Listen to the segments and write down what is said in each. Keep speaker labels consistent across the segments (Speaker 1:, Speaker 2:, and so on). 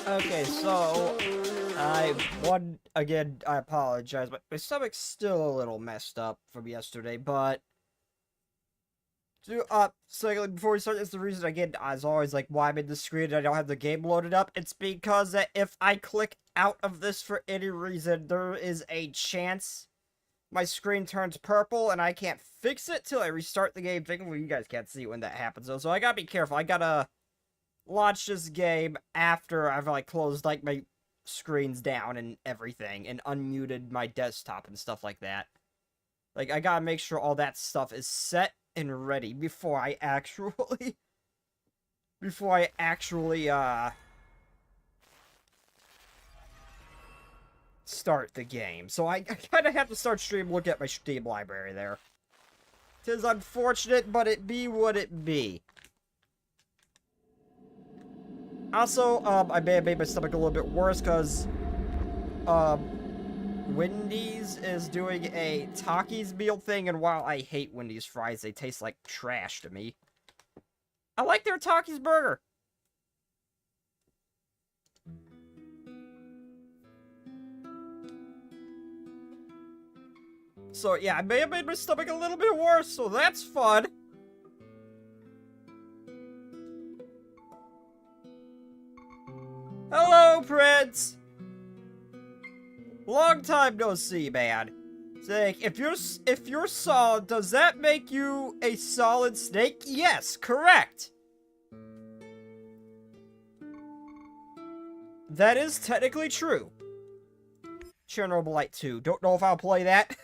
Speaker 1: Okay, so again, I apologize, but my stomach's still a little messed up from yesterday, but before we start, it's the reason again, as always, like why I'm in the screen and I don't have the game loaded up. It's because that if I click out of this for any reason, there is a chance my screen turns purple and I can't fix it till I restart the game. Well, you guys can't see when that happens though, so I gotta be careful. I gotta launch this game after I've like closed like my screens down and everything and unmuted my desktop and stuff like that. Like I gotta make sure all that stuff is set and ready before I actually start the game. So I kind of have to start stream, look at my Steam library there. 'Tis unfortunate, but it be what it be. Also, I may have made my stomach a little bit worse because, Wendy's is doing a Takis meal thing, and while I hate Wendy's fries, they taste like trash to me. I like their Takis burger. So yeah, I may have made my stomach a little bit worse, so that's fun. Hello, Prince! Long time no see, man. Say, if you're solid, does that make you a solid snake? Yes, correct! That is technically true. Chernobylite 2. Don't know if I'll play that.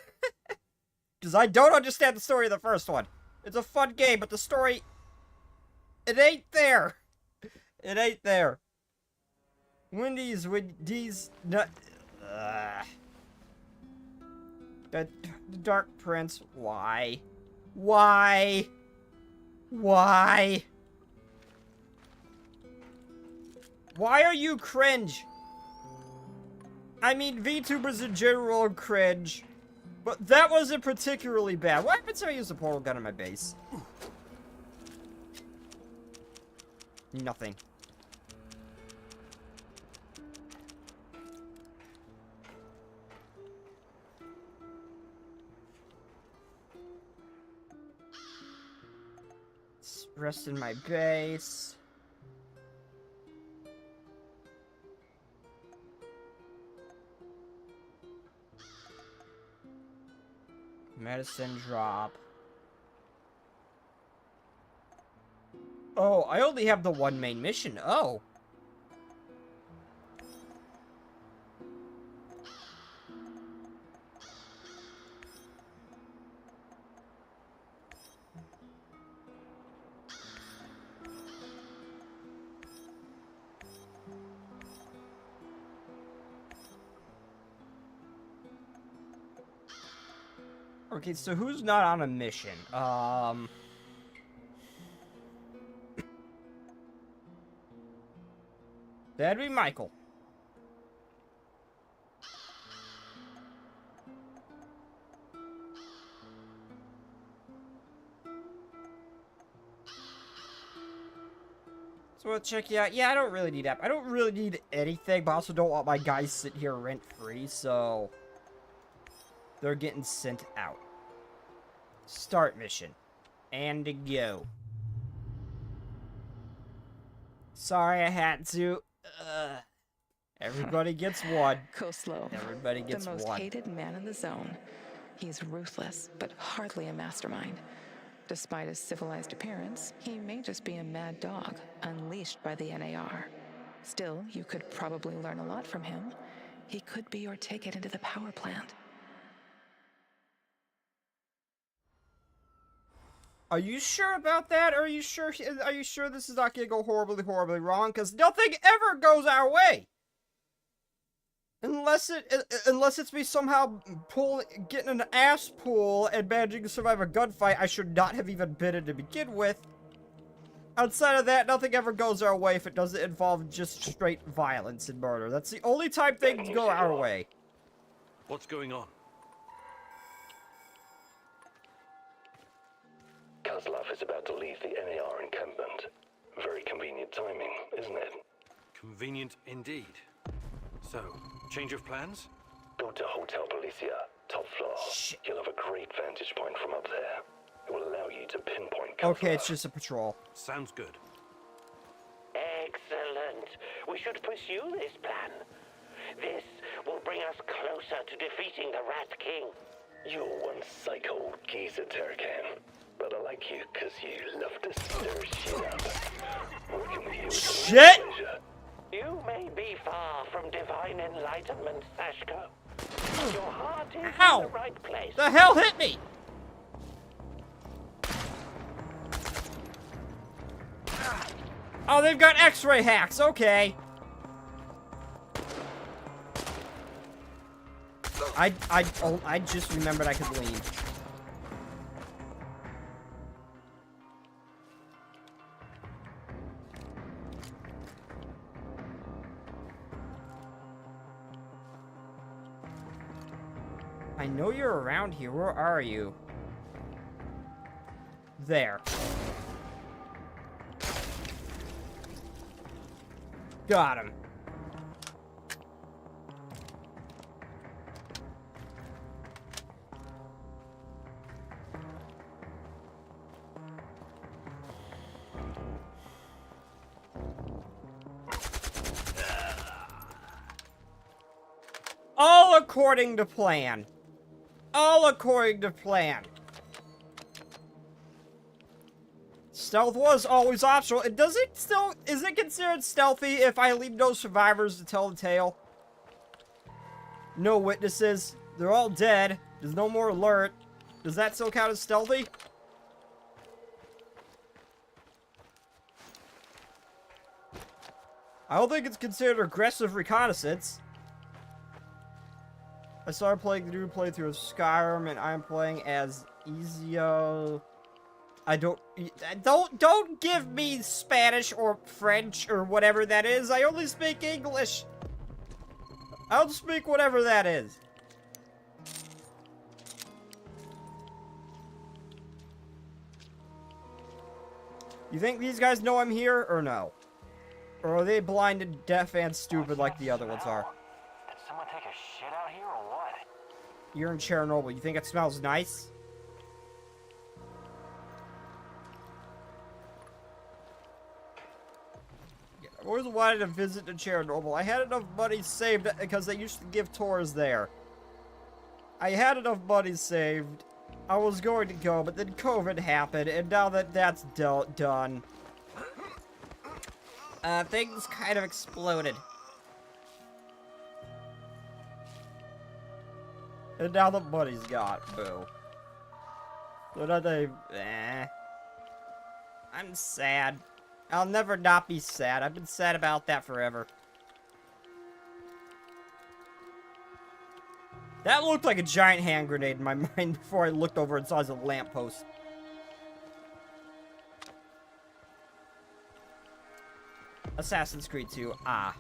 Speaker 1: Because I don't understand the story of the first one. It's a fun game, but the story... It ain't there. It ain't there. Wendy's... The Dark Prince, why? Why? Why? Why are you cringe? I mean, VTubers in general are cringe, but that wasn't particularly bad. What happens if I use a portal gun on my base? Nothing. Rest in my base. Medicine drop. Oh, I only have the one main mission. Oh. Okay, so who's not on a mission? That'd be Michael. So we'll check you out. Yeah, I don't really need that. I don't really need anything, but I also don't want my guys sitting here rent-free, so... They're getting sent out. Start mission. And to go. Sorry I had to. Everybody gets one.
Speaker 2: Koslo,
Speaker 1: Everybody gets
Speaker 2: the most
Speaker 1: one.
Speaker 2: hated man in the zone. He's ruthless, but hardly a mastermind. Despite his civilized appearance, he may just be a mad dog, unleashed by the NAR. Still, you could probably learn a lot from him. He could be your ticket into the power plant.
Speaker 1: Are you sure about that? Are you sure this is not gonna go horribly, horribly wrong? Because nothing ever goes our way! Unless it's me somehow getting an ass pull and managing to survive a gunfight I should not have even been in to begin with. Outside of that, nothing ever goes our way if it doesn't involve just straight violence and murder. That's the only time things go our way.
Speaker 3: What's going on?
Speaker 4: Kozlov is about to leave the NAR encampment. Very convenient timing, isn't it?
Speaker 3: Convenient indeed. So, change of plans?
Speaker 4: Go to Hotel Policia, top floor.
Speaker 1: Shit.
Speaker 4: You'll have a great vantage point from up there. It will allow you to pinpoint cover.
Speaker 1: Okay, it's just a patrol.
Speaker 3: Sounds good.
Speaker 5: Excellent. We should pursue this plan. This will bring us closer to defeating the Rat King.
Speaker 4: You're one psycho old geezer, Turkan. But I like you because you love to stir shit up. Working with you is a real
Speaker 1: Shit!
Speaker 4: pleasure.
Speaker 5: You may be far from divine enlightenment, Sashko. Your heart is
Speaker 1: Ow!
Speaker 5: in the right place.
Speaker 1: The hell hit me? Oh, they've got X-ray hacks. Okay. I just remembered I could lean. I know you're around here. Where are you? There. Got him. All according to plan. All according to plan. Stealth was always optional. It does it still, is it considered stealthy if I leave no survivors to tell the tale? No witnesses. They're all dead. There's no more alert. Does that still count as stealthy? I don't think it's considered aggressive reconnaissance. I started playing the new playthrough of Skyrim, and I'm playing as Ezio. Don't give me Spanish or French or whatever that is. I only speak English. I'll speak whatever that is. You think these guys know I'm here or no? Or are they blind and deaf and stupid like the other ones are?
Speaker 5: Did someone take a shit out here or what?
Speaker 1: You're in Chernobyl. You think it smells nice? Yeah, I've always wanted to visit to Chernobyl. I had enough money saved because they used to give tours there. I had enough money saved. I was going to go, but then COVID happened, and now that that's done, things kind of exploded. And now the money's gone. Boo. So now I'm sad. I'll never not be sad. I've been sad about that forever. That looked like a giant hand grenade in my mind before I looked over and saw it as a lamppost. Assassin's Creed 2. Ah.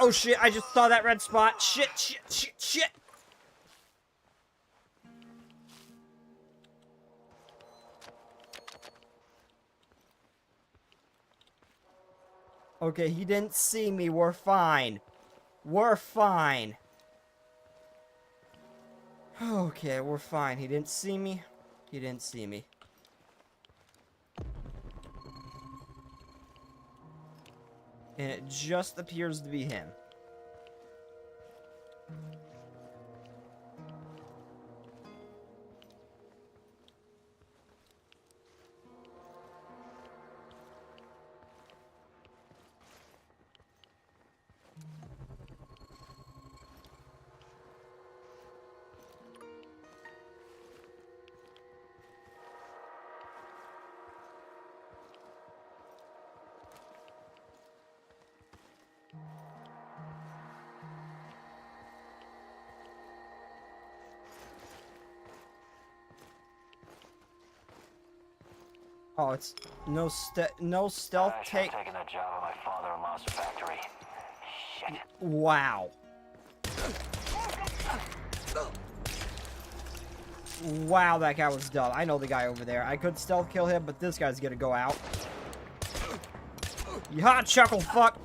Speaker 1: Oh shit, I just saw that red spot. Shit. Okay, he didn't see me, we're fine. We're fine. Okay, we're fine. He didn't see me. He didn't see me. And it just appears to be him. Oh, it's no stealth take.
Speaker 5: taking that job at my father-in-law's factory. Shit.
Speaker 1: Wow. Wow, that guy was dumb. I know the guy over there. I could stealth kill him, but this guy's gonna go out. You hot chuckle fuck!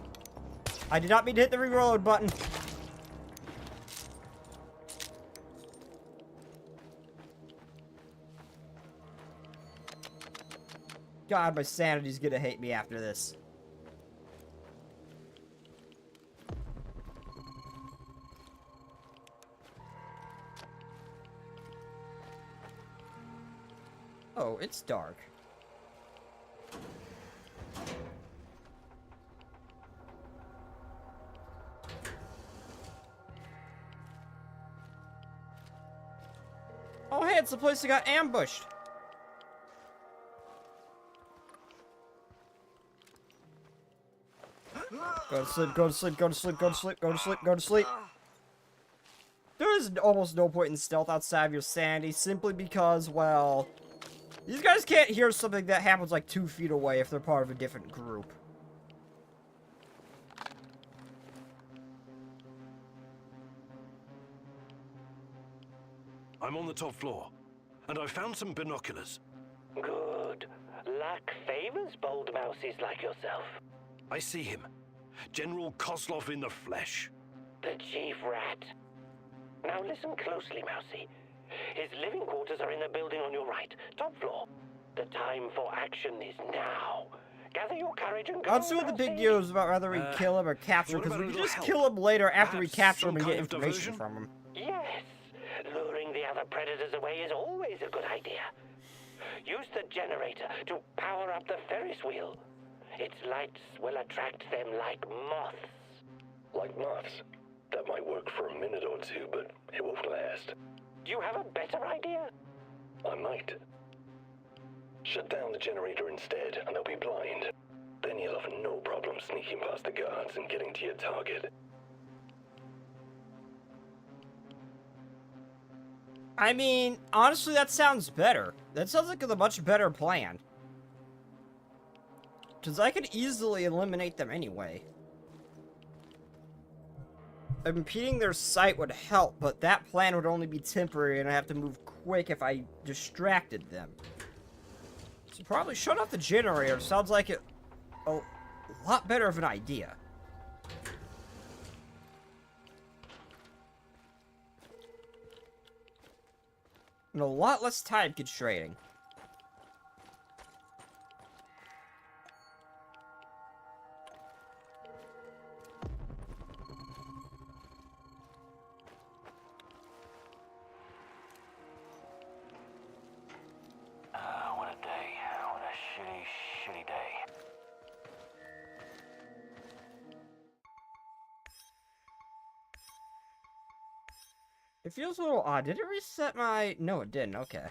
Speaker 1: I did not mean to hit the reload button. God, my sanity's gonna hate me after this. Oh, it's dark. Oh, hey, it's the place that got ambushed. Go to sleep, go to sleep, go to sleep, go to sleep, go to sleep, go to sleep. There is almost no point in stealth outside of your sanity, simply because, well, these guys can't hear something that happens like 2 feet away if they're part of a different group.
Speaker 3: I'm on the top floor, and I found some binoculars.
Speaker 5: Good. Luck favors bold mouses like yourself.
Speaker 3: I see him. General Kozlov in the flesh.
Speaker 5: The chief rat. Now listen closely, Mousy. His living quarters are in the building on your right, top floor. The time for action is now. Gather your courage and go.
Speaker 1: I'll see what the big
Speaker 5: Mousy.
Speaker 1: deal is about whether we kill him or capture him,
Speaker 3: what
Speaker 1: because
Speaker 3: about
Speaker 1: we
Speaker 3: a
Speaker 1: can
Speaker 3: little
Speaker 1: just
Speaker 3: help?
Speaker 1: kill him later after we
Speaker 3: Perhaps
Speaker 1: capture him
Speaker 3: some
Speaker 1: and get
Speaker 3: kind of
Speaker 1: information
Speaker 3: diversion?
Speaker 1: from him.
Speaker 5: Yes. Luring the other predators away is always a good idea. Use the generator to power up the Ferris wheel. Its lights will attract them like moths.
Speaker 4: Like moths. That might work for a minute or two, but it won't last.
Speaker 5: Do you have a better idea?
Speaker 4: I might. Shut down the generator instead, and they'll be blind. Then you'll have no problem sneaking past the guards and getting to your target.
Speaker 1: I mean, honestly, that sounds better. That sounds like a much better plan. Because I could easily eliminate them anyway. Impeding their sight would help, but that plan would only be temporary, and I'd have to move quick if I distracted them. So probably shut off the generator. Sounds like it a lot better of an idea. And a lot less time constraining.
Speaker 5: What a day. What a shitty, shitty day.
Speaker 1: It feels a little odd. Did it reset my... No, it didn't. Okay.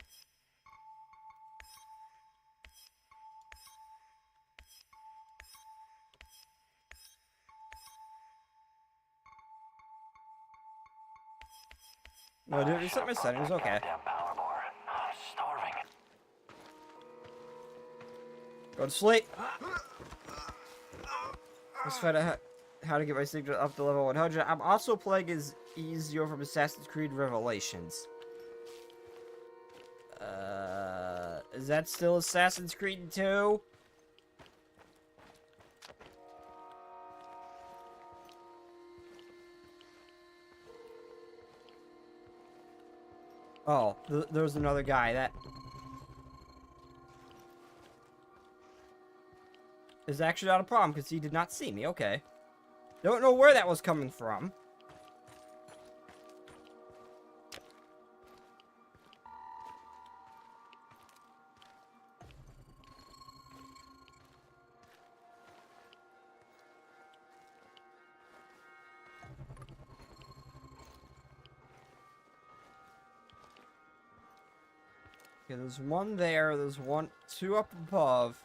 Speaker 1: No, it didn't reset my settings. Okay.
Speaker 5: Goddamn power bar. I'm starving.
Speaker 1: Go to sleep. Let's find out how to get my signature up to level 100. I'm also playing as Ezio from Assassin's Creed Revelations. Is that still Assassin's Creed 2? Oh, there's another guy. That is actually not a problem because he did not see me. Okay. Don't know where that was coming from. Okay, there's one there. There's two up above.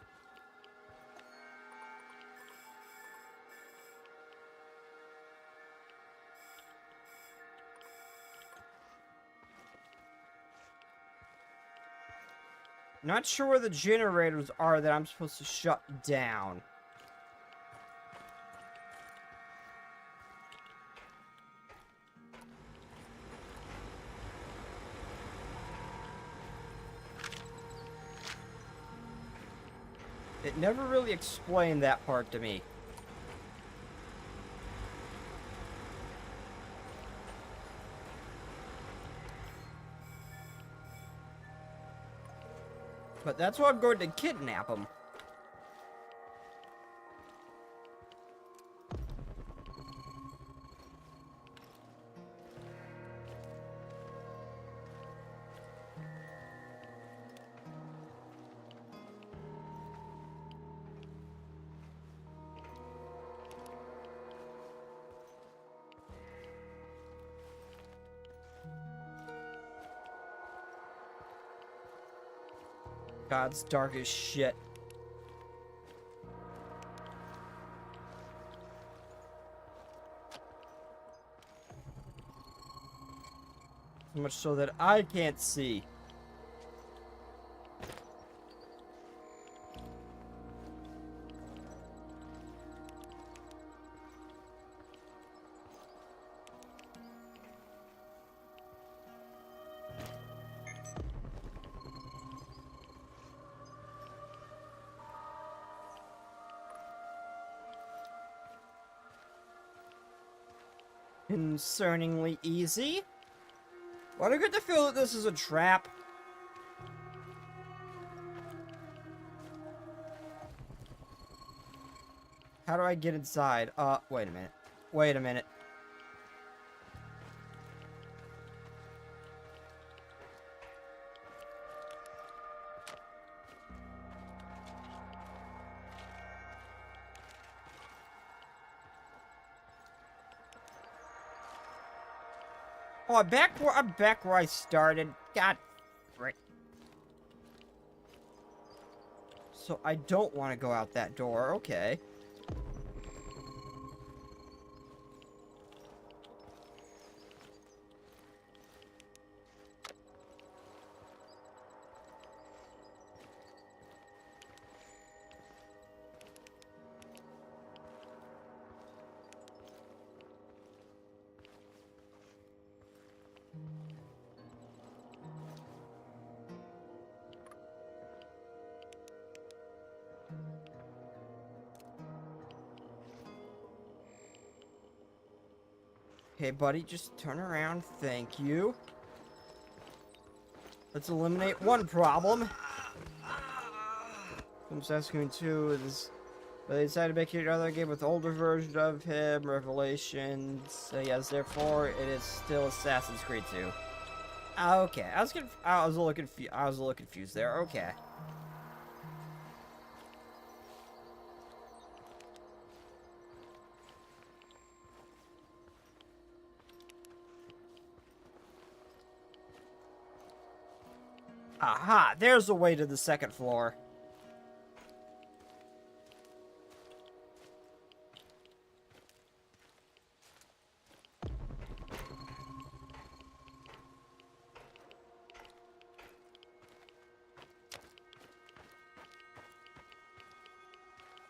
Speaker 1: Not sure where the generators are that I'm supposed to shut down. It never really explained that part to me. But that's why I'm going to kidnap him. God, it's dark as shit. So much so that I can't see. Concerningly easy. Why do I get the feel that this is a trap? How do I get inside? Wait a minute. Wait a minute. Oh, I'm back where I started. God frick. So I don't want to go out that door. Okay. Okay, buddy, just turn around. Thank you. Let's eliminate one problem. I'm just asking too is they decided to make another game with older version of him, Revelations. So yes, therefore it is still Assassin's Creed 2. Okay, I was a little confused there. Okay. Aha, there's the way to the second floor.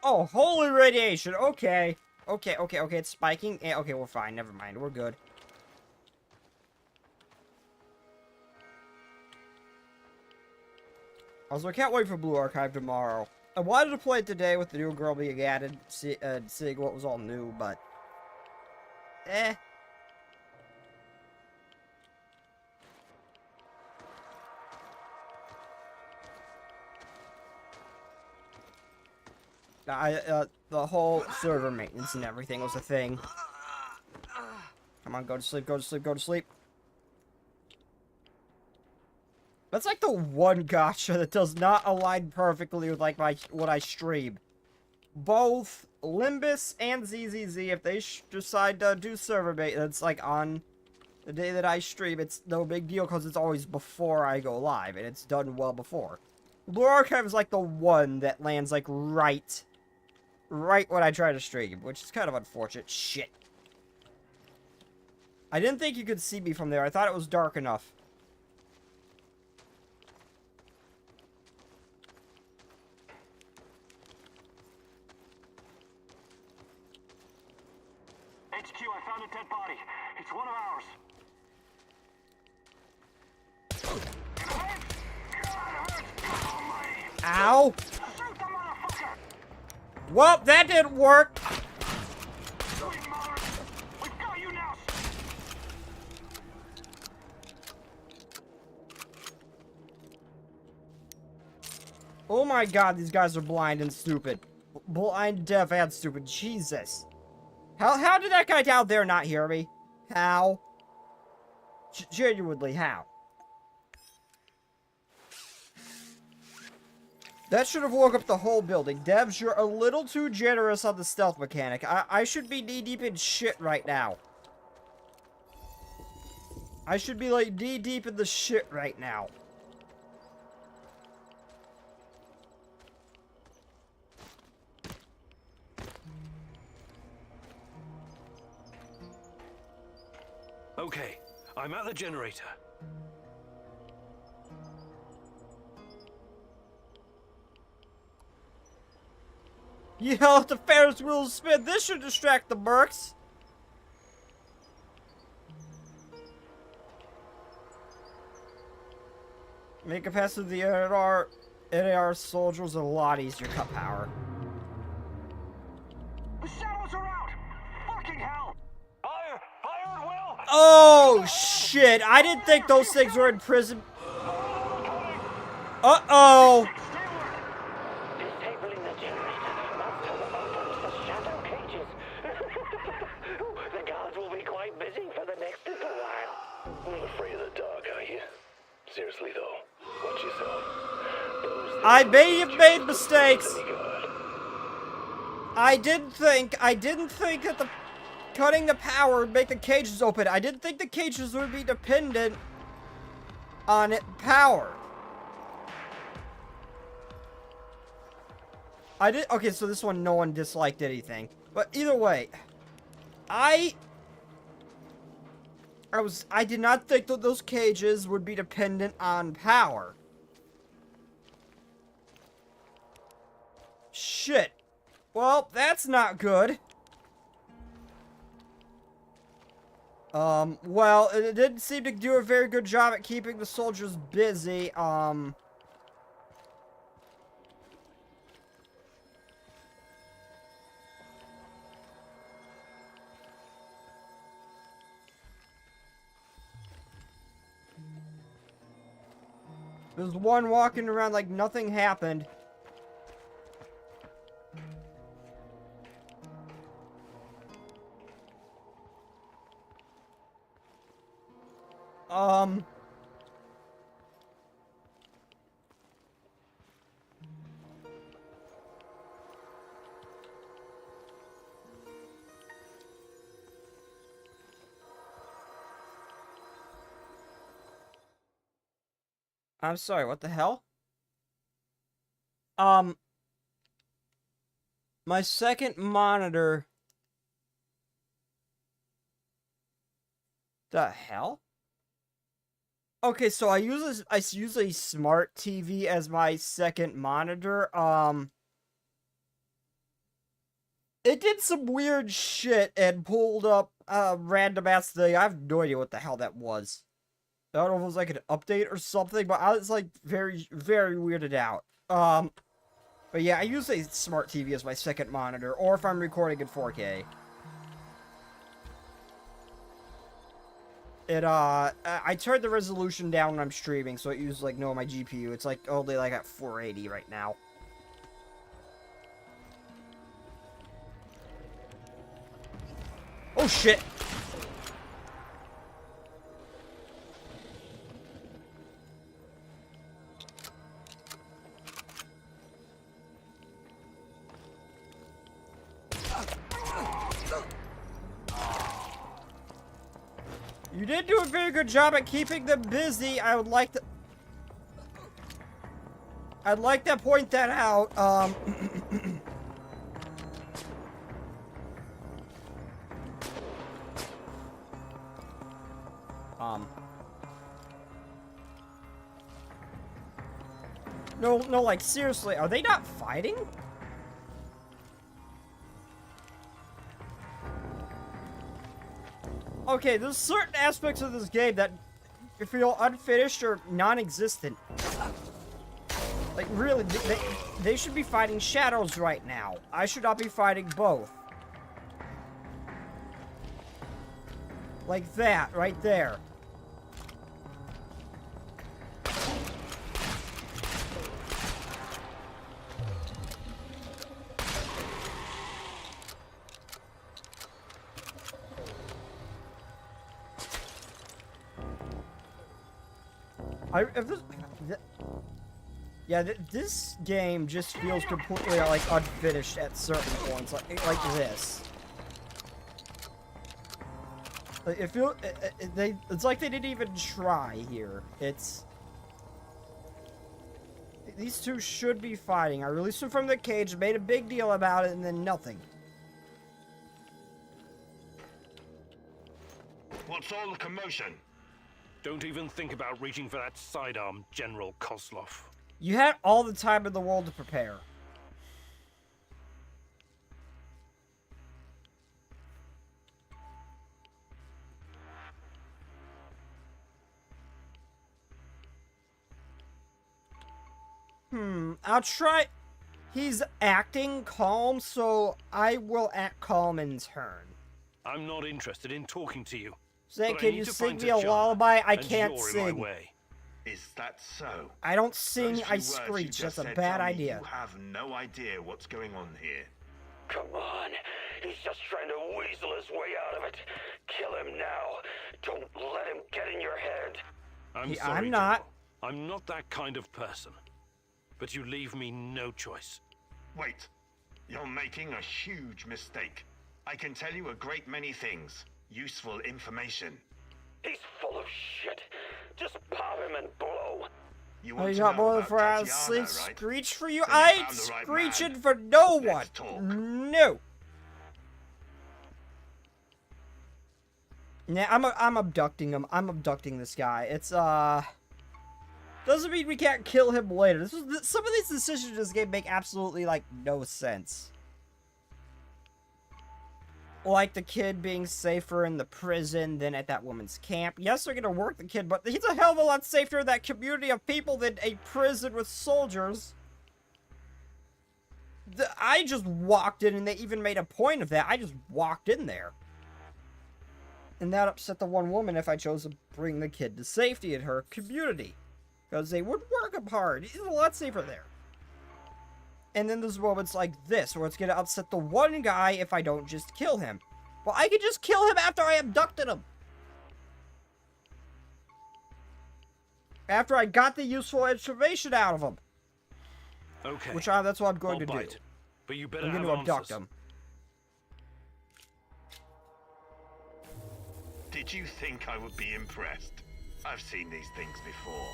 Speaker 1: Oh, holy radiation. Okay. Okay, it's spiking. Okay, we're fine. Never mind. We're good. Also, I can't wait for Blue Archive tomorrow. I wanted to play it today with the new girl being added, seeing what was all new, but... The whole server maintenance and everything was a thing. Come on, go to sleep, go to sleep, go to sleep. That's like the one gacha that does not align perfectly with like what I stream. Both Limbus and ZZZ, if they decide to do server maintenance like on the day that I stream, it's no big deal because it's always before I go live and it's done well before. Blue Archive is like the one that lands like right when I try to stream, which is kind of unfortunate. Shit. I didn't think you could see me from there. I thought it was dark enough.
Speaker 6: HQ, I found a dead body. It's one of ours. It hurts! God, it hurts! God almighty!
Speaker 1: Ow!
Speaker 6: Shoot the motherfucker!
Speaker 1: Well, that didn't work.
Speaker 6: Sweet mother! We've got you now!
Speaker 1: Oh my god, these guys are blind and stupid. Blind, deaf, and stupid. Jesus. How did that guy down there not hear me? How? Genuinely, how? That should have woke up the whole building. Devs, you're a little too generous on the stealth mechanic. I should be knee-deep in shit right now. I should be, like, knee-deep in the shit right now.
Speaker 3: Okay, I'm at the generator.
Speaker 1: You know, if the Ferris wheel spin, this should distract the mercs. Make it past the NAR soldiers a lot easier cut power.
Speaker 6: The shadows are out! Fucking hell! Fire! Fire at will!
Speaker 1: Oh, shit. I didn't think those things were in prison. Uh-oh.
Speaker 5: Disabling the generator must have opened the shadow cages. The guards will be quite busy for the next little while.
Speaker 4: Not afraid of the dark, are you? Seriously, though, watch yourself.
Speaker 1: I may have made mistakes.
Speaker 4: God.
Speaker 1: I didn't think that the cutting the power would make the cages open. I didn't think the cages would be dependent on power. Okay, so this one, no one disliked anything. But either way, I did not think that those cages would be dependent on power. Shit. Well, that's not good. Well, it didn't seem to do a very good job at keeping the soldiers busy, There's one walking around like nothing happened. I'm sorry, what the hell? My second monitor. The hell? Okay, so I use a smart TV as my second monitor. It did some weird shit and pulled up random ass thing. I have no idea what the hell that was. I don't know if it was like an update or something, but I was like very, very weirded out. But yeah, I use a smart TV as my second monitor, or if I'm recording in 4K. I turned the resolution down when I'm streaming, so it uses like no my GPU. It's like only like at 480 right now. Oh shit! You did do a very good job at keeping them busy. I'd like to point that out. No, like seriously, are they not fighting? Okay, there's certain aspects of this game that feel unfinished or non-existent. Like, really, they should be fighting shadows right now. I should not be fighting both. Like that, right there. This game just feels completely like unfinished at certain points, like this. Like, it's like they didn't even try here. These two should be fighting. I released them from the cage, made a big deal about it, and then nothing.
Speaker 6: What's all the commotion?
Speaker 3: Don't even think about reaching for that sidearm, General Kozlov.
Speaker 1: You had all the time in the world to prepare. I'll try. He's acting calm, so I will act calm in turn.
Speaker 3: I'm not interested in talking to you.
Speaker 1: Say,
Speaker 3: but I
Speaker 1: can
Speaker 3: need
Speaker 1: you
Speaker 3: to
Speaker 1: sing
Speaker 3: find
Speaker 1: me a
Speaker 3: Tatjana,
Speaker 1: lullaby? I
Speaker 3: and
Speaker 1: can't
Speaker 3: you're in my
Speaker 1: sing.
Speaker 3: way.
Speaker 6: Is that so?
Speaker 1: I don't sing,
Speaker 6: Those
Speaker 1: I
Speaker 6: few words you
Speaker 1: screech.
Speaker 6: just
Speaker 1: That's a
Speaker 6: said
Speaker 1: bad
Speaker 6: tell me
Speaker 1: idea.
Speaker 6: You have no idea what's going on here.
Speaker 5: Come on. He's just trying to weasel his way out of it. Kill him now. Don't let him get in your head.
Speaker 3: I'm
Speaker 1: I'm
Speaker 3: sorry,
Speaker 1: not.
Speaker 3: General. I'm not that kind of person. But you leave me no choice.
Speaker 6: Wait. You're making a huge mistake. I can tell you a great many things. Useful information.
Speaker 5: He's full of shit. Just pop him and blow.
Speaker 6: You
Speaker 1: Oh,
Speaker 6: want
Speaker 1: you
Speaker 6: to
Speaker 1: got
Speaker 6: know
Speaker 1: more than
Speaker 6: about
Speaker 1: 4 hours
Speaker 6: Tatjana,
Speaker 1: sleep?
Speaker 6: right?
Speaker 1: Screech for you?
Speaker 6: Then you
Speaker 1: I ain't
Speaker 6: found the right
Speaker 1: screeching
Speaker 6: man.
Speaker 1: for no one.
Speaker 6: Let's talk.
Speaker 1: No. Nah, I'm abducting him. I'm abducting this guy. It's doesn't mean we can't kill him later. Some of these decisions in this game make absolutely like no sense. Like the kid being safer in the prison than at that woman's camp. Yes, they're gonna work the kid, but he's a hell of a lot safer in that community of people than a prison with soldiers. I just walked in, and they even made a point of that. I just walked in there. And that upset the one woman if I chose to bring the kid to safety in her community. Because they would work him hard. He's a lot safer there. And then there's moments like this, where it's going to upset the one guy if I don't just kill him. Well, I could just kill him after I abducted him. After I got the useful information out of him.
Speaker 3: Okay.
Speaker 1: That's what I'm going
Speaker 3: I'll
Speaker 1: to do.
Speaker 3: bite. But you better
Speaker 1: I'm going
Speaker 3: have
Speaker 1: to abduct
Speaker 3: answers.
Speaker 1: him.
Speaker 6: Did you think I would be impressed? I've seen these things before.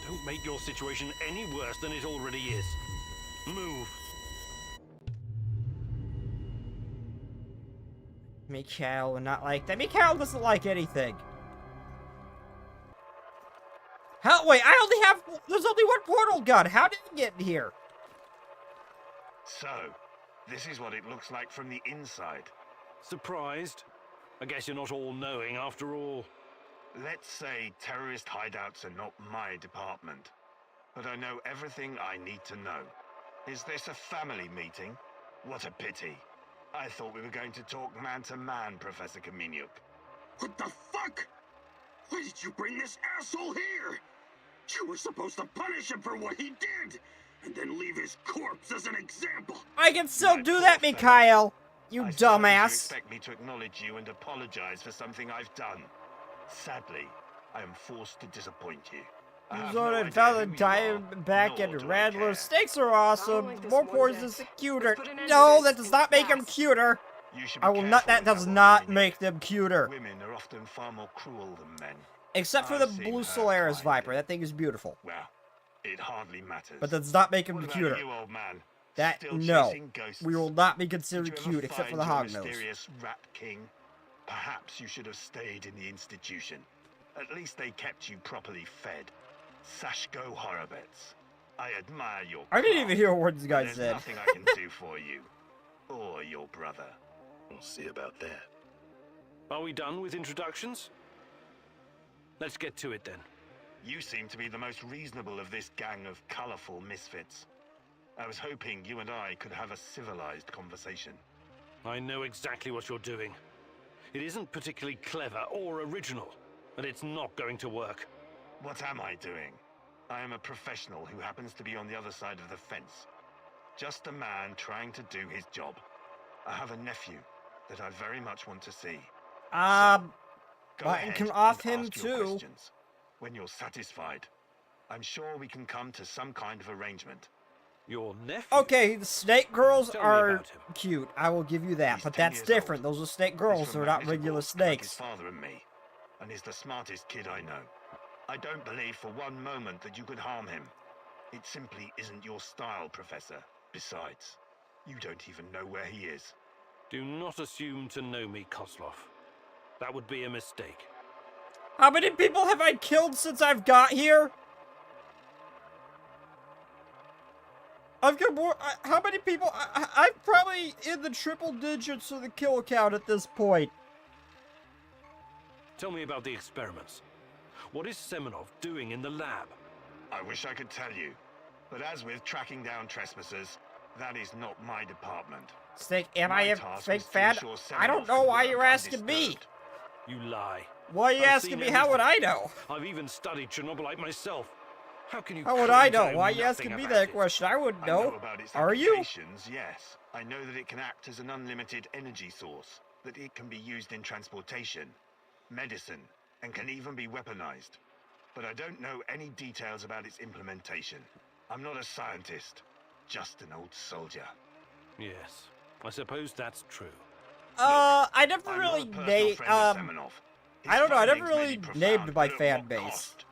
Speaker 3: Don't make your situation any worse than it already is. Move.
Speaker 1: Mikhail would not like that. Mikhail doesn't like anything. How? Wait, there's only one portal gun. How did it get in here?
Speaker 6: So, this is what it looks like from the inside.
Speaker 3: Surprised? I guess you're not all-knowing after all.
Speaker 6: Let's say terrorist hideouts are not my department, but I know everything I need to know. Is this a family meeting? What a pity. I thought we were going to talk man-to-man, Professor Kaminyuk.
Speaker 7: What the fuck? Why did you bring this asshole here? You were supposed to punish him for what he did, and then leave his corpse as an example.
Speaker 1: I can still
Speaker 6: My
Speaker 1: do
Speaker 6: poor
Speaker 1: that,
Speaker 6: fellow.
Speaker 1: Mikhail. You
Speaker 6: I suppose you
Speaker 1: dumbass.
Speaker 6: expect me to acknowledge you and apologize for something I've done. Sadly, I am forced to disappoint you. I have no
Speaker 1: Zona
Speaker 6: idea
Speaker 1: Valid
Speaker 6: who you are,
Speaker 1: back
Speaker 6: nor
Speaker 1: and
Speaker 6: do I
Speaker 1: Radler.
Speaker 6: care.
Speaker 1: Steaks are awesome.
Speaker 8: like this
Speaker 1: More
Speaker 8: one
Speaker 1: poisons,
Speaker 8: bit.
Speaker 1: cuter.
Speaker 8: Let's put an end to
Speaker 1: No,
Speaker 8: this
Speaker 1: that does not make him
Speaker 8: fast.
Speaker 1: cuter.
Speaker 6: You should be
Speaker 1: I will not.
Speaker 6: careful
Speaker 1: That
Speaker 6: with
Speaker 1: does
Speaker 6: one,
Speaker 1: not
Speaker 6: Kaminyuk.
Speaker 1: make them cuter.
Speaker 6: Women are often far more cruel than men.
Speaker 1: Except for
Speaker 6: I've
Speaker 1: the
Speaker 6: seen
Speaker 1: blue
Speaker 6: her
Speaker 1: Solaris
Speaker 6: cry.
Speaker 1: Viper. That thing is beautiful.
Speaker 6: Well, it hardly matters.
Speaker 1: But that does not make him
Speaker 6: What about
Speaker 1: cuter.
Speaker 6: you, old man?
Speaker 1: That,
Speaker 6: Still
Speaker 1: no.
Speaker 6: chasing ghosts?
Speaker 1: We will not be
Speaker 6: Did
Speaker 1: considered
Speaker 6: you ever
Speaker 1: cute, except for
Speaker 6: find
Speaker 1: the
Speaker 6: your
Speaker 1: hog nose.
Speaker 6: mysterious rat king? Perhaps you should have stayed in the institution. At least they kept you properly fed. Sashko Horowitz. I admire your
Speaker 1: I didn't
Speaker 6: craft,
Speaker 1: even hear a word this
Speaker 6: but
Speaker 1: guy
Speaker 6: there's
Speaker 1: said.
Speaker 6: nothing I can do for you. Or your brother.
Speaker 4: We'll see about that.
Speaker 3: Are we done with introductions? Let's get to it then.
Speaker 6: You seem to be the most reasonable of this gang of colorful misfits. I was hoping you and I could have a civilized conversation.
Speaker 3: I know exactly what you're doing. It isn't particularly clever or original, and it's not going to work.
Speaker 6: What am I doing? I am a professional who happens to be on the other side of the fence. Just a man trying to do his job. I have a nephew that I very much want to see. Go
Speaker 1: I
Speaker 6: ahead
Speaker 1: can off
Speaker 6: and
Speaker 1: him
Speaker 6: ask your
Speaker 1: too.
Speaker 6: questions. When you're satisfied, I'm sure we can come to some kind of arrangement.
Speaker 3: Your nephew?
Speaker 1: Okay, the snake girls
Speaker 3: Tell me
Speaker 1: are
Speaker 3: about him.
Speaker 1: cute. I will give you that,
Speaker 6: He's
Speaker 1: but
Speaker 6: 10
Speaker 1: that's
Speaker 6: years
Speaker 1: different.
Speaker 6: old.
Speaker 1: Those are snake
Speaker 6: He's
Speaker 1: girls.
Speaker 6: from
Speaker 1: They're not
Speaker 6: Magnetic
Speaker 1: regular
Speaker 6: Orc, like his
Speaker 1: snakes.
Speaker 6: father and me, and he's the smartest kid I know. I don't believe for one moment that you could harm him. It simply isn't your style, Professor. Besides, you don't even know where he is.
Speaker 3: Do not assume to know me, Koslov. That would be a mistake.
Speaker 1: How many people have I killed since I've got here? I've got more. How many people? I'm probably in the triple digits of the kill count at this point.
Speaker 3: Tell me about the experiments. What is Semenov doing in the lab?
Speaker 6: I wish I could tell you, but as with tracking down trespassers, that is not my department.
Speaker 1: Snake, am
Speaker 6: My
Speaker 1: I a
Speaker 6: task
Speaker 1: fake
Speaker 6: was to
Speaker 1: fan?
Speaker 6: ensure
Speaker 1: I don't
Speaker 6: Semenov
Speaker 1: know
Speaker 6: could
Speaker 1: why
Speaker 6: work
Speaker 1: you're asking me.
Speaker 6: undisturbed.
Speaker 3: You lie.
Speaker 1: Why are you
Speaker 3: I've
Speaker 1: asking
Speaker 3: seen
Speaker 1: me? How would I
Speaker 3: everything.
Speaker 1: know?
Speaker 3: I've even studied Chernobylite myself. How can you
Speaker 1: How would
Speaker 3: claim
Speaker 1: I
Speaker 3: to
Speaker 1: know? Why are you
Speaker 3: nothing
Speaker 1: asking me
Speaker 3: about
Speaker 1: that
Speaker 3: it?
Speaker 1: question? I wouldn't
Speaker 6: I know
Speaker 1: know.
Speaker 6: about its
Speaker 1: Are you?
Speaker 6: applications, yes. I know that it can act as an unlimited energy source, that it can be used in transportation, medicine, and can even be weaponized. But I don't know any details about its implementation. I'm not a scientist, just an old soldier.
Speaker 3: Yes, I suppose that's true.
Speaker 1: I never
Speaker 6: I'm
Speaker 1: really
Speaker 6: not a personal
Speaker 1: named,
Speaker 6: friend of Semenov. His
Speaker 1: I don't know, I never
Speaker 6: findings may
Speaker 1: really
Speaker 6: be
Speaker 1: named
Speaker 6: profound,
Speaker 1: my
Speaker 6: but at
Speaker 1: fan
Speaker 6: what
Speaker 1: base.
Speaker 6: cost?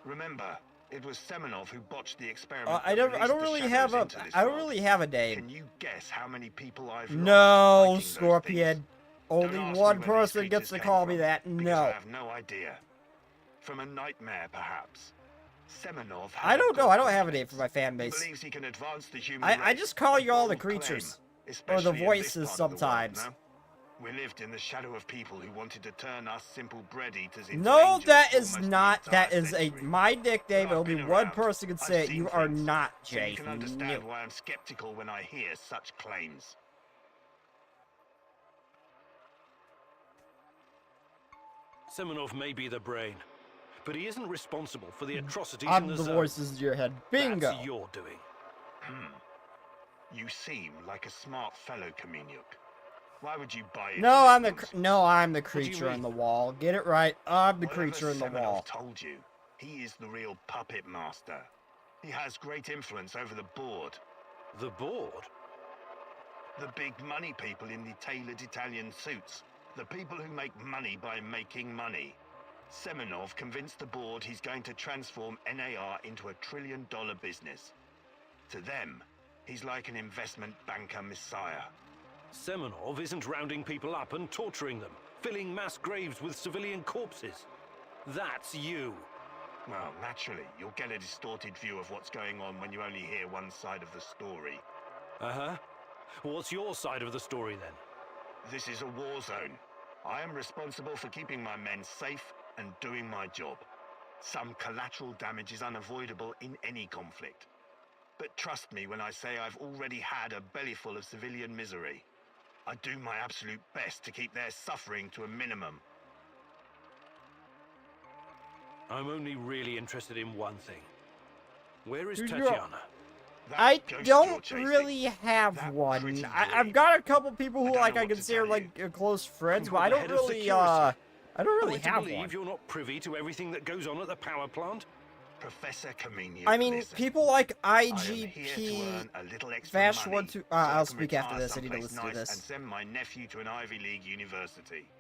Speaker 6: Remember, it was Semenov who botched the experiment.
Speaker 1: I
Speaker 6: that
Speaker 1: don't
Speaker 6: released the
Speaker 1: really
Speaker 6: shadows
Speaker 1: have a,
Speaker 6: into this
Speaker 1: I don't
Speaker 6: world.
Speaker 1: really have a name.
Speaker 6: Can you guess how many people I've
Speaker 1: No,
Speaker 6: lost fighting those
Speaker 1: Scorpion.
Speaker 6: things?
Speaker 1: Only
Speaker 6: Don't ask
Speaker 1: one
Speaker 6: me where these
Speaker 1: person gets
Speaker 6: creatures
Speaker 1: to
Speaker 6: came
Speaker 1: call me
Speaker 6: from,
Speaker 1: that.
Speaker 6: because
Speaker 1: No.
Speaker 6: I have no idea. From a nightmare, perhaps. Semenov has
Speaker 1: I
Speaker 6: a
Speaker 1: don't know.
Speaker 6: god
Speaker 1: I don't have a name
Speaker 6: complex.
Speaker 1: for my fan
Speaker 6: He
Speaker 1: base.
Speaker 6: believes he can advance the human
Speaker 1: I
Speaker 6: race,
Speaker 1: just call
Speaker 6: a
Speaker 1: you all the
Speaker 6: bold claim,
Speaker 1: creatures. Or the
Speaker 6: especially in this
Speaker 1: voices
Speaker 6: part of the world,
Speaker 1: sometimes.
Speaker 6: no? We lived in the shadow of people who wanted to turn us simple bread eaters into
Speaker 1: No,
Speaker 6: angels
Speaker 1: that
Speaker 6: for
Speaker 1: is
Speaker 6: almost the
Speaker 1: not.
Speaker 6: entire
Speaker 1: That is a
Speaker 6: century.
Speaker 1: my nickname.
Speaker 6: But I've
Speaker 1: Only
Speaker 6: been
Speaker 1: one
Speaker 6: around.
Speaker 1: person can
Speaker 6: I've
Speaker 1: say it.
Speaker 6: seen
Speaker 1: You are
Speaker 6: things.
Speaker 1: not,
Speaker 6: So
Speaker 1: Jay.
Speaker 6: you can understand
Speaker 1: No.
Speaker 6: why I'm skeptical when I hear such claims.
Speaker 3: Semenov may be the brain, but he isn't responsible for the atrocities in
Speaker 1: I'm
Speaker 3: the
Speaker 1: the
Speaker 3: zone.
Speaker 1: voices in your head. Bingo.
Speaker 3: That's your doing.
Speaker 6: You seem like a smart fellow, Kameniuk. Why would you buy into
Speaker 1: No,
Speaker 6: this
Speaker 1: I'm the
Speaker 6: nonsense?
Speaker 1: I'm the
Speaker 3: do you
Speaker 1: creature on
Speaker 3: mean?
Speaker 1: the wall. Get it right. I'm the
Speaker 6: Whatever
Speaker 1: creature in the
Speaker 6: Semenov
Speaker 1: wall.
Speaker 6: told you, he is the real puppet master. He has great influence over the board.
Speaker 3: The board?
Speaker 6: The big money people in the tailored Italian suits. The people who make money by making money. Semenov convinced the board he's going to transform NAR into a $1 trillion business. To them, he's like an investment banker messiah.
Speaker 3: Semenov isn't rounding people up and torturing them, filling mass graves with civilian corpses. That's you.
Speaker 6: Well, naturally, you'll get a distorted view of what's going on when you only hear one side of the story.
Speaker 3: Uh-huh. What's your side of the story, then?
Speaker 6: This is a war zone. I am responsible for keeping my men safe and doing my job. Some collateral damage is unavoidable in any conflict. But trust me when I say I've already had a bellyful of civilian misery. I do my absolute best to keep their suffering to a minimum.
Speaker 3: I'm only really interested in one thing. Where is
Speaker 1: Dude, you're-
Speaker 3: Tatiana?
Speaker 6: That
Speaker 1: I
Speaker 6: ghost you're
Speaker 1: don't
Speaker 6: chasing,
Speaker 1: really have
Speaker 6: that
Speaker 1: one.
Speaker 6: pretty
Speaker 1: I've
Speaker 6: dream.
Speaker 1: got a couple people who
Speaker 6: I don't
Speaker 1: like
Speaker 6: know
Speaker 1: I
Speaker 6: what to
Speaker 1: consider
Speaker 6: tell
Speaker 1: like close friends,
Speaker 3: You're
Speaker 1: but I
Speaker 3: the
Speaker 1: don't
Speaker 3: head of
Speaker 1: really
Speaker 3: security.
Speaker 1: I don't
Speaker 3: Am
Speaker 1: really
Speaker 3: I to
Speaker 1: have
Speaker 3: believe
Speaker 1: one.
Speaker 3: you're not privy to everything that goes on at the power plant?
Speaker 6: Professor Kameniuk,
Speaker 1: I mean,
Speaker 6: listen.
Speaker 1: people like
Speaker 6: I am here to
Speaker 1: IGP.
Speaker 6: earn a little extra
Speaker 1: Vash
Speaker 6: money,
Speaker 1: want to-
Speaker 6: so I
Speaker 1: I'll
Speaker 6: can
Speaker 1: speak after
Speaker 6: retire
Speaker 1: this. I need to
Speaker 6: someplace
Speaker 1: listen to
Speaker 6: nice
Speaker 1: this.
Speaker 6: And send my nephew to an Ivy League university.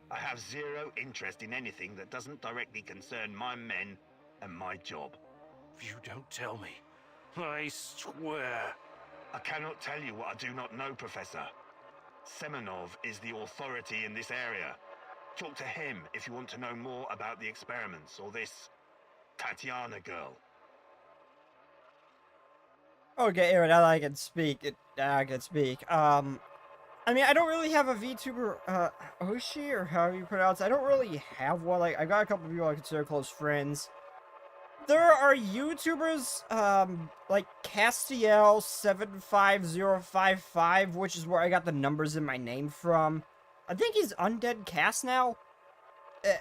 Speaker 6: I have zero interest in anything that doesn't directly concern my men and my job.
Speaker 3: You don't tell me. I swear.
Speaker 6: I cannot tell you what I do not know, Professor. Semenov is the authority in this area. Talk to him if you want to know more about the experiments or this Tatiana girl.
Speaker 1: Okay, Aaron, now that I can speak. Now I can speak. I mean, I don't really have a VTuber, Oshi, or however you pronounce it. I don't really have one. Like, I got a couple of people I consider close friends. There are YouTubers, like Castiel75055, which is where I got the numbers in my name from. I think he's Undead Cast now.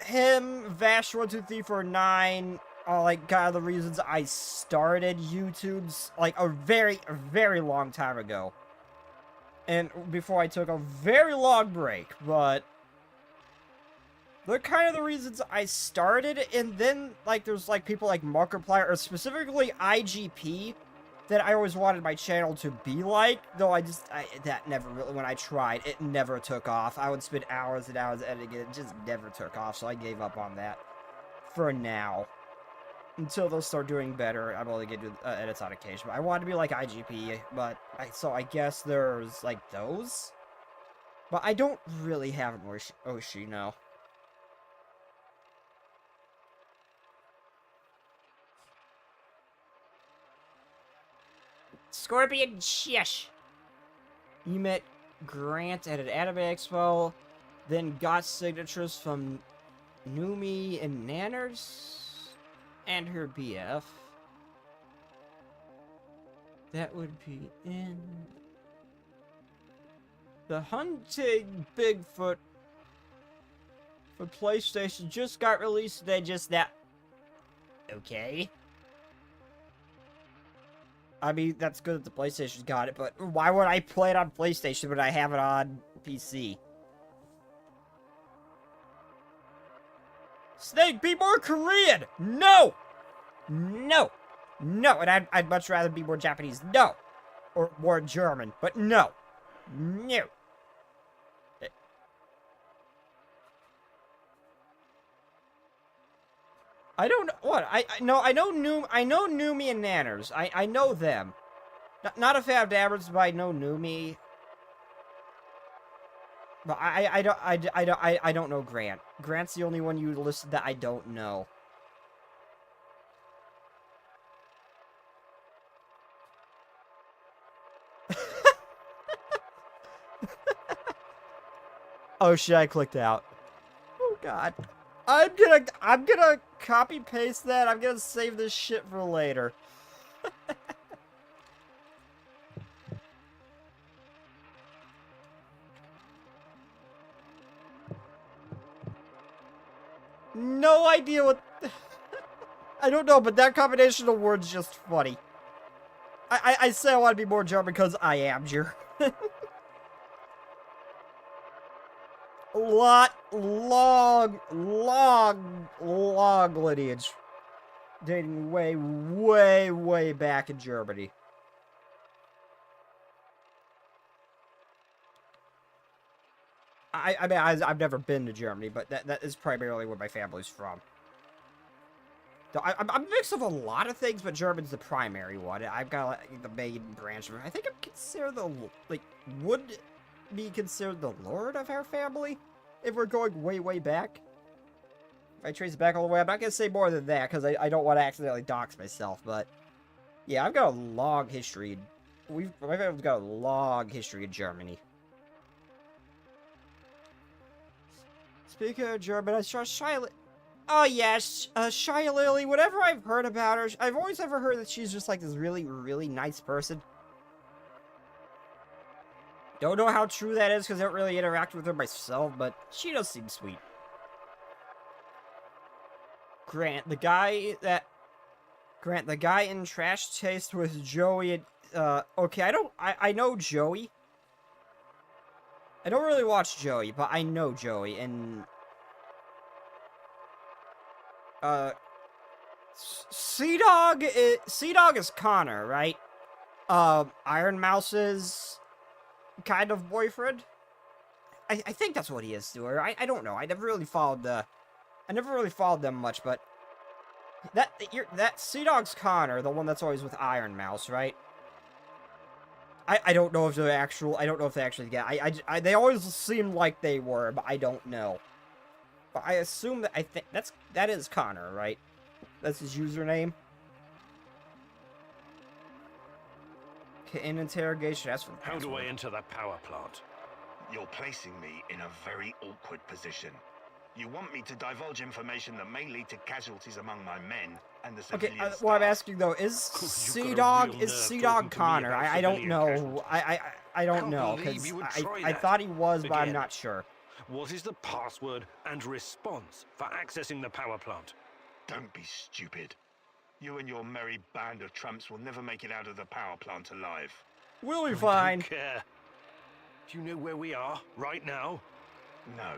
Speaker 1: Him, Vash12349, are like kind of the reasons I started YouTube's, like, a very long time ago. And before I took a very long break, but they're kind of the reasons I started. And then, like, there's, like, people like Markiplier, or specifically IGP, that I always wanted my channel to be like, though that never really, when I tried, it never took off. I would spend hours and hours editing it, it just never took off, so I gave up on that for now. Until they'll start doing better, I'm only gonna do edits on occasion. But I want to be like IGP, but so I guess there's like those. But I don't really have an Oshi, no. Scorpion Shish. You met Grant at an anime expo, then got signatures from Numi and Nanners and her BF. That would be in the Hunting Bigfoot for PlayStation just got released today, just now. Okay. I mean, that's good that the PlayStation got it, but why would I play it on PlayStation when I have it on PC? Snake, be more Korean! No! No! No! And I'd much rather be more Japanese. No! Or more German, but no! No! I don't know what I know Numi and Nanners. I know them. Not a fan of Dabbers, but I know Numi. But I don't know Grant. Grant's the only one you listed that I don't know. Oh shit, I clicked out. Oh god. I'm gonna copy paste that. I'm gonna save this shit for later. No idea what... I don't know, but that combination of words is just funny. I say I want to be more German because I am German. Long lineage. Dating way back in Germany. I mean, I've never been to Germany, but that is primarily where my family's from. So I'm a mix of a lot of things, but German's the primary one. I've got like, the main branch of it. I think I'm considered would be considered the lord of our family, if we're going way back. If I trace it back all the way, I'm not gonna say more than that, because I don't want to accidentally dox myself, but yeah, I've got a long history. My family's got a long history in Germany. Speaking of German, I saw Shia... Oh, yes, Shia Lily, whatever I've heard about her, I've always ever heard that she's just, like, this really nice person. Don't know how true that is, because I don't really interact with her myself, but she does seem sweet. Grant, the guy in Trash Taste with Joey and, okay, I know Joey. I don't really watch Joey, but I know Joey, and... Sea-Dog is Connor, right? Iron Mouse's kind of boyfriend? I think that's what he is to her. I don't know. I never really followed them much, but... That Sea-Dog's Connor, the one that's always with Iron Mouse, right? I don't know if they're actual... I don't know if they actually get... they always seemed like they were, but I don't know. But I assume that... that is Connor, right? That's his username. Okay, in interrogation, that's from...
Speaker 3: How do I enter that power plant?
Speaker 6: You're placing me in a very awkward position. You want me to divulge information that may lead to casualties among my men and the
Speaker 1: Okay,
Speaker 6: civilian
Speaker 1: what I'm
Speaker 6: staff.
Speaker 1: asking though, is
Speaker 3: You've got a real nerve
Speaker 1: Sea
Speaker 3: talking
Speaker 1: Dog
Speaker 3: to me
Speaker 1: Connor?
Speaker 3: about
Speaker 1: I don't
Speaker 3: civilian
Speaker 1: know.
Speaker 3: casualties.
Speaker 1: I don't
Speaker 3: Can't
Speaker 1: know,
Speaker 3: believe
Speaker 1: because
Speaker 3: you would try
Speaker 1: I
Speaker 3: that.
Speaker 1: thought he was, but I'm
Speaker 3: Again.
Speaker 1: not sure.
Speaker 3: What is the password and response for accessing the power plant?
Speaker 6: Don't be stupid. You and your merry band of trumps will never make it out of the power plant alive.
Speaker 1: We'll be
Speaker 3: I
Speaker 1: fine.
Speaker 3: don't care. Do you know where we are right now?
Speaker 6: No,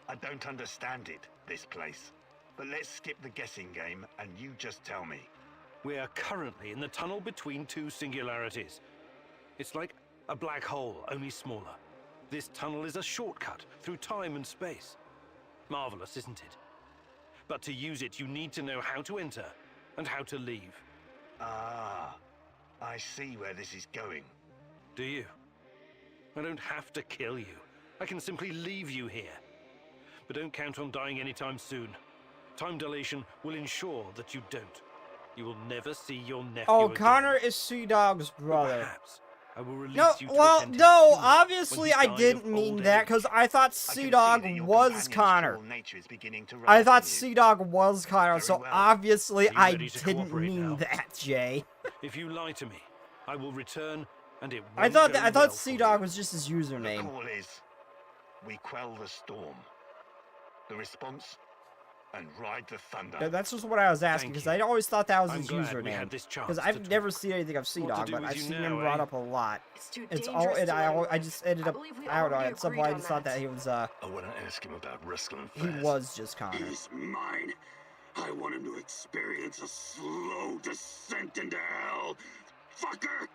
Speaker 6: I don't understand it, this place. But let's skip the guessing game and you just tell me.
Speaker 3: We are currently in the tunnel between two singularities. It's like a black hole, only smaller. This tunnel is a shortcut through time and space. Marvelous, isn't it? But to use it, you need to know how to enter and how to leave.
Speaker 6: Ah, I see where this is going.
Speaker 3: Do you? I don't have to kill you. I can simply leave you here. But don't count on dying anytime soon. Time dilation will ensure that you don't. You will never see your nephew
Speaker 1: Oh,
Speaker 3: again.
Speaker 1: Connor is Sea Dog's
Speaker 3: But
Speaker 1: brother.
Speaker 3: perhaps I will release
Speaker 1: No,
Speaker 3: you to
Speaker 1: well,
Speaker 3: attend his
Speaker 1: no,
Speaker 3: funeral
Speaker 1: obviously
Speaker 3: when he
Speaker 1: I
Speaker 3: died
Speaker 1: didn't
Speaker 3: of
Speaker 1: mean
Speaker 3: old
Speaker 1: that,
Speaker 3: age.
Speaker 1: because I thought
Speaker 6: I
Speaker 1: Sea
Speaker 6: can see
Speaker 1: Dog
Speaker 6: that your
Speaker 1: was
Speaker 6: companion's
Speaker 1: Connor.
Speaker 6: cruel nature is beginning to
Speaker 1: I
Speaker 6: rise
Speaker 1: thought
Speaker 6: in you.
Speaker 1: Sea Dog was Connor,
Speaker 6: Very
Speaker 1: so
Speaker 6: well.
Speaker 1: obviously
Speaker 3: Are you
Speaker 1: I
Speaker 3: ready to
Speaker 1: didn't
Speaker 3: cooperate
Speaker 1: mean
Speaker 3: now?
Speaker 1: that, Jay.
Speaker 3: If you lie to me, I will return, and it
Speaker 1: I
Speaker 3: won't
Speaker 1: thought
Speaker 3: go
Speaker 1: I
Speaker 3: well
Speaker 1: thought Sea
Speaker 3: for
Speaker 1: Dog
Speaker 3: you.
Speaker 1: was just his
Speaker 6: The
Speaker 1: username.
Speaker 6: call is, we quell the storm. The response, and ride the thunder.
Speaker 1: Yeah, that's just what I was asking,
Speaker 3: Thank
Speaker 1: because
Speaker 3: you.
Speaker 1: I always thought that was
Speaker 3: I'm
Speaker 1: his
Speaker 3: glad we
Speaker 1: username.
Speaker 3: had this chance
Speaker 1: Because
Speaker 3: to
Speaker 1: I've never
Speaker 3: talk.
Speaker 1: seen anything of Sea
Speaker 3: What to
Speaker 1: Dog,
Speaker 3: do
Speaker 1: but
Speaker 3: with
Speaker 1: I've
Speaker 3: you
Speaker 1: seen
Speaker 3: now,
Speaker 1: him brought
Speaker 3: eh?
Speaker 1: up a lot.
Speaker 8: It's too
Speaker 1: It's
Speaker 8: dangerous
Speaker 1: all,
Speaker 8: to
Speaker 1: I
Speaker 8: unlive.
Speaker 1: just ended up,
Speaker 8: believe we
Speaker 1: I don't know,
Speaker 8: already
Speaker 1: at some point I
Speaker 8: agreed
Speaker 1: just
Speaker 8: on
Speaker 1: thought that he was,
Speaker 4: I want to ask him about wrestling
Speaker 1: he
Speaker 4: fast.
Speaker 1: was just Connor.
Speaker 7: He's mine. I want him to experience a slow descent into hell. Fucker!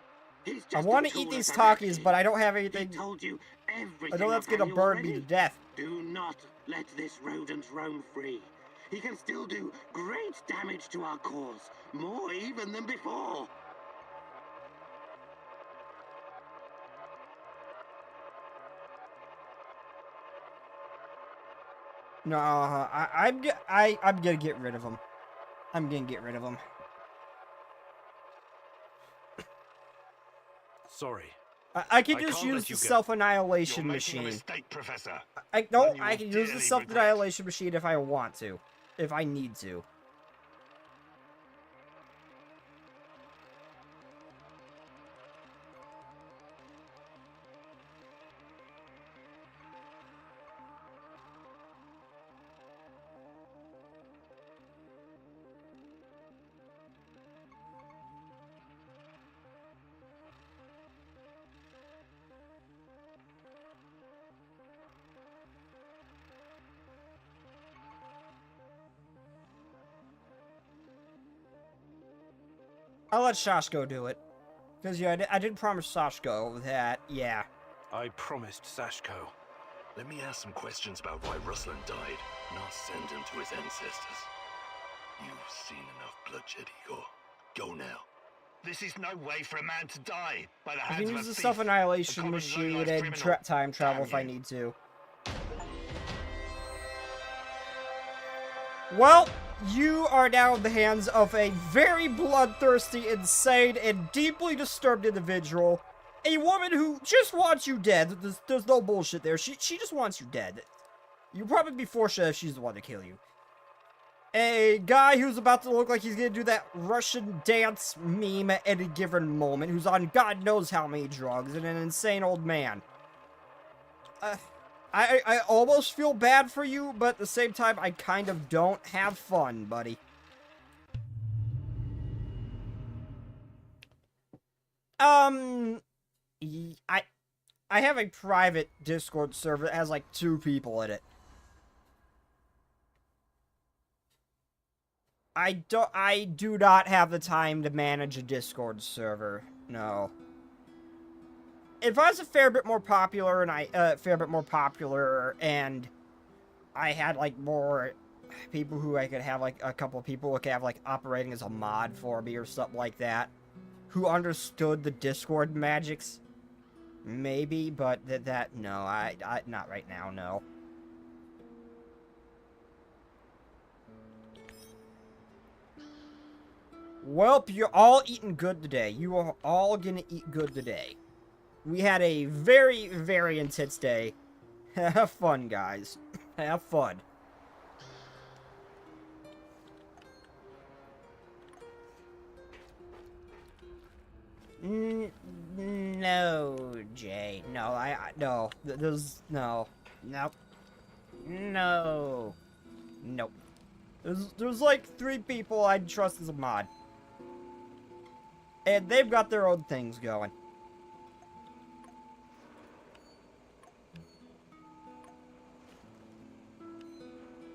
Speaker 7: He's
Speaker 1: I
Speaker 7: just
Speaker 1: want
Speaker 7: a
Speaker 1: to eat
Speaker 7: tool
Speaker 1: these
Speaker 7: at the
Speaker 1: Takis,
Speaker 7: mercy.
Speaker 1: but I don't have
Speaker 7: He
Speaker 1: anything.
Speaker 7: told you everything.
Speaker 1: I know that's
Speaker 7: of
Speaker 1: gonna
Speaker 7: value
Speaker 1: burn me
Speaker 7: already.
Speaker 1: to death.
Speaker 7: Do not let this rodent roam free. He can still do great damage to our cause, more even than before.
Speaker 1: No, I'm gonna get rid of him. I'm gonna get rid of him.
Speaker 3: Sorry.
Speaker 1: I can
Speaker 3: I
Speaker 1: just
Speaker 3: can't
Speaker 1: use
Speaker 3: let you
Speaker 1: the
Speaker 3: go.
Speaker 1: self-annihilation
Speaker 6: You're making a
Speaker 1: machine.
Speaker 6: mistake, Professor.
Speaker 1: No,
Speaker 6: One you
Speaker 1: I
Speaker 6: will
Speaker 1: can use the
Speaker 6: dearly
Speaker 1: self-annihilation machine if I want to. If I need to. I'll let Sashko do it. Because, yeah, I did promise Sashko that, yeah.
Speaker 3: I promised Sashko.
Speaker 4: Let me ask some questions about why Ruslan died, and I'll send him to his ancestors. You've seen enough bloodshed, Igor. Go now.
Speaker 6: This is no way for a man to die by the
Speaker 1: I
Speaker 6: hands
Speaker 1: can
Speaker 6: of
Speaker 1: use
Speaker 6: a
Speaker 1: the
Speaker 6: thief, a
Speaker 1: self-annihilation
Speaker 6: common
Speaker 1: machine
Speaker 6: low-life
Speaker 1: and
Speaker 6: criminal.
Speaker 1: time travel
Speaker 6: Damn
Speaker 1: if I
Speaker 6: you.
Speaker 1: need to. Well, you are now in the hands of a very bloodthirsty, insane, and deeply disturbed individual. A woman who just wants you dead. There's no bullshit there. She just wants you dead. You'd probably be fortunate if she's the one to kill you. A guy who's about to look like he's gonna do that Russian dance meme at any given moment, who's on God knows how many drugs, and an insane old man. I almost feel bad for you, but at the same time, I kind of don't. Have fun, buddy. I have a private Discord server that has like 2 people in it. I do not have the time to manage a Discord server. No. If I was a fair bit more popular and I had like more people who I could have like a couple of people who could have like operating as a mod for me or something like that, who understood the Discord magics, maybe, but no, I not right now, no. Welp, you're all eating good today. You are all gonna eat good today. We had a very, very intense day. Have fun, guys. Have fun. No, Jay. No, no. There's no. Nope. No. Nope. There's like 3 people I'd trust as a mod. And they've got their own things going.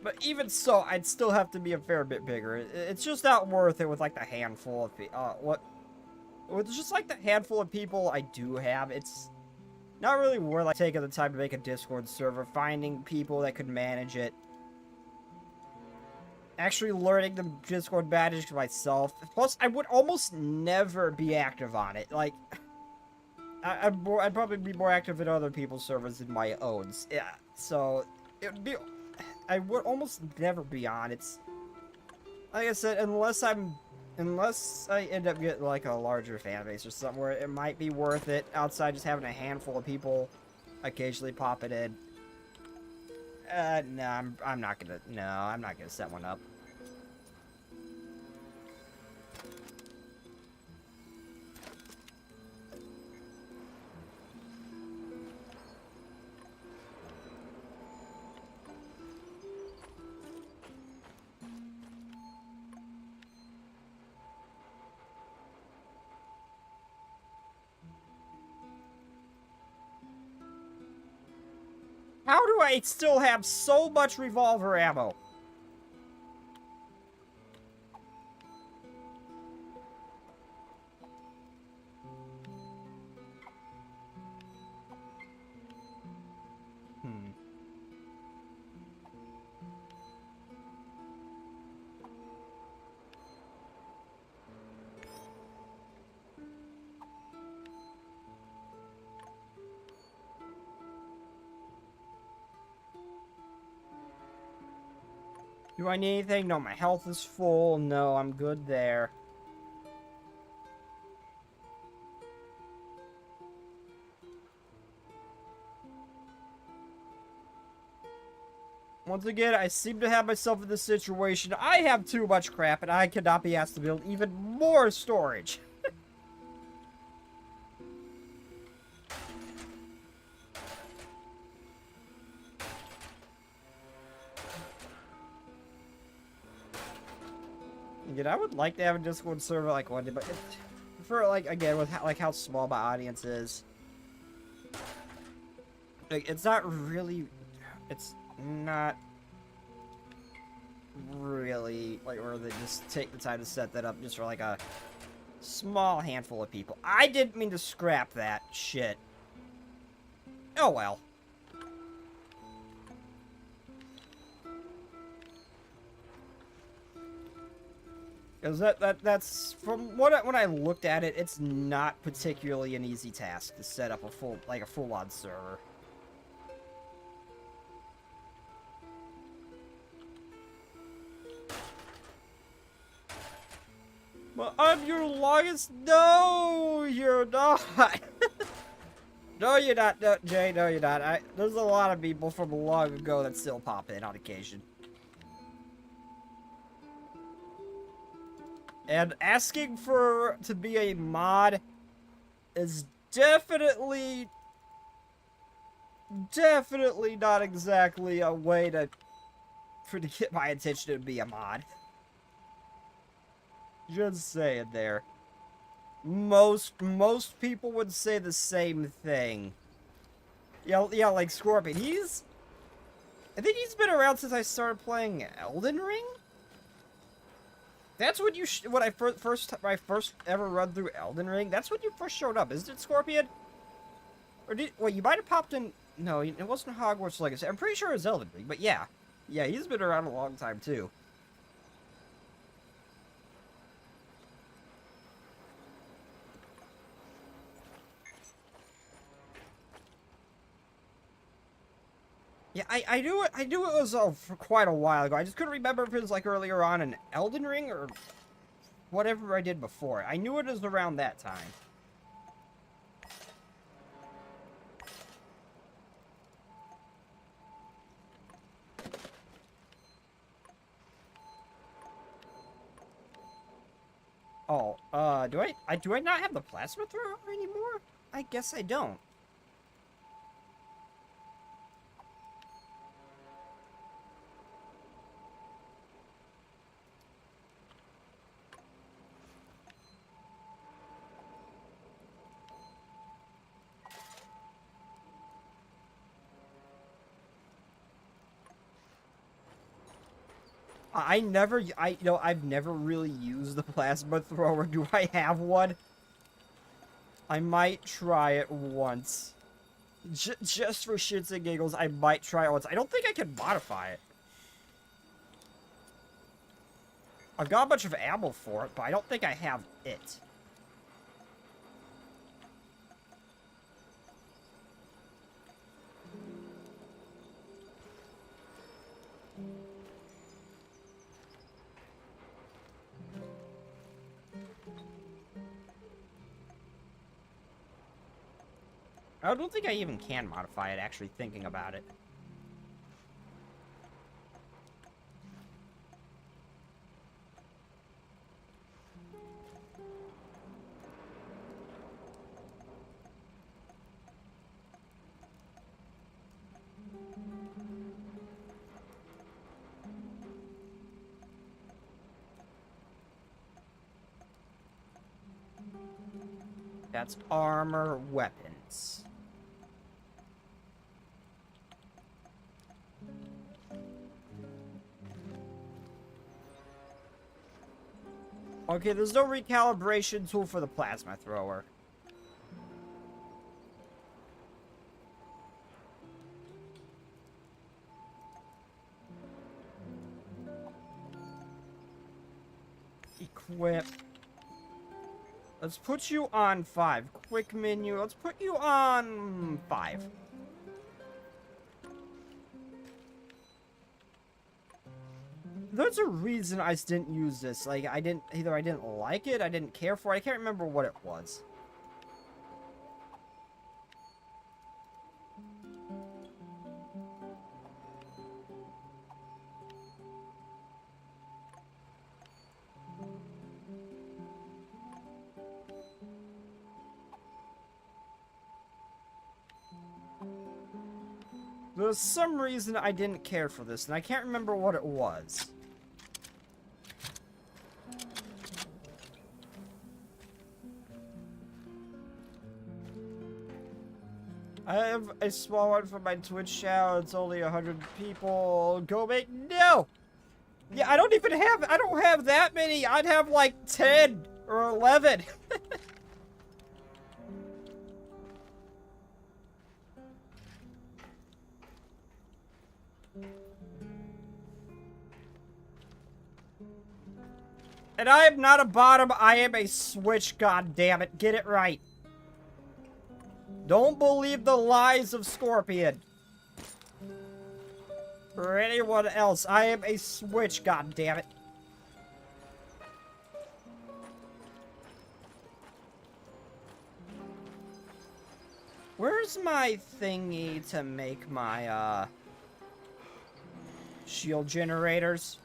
Speaker 1: But even so, I'd still have to be a fair bit bigger. It's just not worth it with like the handful of with just like the handful of people I do have. It's not really worth like taking the time to make a Discord server, finding people that could manage it, actually learning the Discord manage myself. Plus, I would almost never be active on it. Like, I'd probably be more active in other people's servers than my own. Yeah, so it would be. I would almost never be on. It's like I said, unless I end up getting like a larger fan base or something where it might be worth it outside just having a handful of people occasionally pop it in. No, I'm not gonna set one up. How do I still have so much revolver ammo? Do I need anything? No, my health is full. No, I'm good there. Once again, I seem to have myself in this situation. I have too much crap, and I cannot be asked to build even more storage. Again, I would like to have a Discord server like one day, but for like again with how small my audience is, like it's not really like where they just take the time to set that up just for like a small handful of people. I didn't mean to scrap that shit. Oh well. Because that's from when I looked at it, it's not particularly an easy task to set up a full-on server. But I'm your longest. No, you're not. No, you're not, no, Jay. No, you're not. There's a lot of people from long ago that still pop in on occasion. And asking to be a mod is definitely not exactly a way to get my attention to be a mod. Just saying there. Most people would say the same thing. Yeah, like Scorpion. I think he's been around since I started playing Elden Ring. That's when when I first ever run through Elden Ring. That's when you first showed up, isn't it, Scorpion? Or well, you might have popped in. No, it wasn't Hogwarts Legacy. I'm pretty sure it was Elden Ring, but yeah, he's been around a long time too. Yeah, I knew it was for quite a while ago. I just couldn't remember if it was like earlier on in Elden Ring or whatever I did before. I knew it was around that time. Oh, do I not have the plasma thrower anymore? I guess I don't. I've never really used the plasma thrower. Do I have one? I might try it once. Just for shits and giggles, I might try it once. I don't think I can modify it. I've got a bunch of ammo for it, but I don't think I have it. I don't think I even can modify it, actually thinking about it. That's armor weapons. Okay, there's no recalibration tool for the plasma thrower. Equip. Let's put you on 5. Quick menu. Let's put you on 5. There's a reason I didn't use this. Like, either I didn't like it, I didn't care for it. I can't remember what it was. There's some reason I didn't care for this, and I can't remember what it was. I have a small one for my Twitch channel. It's only 100 people. Go make no. Yeah, I don't have that many. I'd have like 10 or 11. And I am not a bottom, I am a switch, god damn it. Get it right. Don't believe the lies of Scorpion. Or anyone else. I am a switch, god damn it. Where's my thingy to make my, shield generators?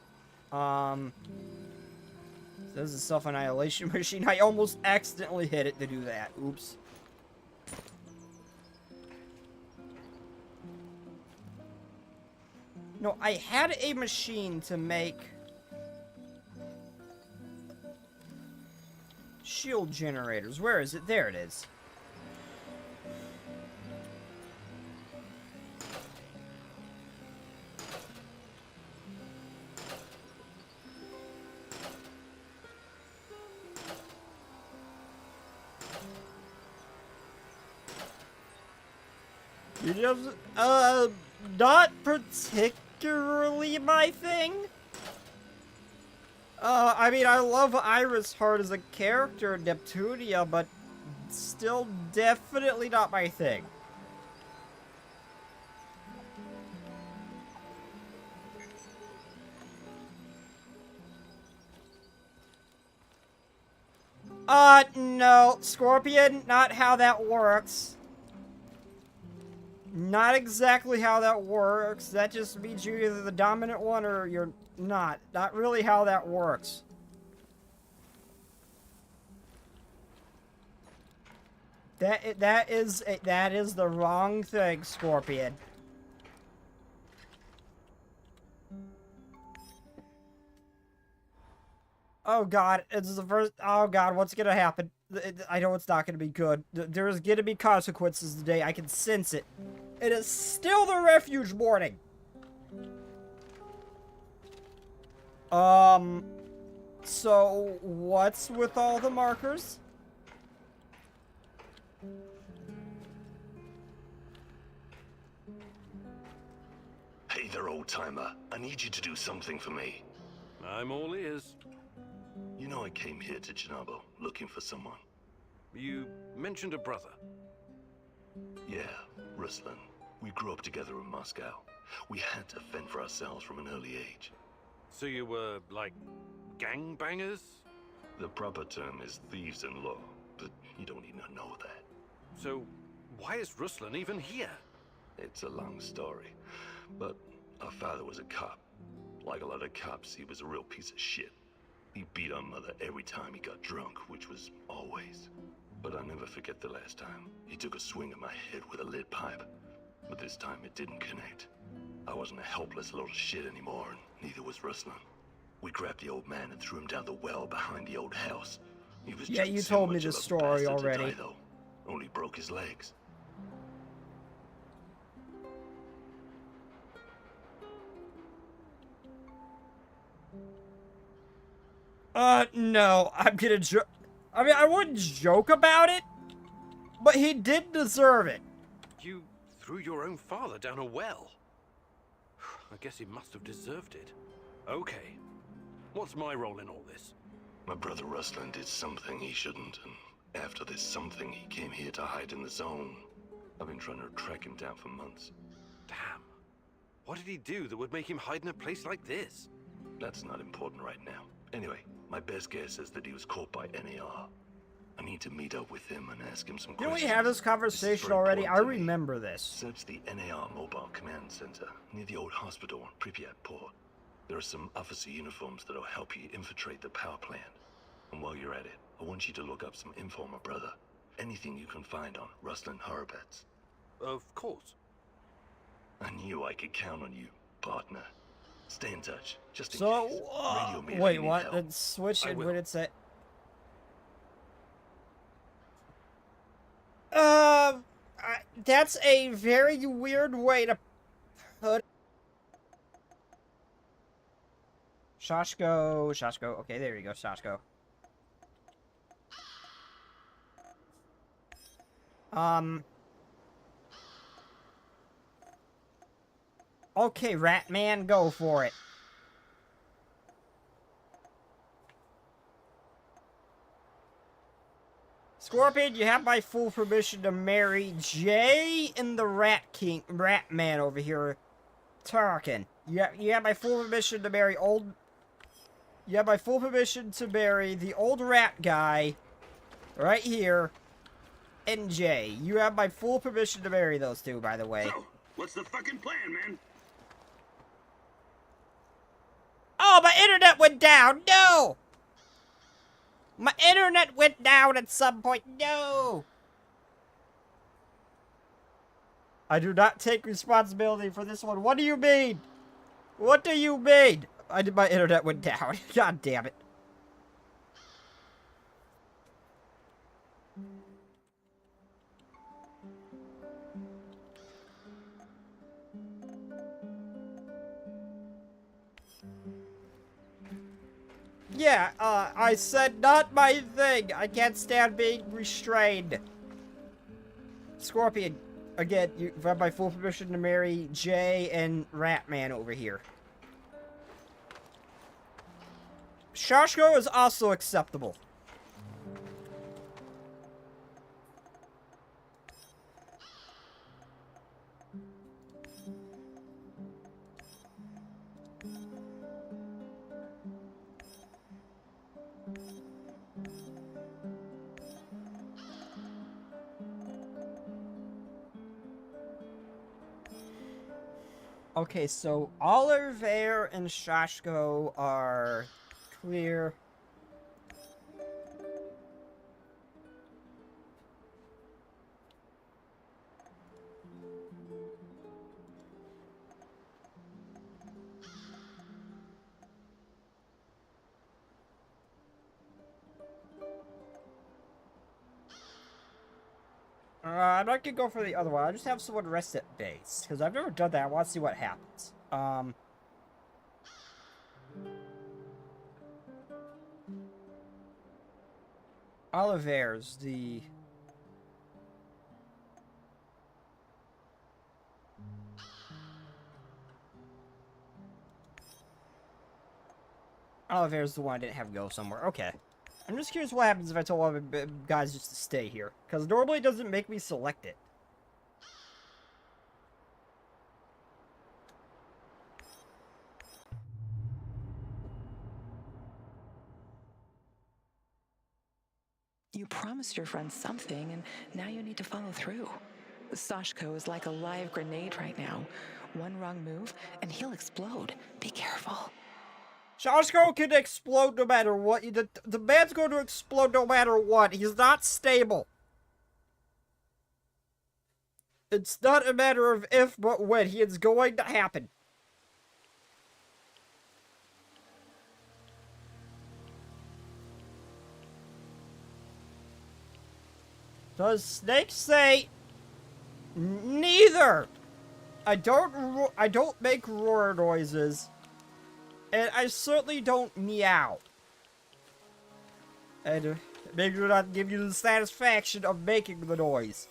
Speaker 1: This is a self-annihilation machine. I almost accidentally hit it to do that. Oops. No, I had a machine to make shield generators. Where is it? There it is. You just, not particularly my thing. I mean, I love Iris Heart as a character in Neptunia, but still definitely not my thing. No, Scorpion, not how that works. Not exactly how that works. That just means you're either the dominant one or you're not. Not really how that works. That is the wrong thing, Scorpion. Oh god, it's the first. Oh god, what's gonna happen? I know it's not gonna be good. There's gonna be consequences today. I can sense it. It is still the refuge morning. So what's with all the markers?
Speaker 4: Hey there, old-timer. I need you to do something for me.
Speaker 3: I'm all ears.
Speaker 4: You know I came here to Chernobyl looking for someone.
Speaker 3: You mentioned a brother.
Speaker 4: Yeah, Ruslan. We grew up together in Moscow. We had to fend for ourselves from an early age.
Speaker 3: So you were, like, gangbangers?
Speaker 4: The proper term is thieves in law, but you don't need to know that.
Speaker 3: So why is Ruslan even here?
Speaker 4: It's a long story, but our father was a cop. Like a lot of cops, he was a real piece of shit. He beat our mother every time he got drunk, which was always. But I'll never forget the last time. He took a swing at my head with a lead pipe. But this time it didn't connect. I wasn't a helpless little shit anymore, and neither was Ruslan. We grabbed the old man and threw him down the well behind the old house. He was
Speaker 1: Yeah,
Speaker 4: just
Speaker 1: you
Speaker 4: too
Speaker 1: told me
Speaker 4: much
Speaker 1: this
Speaker 4: of a
Speaker 1: story
Speaker 4: bastard to
Speaker 1: already.
Speaker 4: die, though. Only broke his legs.
Speaker 1: No, I'm gonna I mean, I wouldn't joke about it, but he did deserve it.
Speaker 3: You threw your own father down a well. I guess he must have deserved it. Okay. What's my role in all this?
Speaker 4: My brother Ruslan did something he shouldn't, and after this something, he came here to hide in the zone. I've been trying to track him down for months.
Speaker 3: Damn. What did he do that would make him hide in a place like this?
Speaker 4: That's not important right now. Anyway, my best guess is that he was caught by NAR. I need to meet up with him and ask him some
Speaker 1: Didn't
Speaker 4: questions.
Speaker 1: we have this
Speaker 4: This is
Speaker 1: conversation
Speaker 4: very
Speaker 1: already? I
Speaker 4: important to me.
Speaker 1: remember this.
Speaker 4: Search the NAR Mobile Command Center near the old hospital on Pripyat Port. There are some officer uniforms that'll help you infiltrate the power plant. And while you're at it, I want you to look up some info on my brother. Anything you can find on Ruslan Horobets.
Speaker 3: Of course.
Speaker 4: I knew I could count on you, partner. Stay in touch, just in
Speaker 1: So,
Speaker 4: case. Radio me if
Speaker 1: wait,
Speaker 4: you need
Speaker 1: what?
Speaker 4: help.
Speaker 1: Then switch
Speaker 3: I
Speaker 1: it
Speaker 3: will.
Speaker 1: when it's at. That's a very weird way to put. Shashko. Okay, there you go, Shashko. Okay, Ratman, go for it. Scorpion, you have my full permission to marry Jay and the Rat Man over here, Tarkin. You have my full permission to marry You have my full permission to marry the old rat guy, right here, and Jay. You have my full permission to marry those two, by the way.
Speaker 7: So, what's the fucking plan, man?
Speaker 1: Oh, my internet went down! No! My internet went down at some point. No! I do not take responsibility for this one. What do you mean? What do you mean? My internet went down. God damn it. Yeah, I said not my thing. I can't stand being restrained. Scorpion, again, you have my full permission to marry Jay and Ratman over here. Shashko is also acceptable. Okay, so Oliver and Shashko are clear. I'm not gonna go for the other one. I'll just have someone rest at base. Because I've never done that. I want to see what happens. Oliver's the... Oliver's the one I didn't have go somewhere. Okay. I'm just curious what happens if I tell one of the guys just to stay here. Because normally it doesn't make me select it.
Speaker 2: You promised your friend something, and now you need to follow through. Sashko is like a live grenade right now. One wrong move, and he'll explode. Be careful.
Speaker 1: Shashko can explode no matter what. The man's going to explode no matter what. He's not stable. It's not a matter of if, but when. He is going to happen. Does Snake say neither? I don't make roar noises. And I certainly don't meow. And maybe it'll not give you the satisfaction of making the noise.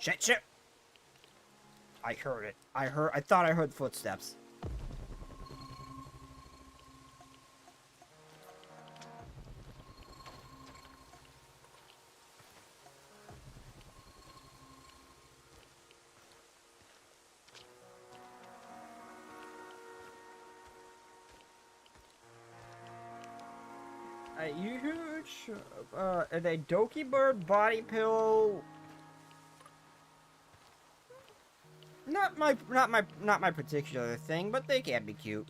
Speaker 1: Shit. I heard it. I thought I heard footsteps. A huge, and a Doki Bird body pillow. Not my particular thing, but they can be cute.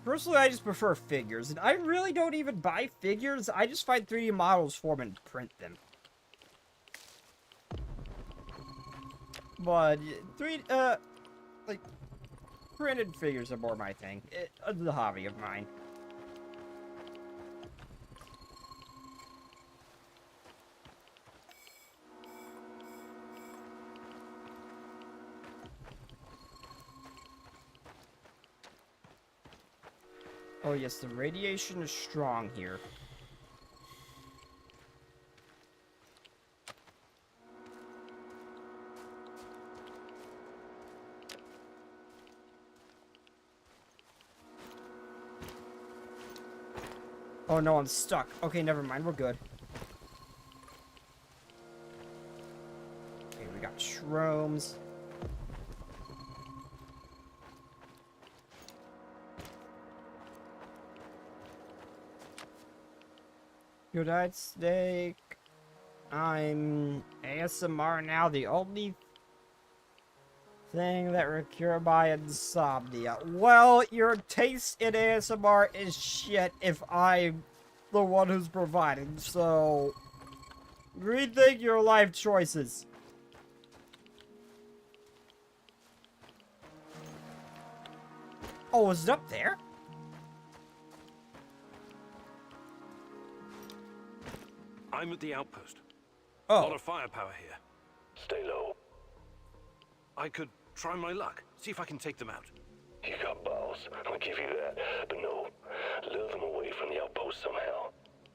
Speaker 1: Personally, I just prefer figures, and I really don't even buy figures. I just find 3D models for them and print them. But like printed figures are more my thing. The hobby of mine. Oh yes, the radiation is strong here. Oh no, I'm stuck. Okay, never mind, we're good. Okay, we got shrooms. Good night, Snake. I'm ASMR now, the only thing that will cure my insomnia. Well, your taste in ASMR is shit if I'm the one who's providing, so rethink your life choices. Oh, is it up there?
Speaker 3: I'm at the outpost.
Speaker 1: Oh.
Speaker 3: A lot of firepower here.
Speaker 4: Stay low.
Speaker 3: I could try my luck. See if I can take them out.
Speaker 4: You got balls, I'll give you that. But no, lure them away from the outpost somehow.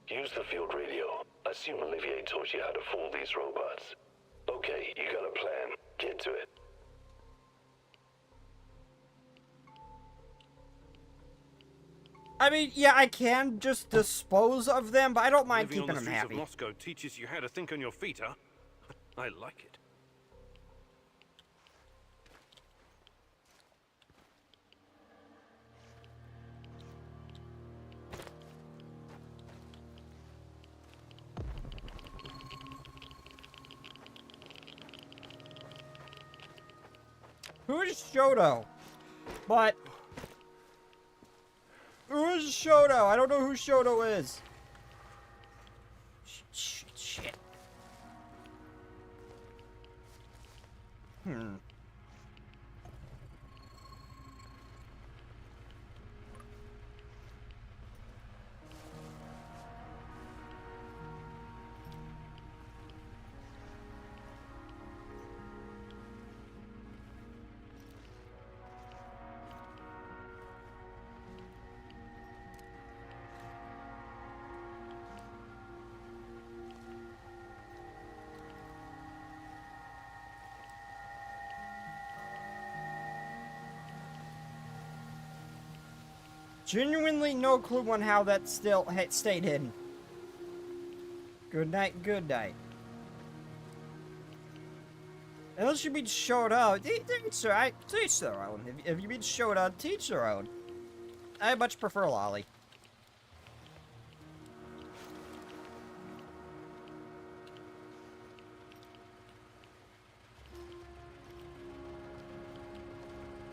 Speaker 4: Use the field radio. I assume Olivier taught you how to fool these robots. Okay, you got a plan. Get to it.
Speaker 1: I mean, yeah, I can just dispose of them, but I don't mind
Speaker 3: Living
Speaker 1: keeping
Speaker 3: on the
Speaker 1: them
Speaker 3: streets
Speaker 1: happy.
Speaker 3: of Moscow teaches you how to think on your feet, huh? I like it.
Speaker 1: Who is Shoto? But who is Shoto? I don't know who Shoto is. Shit. Genuinely no clue on how that still stayed hidden. Good night, good night. Unless you mean showed up. Teach their own. If you mean showed up, teach their own. I much prefer Lolly.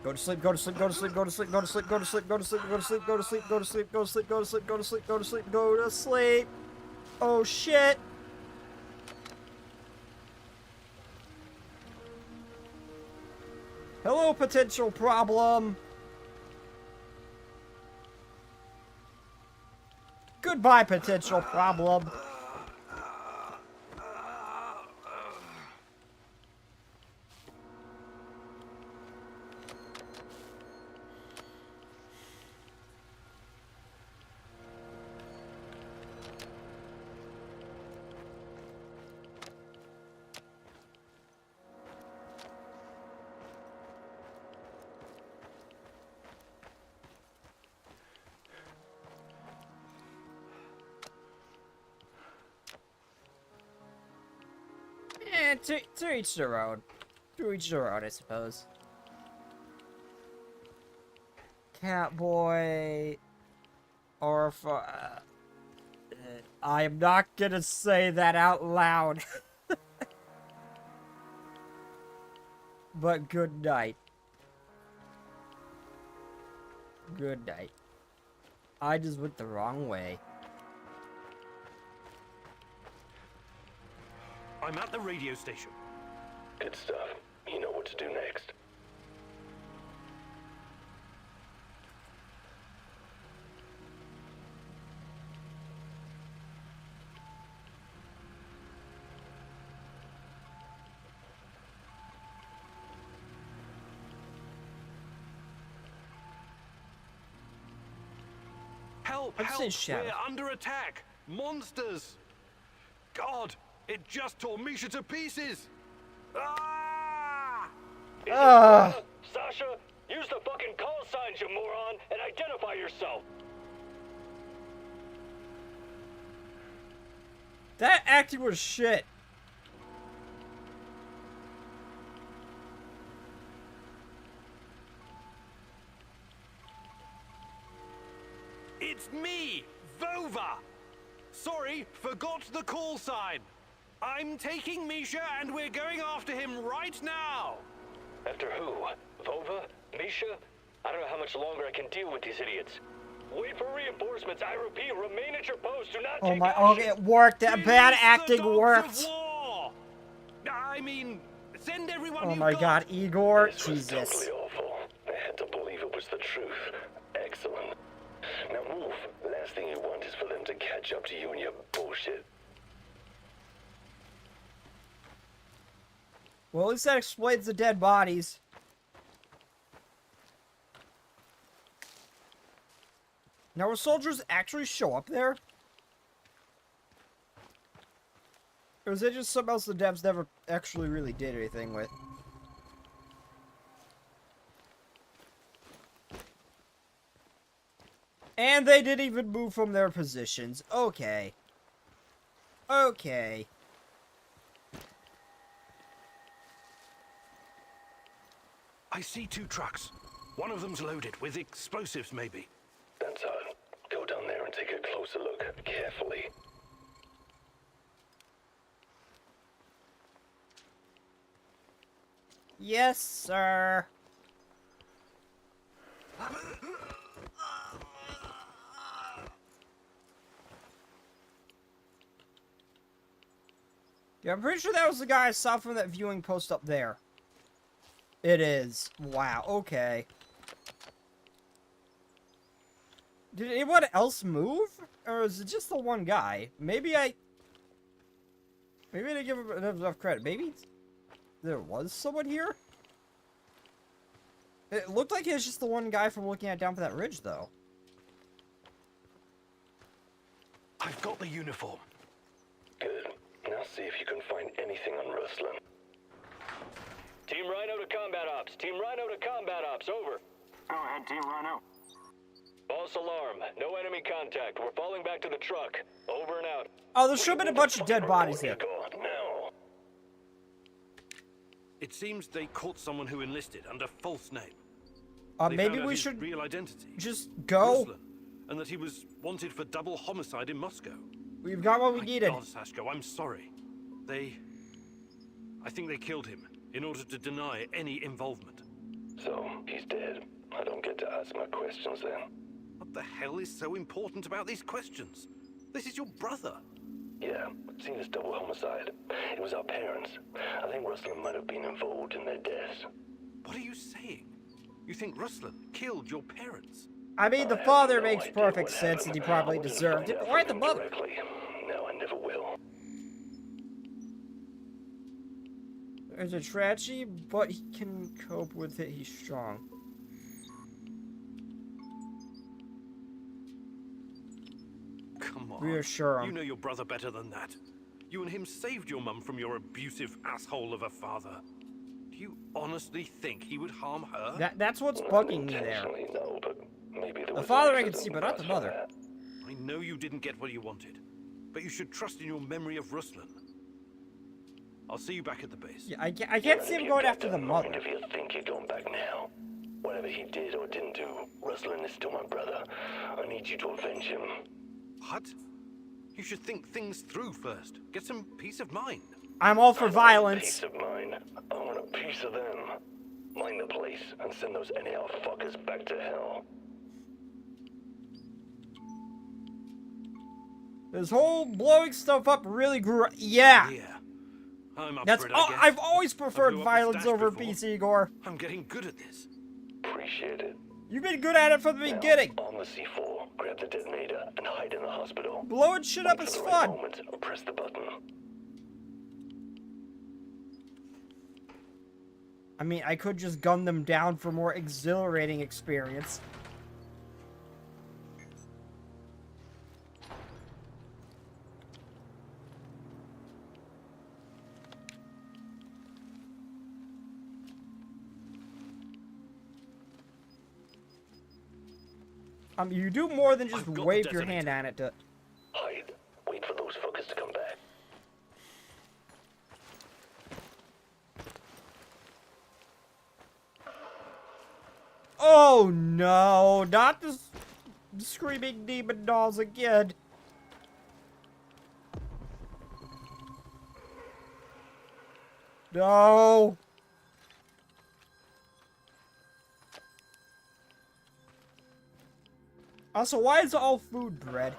Speaker 1: Go to sleep, go to sleep, go to sleep, go to sleep, go to sleep, go to sleep, go to sleep, go to sleep, go to sleep, go to sleep, go to sleep, go to sleep, go to sleep, go to sleep, go to sleep. Oh shit. Hello, potential problem. Goodbye, potential problem. To each their own. To each their own, I suppose. Catboy. Or I am not gonna say that out loud. But good night. Good night. I just went the wrong way.
Speaker 3: I'm at the radio station.
Speaker 4: Good stuff. You know what to do next.
Speaker 3: Help!
Speaker 1: I'd say
Speaker 3: Help!
Speaker 1: shadow.
Speaker 3: We're under attack! Monsters! God! It just tore Misha to pieces! Ah!
Speaker 5: Sasha, use the fucking call signs, you moron, and identify yourself.
Speaker 1: That acting was shit.
Speaker 3: It's me, Vova! Sorry, forgot the call sign. I'm taking Misha and we're going after him right now.
Speaker 5: After who? Vova? Misha? I don't know how much longer I can deal with these idiots. Wait for reinforcements. I repeat, remain at your post. Do not take action.
Speaker 1: Okay, it worked. That bad
Speaker 3: Release the
Speaker 1: acting
Speaker 3: dogs
Speaker 1: worked.
Speaker 3: of war! I mean, send everyone
Speaker 1: Oh
Speaker 3: you've
Speaker 1: my
Speaker 3: got.
Speaker 1: god, Igor.
Speaker 4: This was
Speaker 1: Jesus.
Speaker 4: totally awful. I had to believe it was the truth. Excellent. Now move. Last thing you want is for them to catch up to you and your bullshit.
Speaker 1: Well, at least that explains the dead bodies. Now, will soldiers actually show up there? Or is it just something else the devs never actually really did anything with? And they didn't even move from their positions. Okay. Okay.
Speaker 3: I see 2 trucks. One of them's loaded with explosives, maybe.
Speaker 4: That's odd. Go down there and take a closer look. Carefully.
Speaker 1: Yes, sir. Yeah, I'm pretty sure that was the guy I saw from that viewing post up there. It is. Wow, okay. Did anyone else move? Or is it just the one guy? Maybe I didn't give him enough credit. Maybe there was someone here? It looked like it was just the one guy from looking at down for that ridge, though.
Speaker 3: I've got the uniform.
Speaker 4: Good. Now see if you can find anything on Ruslan.
Speaker 5: Team Rhino to combat ops. Team Rhino to combat ops. Over.
Speaker 7: Go ahead, Team Rhino.
Speaker 8: False alarm. No enemy contact. We're falling back to the truck. Over and out.
Speaker 1: Oh, there should have been a bunch of dead bodies here.
Speaker 5: Now.
Speaker 3: It seems they caught someone who enlisted under false name. They
Speaker 1: Maybe
Speaker 3: found out
Speaker 1: we
Speaker 3: his
Speaker 1: should
Speaker 3: real identity.
Speaker 1: just go.
Speaker 3: Ruslan, and that he was wanted for double homicide in Moscow.
Speaker 1: We've got what we
Speaker 3: My
Speaker 1: needed.
Speaker 3: God, Sashko, I'm sorry. I think they killed him in order to deny any involvement.
Speaker 5: So, he's dead. I don't get to ask my questions then.
Speaker 3: What the hell is so important about these questions? This is your brother.
Speaker 5: Yeah, seen as double homicide. It was our parents. I think Ruslan might have been involved in their deaths.
Speaker 3: What are you saying? You think Ruslan killed your parents?
Speaker 1: I mean, the
Speaker 5: I have
Speaker 1: father
Speaker 5: no
Speaker 1: makes
Speaker 5: idea
Speaker 1: perfect
Speaker 5: what
Speaker 1: sense, and
Speaker 5: happened.
Speaker 1: he probably
Speaker 5: I wanted to
Speaker 1: deserved
Speaker 5: find
Speaker 1: it.
Speaker 5: out
Speaker 1: Why
Speaker 5: from
Speaker 1: the
Speaker 5: him
Speaker 1: mother?
Speaker 5: directly. No, I never will.
Speaker 1: There's a tragedy, but he can cope with it. He's strong.
Speaker 3: Come on.
Speaker 1: Reassure him.
Speaker 3: You know your brother better than that. You and him saved your mum from your abusive asshole of a father. Do you honestly think he would harm her?
Speaker 1: That's what's bugging me there.
Speaker 5: Intentionally, no, but maybe there
Speaker 1: The
Speaker 5: was
Speaker 1: father
Speaker 5: an
Speaker 1: I can see,
Speaker 5: accident
Speaker 1: but not the
Speaker 5: past
Speaker 1: mother.
Speaker 5: that.
Speaker 3: I know you didn't get what you wanted, but you should trust in your memory of Ruslan. I'll see you back at the base.
Speaker 1: Yeah, I can't see him going after the mother.
Speaker 5: If you think you're going back now, whatever he did or didn't do, Ruslan is still my brother. I need you to avenge him.
Speaker 3: What? You should think things through first. Get some peace of mind.
Speaker 1: I'm all for
Speaker 5: Peace
Speaker 1: violence.
Speaker 5: of mind. I want a piece of them. Mind the place and send those NAR fuckers back to hell.
Speaker 1: This whole blowing stuff up really grew. Yeah.
Speaker 3: Yeah. I'm up
Speaker 1: That's
Speaker 3: for it,
Speaker 1: all.
Speaker 3: I guess.
Speaker 1: I've always preferred
Speaker 3: blew up the
Speaker 1: violence
Speaker 3: stash
Speaker 1: over
Speaker 3: before.
Speaker 1: peace, Igor.
Speaker 3: I'm getting good at this.
Speaker 5: Appreciate it.
Speaker 1: You've been good at it from the beginning.
Speaker 5: On the C4, grab the detonator and hide in the hospital.
Speaker 1: Blowing shit up
Speaker 5: Wait
Speaker 1: is
Speaker 5: for the right
Speaker 1: fun.
Speaker 5: moment and press the button.
Speaker 1: I mean, I could just gun them down for more exhilarating experience. You do more than just
Speaker 3: I've got the
Speaker 1: wave your hand
Speaker 3: detonator.
Speaker 1: at it to...
Speaker 5: Hide. Wait for those fuckers to come back.
Speaker 1: Oh no, not the screaming demon dolls again. No. Also, why is it all food bread?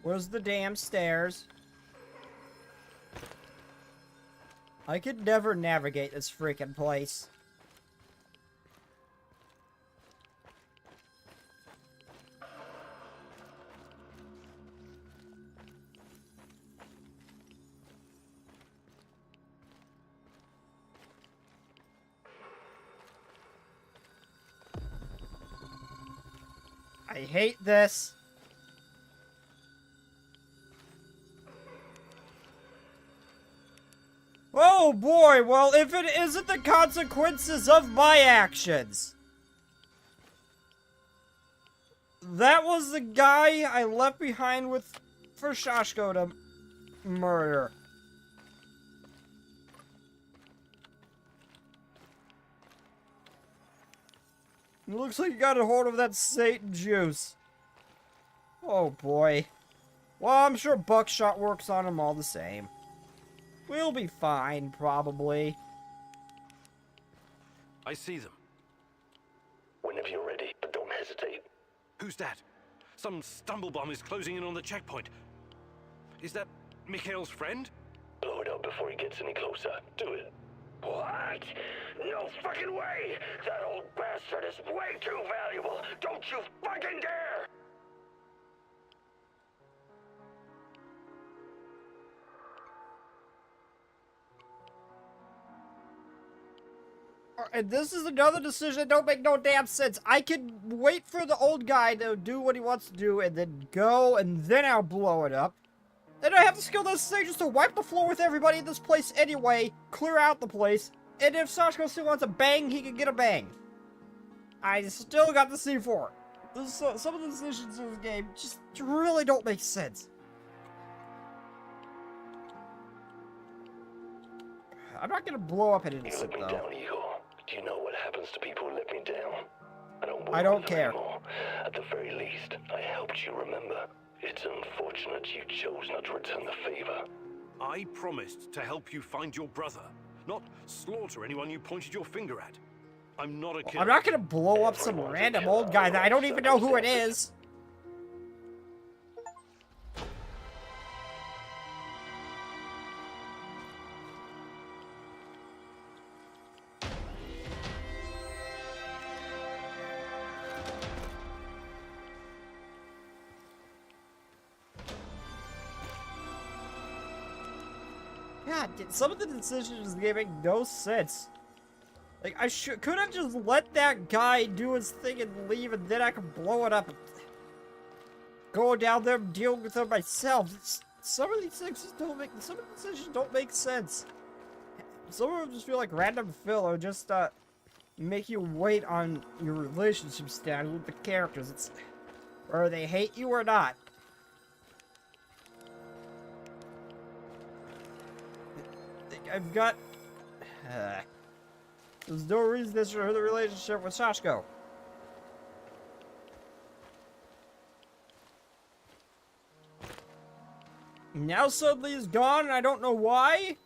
Speaker 1: Where's the damn stairs? I could never navigate this freaking place. I hate this. Oh boy, well, if it isn't the consequences of my actions. That was the guy I left behind for Shashko to murder. It looks like you got a hold of that Satan juice. Oh boy. Well, I'm sure buckshot works on him all the same. We'll be fine, probably.
Speaker 3: I see them.
Speaker 5: Whenever you're ready, but don't hesitate.
Speaker 3: Who's that? Some stumblebum is closing in on the checkpoint. Is that Mikhail's friend?
Speaker 5: Blow it up before he gets any closer. Do it. What? No fucking way! That old bastard is way too valuable! Don't you fucking dare!
Speaker 1: And this is another decision that don't make no damn sense. I can wait for the old guy to do what he wants to do and then go, and then I'll blow it up. And I have the skill necessary just to wipe the floor with everybody in this place anyway, clear out the place, and if Sashko still wants a bang, he can get a bang. I still got the C4. Some of the decisions in this game just really don't make sense. I'm not gonna blow up an
Speaker 4: You let
Speaker 1: innocent,
Speaker 4: me
Speaker 1: though.
Speaker 4: down, Igor. Do you know what happens to people who let me down?
Speaker 1: I don't care.
Speaker 4: Anymore. At the very least, I helped you remember. It's unfortunate you chose not to return the favor.
Speaker 3: I promised to help you find your brother, not slaughter anyone you pointed your finger at. I'm not a killer.
Speaker 1: I'm not gonna blow up some
Speaker 4: Everyone's a
Speaker 1: random
Speaker 4: killer
Speaker 1: old guy that I don't even know who it
Speaker 4: circumstances.
Speaker 1: is. God, some of the decisions in the game make no sense. Like, I could have just let that guy do his thing and leave, and then I could blow it up. Go down there and deal with it myself. Some of these things just don't make. Some of the decisions don't make sense. Some of them just feel like random filler, just make you wait on your relationship status with the characters. It's whether they hate you or not. I've got. There's no reason this should hurt the relationship with Sashko. Now suddenly he's gone, and I don't know why.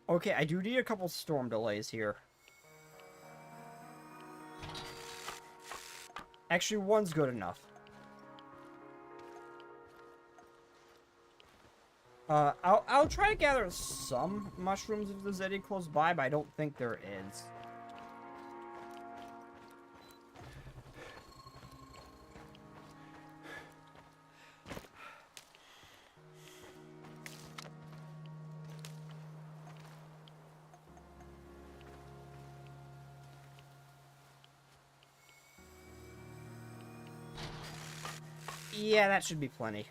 Speaker 1: Okay, I do need a couple storm delays here. Actually, one's good enough. I'll try to gather some mushrooms if there's any close by, but I don't think there is. Yeah, that should be plenty.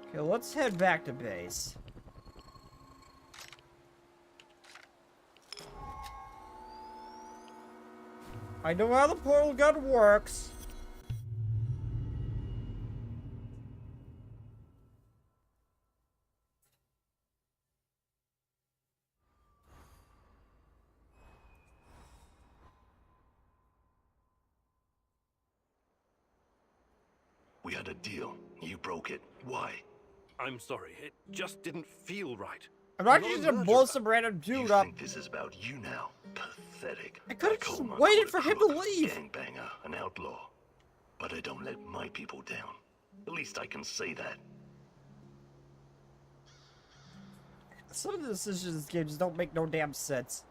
Speaker 1: Okay, let's head back to base. I know how the portal gun works.
Speaker 4: We had a deal. You broke it. Why?
Speaker 3: I'm sorry, it just didn't feel right.
Speaker 1: I'm not
Speaker 3: I'm
Speaker 1: just
Speaker 3: not a
Speaker 1: gonna blow
Speaker 3: murderer.
Speaker 1: some random
Speaker 4: You
Speaker 1: dude up.
Speaker 4: think this is about you now? Pathetic.
Speaker 1: I could've
Speaker 4: call
Speaker 1: just
Speaker 4: my
Speaker 1: waited
Speaker 4: brother
Speaker 1: for him to
Speaker 4: crook,
Speaker 1: leave.
Speaker 4: Gangbanger, an outlaw. But I don't let my people down. At least I can say that.
Speaker 1: Some of the decisions in this game just don't make no damn sense.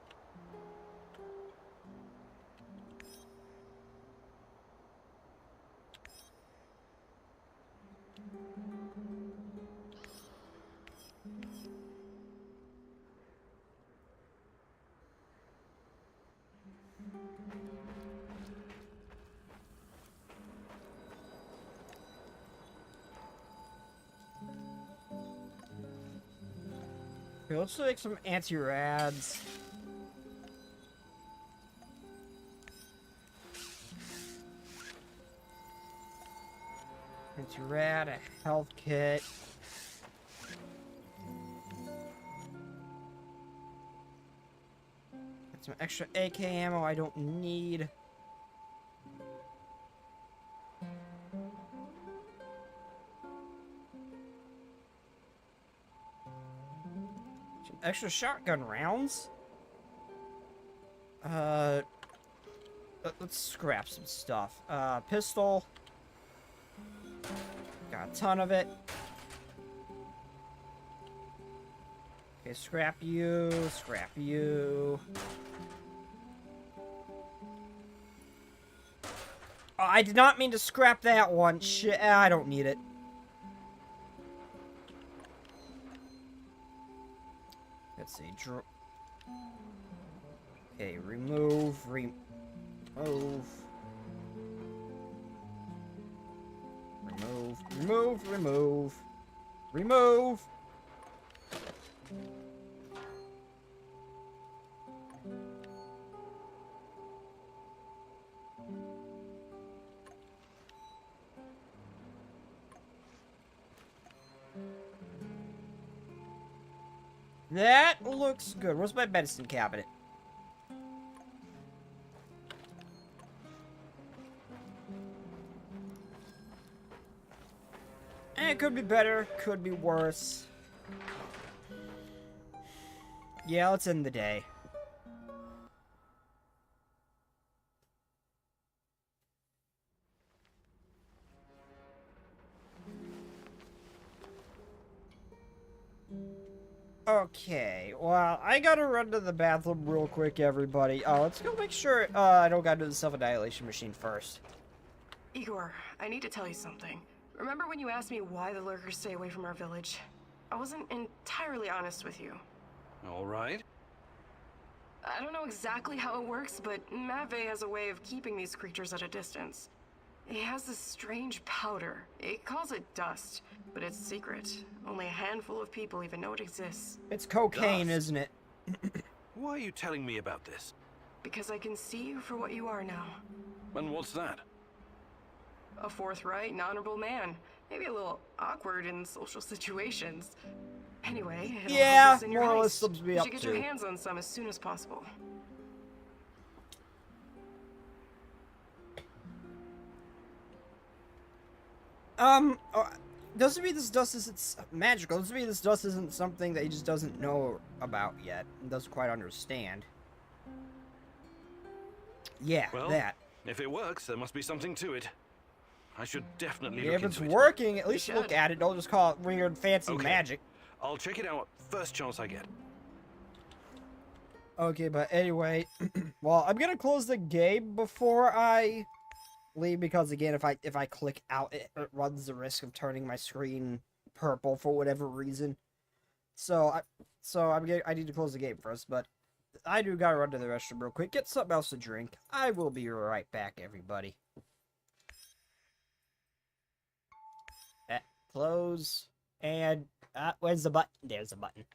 Speaker 1: Okay, let's make some anti-rads. Anti-rad, a health kit. Got some extra AK ammo I don't need. Some extra shotgun rounds. let's scrap some stuff. Pistol. Got a ton of it. Okay, scrap you, scrap you. Oh, I did not mean to scrap that one. Shit, I don't need it. Let's see, okay, remove. Remove, remove. Remove! That looks good. Where's my medicine cabinet? It could be better, could be worse. Yeah, let's end the day. Okay, well, I gotta run to the bathroom real quick, everybody. Let's go make sure I don't gotta do the self-annihilation machine first.
Speaker 9: Igor, I need to tell you something. Remember when you asked me why the lurkers stay away from our village? I wasn't entirely honest with you.
Speaker 3: All right.
Speaker 9: I don't know exactly how it works, but Matvey has a way of keeping these creatures at a distance. He has this strange powder. It calls it dust, but it's secret. Only a handful of people even know it exists.
Speaker 1: It's cocaine,
Speaker 3: Dust.
Speaker 1: isn't it?
Speaker 3: Why are you telling me about this?
Speaker 9: Because I can see you for what you are now.
Speaker 3: And what's that?
Speaker 9: A forthright and honorable man. Maybe a little awkward in social situations. Anyway, it'll
Speaker 1: Yeah,
Speaker 9: help us in your
Speaker 1: more or less
Speaker 9: heist.
Speaker 1: sums me
Speaker 9: You
Speaker 1: up
Speaker 9: should get your
Speaker 1: too.
Speaker 9: hands on some as soon as possible.
Speaker 1: Doesn't mean this dust isn't magical. Doesn't mean this dust isn't something that he just doesn't know about yet and doesn't quite understand. Yeah,
Speaker 3: Well,
Speaker 1: that.
Speaker 3: if it works, there must be something to it. I should definitely
Speaker 1: Yeah,
Speaker 3: look
Speaker 1: if it's
Speaker 3: into it.
Speaker 1: working, at least
Speaker 9: You
Speaker 1: look
Speaker 9: should.
Speaker 1: at it. Don't just call it weird, fancy
Speaker 3: Okay.
Speaker 1: magic.
Speaker 3: I'll check it out first chance I get.
Speaker 1: Okay, but anyway, well, I'm gonna close the game before I leave because again, if I click out, it runs the risk of turning my screen purple for whatever reason. So I need to close the game first, but I do gotta run to the restroom real quick, get something else to drink. I will be right back, everybody. Close and where's the button? There's the button.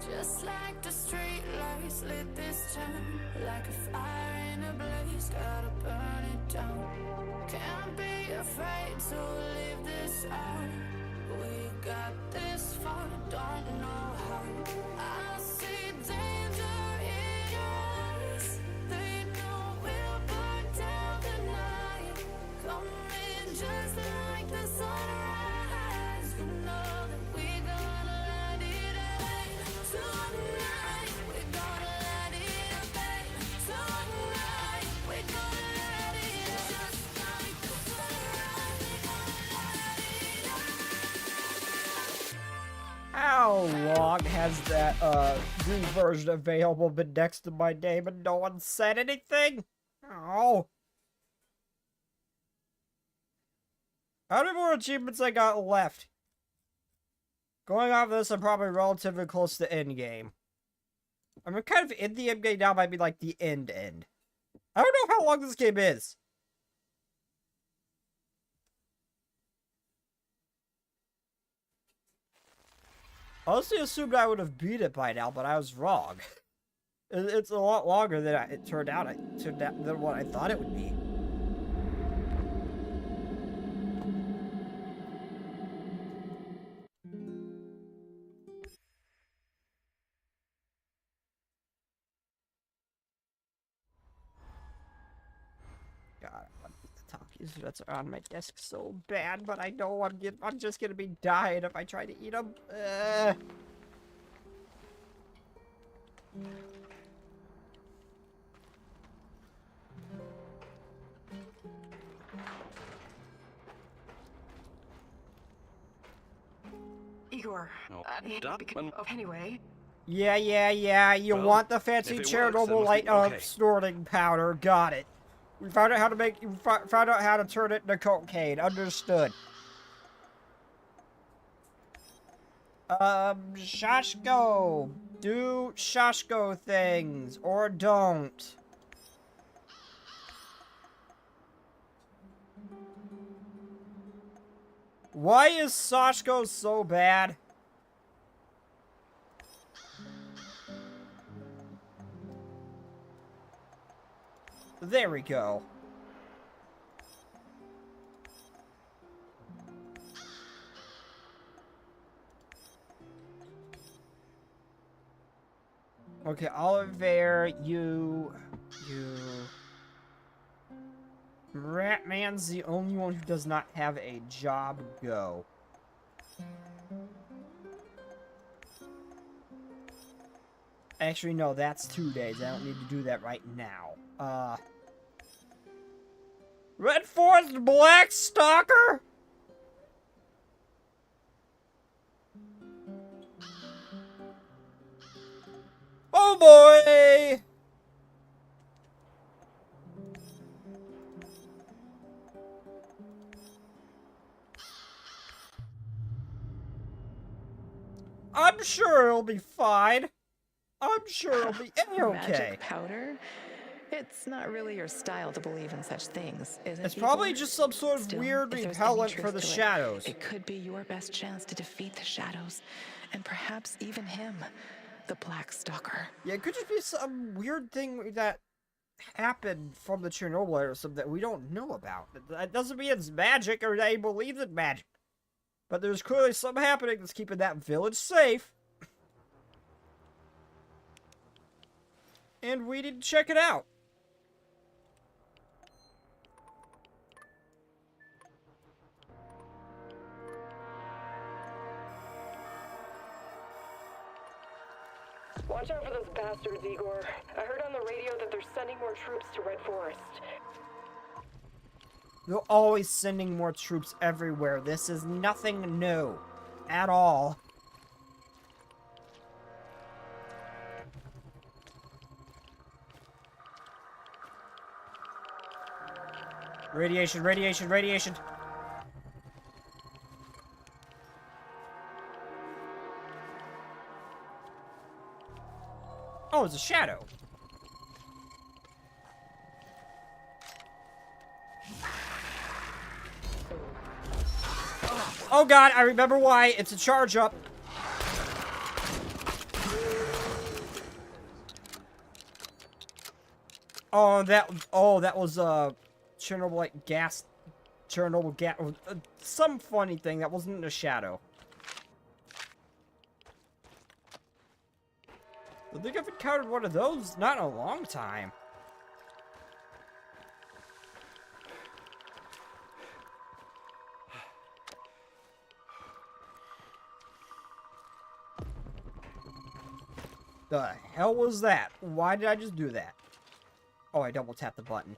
Speaker 10: Just like the street lights lit this town, like a fire in a blaze, gotta burn it down. Can't be afraid to leave this out. We got this far, don't know how. I see danger in your eyes. They know we'll burn down the night. Coming just like the sunrise. You know that we're gonna let it rain. Tonight, we're gonna let it rain. Tonight, we're gonna let it just like the sunrise. We're gonna let it
Speaker 1: How long has that new version available been next to my name and no one said anything? Oh. How many more achievements I got left? Going off this, I'm probably relatively close to end game. I'm kind of in the end game now, might be like the end. I don't know how long this game is. I honestly assumed I would have beat it by now, but I was wrong. It's a lot longer than it turned out than what I thought it would be. God, I want the talkies that's on my desk so bad, but I know I'm just gonna be dying if I try to eat them.
Speaker 9: Igor. Anyway.
Speaker 1: Yeah. You
Speaker 3: Well,
Speaker 1: want the fancy
Speaker 3: if it works, then must be
Speaker 1: Chernobylite
Speaker 3: okay.
Speaker 1: snorting powder. Got it. We found out how to found out how to turn it into cocaine. Understood. Shashko. Do Shashko things. Or don't. Why is Sashko so bad? There we go. Okay, Oliver, you... Ratman's the only one who does not have a job. Go. Actually, no, that's 2 days. I don't need to do that right now. Red Forest Black Stalker? Oh boy! I'm sure it'll be fine. I'm sure it'll be okay.
Speaker 2: Magic powder? It's not really your style to believe in such things, is it?
Speaker 1: It's probably
Speaker 2: Igor?
Speaker 1: just some sort of
Speaker 2: Still,
Speaker 1: weird
Speaker 2: if there's
Speaker 1: repellent
Speaker 2: any
Speaker 1: for
Speaker 2: truth
Speaker 1: the
Speaker 2: to it,
Speaker 1: shadows.
Speaker 2: It could be your best chance to defeat the shadows, and perhaps even him, the Black Stalker.
Speaker 1: Yeah, it could just be some weird thing that happened from the Chernobylite or something that we don't know about. That doesn't mean it's magic or that he believes in magic. But there's clearly something happening that's keeping that village safe. And we need to check it out.
Speaker 9: Watch out for those bastards, Igor. I heard on the radio that they're sending more troops to Red Forest.
Speaker 1: They're always sending more troops everywhere. This is nothing new. At all. Radiation, radiation, radiation. Oh, it's a shadow. Oh god, I remember why. It's a charge up. Oh, that was Chernobylite gas, Chernobyl gas, some funny thing that wasn't a shadow. I think I've encountered one of those not in a long time. The hell was that? Why did I just do that? Oh, I double tapped the button.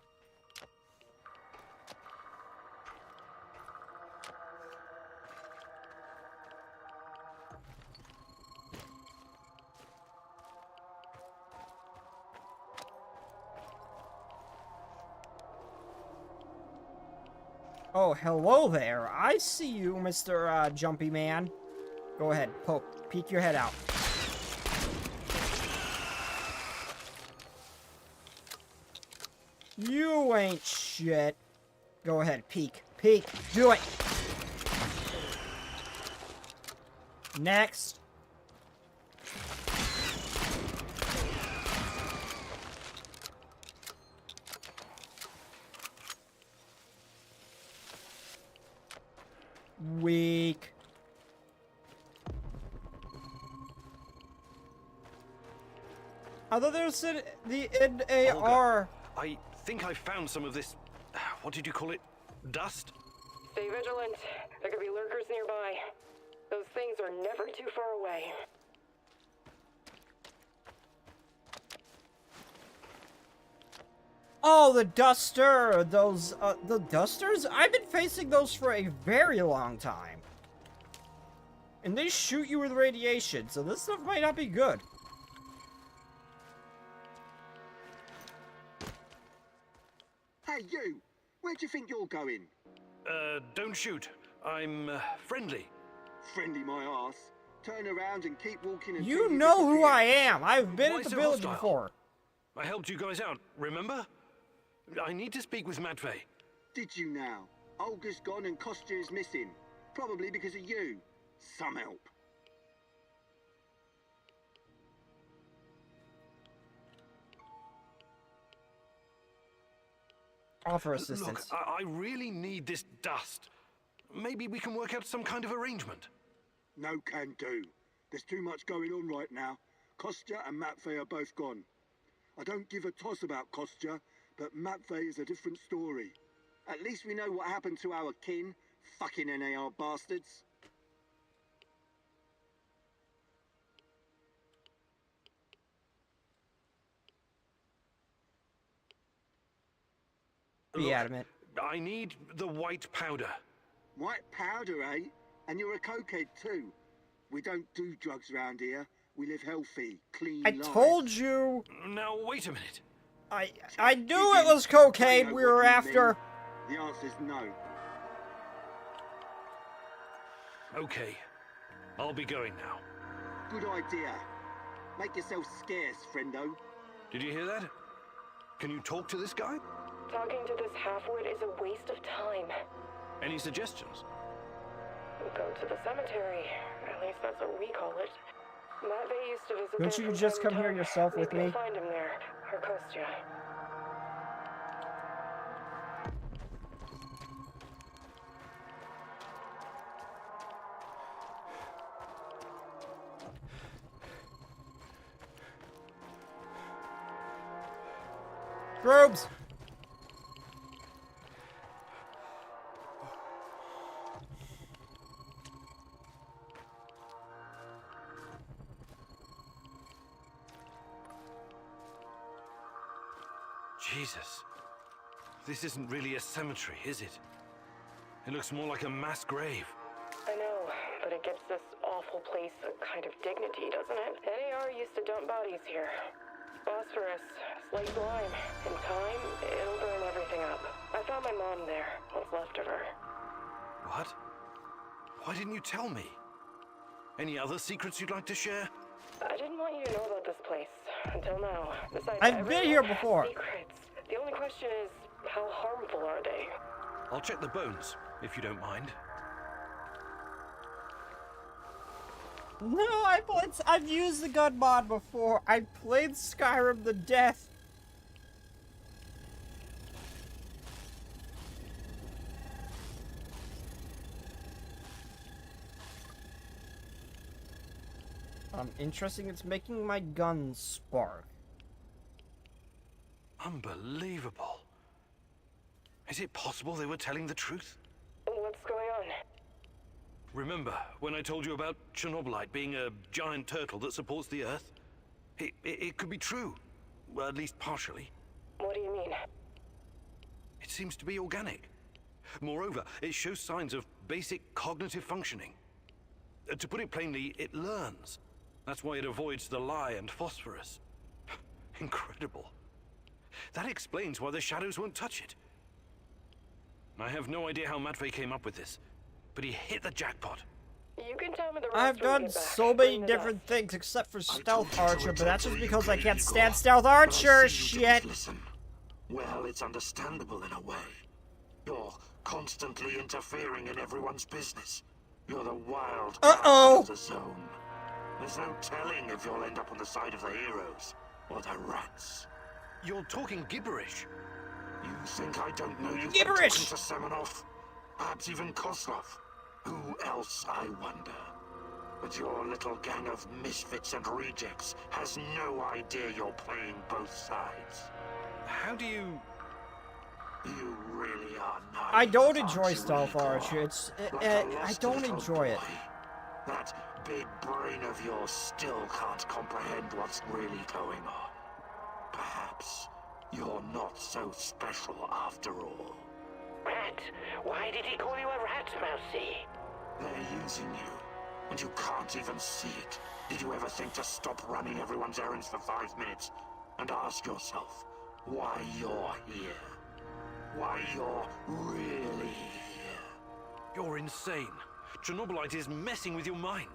Speaker 1: Oh, hello there. I see you, Mr. Jumpy Man. Go ahead, poke. Peek your head out. You ain't shit. Go ahead, peek. Peek. Do it. Next. Weak. Although there's the NAR.
Speaker 3: I think I found some of this, what did you call it? Dust?
Speaker 9: Stay vigilant. There could be lurkers nearby. Those things are never too far away.
Speaker 1: Oh, the duster! Those, the dusters? I've been facing those for a very long time. And they shoot you with radiation, so this stuff might not be good.
Speaker 7: Hey, you! Where do you think you're going?
Speaker 3: Don't shoot. I'm, friendly.
Speaker 7: Friendly my ass. Turn around and keep walking until
Speaker 1: You know who I am! I've been
Speaker 3: Why
Speaker 1: at the
Speaker 3: so
Speaker 1: village
Speaker 3: hostile?
Speaker 1: before.
Speaker 3: I helped you guys out, remember? I need to speak with Matvey.
Speaker 7: Did you now? Olga's gone and Kostya is missing. Probably because of you. Some help.
Speaker 1: Offer assistance.
Speaker 3: Look, I really need this dust. Maybe we can work out some kind of arrangement.
Speaker 7: No can do. There's too much going on right now. Kostya and Matvey are both gone. I don't give a toss about Kostya, but Matvey is a different story. At least we know what happened to our kin. Fucking NAR bastards.
Speaker 1: Be
Speaker 3: Look,
Speaker 1: adamant.
Speaker 3: I need the white powder.
Speaker 7: White powder, eh? And you're a cokehead too. We don't do drugs around here. We live healthy, clean
Speaker 1: I
Speaker 7: lives.
Speaker 1: told you!
Speaker 3: Now, wait a minute.
Speaker 1: I knew it was cocaine we were after!
Speaker 7: The answer's no.
Speaker 3: Okay, I'll be going now.
Speaker 7: Good idea. Make yourself scarce, friendo.
Speaker 3: Did you hear that? Can you talk to this guy?
Speaker 9: Talking to this halfwit is a waste of time.
Speaker 3: Any suggestions?
Speaker 9: Go to the cemetery. At least that's what we call it. Matvey used to visit
Speaker 1: Couldn't
Speaker 9: there
Speaker 1: you
Speaker 9: from
Speaker 1: just
Speaker 9: time to
Speaker 1: come here
Speaker 9: time.
Speaker 1: yourself with
Speaker 9: Maybe
Speaker 1: me?
Speaker 9: I'll find him there. Or Kostya.
Speaker 1: Robes!
Speaker 3: Jesus. This isn't really a cemetery, is it? It looks more like a mass grave.
Speaker 9: I know, but it gives this awful place a kind of dignity, doesn't it? NAR used to dump bodies here. Phosphorus, slate lime. In time, it'll burn everything up. I found my mom there, what's left of her.
Speaker 3: What? Why didn't you tell me? Any other secrets you'd like to share?
Speaker 9: I didn't want you to know about this place until now. Besides,
Speaker 1: I've been here
Speaker 9: everyone has
Speaker 1: before.
Speaker 9: Secrets. The only question is, how harmful are they?
Speaker 3: I'll check the bones, if you don't mind.
Speaker 1: No, I've used the gun mod before. I played Skyrim to death. Interesting. It's making my gun spark.
Speaker 3: Unbelievable. Is it possible they were telling the truth?
Speaker 9: What's going on?
Speaker 3: Remember when I told you about Chernobylite being a giant turtle that supports the Earth? It could be true. Well, at least partially.
Speaker 9: What do you mean?
Speaker 3: It seems to be organic. Moreover, it shows signs of basic cognitive functioning. To put it plainly, it learns. That's why it avoids the lye and phosphorus. Incredible. That explains why the shadows won't touch it. I have no idea how Matvey came up with this, but he hit the jackpot.
Speaker 9: You can tell me the rest
Speaker 1: I've
Speaker 9: when we
Speaker 1: done
Speaker 9: get back.
Speaker 1: so many different things except for Stealth Archer, but that's just because I can't stand Stealth Archer shit.
Speaker 11: Listen. Well, it's understandable in a way. You're constantly interfering in everyone's business. You're the wild card of the zone. There's no telling if you'll end up on the side of the heroes or the rats.
Speaker 3: You're talking gibberish.
Speaker 11: You think I don't know you've
Speaker 1: Gibberish!
Speaker 11: been talking to Semenov? Perhaps even Koslov? Who else, I wonder? But your little gang of misfits and rejects has no idea you're playing both sides.
Speaker 3: How do you...
Speaker 11: You really are naive.
Speaker 1: I don't enjoy
Speaker 11: you,
Speaker 1: Stealth
Speaker 11: Igor?
Speaker 1: Archer. I don't
Speaker 11: Little
Speaker 1: enjoy it.
Speaker 11: boy. That big brain of yours still can't comprehend what's really going on. Perhaps you're not so special after all.
Speaker 5: Rat? Why did he call you a rat, Mousy?
Speaker 11: They're using you, and you can't even see it. Did you ever think to stop running everyone's errands for 5 minutes and ask yourself why you're here? Why you're really here?
Speaker 3: You're insane. Chernobylite is messing with your mind.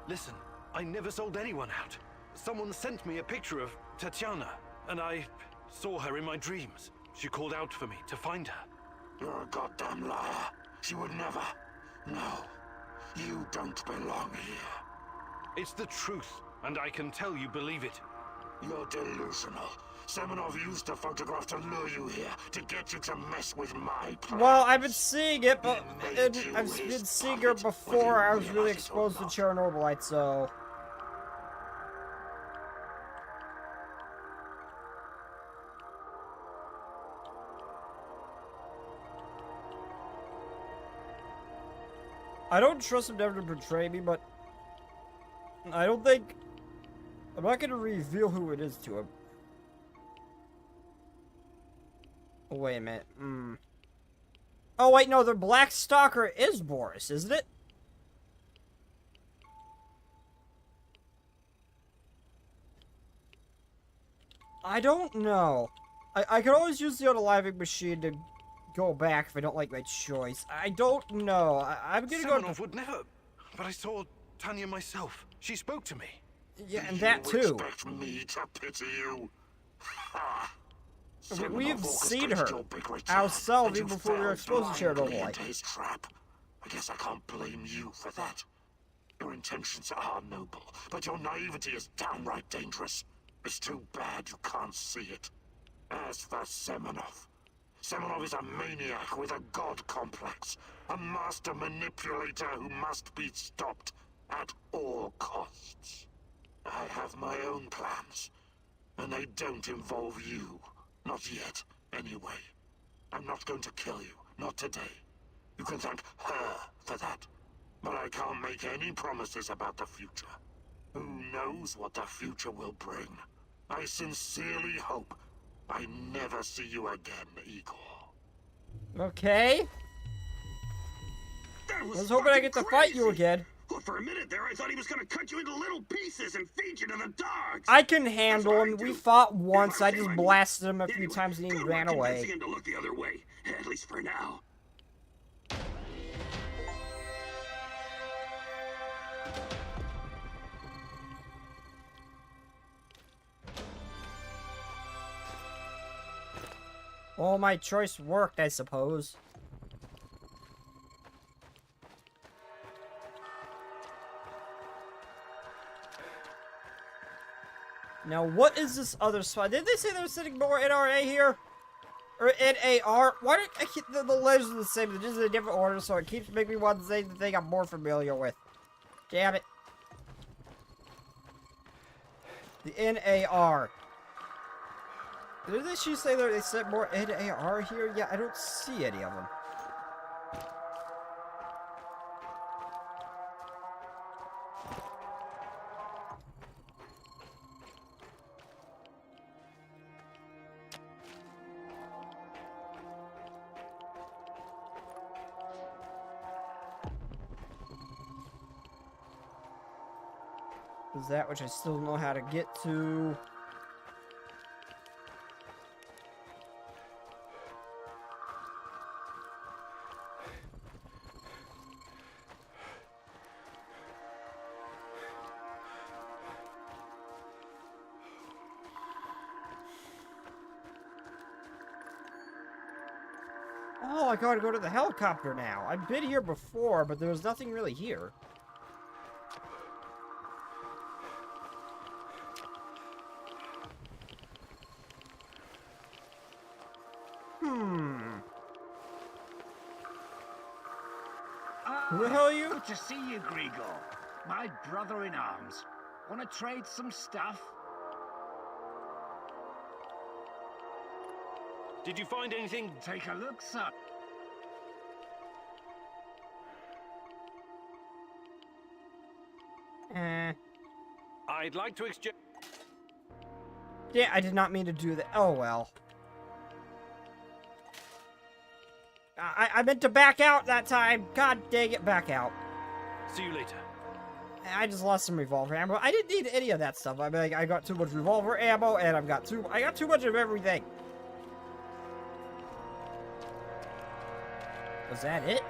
Speaker 3: Listen, I never sold anyone out. Someone sent me a picture of Tatiana, and I saw her in my dreams. She called out for me to find her.
Speaker 11: You're a goddamn liar. She would never. No, you don't belong here.
Speaker 3: It's the truth, and I can tell you believe it.
Speaker 11: You're delusional. Semenov used a photograph to lure you here, to get you to mess with my plans.
Speaker 1: Well, I've been seeing it, but I've been seeing her before I was really exposed to Chernobylite, so... I don't trust him never to betray me, but... I don't think... I'm not gonna reveal who it is to him. Oh, wait a minute. Oh, wait, no, the Black Stalker is Boris, isn't it? I don't know. I could always use the unaliving machine to go back if I don't like my choice. I don't know. I'm gonna go...
Speaker 3: Semenov would never... But I saw Tanya myself. She spoke to me.
Speaker 1: Yeah, and that too.
Speaker 11: You expect me to pity you? Ha!
Speaker 1: We've seen her ourselves even before we were exposed to Chernobylite.
Speaker 11: His trap. I guess I can't blame you for that. Your intentions are noble, but your naivety is downright dangerous. It's too bad you can't see it. As for Semenov, Semenov is a maniac with a god complex, a master manipulator who must be stopped at all costs. I have my own plans, and they don't involve you. Not yet, anyway. I'm not going to kill you, not today. You can thank her for that. But I can't make any promises about the future. Who knows what the future will bring? I sincerely hope I never see you again, Igor.
Speaker 1: Okay. I was hoping I get to fight you again.
Speaker 7: Well, for a minute there, I thought he was gonna cut you into little pieces and feed you to the dogs.
Speaker 1: I can handle him. We fought once. I just blasted him a few times and he ran away.
Speaker 7: Convincing him to look the other way, at least for now.
Speaker 1: Well, my choice worked, I suppose. Now, what is this other spot? Did they say there was sitting more NRA here? Or NAR? Why did I keep the letters are the same? They're just in a different order, so it keeps making me want to say the thing I'm more familiar with. Damn it. The NAR. Didn't she say that they said more NAR here? Yeah, I don't see any of them. Is that which I still don't know how to get to? Oh, I gotta go to the helicopter now. I've been here before, but there was nothing really here. Who the hell are you?
Speaker 12: Good to see you, Grigor. My brother in arms. Want to trade some stuff?
Speaker 3: Did you find anything?
Speaker 12: Take a look, son.
Speaker 3: I'd like to exchange.
Speaker 1: Yeah, I did not mean to do that. Oh, well. I meant to back out that time. God dang it, back out.
Speaker 3: See you later.
Speaker 1: I just lost some revolver ammo. I didn't need any of that stuff. I mean, I got too much revolver ammo, and I got too much of everything. Was that it?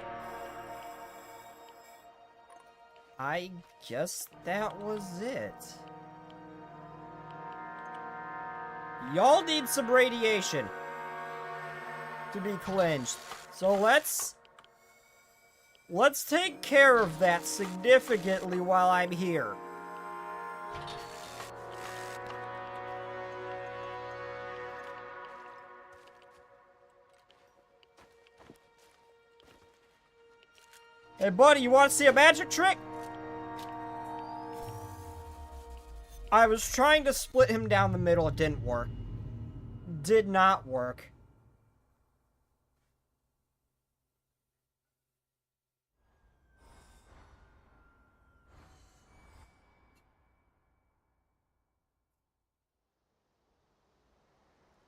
Speaker 1: I guess that was it. Y'all need some radiation to be cleansed. So let's take care of that significantly while I'm here. Hey buddy, you want to see a magic trick? I was trying to split him down the middle, it didn't work. Did not work.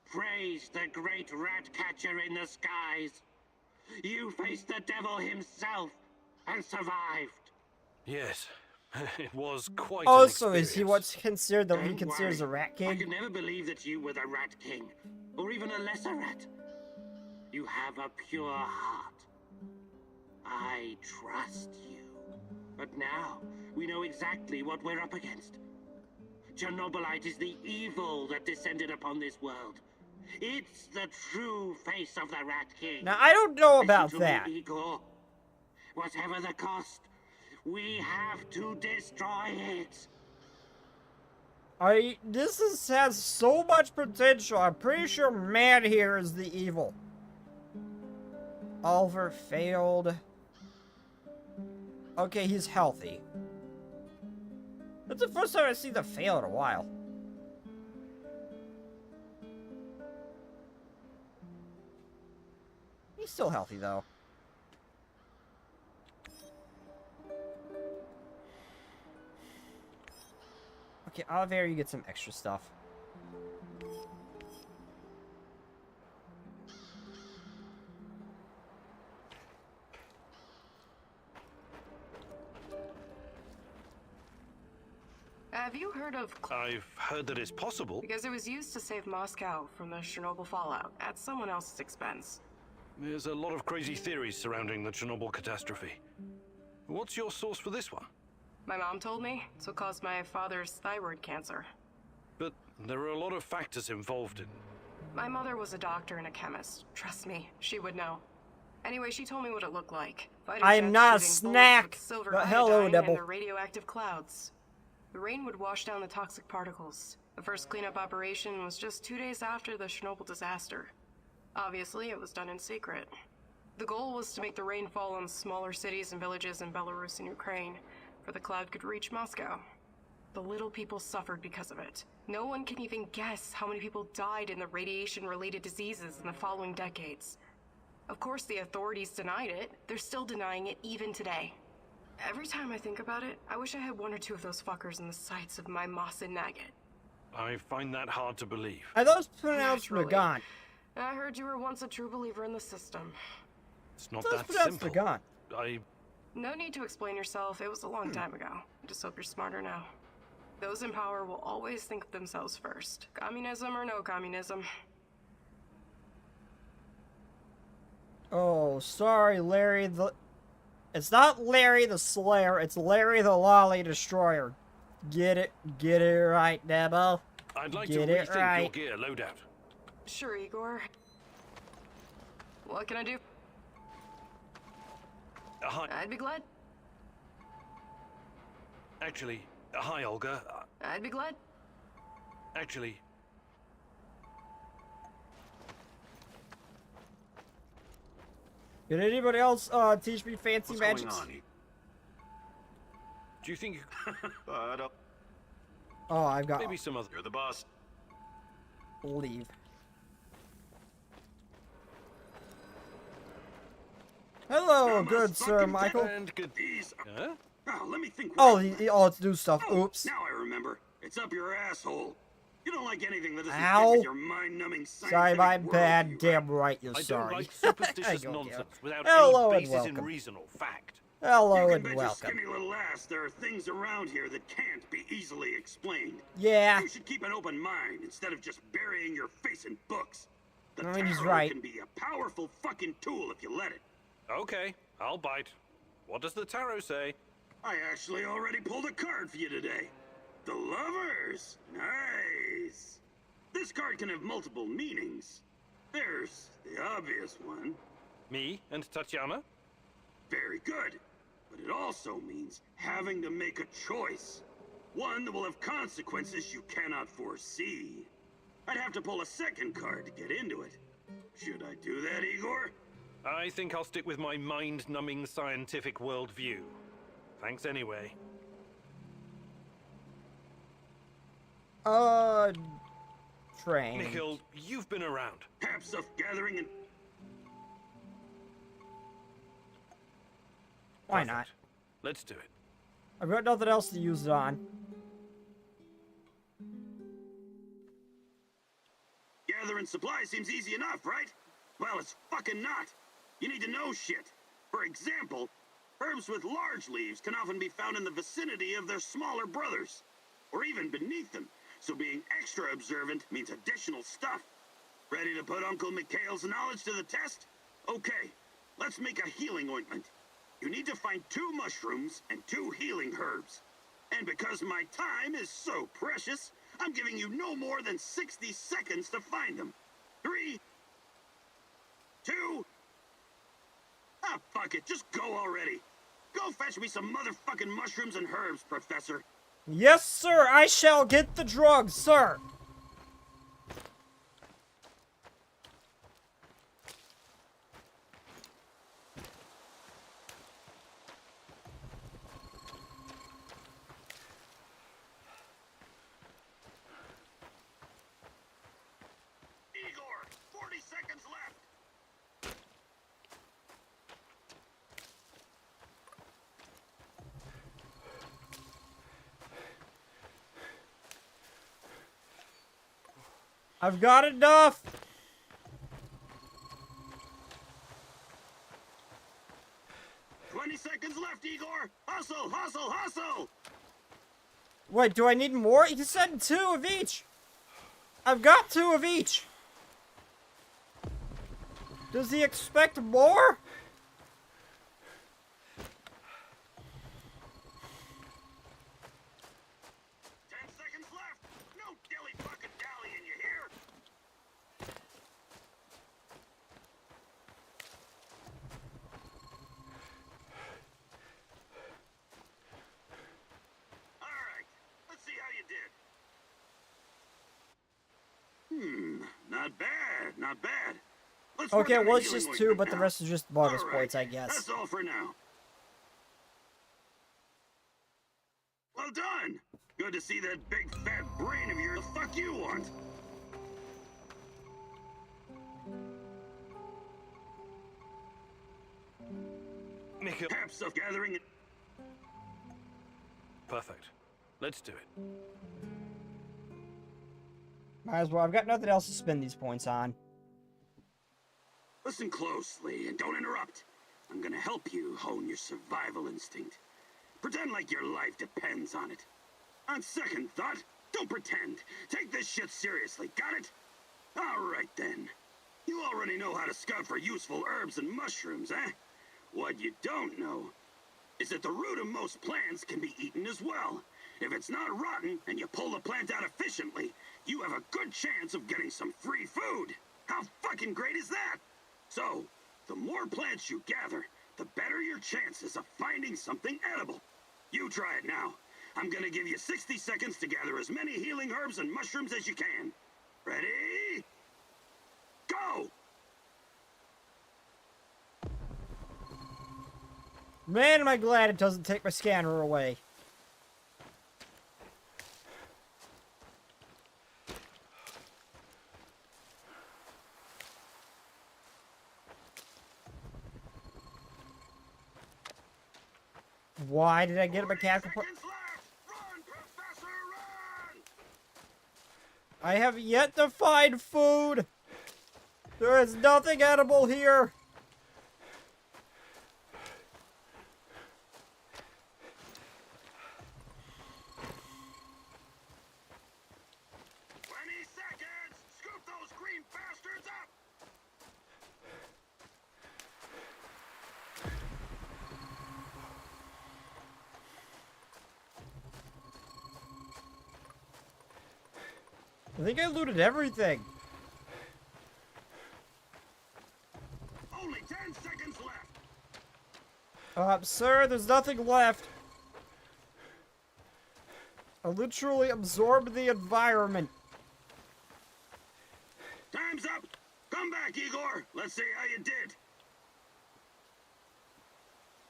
Speaker 13: Praise the great rat catcher in the skies. You faced the devil himself and survived.
Speaker 3: Yes, it was quite.
Speaker 1: Also, is he what's considered the he
Speaker 13: Don't
Speaker 1: considers
Speaker 13: worry.
Speaker 1: a rat
Speaker 13: I
Speaker 1: king?
Speaker 13: could never believe that you were the Rat King, or even a lesser rat. You have a pure heart. I trust you. But now, we know exactly what we're up against. Chernobylite is the evil that descended upon this world. It's the true face of the Rat King.
Speaker 1: Now, I don't know about
Speaker 13: Listen to me,
Speaker 1: that.
Speaker 13: Igor. Whatever the cost, we have to destroy it.
Speaker 1: Has so much potential. I'm pretty sure man here is the evil. Oliver failed. Okay, he's healthy. That's the first time I see the fail in a while. He's still healthy though. Okay, Oliver, you get some extra stuff.
Speaker 9: Have you heard of...
Speaker 3: I've heard that it's possible.
Speaker 9: Because it was used to save Moscow from the Chernobyl fallout, at someone else's expense.
Speaker 3: There's a lot of crazy theories surrounding the Chernobyl catastrophe. What's your source for this one?
Speaker 9: My mom told me it's what caused my father's thyroid cancer.
Speaker 3: But there are a lot of factors involved in...
Speaker 9: My mother was a doctor and a chemist. Trust me, she would know. Anyway, she told me what it looked like.
Speaker 1: I am not a snack,
Speaker 9: silver
Speaker 1: but hello,
Speaker 9: iodine
Speaker 1: Devil.
Speaker 9: and the radioactive clouds. The rain would wash down the toxic particles. The first cleanup operation was just 2 days after the Chernobyl disaster. Obviously, it was done in secret. The goal was to make the rain fall on smaller cities and villages in Belarus and Ukraine, before the cloud could reach Moscow. the little people suffered because of it. No one can even guess how many people died in the radiation-related diseases in the following decades. Of course, the authorities denied it. They're still denying it even today. Every time I think about it, I wish I had one or two of those fuckers in the sights of my Moss and Nugget.
Speaker 3: I find that hard to believe.
Speaker 1: Are those pronounced
Speaker 9: Naturally.
Speaker 1: Nagan?
Speaker 9: I heard you were once a true believer in the system.
Speaker 3: It's not
Speaker 1: Those
Speaker 3: that
Speaker 1: pronounced
Speaker 3: simple.
Speaker 1: Nagan.
Speaker 9: No need to explain yourself. It was a long time ago. I just hope you're smarter now. Those in power will always think of themselves first. Communism or no communism.
Speaker 1: Oh, sorry, Larry the... It's not Larry the Slayer, it's Larry the Lolly Destroyer. Get it right, Debo.
Speaker 3: I'd like
Speaker 1: Get
Speaker 3: to
Speaker 1: it
Speaker 3: rethink
Speaker 1: right.
Speaker 3: your gear loadout.
Speaker 9: Sure, Igor. What can I do?
Speaker 3: Hi.
Speaker 9: I'd be glad.
Speaker 3: Actually, hi, Olga.
Speaker 9: I'd be glad.
Speaker 3: Actually,
Speaker 1: Did anybody else teach me fancy
Speaker 4: What's
Speaker 1: magic?
Speaker 4: going on?
Speaker 3: do you think
Speaker 4: I don't...
Speaker 1: Oh, I've got
Speaker 3: maybe some other...
Speaker 4: You're the boss.
Speaker 1: leave. Hello, good Sir Michael.
Speaker 3: And good... Huh?
Speaker 7: Oh, let me think.
Speaker 1: Oh, it's new stuff. Oops.
Speaker 7: Now I remember. It's up your asshole. You don't like anything that doesn't
Speaker 1: Ow.
Speaker 7: fit with your mind-numbing
Speaker 1: Sorry,
Speaker 7: scientific
Speaker 1: my
Speaker 7: worldview,
Speaker 1: bad.
Speaker 7: right?
Speaker 1: Damn right, you're
Speaker 3: I
Speaker 1: sorry.
Speaker 3: don't like superstitious
Speaker 1: Go,
Speaker 3: nonsense
Speaker 1: Gil.
Speaker 3: without
Speaker 1: Hello
Speaker 3: any
Speaker 1: and
Speaker 3: basis in
Speaker 1: welcome.
Speaker 3: reason or fact.
Speaker 1: Hello
Speaker 7: You can
Speaker 1: and
Speaker 7: bet your
Speaker 1: welcome.
Speaker 7: skinny little ass there are things around here that can't be easily explained.
Speaker 1: Yeah.
Speaker 7: You should keep an open mind instead of just burying your face in books. The
Speaker 1: I mean, he's
Speaker 7: tarot
Speaker 1: right.
Speaker 7: can be a powerful fucking tool if you let it.
Speaker 3: Okay, I'll bite. What does the tarot say?
Speaker 7: I actually already pulled a card for you today. The Lovers. Nice. This card can have multiple meanings. There's the obvious one.
Speaker 3: Me and Tatiana?
Speaker 7: Very good. But it also means having to make a choice. One that will have consequences you cannot foresee. I'd have to pull a second card to get into it. Should I do that, Igor?
Speaker 3: I think I'll stick with my mind-numbing scientific worldview. Thanks anyway.
Speaker 1: Train.
Speaker 3: Mikhail, you've been around.
Speaker 7: Have stuff gathering and...
Speaker 1: Why not?
Speaker 3: Let's do it.
Speaker 1: I've got nothing else to use it on.
Speaker 7: Gathering supplies seems easy enough, right? Well, it's fucking not. You need to know shit. For example, herbs with large leaves can often be found in the vicinity of their smaller brothers, or even beneath them, so being extra observant means additional stuff. Ready to put Uncle Mikhail's knowledge to the test? Okay, let's make a healing ointment. You need to find 2 mushrooms and 2 healing herbs. And because my time is so precious, I'm giving you no more than 60 seconds to find them. 3, 2... Ah, fuck it, just go already. Go fetch me some motherfucking mushrooms and herbs, Professor.
Speaker 1: Yes, sir, I shall get the drugs, sir.
Speaker 7: Igor, 40 seconds left.
Speaker 1: I've got enough.
Speaker 7: Seconds left, Igor. Hustle, hustle, hustle.
Speaker 1: Wait, do I need more? You said 2 of each. I've got 2 of each. Does he expect more?
Speaker 7: Not bad, not bad. Let's work
Speaker 1: Okay,
Speaker 7: on
Speaker 1: well,
Speaker 7: a
Speaker 1: it's
Speaker 7: healing
Speaker 1: just 2,
Speaker 7: ointment
Speaker 1: but the
Speaker 7: now.
Speaker 1: rest is just bonus
Speaker 7: All
Speaker 1: points, I
Speaker 7: right,
Speaker 1: guess.
Speaker 7: That's all for now. Well done. Good
Speaker 6: good to see that big fat brain of yours. The fuck you want?
Speaker 3: Mikhail.
Speaker 6: Perhaps of gathering.
Speaker 3: Perfect. Let's do it.
Speaker 1: Might as well. I've got nothing else to spend these points on.
Speaker 6: Listen closely and don't interrupt. I'm gonna help you hone your survival instinct. Pretend like your life depends on it. On second thought, don't pretend. Take this shit seriously, got it? Alright then. You already know how to scout for useful herbs and mushrooms, eh? What you don't know is that the root of most plants can be eaten as well. If it's not rotten and you pull the plant out efficiently, you have a good chance of getting some free food. How fucking great is that? So, the more plants you gather, the better your chances of finding something edible. You try it now. I'm gonna give you 60 seconds to gather as many healing herbs and mushrooms as you can. Ready? Go!
Speaker 1: Man, am I glad it doesn't take my scanner away. Why did I get a mechanical part? I have yet to find food. There is nothing edible here. I think I looted everything.
Speaker 6: Only 10 seconds left.
Speaker 1: Sir, there's nothing left. I literally absorbed the environment.
Speaker 6: Time's up. Come back, Igor. Let's see how you did.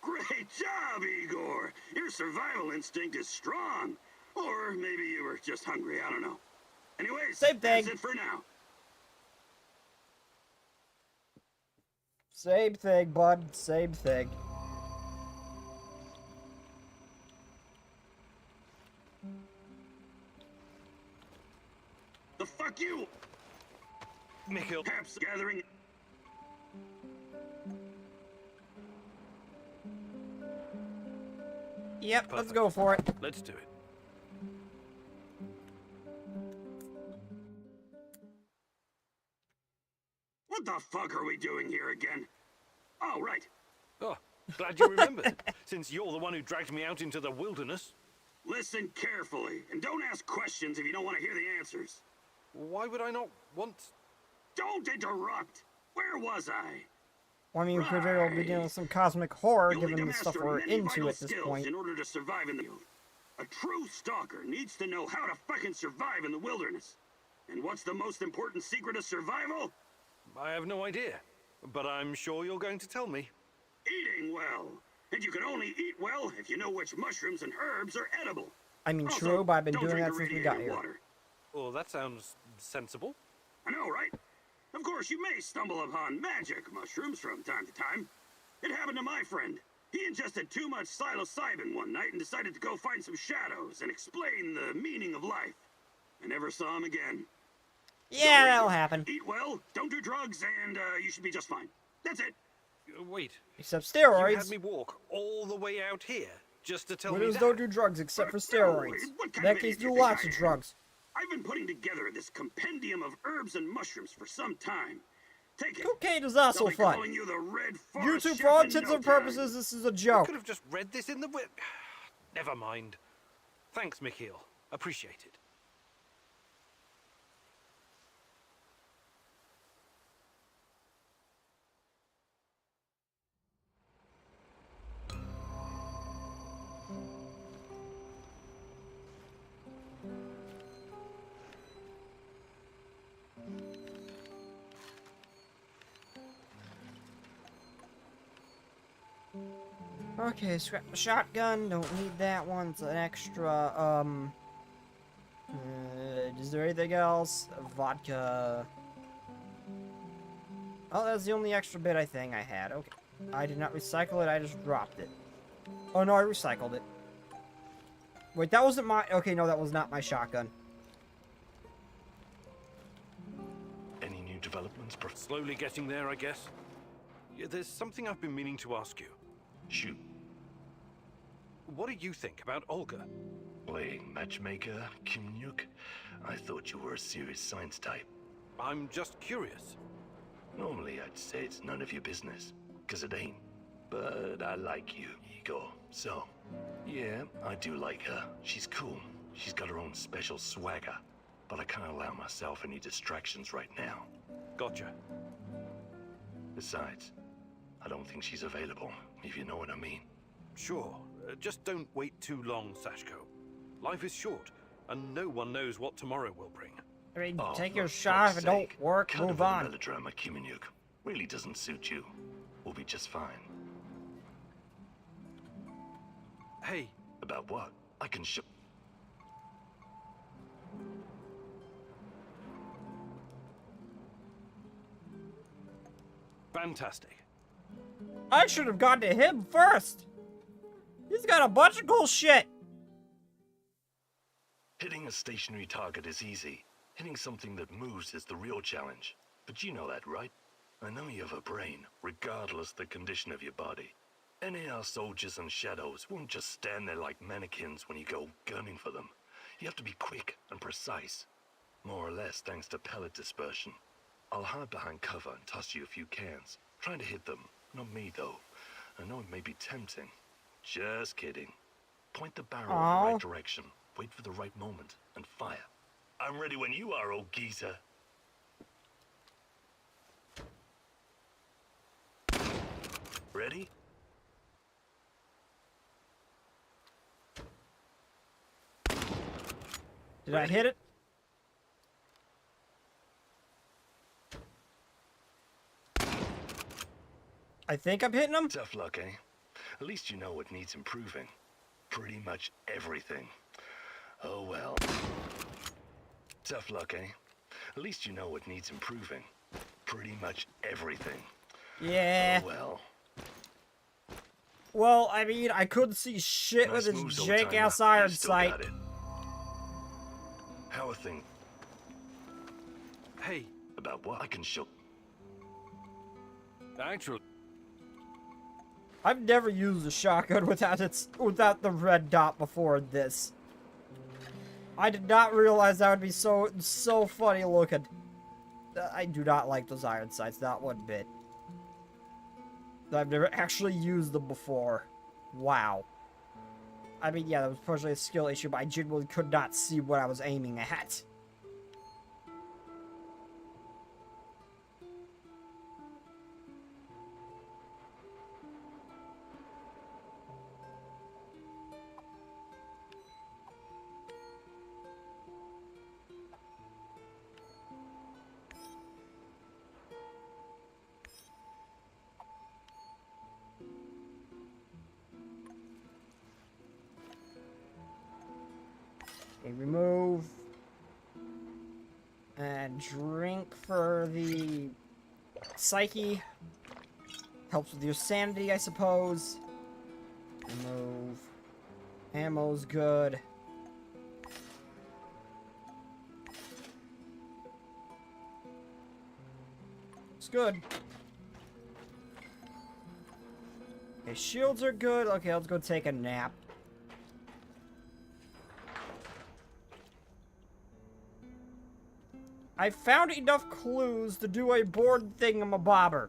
Speaker 6: Great job, Igor. Your survival instinct is strong. Or maybe you were just hungry. I don't know. Anyways,
Speaker 1: same thing.
Speaker 6: That's it for now.
Speaker 1: Same thing, bud. Same thing.
Speaker 6: The fuck you?
Speaker 3: Mikhail.
Speaker 6: Perhaps gathering.
Speaker 1: Yep,
Speaker 3: Perfect.
Speaker 1: let's go for it.
Speaker 3: Let's do it.
Speaker 6: What the fuck are we doing here again? Oh, right.
Speaker 3: Oh, glad you remembered, since you're the one who dragged me out into the wilderness.
Speaker 6: Listen carefully, and don't ask questions if you don't want to hear the answers.
Speaker 3: Why would I not want...
Speaker 6: Don't interrupt! Where was I?
Speaker 1: Well, I mean, we could very well be dealing with some cosmic horror, given the stuff we're into at this point.
Speaker 6: In order to survive in the field. A true stalker needs to know how to fucking survive in the wilderness. And what's the most important secret of survival?
Speaker 3: I have no idea, but I'm sure you're going to tell me.
Speaker 6: Eating well. And you can only eat well if you know which mushrooms and herbs are edible.
Speaker 1: I mean,
Speaker 6: Also,
Speaker 1: true, but I've been
Speaker 6: don't
Speaker 1: doing
Speaker 6: drink
Speaker 1: that since we
Speaker 6: irradiated
Speaker 1: got here.
Speaker 6: water.
Speaker 3: Well, that sounds sensible.
Speaker 6: I know, right? Of course, you may stumble upon magic mushrooms from time to time. It happened to my friend. He ingested too much psilocybin one night and decided to go find some shadows and explain the meaning of life. I never saw him again.
Speaker 1: Yeah, that'll happen.
Speaker 6: Eat well, don't do drugs, and you should be just fine. That's it.
Speaker 3: Wait.
Speaker 1: Except steroids.
Speaker 3: You had me walk all the way out here just to tell me
Speaker 1: Widows
Speaker 3: that?
Speaker 1: don't do drugs except for steroids. In that case, do lots of drugs.
Speaker 6: I've been putting together this compendium of herbs and mushrooms for some time. Take it.
Speaker 1: Cocaine is also
Speaker 6: They'll be
Speaker 1: fun.
Speaker 6: calling you the Red Forest
Speaker 1: YouTube,
Speaker 6: Chef
Speaker 1: for all
Speaker 6: in
Speaker 1: intents
Speaker 6: no
Speaker 1: and
Speaker 6: time.
Speaker 1: purposes, this is a
Speaker 3: I
Speaker 1: joke.
Speaker 3: could have just read this in the whip. Never mind. Thanks, Mikhail. Appreciate it.
Speaker 1: Okay, scrap the shotgun. Don't need that one. It's an extra, Is there anything else? Vodka. Oh, that's the only extra bit I think I had. Okay. I did not recycle it, I just dropped it. Oh no, I recycled it. Wait, that wasn't my... Okay, no, that was not my shotgun.
Speaker 4: Any new developments?
Speaker 3: Slowly getting there, I guess. Yeah, there's something I've been meaning to ask you.
Speaker 4: Shoot.
Speaker 3: What do you think about Olga?
Speaker 4: Playing matchmaker, Kimnyuk? I thought you were a serious science type.
Speaker 3: I'm just curious.
Speaker 4: Normally I'd say it's none of your business, 'cause it ain't. But I like you, Igor. So, yeah, I do like her. She's cool. She's got her own special swagger. But I can't allow myself any distractions right now.
Speaker 3: Gotcha.
Speaker 4: Besides, I don't think she's available, if you know what I mean.
Speaker 3: Sure. Just don't wait too long, Sashko. Life is short, and no one knows what tomorrow will bring.
Speaker 1: I mean,
Speaker 4: Oh,
Speaker 1: take
Speaker 4: for
Speaker 1: your shot. If
Speaker 4: fuck's
Speaker 1: it don't
Speaker 4: sake.
Speaker 1: work,
Speaker 4: Kind
Speaker 1: move
Speaker 4: of
Speaker 1: on.
Speaker 4: The melodrama, Kimnyuk, really doesn't suit you. We'll be just fine.
Speaker 3: Hey.
Speaker 4: About what? I can show...
Speaker 3: Fantastic.
Speaker 1: I should have gone to him first. He's got a bunch of cool shit.
Speaker 4: Hitting a stationary target is easy. Hitting something that moves is the real challenge. But you know that, right? I know you have a brain, regardless the condition of your body. NAR soldiers and shadows won't just stand there like mannequins when you go gunning for them. You have to be quick and precise. More or less thanks to pellet dispersion. I'll hide behind cover and toss you a few cans. Trying to hit them. Not me, though. I know it may be tempting. Just kidding. Point the barrel in the right direction. Wait for the right moment and fire. I'm ready when you are, old geezer. Ready?
Speaker 1: Did I hit it? I think I'm hitting him.
Speaker 4: Tough luck, eh? At least you know what needs improving. Pretty much everything. Oh well. Tough luck, eh? At least you know what needs improving. Pretty much everything.
Speaker 1: Yeah.
Speaker 4: Oh well.
Speaker 1: Well, I mean, I couldn't see shit
Speaker 4: Nice
Speaker 1: with his
Speaker 4: moves, old
Speaker 1: jank-ass
Speaker 4: timer.
Speaker 1: iron
Speaker 4: You still
Speaker 1: sight.
Speaker 4: got it. How are things?
Speaker 3: Hey.
Speaker 4: About what? I can show.
Speaker 3: Actually...
Speaker 1: I've never used a shotgun without the red dot before this. I did not realize that would be so funny looking. I do not like those iron sights, not one bit. I've never actually used them before. Wow. I mean, yeah, that was partially a skill issue, but I genuinely could not see what I was aiming at. Okay, remove. And drink for the psyche. Helps with your sanity, I suppose. Remove. Ammo's good. It's good. Okay, shields are good. Okay, let's go take a nap. I found enough clues to do a board thingamabobber.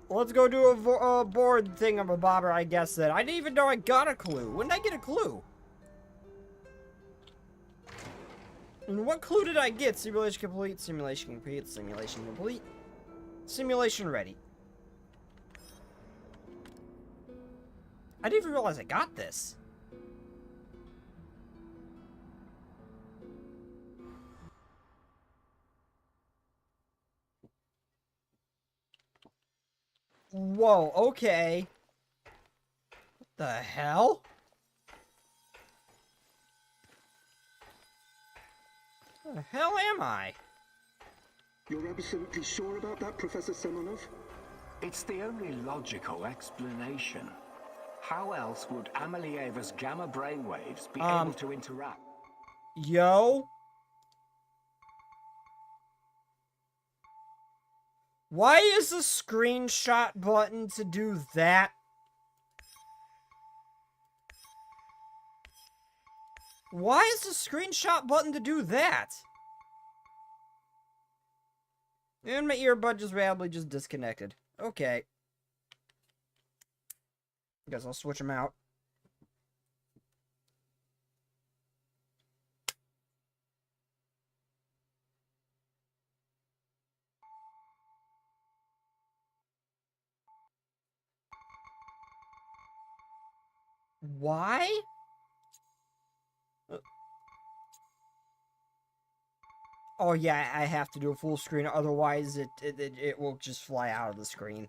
Speaker 1: Let's go do a board thingamabobber, I guess, then. I didn't even know I got a clue. When did I get a clue? And what clue did I get? Simulation complete, simulation complete, simulation complete. Simulation ready. I didn't even realize I got this. Whoa, okay. What the hell? Where the hell am I?
Speaker 7: You're absolutely sure about that, Professor Semonov?
Speaker 12: It's the only logical explanation. How else would Amelieva's gamma brainwaves be able to interact?
Speaker 1: Yo? Why is the screenshot button to do that? Why is the screenshot button to do that? And my earbud just randomly just disconnected. Okay. Guess I'll switch them out. Why? Oh yeah, I have to do a full screen, otherwise it will just fly out of the screen.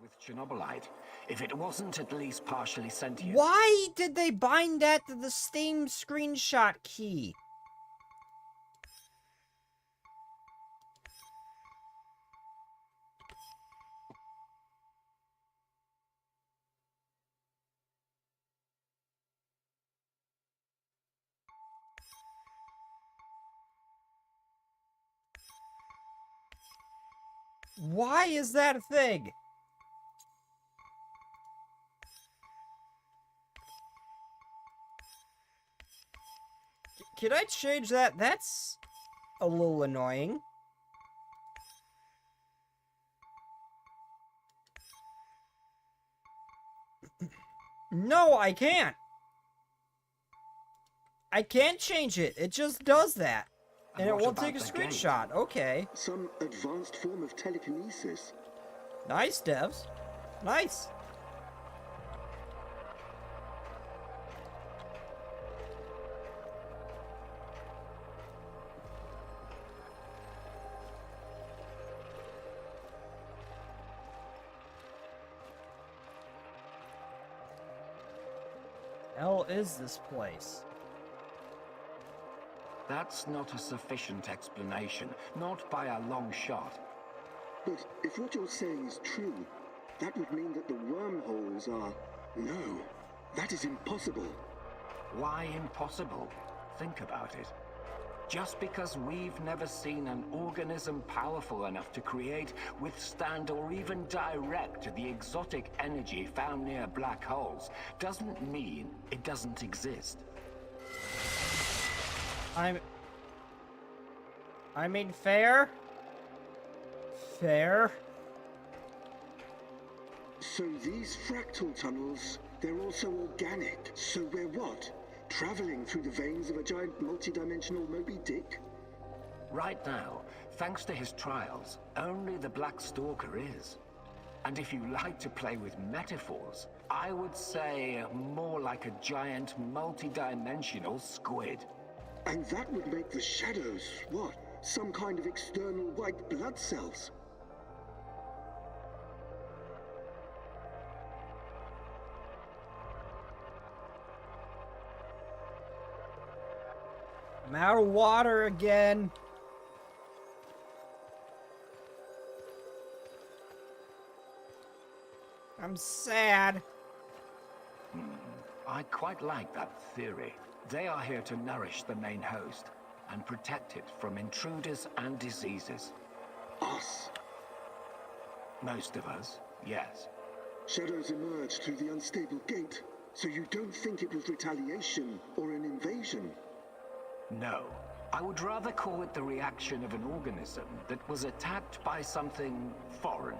Speaker 12: With Chernobylite, if it wasn't at least partially sentient.
Speaker 1: Why did they bind that to the same screenshot key? Why is that a thing? Can I change that? That's a little annoying. No, I can't. I can't change it. It just does that. And it won't take a screenshot. Okay.
Speaker 7: Some advanced form of telekinesis.
Speaker 1: Nice, devs. Nice. Hell is this place?
Speaker 12: That's not a sufficient explanation, not by a long shot.
Speaker 7: But if what you're saying is true, that would mean that the wormholes are... No, that is impossible.
Speaker 12: Why impossible? Think about it. Just because we've never seen an organism powerful enough to create, withstand, or even direct the exotic energy found near black holes, doesn't mean it doesn't exist.
Speaker 1: I mean, fair? Fair?
Speaker 7: So these fractal tunnels, they're also organic. So we're what? Traveling through the veins of a giant multi-dimensional Moby Dick?
Speaker 12: Right now, thanks to his trials, only the Black Stalker is. And if you like to play with metaphors, I would say more like a giant multi-dimensional squid.
Speaker 7: And that would make the shadows, what? Some kind of external white blood cells?
Speaker 1: I'm out of water again. I'm sad.
Speaker 12: I quite like that theory. They are here to nourish the main host and protect it from intruders and diseases.
Speaker 7: Us?
Speaker 12: Most of us, yes.
Speaker 7: Shadows emerged through the unstable gate, so you don't think it was retaliation or an invasion?
Speaker 12: No. I would rather call it the reaction of an organism that was attacked by something foreign.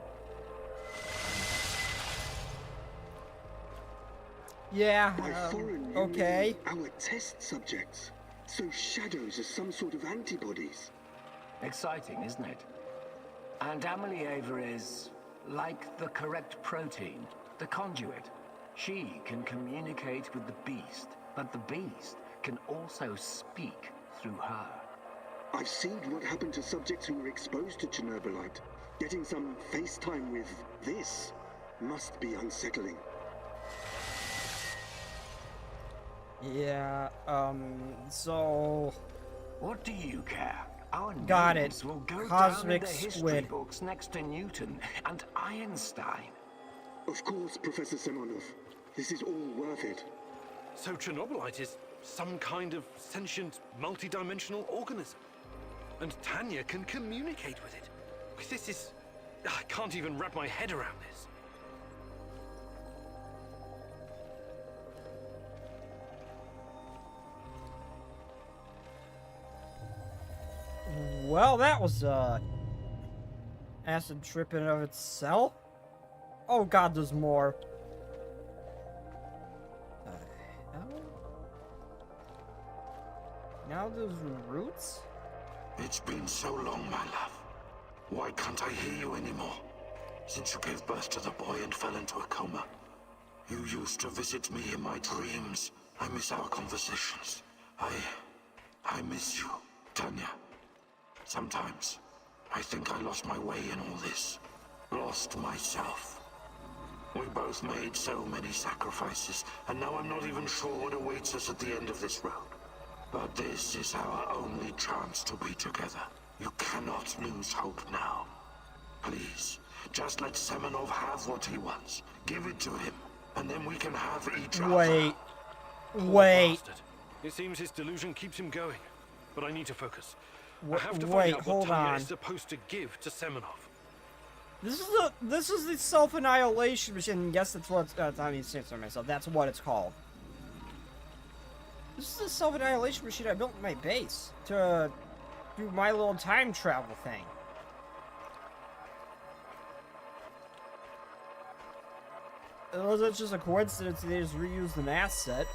Speaker 1: Yeah,
Speaker 7: By foreign,
Speaker 1: okay.
Speaker 7: Our test subjects. So shadows are some sort of antibodies.
Speaker 12: Exciting, isn't it? And Amelieva is like the correct protein, the conduit. She can communicate with the beast, but the beast can also speak through her.
Speaker 7: I've seen what happened to subjects who were exposed to Chernobylite. Getting some FaceTime with this. must be unsettling.
Speaker 1: Yeah, so...
Speaker 12: What do you care? Our
Speaker 1: Got
Speaker 12: names
Speaker 1: it.
Speaker 12: will go
Speaker 1: Cosmic
Speaker 12: down in the history
Speaker 1: squid.
Speaker 12: books next to Newton and Einstein.
Speaker 7: Of course, Professor Semonov. This is all worth it.
Speaker 3: So Chernobylite is some kind of sentient, multi-dimensional organism. And Tanya can communicate with it. This is... I can't even wrap my head around this.
Speaker 1: Well, that was, acid trip in and of itself. Oh god, there's more. Now there's roots?
Speaker 11: It's been so long, my love. Why can't I hear you anymore? Since you gave birth to the boy and fell into a coma. You used to visit me in my dreams. I miss our conversations. I miss you, Tanya. Sometimes, I think I lost my way in all this. Lost myself. We both made so many sacrifices, and now I'm not even sure what awaits us at the end of this road. But this is our only chance to be together. You cannot lose hope now. Please, just let Semonov have what he wants. Give it to him, and then we can have each other.
Speaker 1: Wait. Wait.
Speaker 3: Bastard. It seems his delusion keeps him going. But I need to focus. I have to
Speaker 1: Wait,
Speaker 3: find out what
Speaker 1: hold
Speaker 3: Tanya
Speaker 1: on.
Speaker 3: is supposed to give to Semonov.
Speaker 1: This is the self-annihilation machine. Yes, that's what I mean, censor myself. That's what it's called. This is the self-annihilation machine I built in my base to do my little time travel thing. Unless it's just a coincidence they just reused an asset.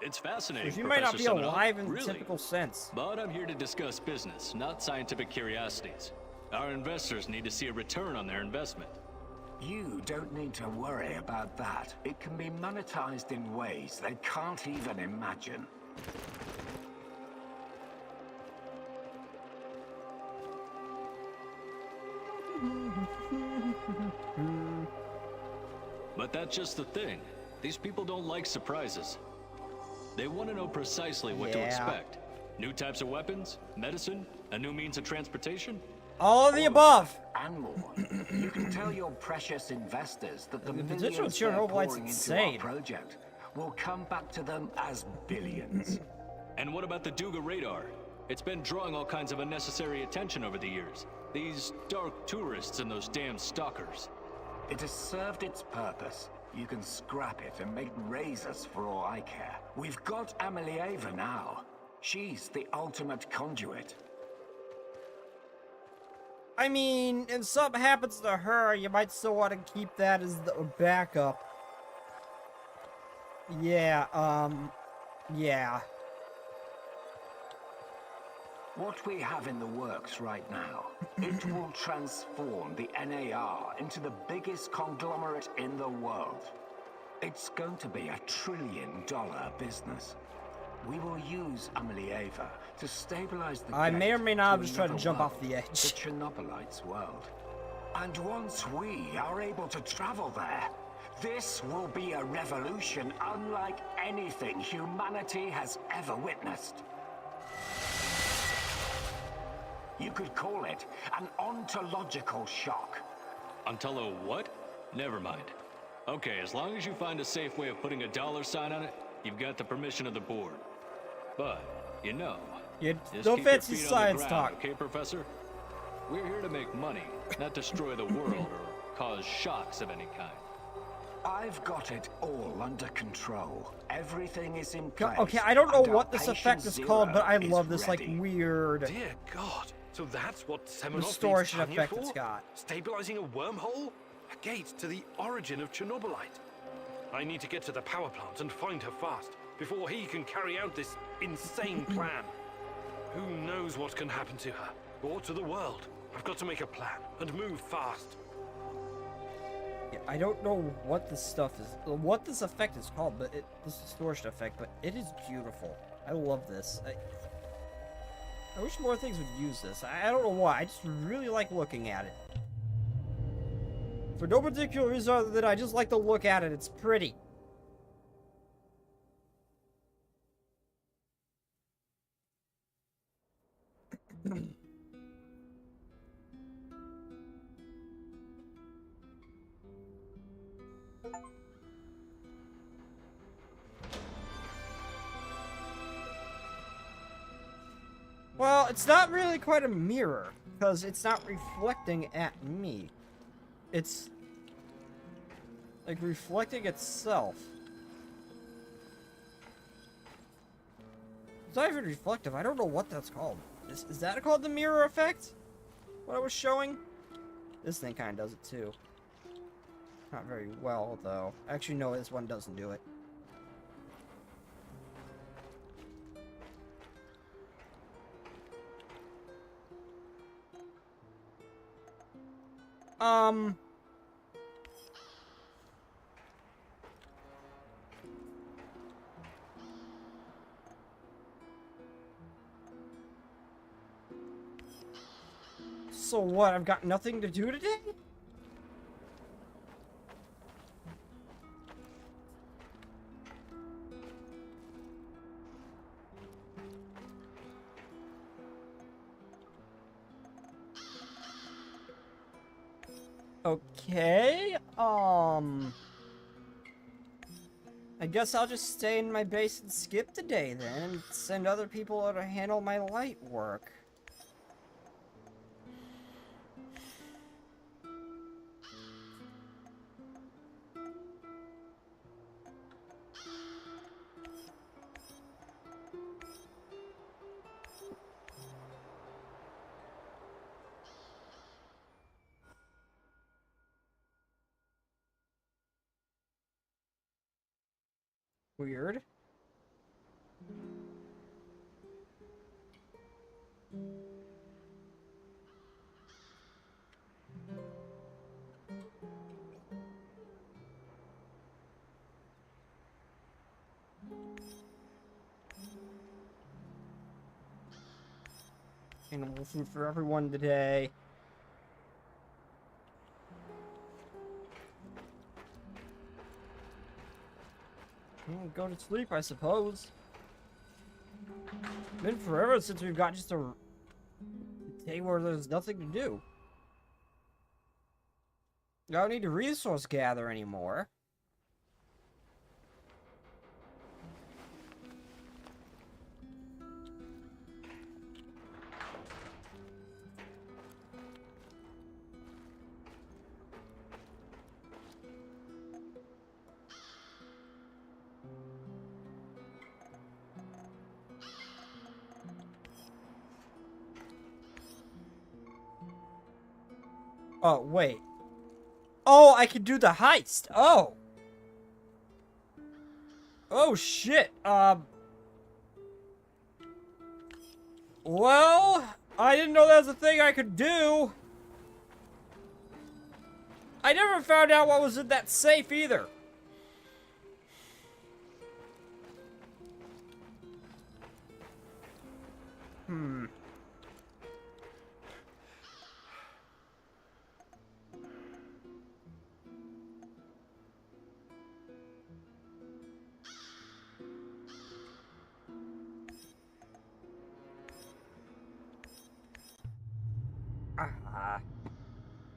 Speaker 14: It's fascinating,
Speaker 1: Because you might not be
Speaker 14: Professor Semonov.
Speaker 1: alive in the
Speaker 14: Really?
Speaker 1: typical sense.
Speaker 14: But I'm here to discuss business, not scientific curiosities. Our investors need to see a return on their investment.
Speaker 12: You don't need to worry about that. It can be monetized in ways they can't even imagine.
Speaker 14: But that's just the thing. These people don't like surprises. They want to know precisely what to
Speaker 1: Yeah.
Speaker 14: expect. New types of weapons, medicine, a new means of transportation.
Speaker 1: All of the above.
Speaker 12: And more. You can tell your precious investors that the
Speaker 1: The
Speaker 12: millions
Speaker 1: potential of
Speaker 12: they're
Speaker 1: Chernobylite's
Speaker 12: pouring into
Speaker 1: insane.
Speaker 12: our project will come back to them as billions.
Speaker 14: And what about the Duga radar? It's been drawing all kinds of unnecessary attention over the years. These dark tourists and those damn stalkers.
Speaker 12: It has served its purpose. You can scrap it and make razors for all I care. We've got Amelieva now. She's the ultimate conduit.
Speaker 1: I mean, if something happens to her, you might still want to keep that as the backup. Yeah, yeah.
Speaker 12: What we have in the works right now, it will transform the NAR into the biggest conglomerate in the world. It's going to be a $1 trillion business. We will use Amelieva to stabilize the
Speaker 1: I may or may not have
Speaker 12: gate
Speaker 1: just tried to
Speaker 12: another
Speaker 1: jump off
Speaker 12: world,
Speaker 1: the edge.
Speaker 12: The Chernobylite's world. And once we are able to travel there, this will be a revolution unlike anything humanity has ever witnessed. You could call it an ontological shock.
Speaker 14: Until a what? Never mind. Okay, as long as you find a safe way of putting a $sign on it, you've got the permission of the board. But, you know,
Speaker 1: You
Speaker 14: just
Speaker 1: no
Speaker 14: keep your
Speaker 1: fancy
Speaker 14: feet on the
Speaker 1: science
Speaker 14: ground,
Speaker 1: talk.
Speaker 14: okay, Professor? We're here to make money, not destroy the world or cause shocks of any kind.
Speaker 12: I've got it all under control. Everything is in place.
Speaker 1: Okay, I don't know
Speaker 12: and our
Speaker 1: what this effect
Speaker 12: patient
Speaker 1: is called, but I
Speaker 12: zero
Speaker 1: love
Speaker 12: is
Speaker 1: this, like,
Speaker 12: ready.
Speaker 1: weird
Speaker 3: Dear God. So that's what Semonov
Speaker 1: distortion
Speaker 3: needs Tanya
Speaker 1: effect
Speaker 3: for?
Speaker 1: it's got.
Speaker 3: Stabilizing a wormhole? A gate to the origin of Chernobylite. I need to get to the power plant and find her fast, before he can carry out this insane plan. Who knows what can happen to her, or to the world? I've got to make a plan, and move fast.
Speaker 1: Yeah, I don't know what this stuff is, what this effect is called, but this distortion effect, but it is beautiful. I love this. I wish more things would use this. I don't know why. I just really like looking at it. For no particular reason other than I just like to look at it. It's pretty. Well, it's not really quite a mirror, because it's not reflecting at me. It's like reflecting itself. It's not even reflective. I don't know what that's called. Is that called the mirror effect? What I was showing? This thing kind of does it too. Not very well, though. Actually, no, this one doesn't do it. So what, I've got nothing to do today? Okay, I guess I'll just stay in my base and skip the day then, and send other people to handle my light work. Weird. Animal food for everyone today. Go to sleep, I suppose. Been forever since we've got just a day where there's nothing to do. I don't need to resource gather anymore. Oh, wait. Oh, I can do the heist. Oh. Oh, shit. Well, I didn't know that was a thing I could do. I never found out what was in that safe either.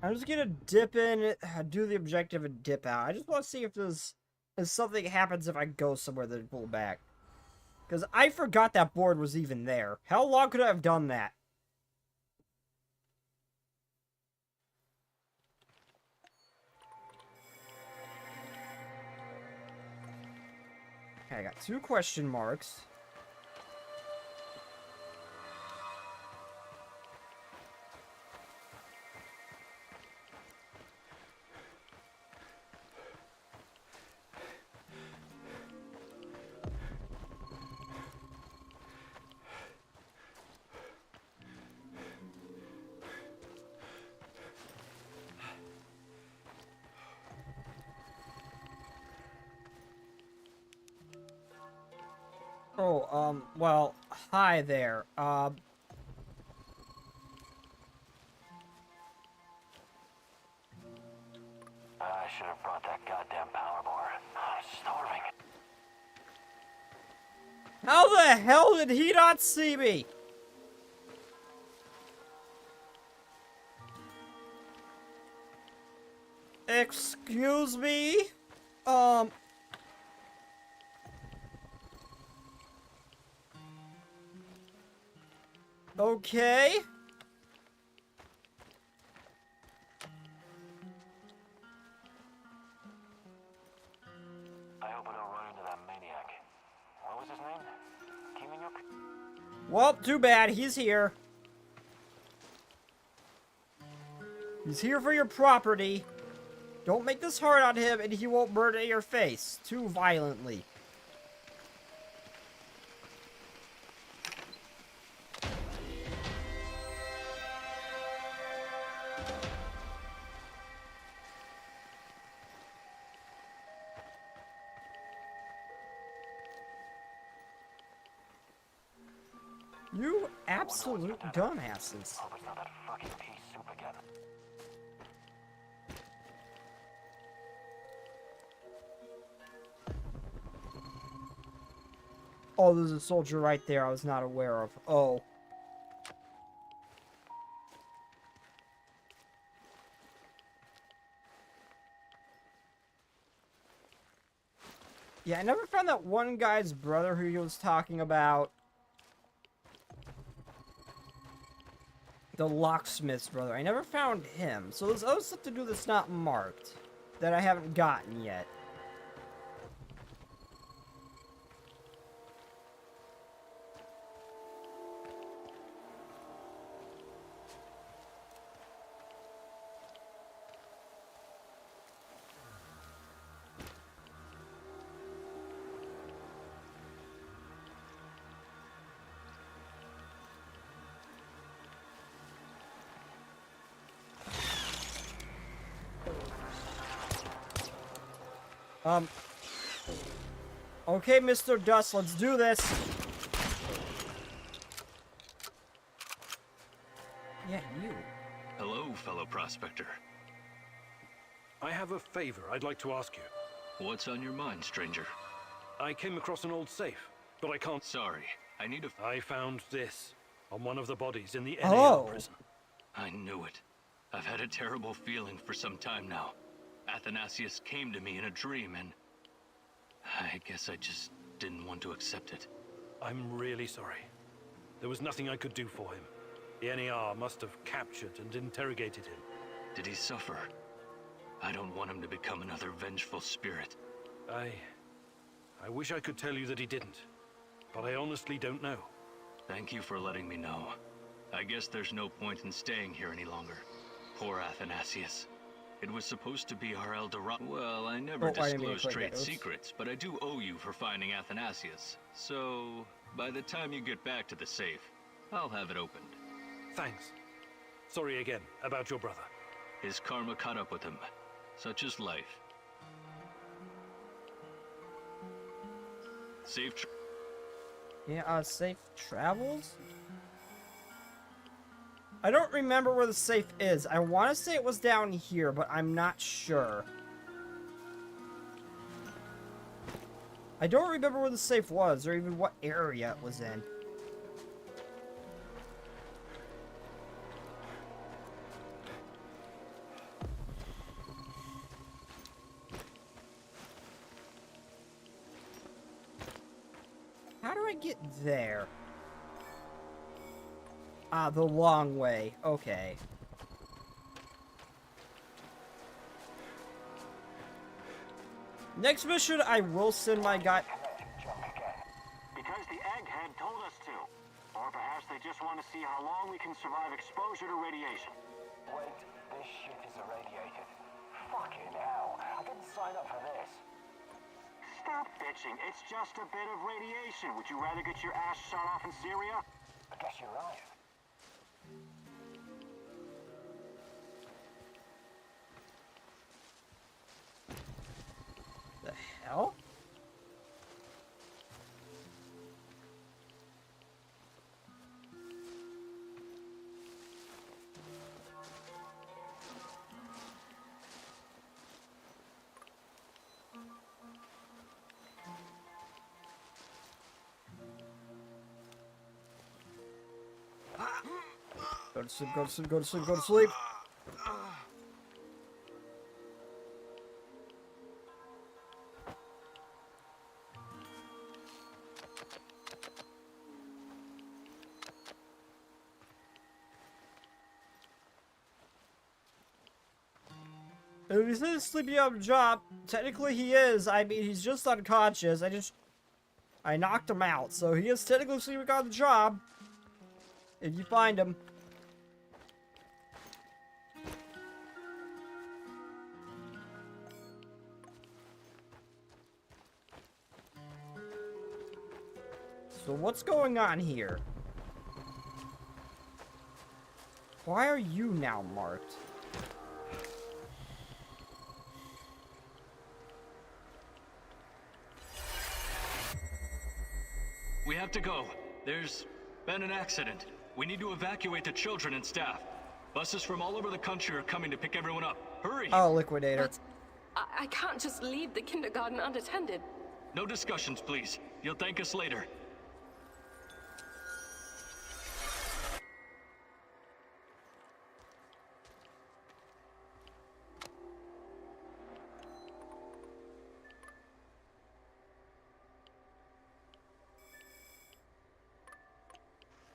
Speaker 1: I'm just gonna dip in, do the objective, and dip out. I just want to see if if something happens if I go somewhere then pull back. Because I forgot that board was even there. How long could I have done that? Okay, I got 2 question marks. Oh, well, hi there.
Speaker 5: should have brought that goddamn power bar. I'm starving.
Speaker 1: How the hell did he not see me? Excuse me? Okay.
Speaker 5: I hope I don't run into that maniac. What was his name? Kiminyuk?
Speaker 1: Well, too bad. He's here. He's here for your property. Don't make this hard on him and he won't murder your face too violently. You absolute dumbasses.
Speaker 5: Hope it's not that fucking pea soup again.
Speaker 1: Oh, there's a soldier right there I was not aware of. Oh. Yeah, I never found that one guy's brother who he was talking about. The locksmith's brother. I never found him. So there's other stuff to do that's not marked. That I haven't gotten yet. Okay, Mr. Dust, let's do this. Yeah, you.
Speaker 14: Hello, fellow prospector.
Speaker 3: I have a favor I'd like to ask you.
Speaker 14: What's on your mind, stranger?
Speaker 3: I came across an old safe, but I can't...
Speaker 14: Sorry, I need a...
Speaker 3: I found this on one of the bodies in the NAL prison.
Speaker 14: I knew it. I've had a terrible feeling for some time now. Athanasius came to me in a dream and... I guess I just didn't want to accept it.
Speaker 3: I'm really sorry. There was nothing I could do for him. The NAR must have captured and interrogated him.
Speaker 14: Did he suffer? I don't want him to become another vengeful spirit.
Speaker 3: I wish I could tell you that he didn't, but I honestly don't know.
Speaker 14: Thank you for letting me know. I guess there's no point in staying here any longer. Poor Athanasius. It was supposed to be our El Dorado. Well, I never disclose trade secrets, but I do owe you for finding Athanasius. So, by the time you get back to the safe, I'll have it opened.
Speaker 3: Thanks. Sorry again about your brother.
Speaker 14: His karma caught up with him. Such is life. Safe
Speaker 1: safe travels? I don't remember where the safe is. I want to say it was down here, but I'm not sure. I don't remember where the safe was, or even what area it was in. How do I get there? Ah, the long way. Okay. Next mission, I will send my guy...
Speaker 13: Because the egghead told us to. Or perhaps they just want to see how long we can survive exposure to radiation.
Speaker 5: Wait, this shit is irradiated. Fucking hell, I didn't sign up for this.
Speaker 13: Stop bitching, it's just a bit of radiation. Would you rather get your ass shot off in Syria?
Speaker 5: I guess you're right.
Speaker 1: The hell? Go to sleep, go to sleep, go to sleep, go to sleep. If he says sleepy on the job, technically he is. I mean, he's just unconscious. I knocked him out, so he is technically sleeping on the job. If you find him. So what's going on here? Why are you now marked?
Speaker 14: We have to go. There's been an accident. We need to evacuate the children and staff. Buses from all over the country are coming to pick everyone up. Hurry!
Speaker 1: Oh, Liquidator.
Speaker 9: But I can't just leave the kindergarten unattended.
Speaker 14: No discussions, please. You'll thank us later.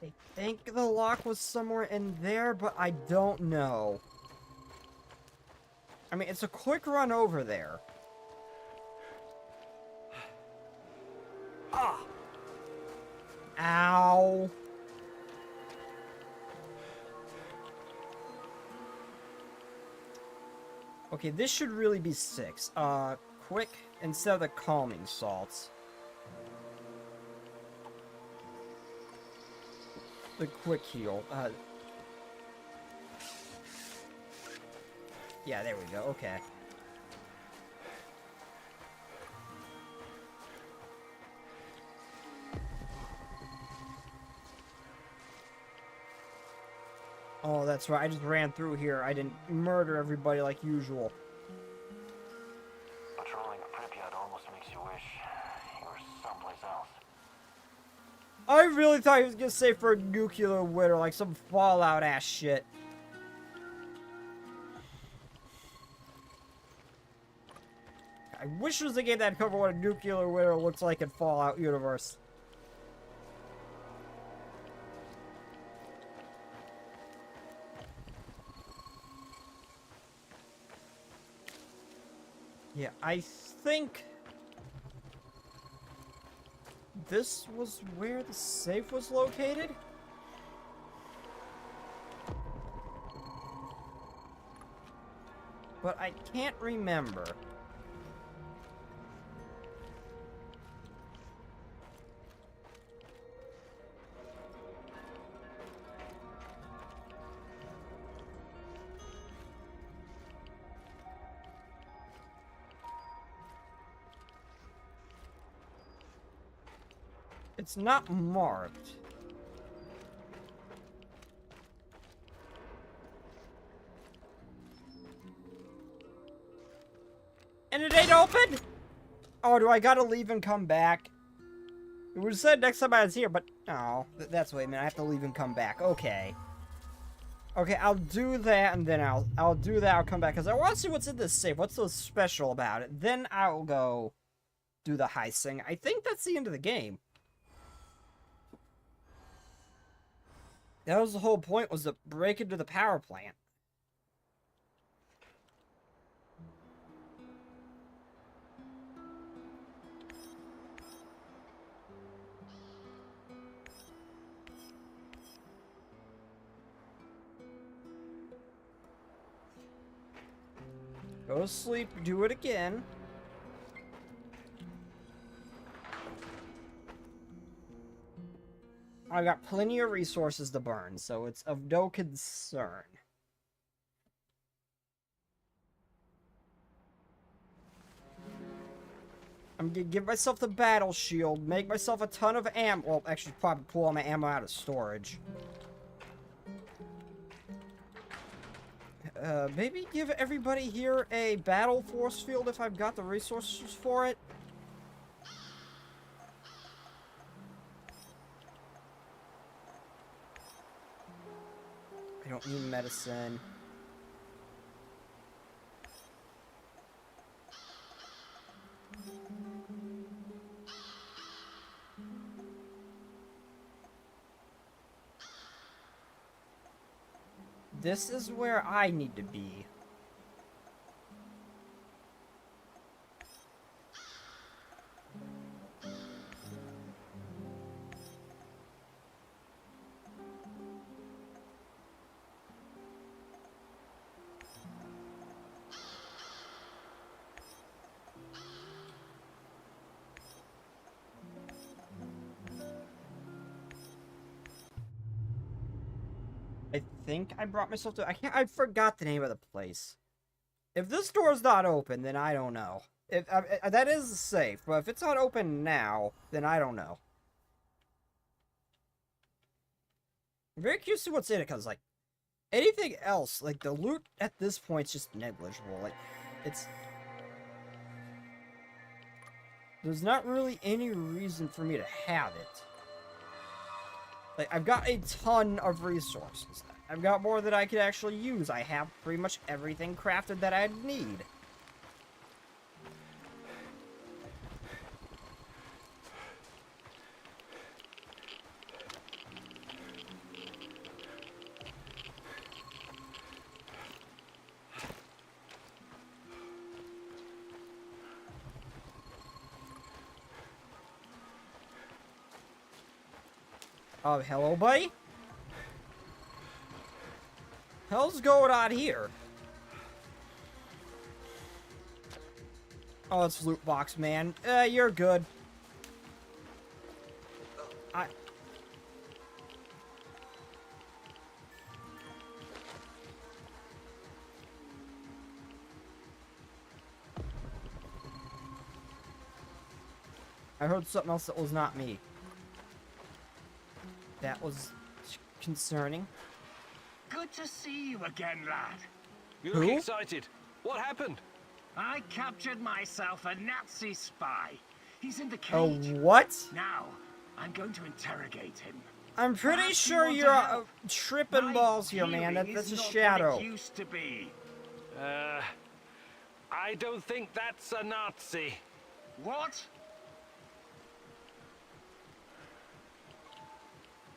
Speaker 1: I think the lock was somewhere in there, but I don't know. I mean, it's a quick run over there. Ah! Ow! Okay, this should really be 6. Quick instead of the calming salts. The quick heal. Yeah, there we go. Okay. Oh, that's right. I just ran through here. I didn't murder everybody like usual.
Speaker 5: Patrolling Pripyat almost makes you wish you were someplace else.
Speaker 1: I really thought he was gonna say for a nuclear winter, like some Fallout ass shit. I wish there was a game that covered what a nuclear winter looks like in Fallout universe. Yeah, I think this was where the safe was located? But I can't remember. It's not marked. And it ain't open? Oh, do I gotta leave and come back? It was said next time I was here, but... Oh, that's wait a minute. I have to leave and come back. Okay. Okay, I'll do that, and then I'll do that, I'll come back, because I want to see what's in this safe. What's so special about it? Then I'll go do the heist thing. I think that's the end of the game. That was the whole point, was to break into the power plant. Go to sleep, do it again. I got plenty of resources to burn, so it's of no concern. I'm gonna give myself the battle shield, make myself a ton of ammo. Well, actually, probably pull all my ammo out of storage. Maybe give everybody here a battle force field if I've got the resources for it. don't need medicine. This is where I need to be. I think I brought myself to... I forgot the name of the place. If this door's not open, then I don't know. If that is safe, but if it's not open now, then I don't know. I'm very curious to see what's in it, because, like, anything else, like, the loot at this point is just negligible. Like, it's... There's not really any reason for me to have it. Like, I've got a ton of resources. I've got more that I could actually use. I have pretty much everything crafted that I'd need. Oh, hello, buddy? Hell's going on here? Oh, it's loot box, man. You're good. I heard something else that was not me. That was concerning.
Speaker 12: Good to see you again, lad.
Speaker 3: You look excited. What happened?
Speaker 12: I captured myself a Nazi spy. He's in the cage.
Speaker 1: Oh, what?
Speaker 12: Now, I'm going to interrogate him.
Speaker 1: I'm pretty sure you're tripping balls here, man. That's a shadow.
Speaker 12: It used to be.
Speaker 3: I don't think that's a Nazi.
Speaker 12: What?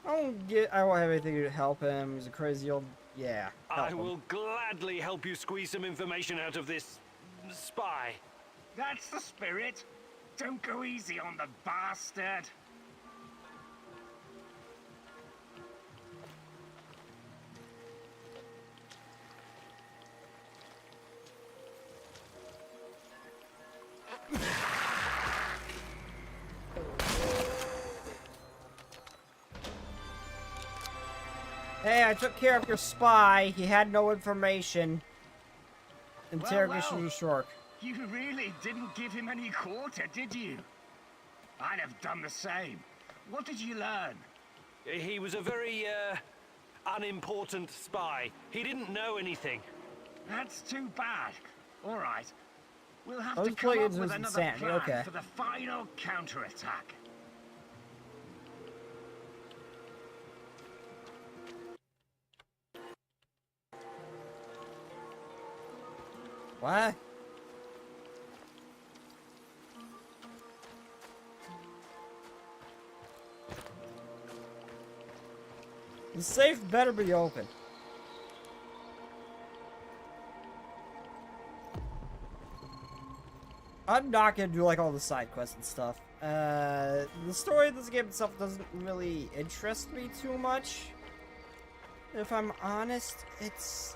Speaker 1: I won't have anything to help him. He's a crazy old... Yeah.
Speaker 3: I will gladly help you squeeze some information out of this spy.
Speaker 12: That's the spirit. Don't go easy on the bastard.
Speaker 1: Hey, I took care of your spy. He had no information. Interrogation was short.
Speaker 12: You really didn't give him any quarter, did you? I'd have done the same. What did you learn?
Speaker 3: He was a very, unimportant spy. He didn't know anything.
Speaker 12: That's too bad. All right. We'll have to come up with another plan for the final counterattack.
Speaker 1: What? The safe better be open. I'm not gonna do like all the side quests and stuff. The story of this game itself doesn't really interest me too much. If I'm honest, this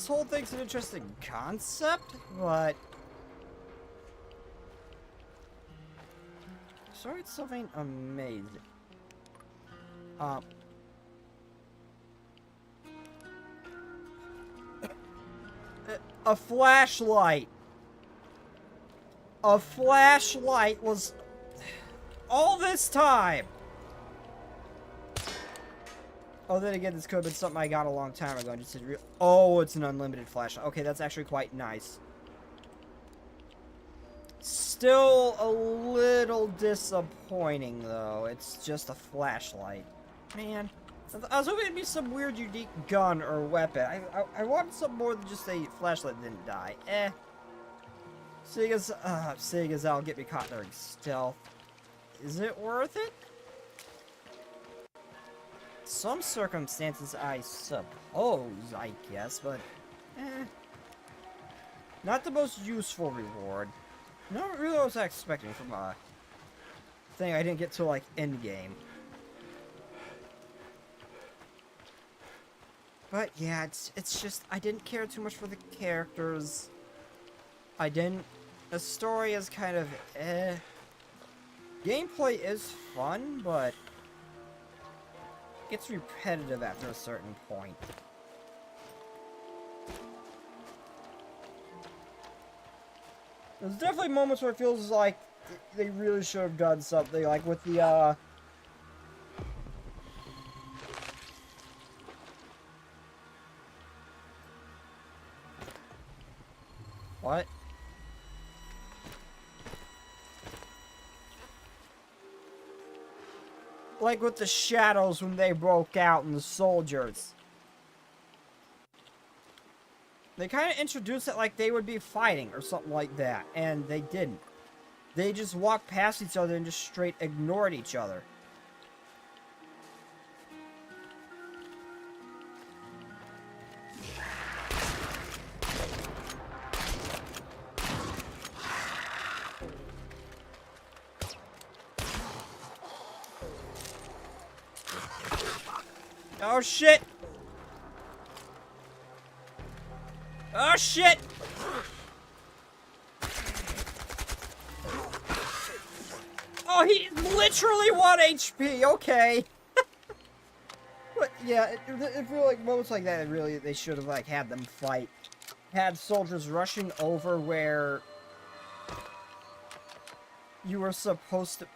Speaker 1: whole thing's an interesting concept, but sorry, it's something amazing. A flashlight. A flashlight was all this time. Oh, then again, this could have been something I got a long time ago and just didn't Oh, it's an unlimited flashlight. Okay, that's actually quite nice. Still a little disappointing, though. It's just a flashlight. Man, I was hoping it'd be some weird, unique gun or weapon. I wanted something more than just a flashlight that didn't die. Seeing as that'll get me caught during stealth. Is it worth it? Some circumstances, I suppose, I guess, but not the most useful reward. Not really what I was expecting from a thing I didn't get to, like, endgame. But yeah, it's just, I didn't care too much for the characters. The story is kind of Gameplay is fun, but it gets repetitive after a certain point. There's definitely moments where it feels like they really should have done something, like with the, What? Like with the shadows when they broke out and the soldiers. They kind of introduced it like they would be fighting or something like that, and they didn't. They just walked past each other and just straight ignored each other. Oh shit! Oh shit! Oh, he's literally 1 HP, okay. But yeah, it feel like moments like that, they should have like had them fight. Had soldiers rushing over where you were supposed to,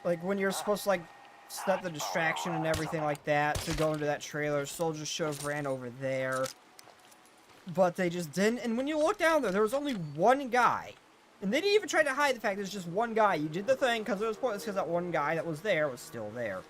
Speaker 1: like when you're supposed to like set the distraction and everything like that to go into that trailer. Soldiers should have ran over there, but they just didn't. And when you look down there was only one guy, and they didn't even try to hide the fact there's just one guy. You did the thing because it was pointless because that one guy that was there was still there.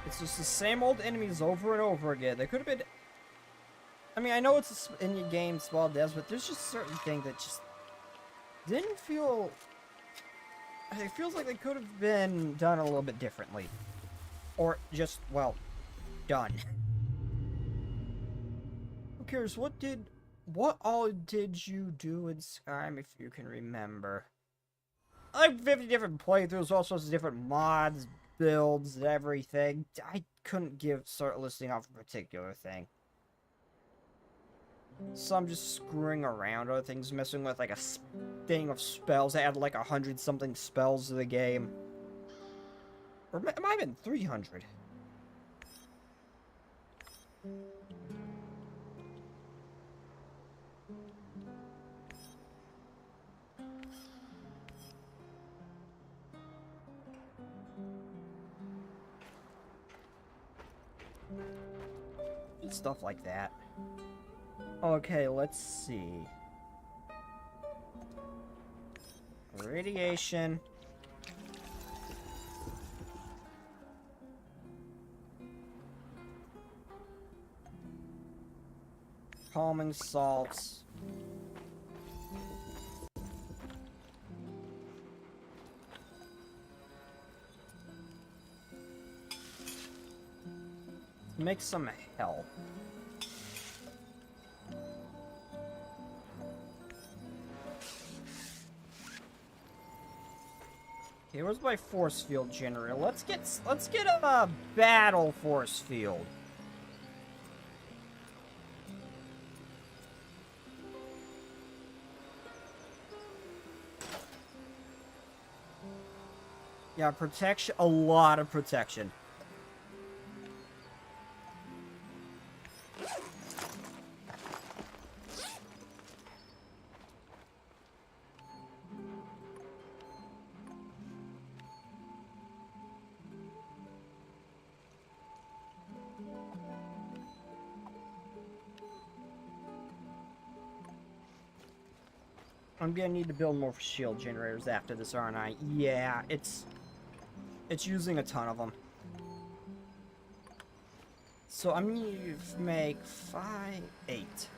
Speaker 1: It's just the same old enemies over and over again. They could have been... I mean, I know it's in your game, small devs, but there's just certain things that just didn't feel... It feels like they could have been done a little bit differently. Or just, well, done. I'm curious, what all did you do in Skyrim, if you can remember? Like 50 different playthroughs, all sorts of different mods, builds, and everything. I couldn't start listing off a particular thing. Some just screwing around, other things messing with like a thing of spells. They added like 100-something spells to the game. Or it might have been 300. Stuff like that. Okay, let's see. Radiation. Calming salts. Make some help. Okay, where's my force field generator? Let's get a battle force field. Yeah, protection, a lot of protection. I'm gonna need to build more shield generators after this, aren't I? Yeah, it's using a ton of them. So I'm gonna make 5, 8.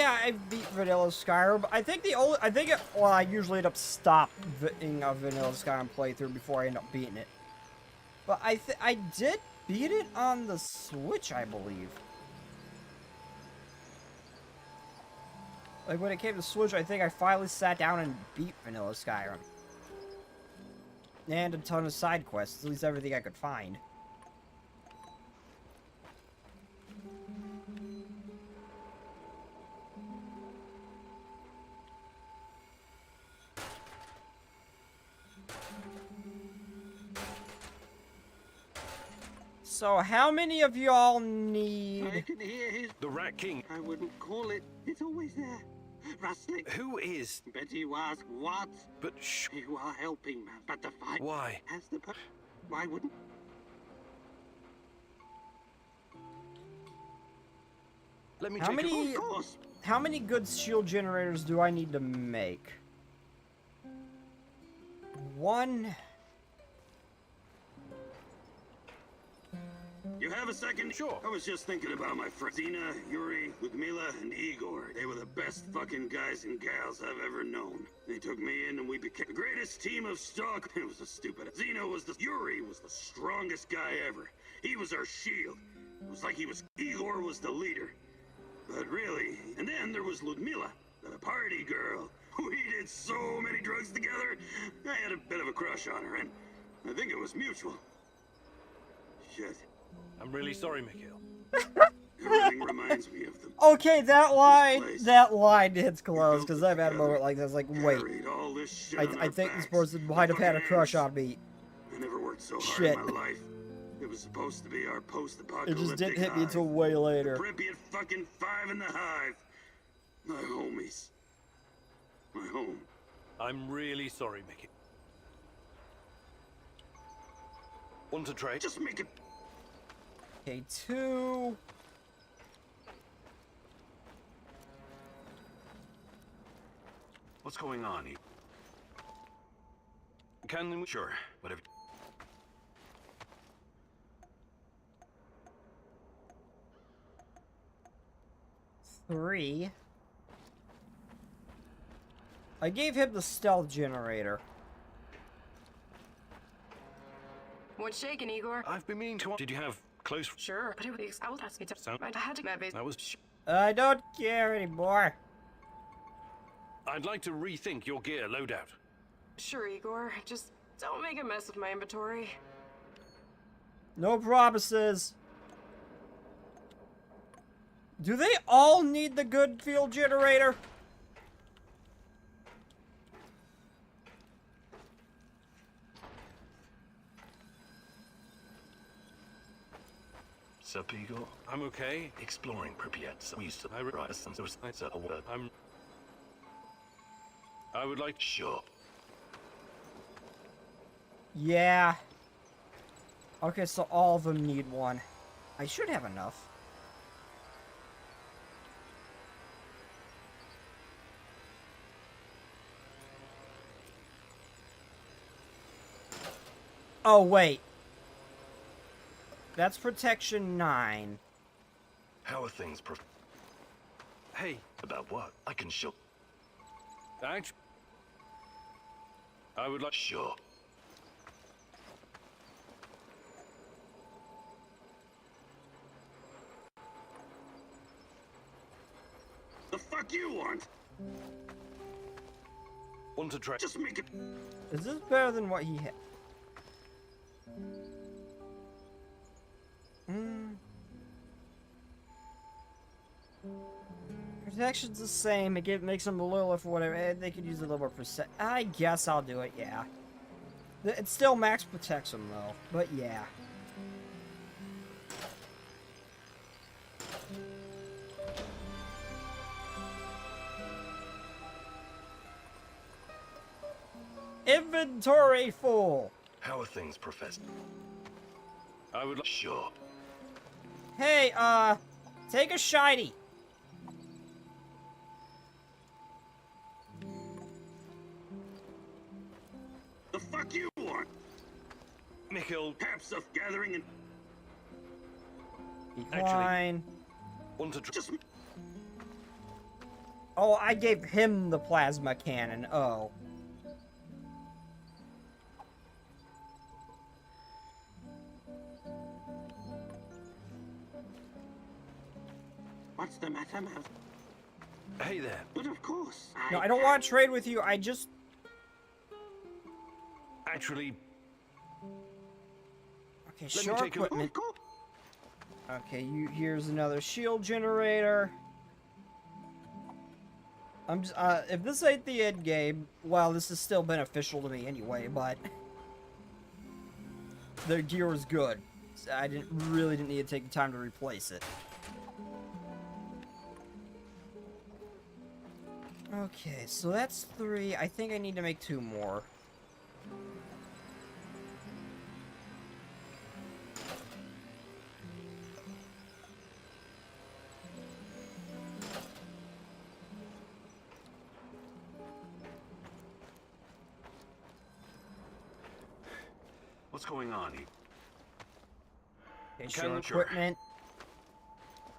Speaker 1: I beat Vanilla Skyrim. I think well, I usually end up stopping a Vanilla Skyrim playthrough before I end up beating it. But I did beat it on the Switch, I believe. Like when it came to Switch, I think I finally sat down and beat Vanilla Skyrim. And a ton of side quests, at least everything I could find. So how many of y'all need...
Speaker 13: I can hear his...
Speaker 3: The Rat King.
Speaker 13: I wouldn't call it. It's always there. Rustling.
Speaker 3: Who is...
Speaker 13: Bet you ask what?
Speaker 3: But shh.
Speaker 13: You are helping, man. But the fight...
Speaker 3: Why?
Speaker 13: Has the... Why wouldn't...
Speaker 3: Let me check it.
Speaker 1: How many good shield generators do I need to make? 1...
Speaker 7: You have a second?
Speaker 3: Sure.
Speaker 7: I was just thinking about my friends Zena, Yuri, Ludmila, and Igor. They were the best fucking guys and gals I've ever known. They took me in and we became the greatest team of stock. It was a stupid... Yuri was the strongest guy ever. He was our shield. It was like Igor was the leader. But really... And then there was Ludmila, the party girl. We did so many drugs together. I had a bit of a crush on her, and I think it was mutual. Shit.
Speaker 3: I'm really sorry, Mikhail.
Speaker 7: Everything reminds me of them.
Speaker 1: Okay, that line hits close, because I've had a moment like this, like, wait. I think this person might have had a crush on me.
Speaker 7: I never worked so hard in my life. It was supposed to be our post-apocalyptic
Speaker 1: It just didn't hit me until way later.
Speaker 7: Pripyat fucking 5 in the hive. My homies. My home.
Speaker 3: I'm really sorry, Mickey. Want to trade?
Speaker 7: Just make it...
Speaker 1: Okay, 2...
Speaker 4: What's going on?
Speaker 3: Can we...
Speaker 4: Sure, whatever.
Speaker 1: Three. I gave him the stealth generator.
Speaker 9: What's shaking, Igor?
Speaker 3: I've been meaning to... Did you have close...
Speaker 9: Sure, but it was... I was asking to...
Speaker 3: Sound...
Speaker 9: I had to...
Speaker 3: That was...
Speaker 1: I don't care anymore.
Speaker 3: I'd like to rethink your gear loadout.
Speaker 9: Sure, Igor. Just don't make a mess of my inventory.
Speaker 1: No promises. Do they all need the good field generator?
Speaker 4: Sapigo?
Speaker 3: I'm okay.
Speaker 4: Exploring Pripyat. So we used to...
Speaker 3: I would like...
Speaker 4: Sure.
Speaker 1: Yeah. Okay, so all of them need one. I should have enough. Oh, wait. That's protection 9.
Speaker 4: How are things,
Speaker 3: Hey.
Speaker 4: About what? I can show...
Speaker 3: Actually... I would like...
Speaker 4: Sure.
Speaker 7: The fuck you want?
Speaker 3: Want to try...
Speaker 7: Just make it...
Speaker 1: Is this better than what he had? Protection's the same. It makes them a little for whatever. They could use a little more percent. I guess I'll do it, yeah. It still max protects them, though. But yeah. Inventory full.
Speaker 4: How are things, Professor?
Speaker 3: I would...
Speaker 4: Sure.
Speaker 1: Hey, take a shiny.
Speaker 6: The fuck you want?
Speaker 3: Mikhail...
Speaker 6: Have stuff gathering and...
Speaker 1: Decline.
Speaker 3: Want to...
Speaker 6: Just...
Speaker 1: Oh, I gave him the plasma cannon. Oh.
Speaker 13: What's the matter, Mouse?
Speaker 3: Hey there.
Speaker 13: But of course.
Speaker 1: No, I don't want to trade with you. I just...
Speaker 3: Actually...
Speaker 1: Okay,
Speaker 3: Let
Speaker 1: sure
Speaker 3: me take
Speaker 1: equipment. Okay, here's another shield generator. I'm just, if this ain't the end game, well, this is still beneficial to me anyway, but... The gear is good. So I really didn't need to take the time to replace it. Okay, so that's 3. I think I need to make 2 more.
Speaker 6: What's going on?
Speaker 1: Okay, shield equipment.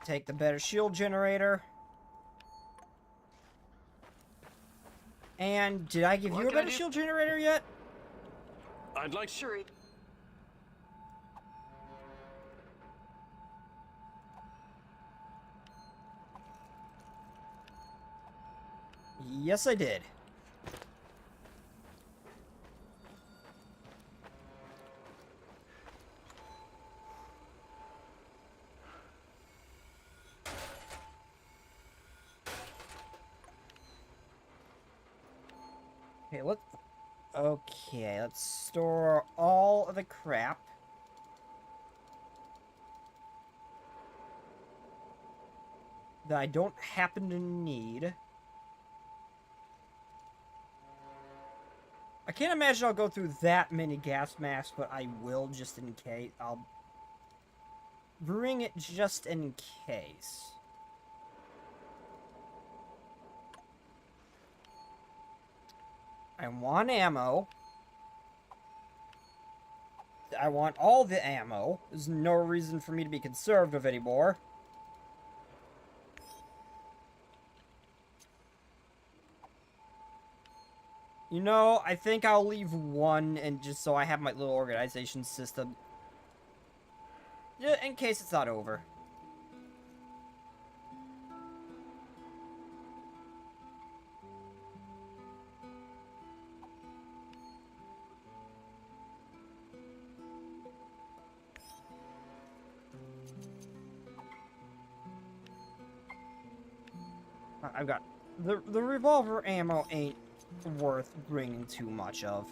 Speaker 1: Take the better shield generator. And did I give you a better shield generator yet?
Speaker 3: I'd like...
Speaker 9: Sure.
Speaker 1: Yes, I did. Okay, let's store all of the crap. That I don't happen to need. I can't imagine I'll go through that many gas masks, but I will just in case. I'll bring it just in case. I want ammo. I want all the ammo. There's no reason for me to be conservative anymore. You know, I think I'll leave 1 and just so I have my little organization system. Yeah, in case it's not over. I've got... The revolver ammo ain't worth bringing too much of.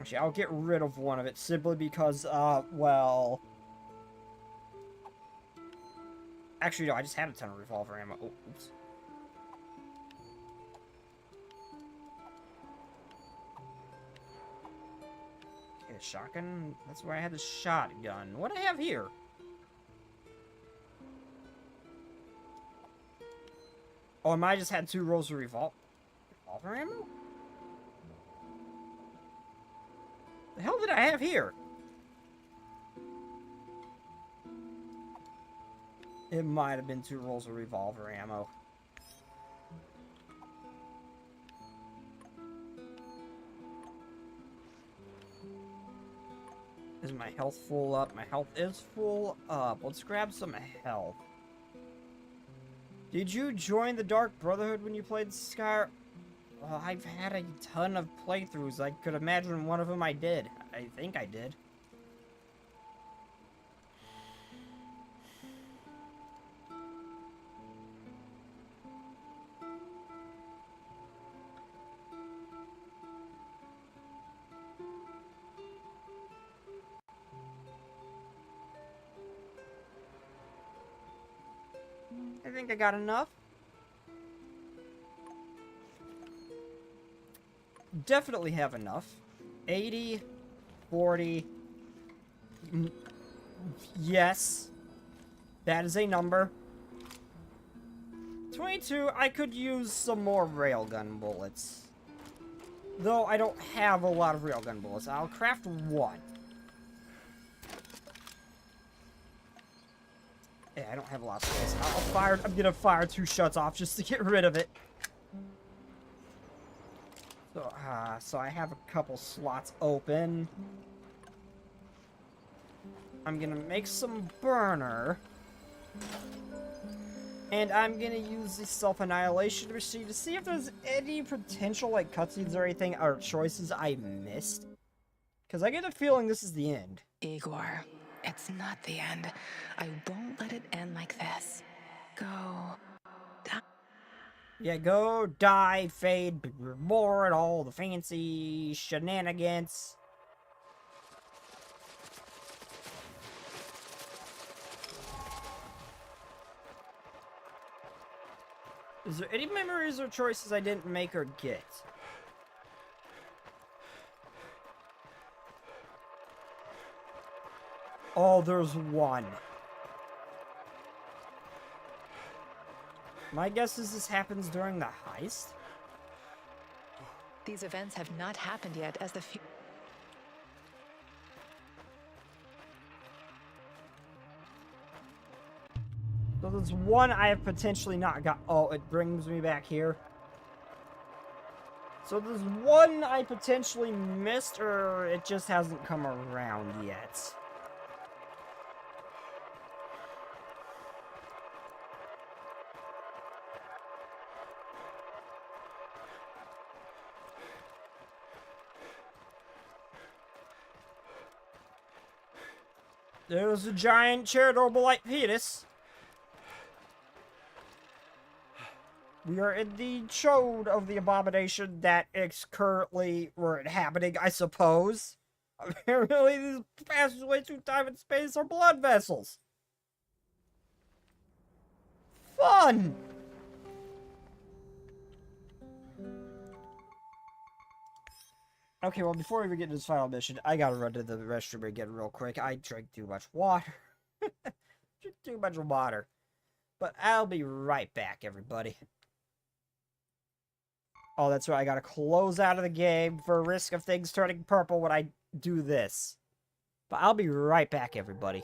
Speaker 1: Actually, I'll get rid of one of it simply because, well... Actually, no, I just had a ton of revolver ammo. Oh, oops. Okay, shotgun. That's where I had the shotgun. What do I have here? Oh, I might just had 2 rolls of revolver ammo? The hell did I have here? It might have been 2 rolls of revolver ammo. Is my health full up? My health is full up. Let's grab some health. Did you join the Dark Brotherhood when you played Skyrim? Well, I've had a ton of playthroughs. I could imagine one of them I did. I think I did. I think I got enough. definitely have enough. 80, 40. Yes. That is a number. 22, I could use some more railgun bullets. Though I don't have a lot of railgun bullets. I'll craft one. Yeah, I don't have a lot of space. I'm gonna fire 2 shots off just to get rid of it. So I have a couple slots open. I'm gonna make some burner. And I'm gonna use the self-annihilation machine to see if there's any potential, like, cutscenes or anything, or choices I missed. Because I get a feeling this is the end.
Speaker 2: Igor, it's not the end. I won't let it end like this. Go. Die.
Speaker 1: Yeah, go, die, fade, be reborn, all the fancy shenanigans. Is there any memories or choices I didn't make or get? Oh, there's one. My guess is this happens during the heist?
Speaker 2: These events have not happened yet as the
Speaker 1: So there's one I have potentially not got. Oh, it brings me back here. So there's one I potentially missed, or it just hasn't come around yet. There's a giant Chernobylite penis. We are in the chode of the abomination that is currently happening, I suppose. Apparently, these passageways through time and space are blood vessels. Fun! Okay, well, before we get to this final mission, I gotta run to the restroom again real quick. I drank too much water. Drink too much water. But I'll be right back, everybody. Oh, that's right. I gotta close out of the game for risk of things turning purple when I do this. But I'll be right back, everybody.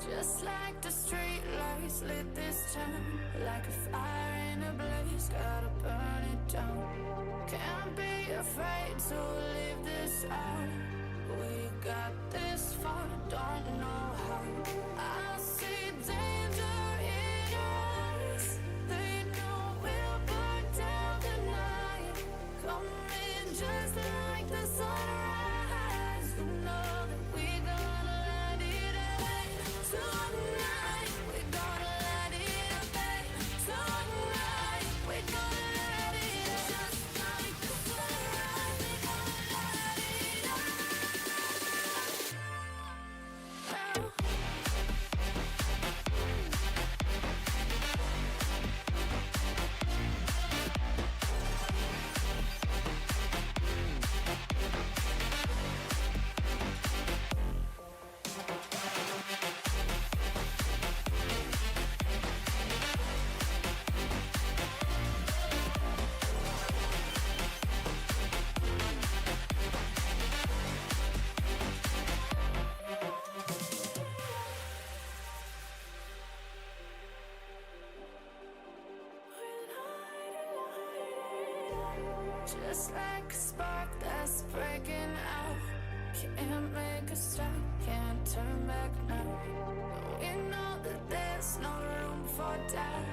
Speaker 10: Just like the street lights lit this town, like a fire in a blaze, gotta burn it down. Can't be afraid to leave this out. We got this far, don't know how. I see danger in your eyes. They know we'll burn down the night. Coming just like the sunrise. You know that we gonna light it up tonight. We gonna light it up tonight. We gonna light it up just like the sunrise. We gonna light it up. Just like a spark that's breaking out. Can't make a stop, can't turn back now. We know that there's no room for doubt.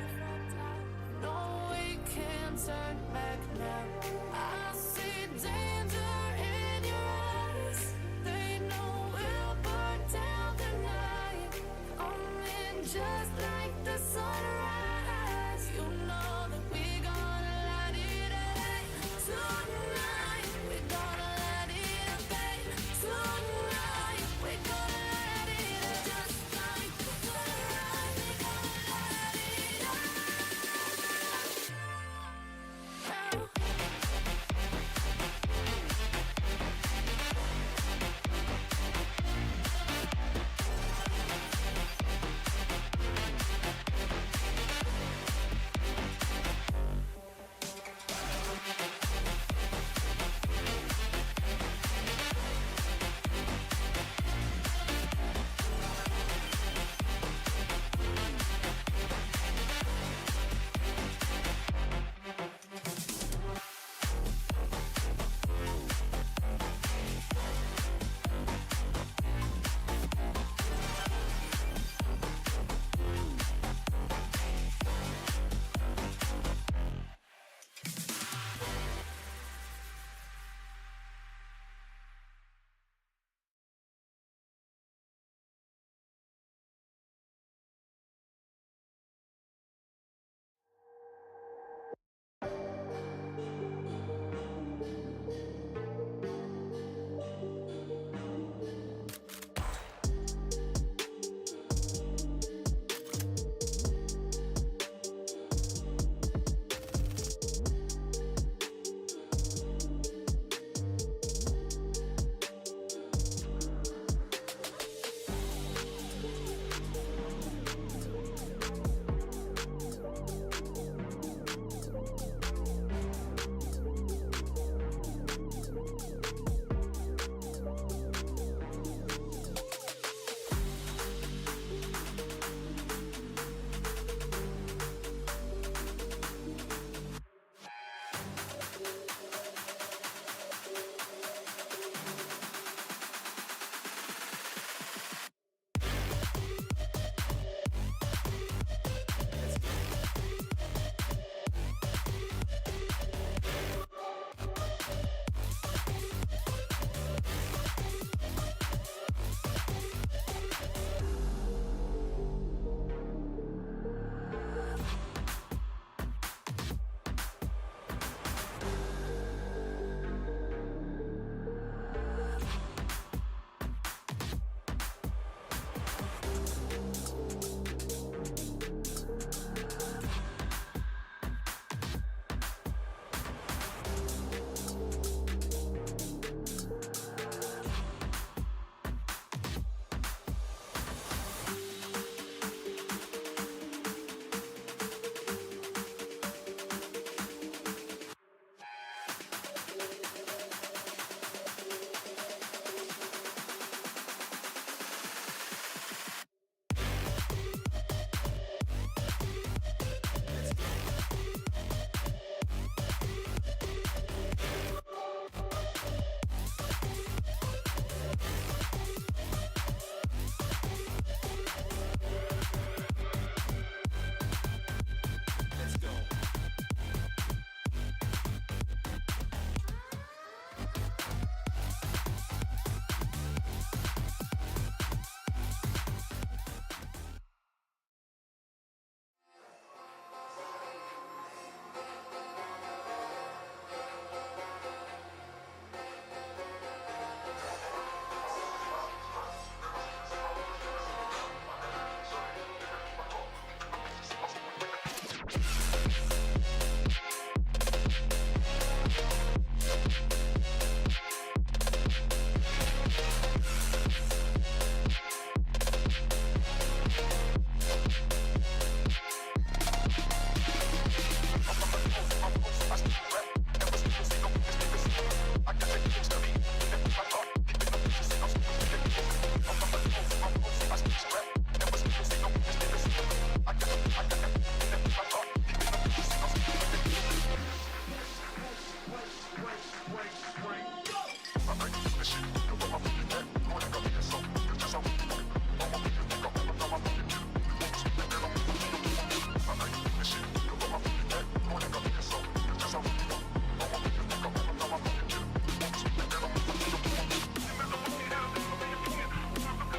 Speaker 10: No, we can't turn back now. I see danger in your eyes. They know we'll burn down the night. Coming just like the sunrise. You know that we gonna light it up tonight. We gonna light it up tonight. We gonna light it up just like the sunrise. We gonna light it up.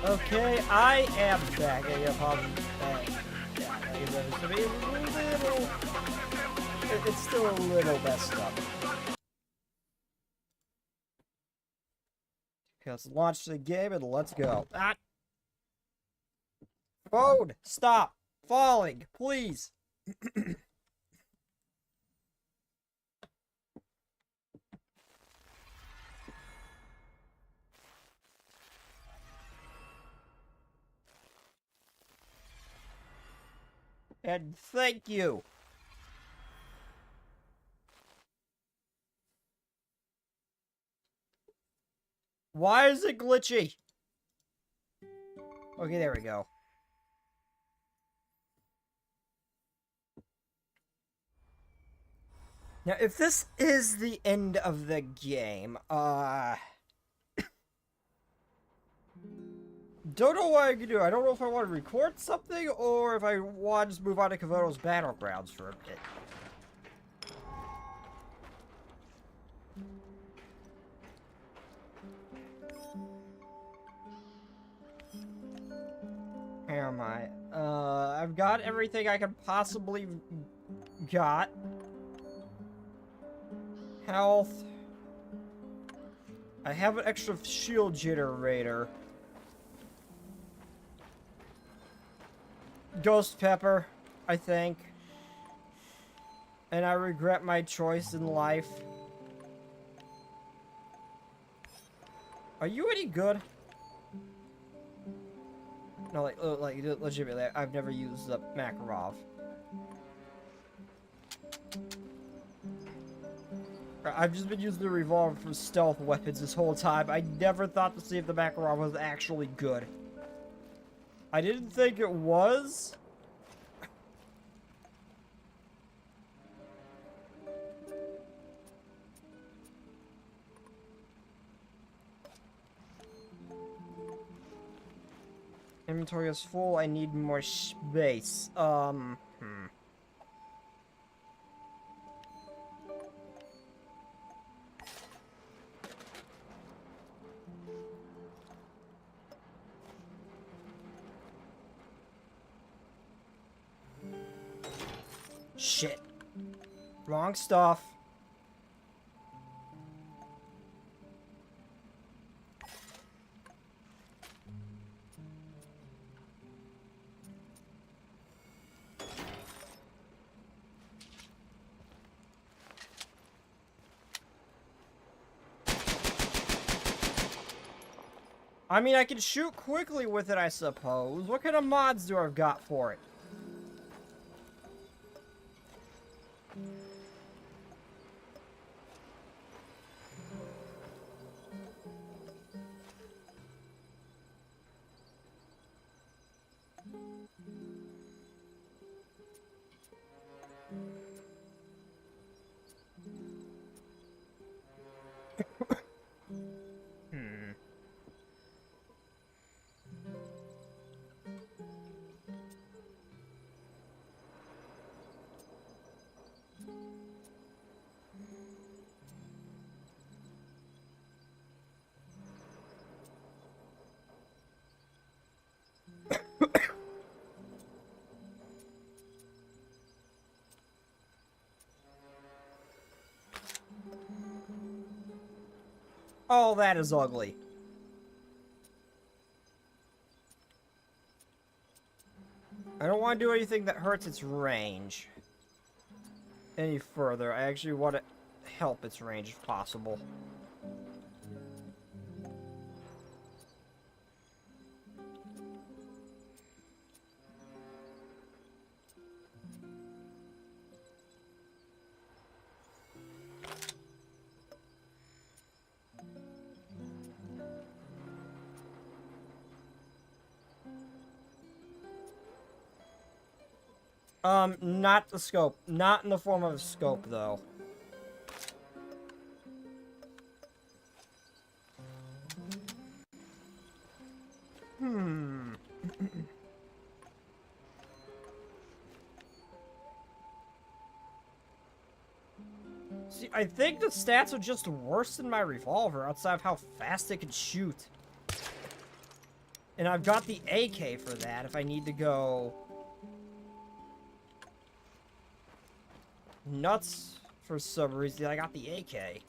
Speaker 1: Okay, I am back. I apologize. To be a little... It's still a little messed up. Okay, let's launch the game and let's go. Ah! Phone! Stop! Falling! Please! And thank you! Why is it glitchy? Okay, there we go. Now, if this is the end of the game, don't know what I can do. I don't know if I want to record something or if I want to just move on to Komodo's Battlegrounds for a bit. Where am I? I've got everything I can possibly got. Health. I have an extra shield generator. Ghost pepper, I think. And I regret my choice in life. Are you any good? No, like legitimately, I've never used the Makarov. I've just been using the revolver for stealth weapons this whole time. I never thought to see if the Makarov was actually good. I didn't think it was. Inventory is full. I need more space. Shit. Wrong stuff. I mean, I can shoot quickly with it, I suppose. What kind of mods do I've got for it? Oh, that is ugly. I don't want to do anything that hurts its range any further. I actually want to help its range if possible. Not the scope. Not in the form of a scope, though. See, I think the stats are just worse than my revolver outside of how fast it can shoot. And I've got the AK for that if I need to go nuts for some reason. I got the AK.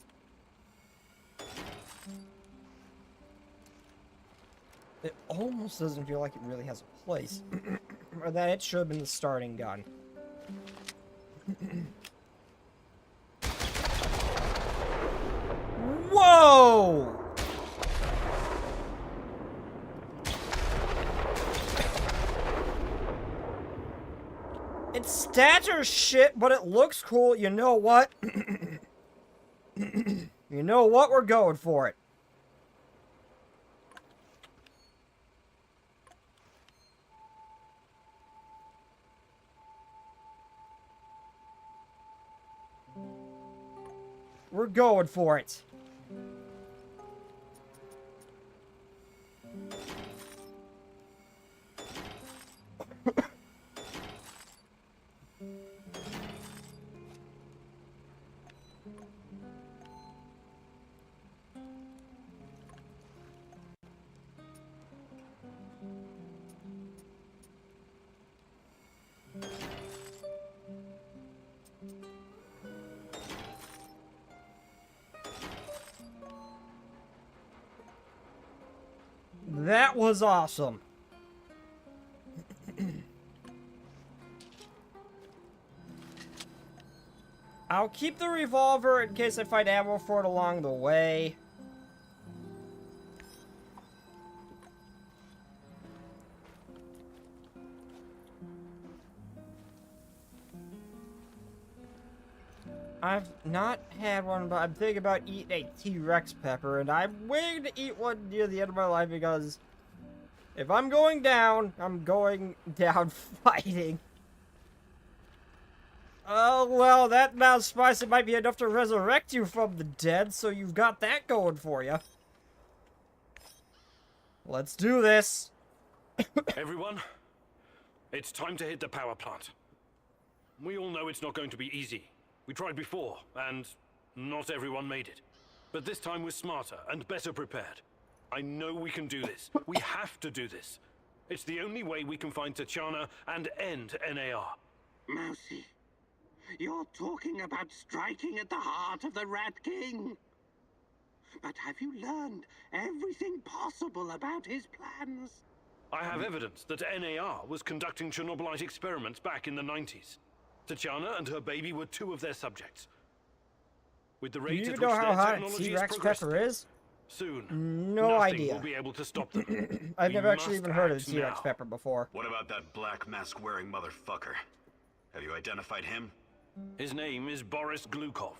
Speaker 1: It almost doesn't feel like it really has a place. Or that it should have been the starting gun. Whoa! It's stature shit, but it looks cool. You know what? You know what? We're going for it. We're going for it. That was awesome. I'll keep the revolver in case I find ammo for it along the way. I've not had one, but I'm thinking about eating a T-Rex pepper, and I'm waiting to eat one near the end of my life because if I'm going down, I'm going down fighting. Oh, well, that amount of spice, it might be enough to resurrect you from the dead, so you've got that going for you. Let's do this.
Speaker 3: Everyone, it's time to hit the power plant. We all know it's not going to be easy. We tried before, and not everyone made it. But this time we're smarter and better prepared. I know we can do this. We have to do this. It's the only way we can find Tachana and end NAR.
Speaker 13: Mousy, you're talking about striking at the heart of the Rat King. But have you learned everything possible about his plans?
Speaker 3: I have evidence that NAR was conducting Chernobylite experiments back in the 90s. Tachana and her baby were two of their subjects. With the rate
Speaker 1: Do you
Speaker 3: at
Speaker 1: know
Speaker 3: which
Speaker 1: how
Speaker 3: their
Speaker 1: hot a
Speaker 3: technology is
Speaker 1: T-Rex
Speaker 3: progressing,
Speaker 1: pepper is?
Speaker 3: soon,
Speaker 1: No
Speaker 3: nothing
Speaker 1: idea.
Speaker 3: will be able to stop them.
Speaker 1: I've
Speaker 3: We
Speaker 1: never actually
Speaker 3: must
Speaker 1: even heard of
Speaker 3: act
Speaker 1: the T-Rex
Speaker 3: now.
Speaker 1: pepper before.
Speaker 15: What about that black mask-wearing motherfucker? Have you identified him?
Speaker 3: His name is Boris Glukov.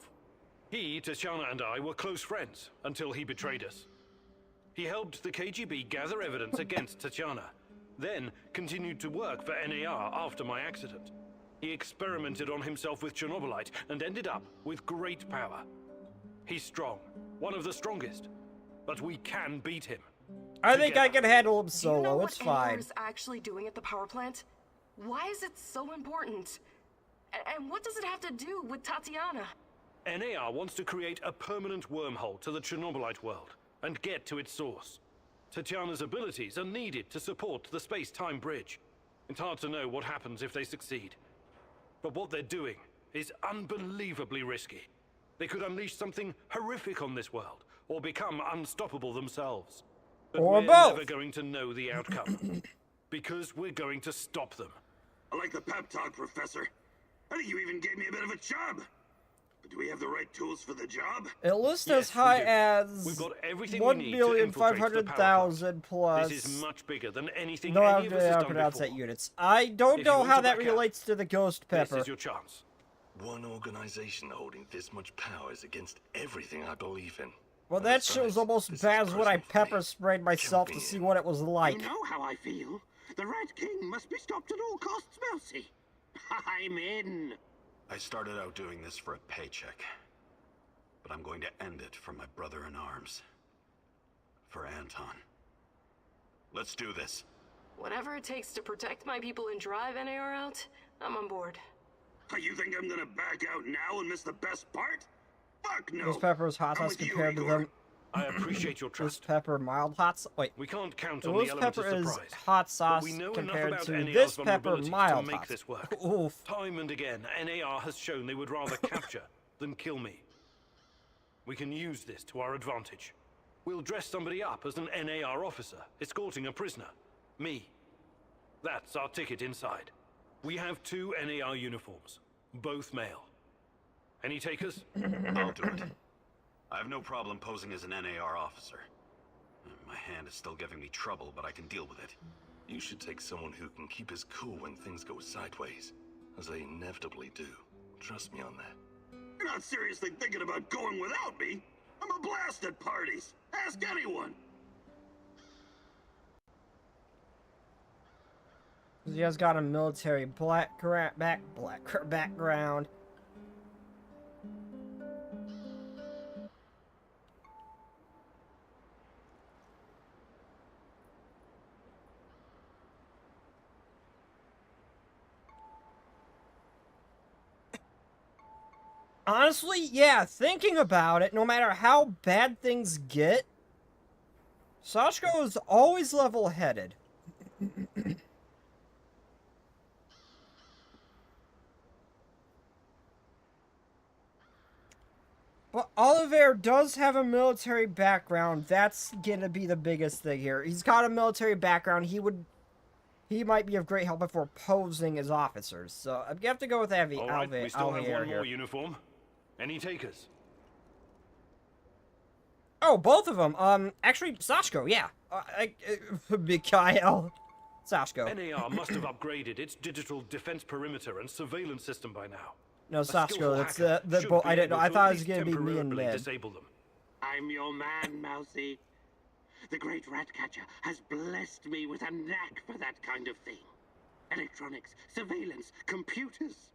Speaker 3: He, Tachana, and I were close friends until he betrayed us. He helped the KGB gather evidence against Tachana, then continued to work for NAR after my accident. He experimented on himself with Chernobylite and ended up with great power. He's strong, one of the strongest, but we can beat him.
Speaker 1: I think I can handle him solo.
Speaker 9: Do you know
Speaker 1: It's
Speaker 9: what NAR
Speaker 1: fine.
Speaker 9: is actually doing at the power plant? Why is it so important? And what does it have to do with Tatiana?
Speaker 3: NAR wants to create a permanent wormhole to the Chernobylite world and get to its source. Tatiana's abilities are needed to support the space-time bridge. It's hard to know what happens if they succeed. But what they're doing is unbelievably risky. They could unleash something horrific on this world, or become unstoppable themselves. But
Speaker 1: Or
Speaker 3: we're
Speaker 1: both.
Speaker 3: never going to know the outcome. Because we're going to stop them.
Speaker 7: I like the pep talk, Professor. I think you even gave me a bit of a chub. But do we have the right tools for the job?
Speaker 1: It lists
Speaker 3: Yes,
Speaker 1: as high
Speaker 3: we do.
Speaker 1: as
Speaker 3: We've got everything we need to infiltrate the power
Speaker 1: 1,500,000
Speaker 3: plant.
Speaker 1: plus.
Speaker 3: This is much bigger than anything
Speaker 1: No,
Speaker 3: any of us has
Speaker 1: I'll
Speaker 3: done
Speaker 1: pronounce
Speaker 3: before.
Speaker 1: that units. I don't
Speaker 3: If you
Speaker 1: know
Speaker 3: want
Speaker 1: how
Speaker 3: to
Speaker 1: that
Speaker 3: back out,
Speaker 1: relates to the ghost pepper.
Speaker 3: This is your chance.
Speaker 4: One organization holding this much power is against everything I believe in.
Speaker 1: Well, that shit was almost as bad as when I pepper sprayed myself to see what it was like.
Speaker 13: You know how I feel. The Rat King must be stopped at all costs, Mousy. I'm in.
Speaker 15: I started out doing this for a paycheck. But I'm going to end it for my brother in arms. For Anton. Let's do this.
Speaker 9: Whatever it takes to protect my people and drive NAR out, I'm on board.
Speaker 7: You think I'm gonna back out now and miss the best part? Fuck no.
Speaker 1: Those peppers hot
Speaker 7: I'm
Speaker 1: sauce
Speaker 7: with you,
Speaker 1: compared to
Speaker 7: Igor.
Speaker 1: them.
Speaker 3: I appreciate your trust.
Speaker 1: Ghost pepper, mild hot sauce. Wait.
Speaker 3: We can't count on the
Speaker 1: Ghost
Speaker 3: element
Speaker 1: pepper
Speaker 3: of
Speaker 1: is
Speaker 3: surprise.
Speaker 1: hot sauce
Speaker 3: we know
Speaker 1: compared
Speaker 3: enough
Speaker 1: to
Speaker 3: about NAR's
Speaker 1: this pepper,
Speaker 3: vulnerabilities
Speaker 1: mild
Speaker 3: to make
Speaker 1: hot.
Speaker 3: this work.
Speaker 1: Oof.
Speaker 3: Time and again, NAR has shown they would rather capture than kill me. We can use this to our advantage. We'll dress somebody up as an NAR officer, escorting a prisoner. Me. That's our ticket inside. We have 2 NAR uniforms, both male. Any takers?
Speaker 15: I'll do it. I have no problem posing as an NAR officer. My hand is still giving me trouble, but I can deal with it. You should take someone who can keep his cool when things go sideways, as they inevitably do. Trust me on that.
Speaker 7: You're not seriously thinking about going without me? I'm a blast at parties. Ask anyone.
Speaker 1: He has got a military background. Honestly, yeah, thinking about it, no matter how bad things get, Sachiko is always level-headed. But Oliver does have a military background. That's gonna be the biggest thing here. He's got a military background. He might be of great help if we're posing as officers. So you have to go with Avi.
Speaker 3: All right, we still have one more uniform. Any takers?
Speaker 1: Oh, both of them. Actually, Sachiko, yeah. Mikhail. Sachiko.
Speaker 3: NAR must have upgraded its digital defense perimeter and surveillance system by now.
Speaker 1: No, Sachiko, that's the I didn't know. I thought it was gonna be me and Ned.
Speaker 3: Disable them.
Speaker 13: I'm your man, Mousy. The great Ratcatcher has blessed me with a knack for that kind of thing. Electronics, surveillance, computers.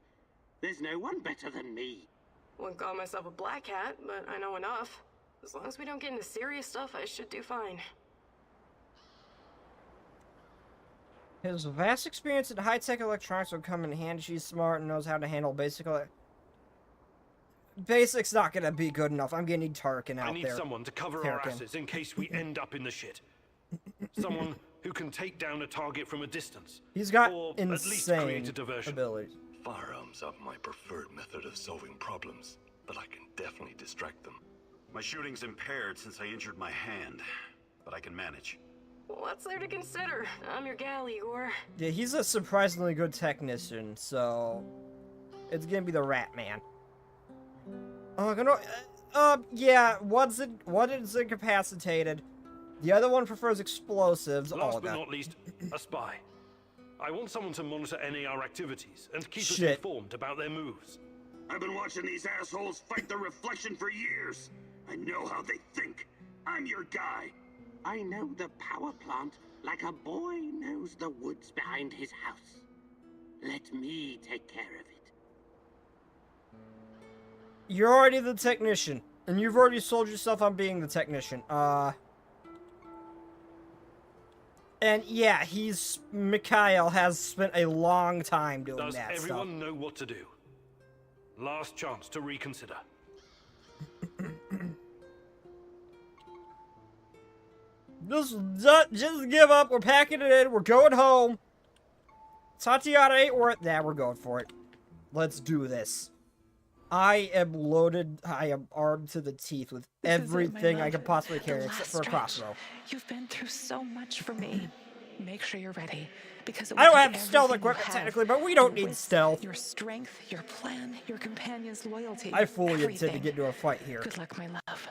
Speaker 13: There's no one better than me.
Speaker 9: Wouldn't call myself a black hat, but I know enough. As long as we don't get into serious stuff, I should do fine.
Speaker 1: His vast experience in high-tech electronics will come in handy. She's smart and knows how to handle Basic's not gonna be good enough. I'm gonna need Tarkin out there.
Speaker 3: I need someone to cover our asses in case we end up in the shit. Someone who can take down a target from a distance.
Speaker 1: He's got
Speaker 3: or
Speaker 1: insane
Speaker 3: at least create a diversion.
Speaker 1: abilities.
Speaker 4: Firearms are my preferred method of solving problems, but I can definitely distract them.
Speaker 15: My shooting's impaired since I injured my hand, but I can manage.
Speaker 9: What's there to consider? I'm your gal, Igor.
Speaker 1: Yeah, he's a surprisingly good technician, so it's gonna be the Rat Man. Yeah, one is incapacitated. The other one prefers explosives.
Speaker 3: Last but not least, a spy. I want someone to monitor NAR activities and keep us informed about their moves.
Speaker 7: I've been watching these assholes fight the reflection for years. I know how they think. I'm your guy.
Speaker 13: I know the power plant like a boy knows the woods behind his house. Let me take care of it.
Speaker 1: You're already the technician, and you've already sold yourself on being the technician. And yeah, Mikhail has spent a long time doing that stuff.
Speaker 3: Does everyone know what to do? Last chance to reconsider.
Speaker 1: Just give up. We're packing it in. We're going home. Tatiana ain't worth that. We're going for it. Let's do this. I am loaded. I am armed to the teeth with everything I could possibly carry except for a crossbow.
Speaker 2: You've been through so much for me. Make sure you're ready, because
Speaker 1: I don't have stealth equipment technically, but we don't need stealth.
Speaker 2: Your strength, your plan, your companion's loyalty.
Speaker 1: I fully intend to get into a fight here.
Speaker 2: Good luck, my love.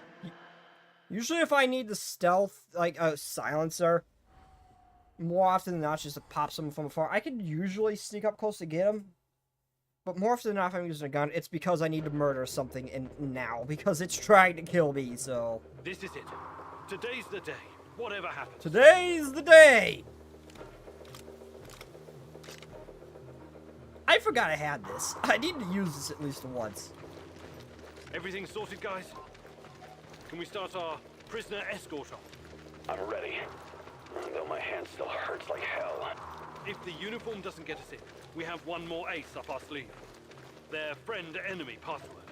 Speaker 1: Usually, if I need the stealth, like a silencer, more often than not, just to pop someone from afar, I can usually sneak up close to get them. But more often than not, if I'm using a gun, it's because I need to murder something now, because it's trying to kill me, so...
Speaker 3: This is it. Today's the day. Whatever happens.
Speaker 1: Today's the day! I forgot I had this. I need to use this at least once.
Speaker 3: Everything sorted, guys? Can we start our prisoner escort off?
Speaker 5: I'm ready. Though my hand still hurts like hell.
Speaker 3: If the uniform doesn't get us in, we have one more ace up our sleeve. Their friend-enemy password.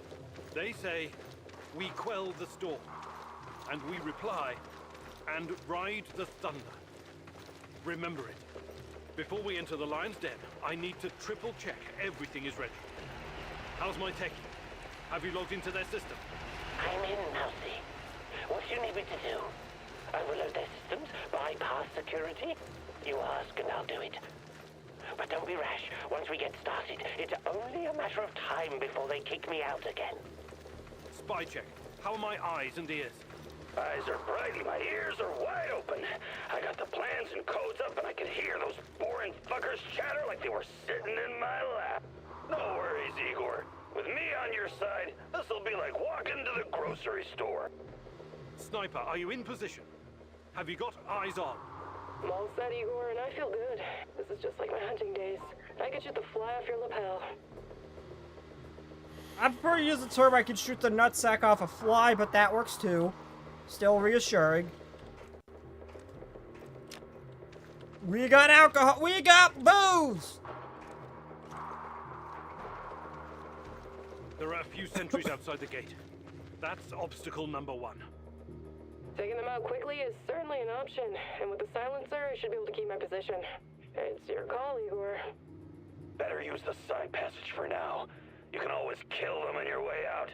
Speaker 3: They say, we quell the storm. and we reply, and ride the thunder. Remember it. Before we enter the lion's den, I need to triple check everything is ready. How's my techie? Have you logged into their system?
Speaker 5: I'm in, Mousy. What do you need me to do? Overload their systems? Bypass security? You ask and I'll do it. But don't be rash. Once we get started, it's only a matter of time before they kick me out again.
Speaker 3: Spy check. How are my eyes and ears?
Speaker 5: Eyes are bright and my ears are wide open. I got the plans and codes up and I can hear those boring fuckers chatter like they were sitting in my lap. No worries, Igor. With me on your side, this'll be like walking to the grocery store.
Speaker 3: Sniper, are you in position? Have you got eyes on?
Speaker 9: I'm all set, Igor, and I feel good. This is just like my hunting days. I could shoot the fly off your lapel.
Speaker 1: I prefer to use the term I can shoot the nutsack off a fly, but that works too. Still reassuring. We got alcohol. We got booze!
Speaker 3: There are a few sentries outside the gate. That's obstacle number 1.
Speaker 9: Taking them out quickly is certainly an option, and with the silencer, I should be able to keep my position. It's your call, Igor.
Speaker 5: Better use the side passage for now. You can always kill them on your way out.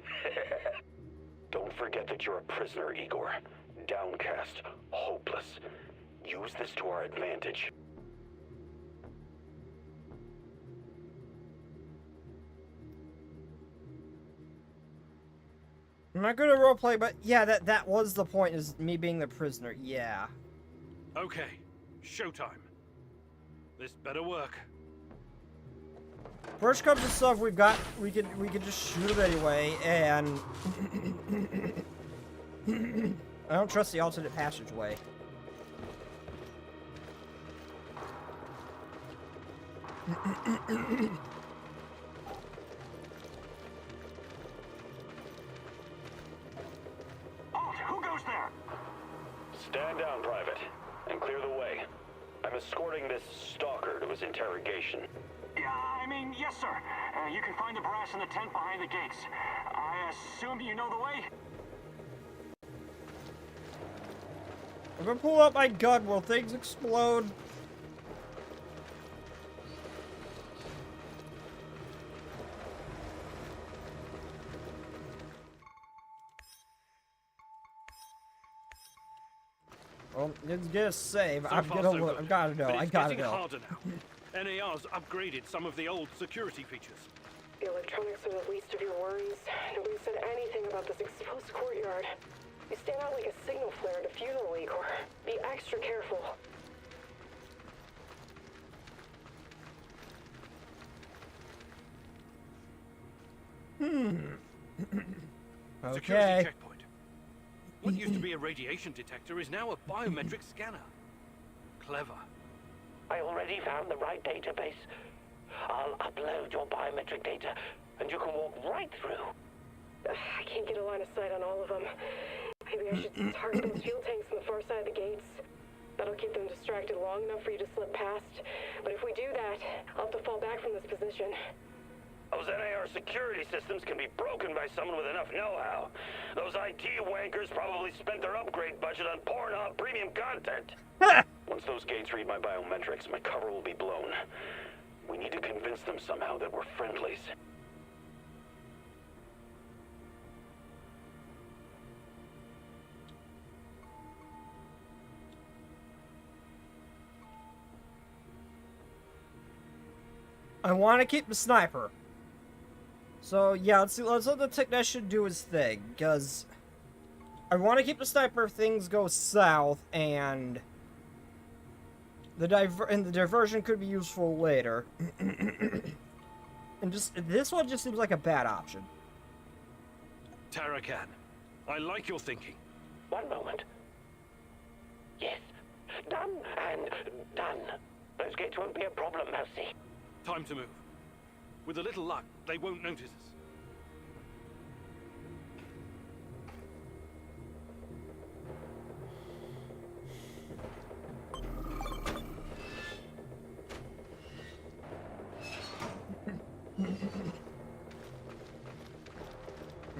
Speaker 5: Don't forget that you're a prisoner, Igor. Downcast, hopeless. Use this to our advantage.
Speaker 1: I'm not good at roleplay, but yeah, that was the point, is me being the prisoner. Yeah.
Speaker 3: Okay, showtime. This better work.
Speaker 1: First comes to stuff we can just shoot it anyway, and I don't trust the alternate passageway.
Speaker 6: Who goes there?
Speaker 8: Stand down, Private, and clear the way. I'm escorting this stalker to his interrogation.
Speaker 6: Yeah, I mean, yes, sir. You can find the brass in the tent behind the gates. I assume you know the way?
Speaker 1: If I pull out my gun, will things explode? Well, let's get a save.
Speaker 3: So
Speaker 1: I'm
Speaker 3: far,
Speaker 1: gonna
Speaker 3: so
Speaker 1: look.
Speaker 3: good.
Speaker 1: I gotta know.
Speaker 3: But
Speaker 1: I
Speaker 3: it's
Speaker 1: gotta
Speaker 3: getting
Speaker 1: know.
Speaker 3: harder now. NAR's upgraded some of the old security features.
Speaker 9: The electronics are the least of your worries. Nobody said anything about this exposed courtyard. You stand out like a signal flare at a funeral, Igor. Be extra careful.
Speaker 3: Security
Speaker 1: Okay.
Speaker 3: checkpoint. What used to be a radiation detector is now a biometric scanner. Clever.
Speaker 5: I already found the right database. I'll upload your biometric data, and you can walk right through.
Speaker 9: I can't get a line of sight on all of them. Maybe I should target those fuel tanks on the far side of the gates. That'll keep them distracted long enough for you to slip past. But if we do that, I'll have to fall back from this position.
Speaker 5: Those NAR security systems can be broken by someone with enough know-how. Those IT wankers probably spent their upgrade budget on Pornhub premium content. Once those gates read my biometrics, my cover will be blown. We need to convince them somehow that we're friendlies.
Speaker 1: I want to keep the sniper. So yeah, let's let the technician do his thing, because I want to keep the sniper if things go south, and the diversion could be useful later. And just this one just seems like a bad option.
Speaker 3: Tarakan, I like your thinking.
Speaker 5: One moment. Yes. Done and done. Those gates won't be a problem, Mousy.
Speaker 3: Time to move. With a little luck, they won't notice us.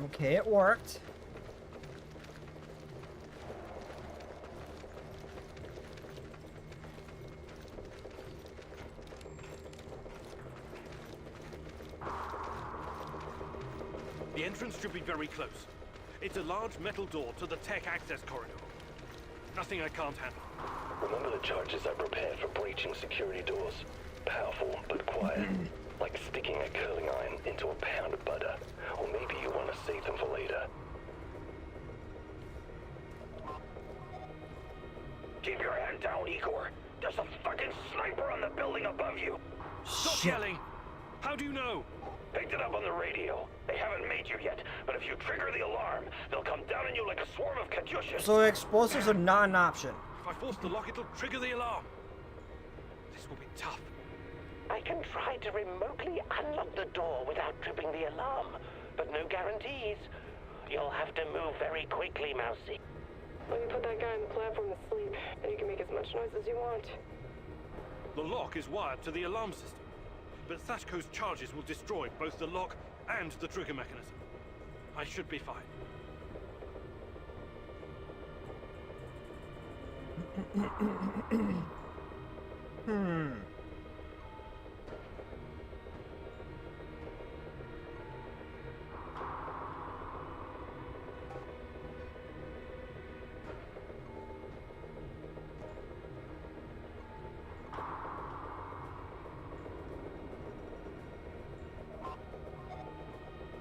Speaker 1: Okay, it worked.
Speaker 3: The entrance should be very close. It's a large metal door to the tech access corridor. Nothing I can't handle.
Speaker 8: Remember the charges I prepared for breaching security doors? Powerful, but quiet. Like sticking a curling iron into a pound of butter. Or maybe you want to save them for later. Keep your hand down, Igor. There's a fucking sniper on the building above you.
Speaker 3: Stop yelling! How do you know?
Speaker 8: Picked it up on the radio. They haven't made you yet, but if you trigger the alarm, they'll come down on you like a swarm of Katyushas.
Speaker 1: So explosives are not an option.
Speaker 3: If I force the lock, it'll trigger the alarm. This will be tough.
Speaker 5: I can try to remotely unlock the door without tripping the alarm, but no guarantees. You'll have to move very quickly, Mousy.
Speaker 9: Let me put that guy on the platform to sleep, and you can make as much noise as you want.
Speaker 3: The lock is wired to the alarm system, but Sashko's charges will destroy both the lock and the trigger mechanism. I should be fine.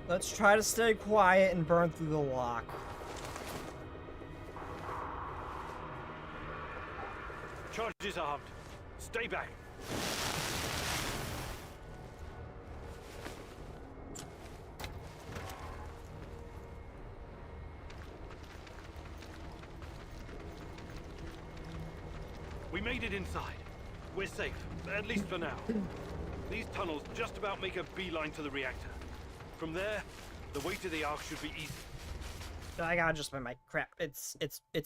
Speaker 1: Let's try to stay quiet and burn through the lock.
Speaker 3: Charges armed. Stay back. We made it inside. We're safe, at least for now. These tunnels just about make a beeline to the reactor. From there, the way to the Ark should be easy.
Speaker 1: I gotta adjust my mic. Crap, it's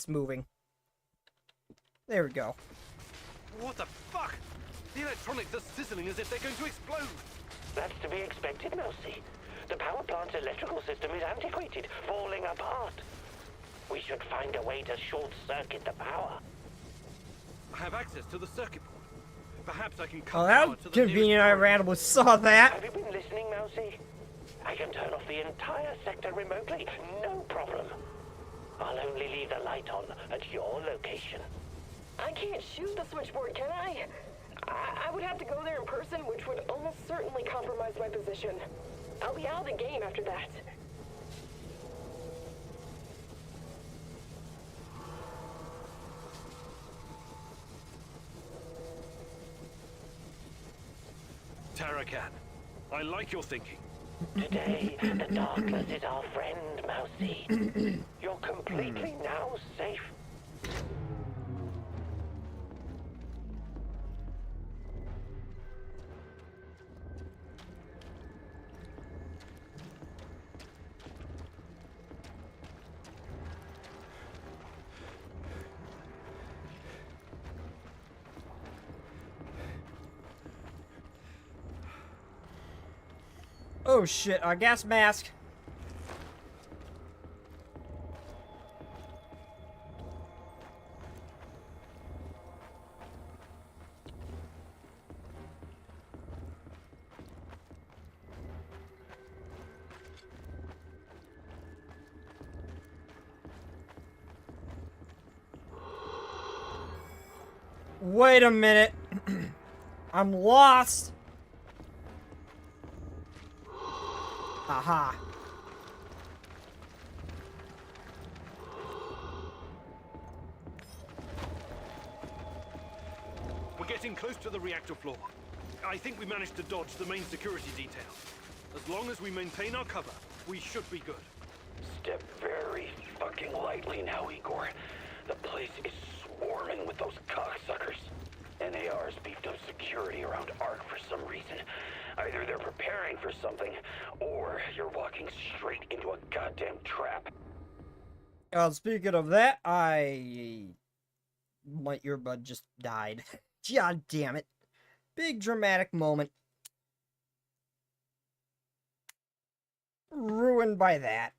Speaker 1: moving. There we go.
Speaker 3: What the fuck? The electronics are sizzling as if they're going to explode.
Speaker 5: That's to be expected, Mousy. The power plant's electrical system is antiquated, falling apart. We should find a way to short-circuit the power.
Speaker 3: I have access to the circuit board. Perhaps I can
Speaker 1: Oh,
Speaker 3: cut
Speaker 1: how
Speaker 3: power to the
Speaker 1: convenient I randomly saw that.
Speaker 5: Have you been listening, Mousy? I can turn off the entire sector remotely, no problem. I'll only leave the light on at your location.
Speaker 9: I can't shoot the switchboard, can I? I would have to go there in person, which would almost certainly compromise my position. I'll be out of the game after that.
Speaker 3: Tarakan, I like your thinking.
Speaker 5: Today, the darkness is our friend, Mousy. You're completely now safe.
Speaker 1: Oh shit, a gas mask. Wait a minute. I'm lost. Aha.
Speaker 3: We're getting close to the reactor floor. I think we managed to dodge the main security detail. As long as we maintain our cover, we should be good.
Speaker 8: Step very fucking lightly now, Igor. The place is swarming with those cocksuckers. NAR's beefed up security around Ark for some reason. Either they're preparing for something, or you're walking straight into a goddamn trap.
Speaker 1: Speaking of that, my earbud just died. God damn it. Big dramatic moment. Ruined by that.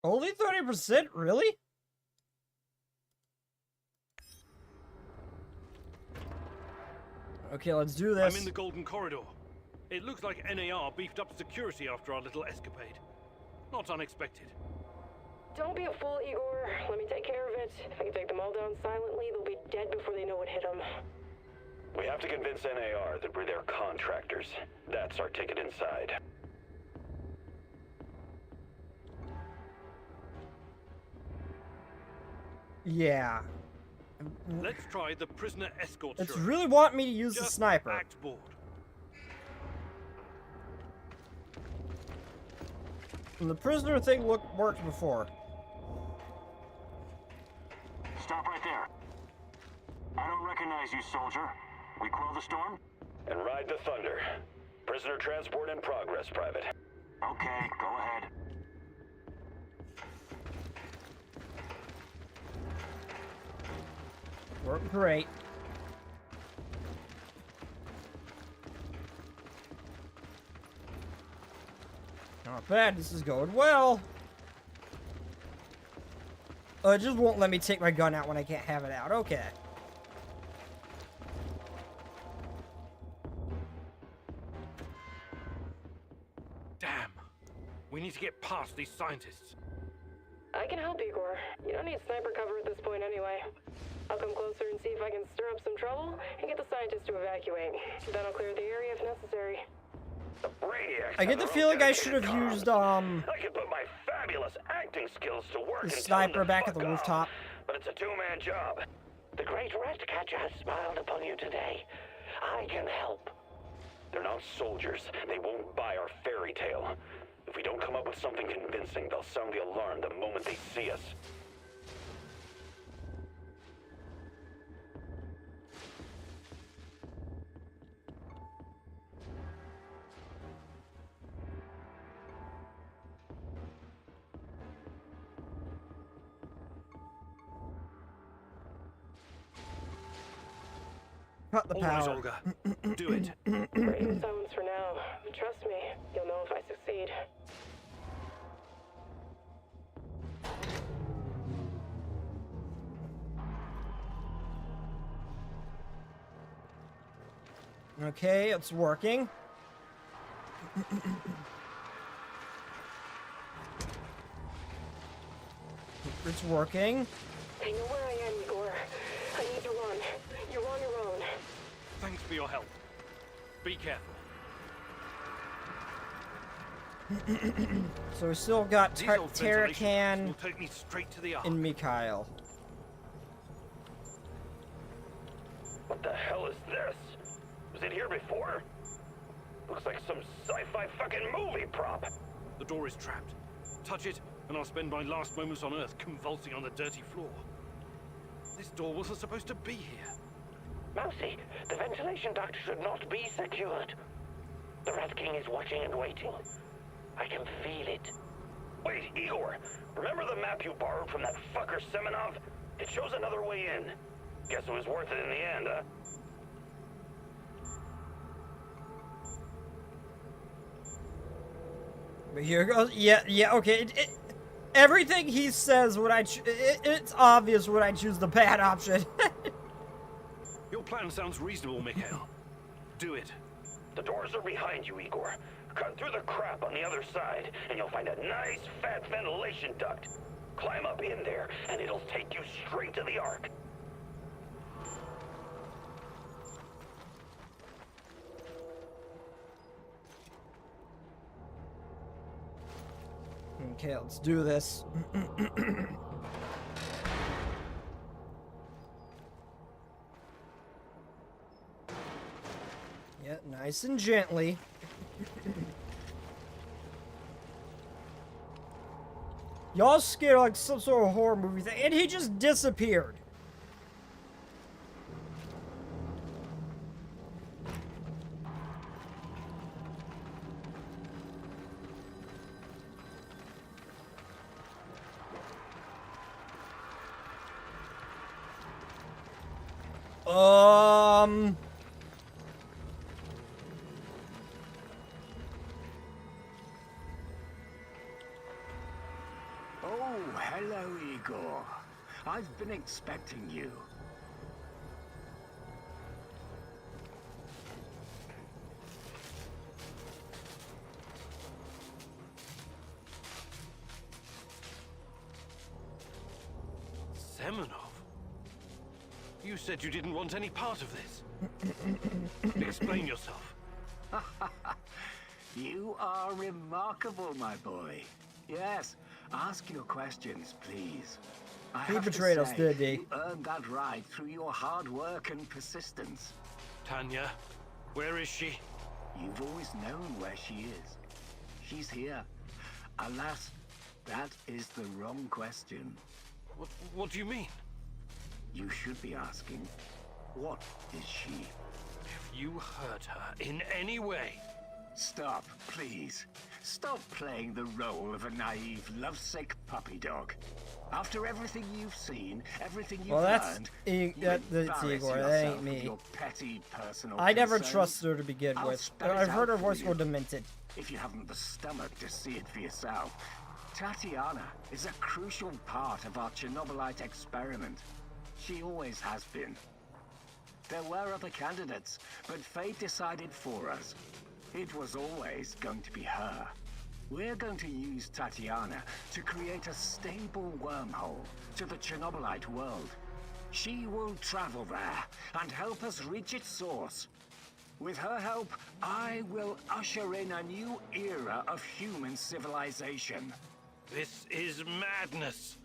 Speaker 1: Only 30%? Really? Okay, let's do this.
Speaker 3: I'm in the Golden Corridor. It looks like NAR beefed up security after our little escapade. Not unexpected.
Speaker 9: Don't be a fool, Igor. Let me take care of it. If I can take them all down silently, they'll be dead before they know what hit them.
Speaker 8: We have to convince NAR that we're their contractors. That's our ticket inside.
Speaker 1: Yeah.
Speaker 3: Let's try the prisoner escort.
Speaker 1: It's really want me to use
Speaker 3: Just
Speaker 1: the sniper.
Speaker 3: Act bored.
Speaker 1: And the prisoner thing worked before.
Speaker 13: Stop right there. I don't recognize you, soldier. We quell the storm?
Speaker 8: And ride the thunder. Prisoner transport in progress, Private.
Speaker 13: Okay, go ahead.
Speaker 1: Worked great. Not bad, this is going well. Oh, it just won't let me take my gun out when I can't have it out. Okay.
Speaker 3: Damn. We need to get past these scientists.
Speaker 9: I can help, Igor. You don't need sniper cover at this point anyway. I'll come closer and see if I can stir up some trouble and get the scientists to evacuate. Then I'll clear the area if necessary.
Speaker 1: I get the feeling I should have used,
Speaker 8: I could put my fabulous acting skills to work
Speaker 1: the
Speaker 8: and
Speaker 1: sniper
Speaker 8: tell them to
Speaker 1: back at the
Speaker 8: fuck off.
Speaker 1: rooftop.
Speaker 8: But it's a two-man job.
Speaker 5: The great rat catcher has smiled upon you today. I can help.
Speaker 8: They're not soldiers. They won't buy our fairy tale. If we don't come up with something convincing, they'll sound the alarm the moment they see us.
Speaker 1: Cut the
Speaker 3: All right,
Speaker 1: power.
Speaker 3: Olga. Do it.
Speaker 9: Radio silence for now. But trust me, you'll know if I succeed.
Speaker 1: Okay, it's working. It's working.
Speaker 9: I know where I am, Igor. I need to run. You're on your own.
Speaker 3: Thanks for your help. Be careful.
Speaker 1: So we still got
Speaker 3: These old ventilation
Speaker 1: Terracan
Speaker 3: will take me straight to the Ark.
Speaker 1: and Mikhail.
Speaker 8: What the hell is this? Was it here before? Looks like some sci-fi fucking movie prop.
Speaker 3: The door is trapped. Touch it, and I'll spend my last moments on Earth convulsing on the dirty floor. This door wasn't supposed to be here.
Speaker 5: Mousy, the ventilation duct should not be secured. The Rat King is watching and waiting. I can feel it.
Speaker 8: Wait, Igor. Remember the map you borrowed from that fucker Semenov? It shows another way in. Guess it was worth it in the end, huh?
Speaker 1: But here goes. Yeah, okay. Everything he says when it's obvious when I choose the bad option.
Speaker 3: Your plan sounds reasonable, Mikhail. Do it.
Speaker 8: The doors are behind you, Igor. Cut through the crap on the other side, and you'll find a nice, fat ventilation duct. Climb up in there, and it'll take you straight to the Ark.
Speaker 1: Okay, let's do this. Yeah, nice and gently. Y'all scared like some sort of horror movie thing, and he just disappeared.
Speaker 12: hello, Igor. I've been expecting you.
Speaker 3: Semenov? You said you didn't want any part of this. Explain yourself.
Speaker 12: You are remarkable, my boy. Yes, ask your questions, please.
Speaker 1: He betrayed us, did he?
Speaker 12: You earned that right through your hard work and persistence.
Speaker 3: Tanya, where is she?
Speaker 12: You've always known where she is. She's here. Alas, that is the wrong question.
Speaker 3: What do you mean?
Speaker 12: You should be asking, what is she?
Speaker 3: If you hurt her in any way...
Speaker 12: Stop, please. Stop playing the role of a naive, lovesick puppy dog. After everything you've seen, everything you've learned,
Speaker 1: that's Igor. That ain't me.
Speaker 12: Your petty personal
Speaker 1: I never
Speaker 12: concerns.
Speaker 1: trusted her to begin with. I've heard her voice go demented.
Speaker 12: If you haven't the stomach to see it for yourself, Tatiana is a crucial part of our Chernobylite experiment. She always has been. There were other candidates, but fate decided for us. It was always going to be her. We're going to use Tatiana to create a stable wormhole to the Chernobylite world. She will travel there and help us reach its source. With her help, I will usher in a new era of human civilization.
Speaker 3: This is madness.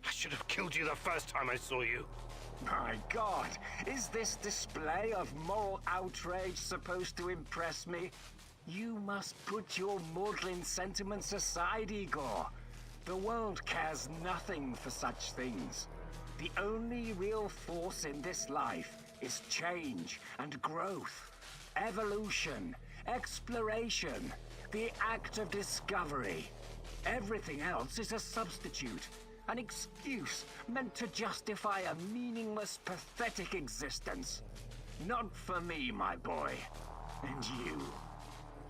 Speaker 3: I should have killed you the first time I saw you.
Speaker 12: My God, is this display of moral outrage supposed to impress me? You must put your maudlin sentiments aside, Igor. The world cares nothing for such things. The only real force in this life is change and growth, evolution, exploration, the act of discovery. Everything else is a substitute, an excuse meant to justify a meaningless, pathetic existence. Not for me, my boy. And you.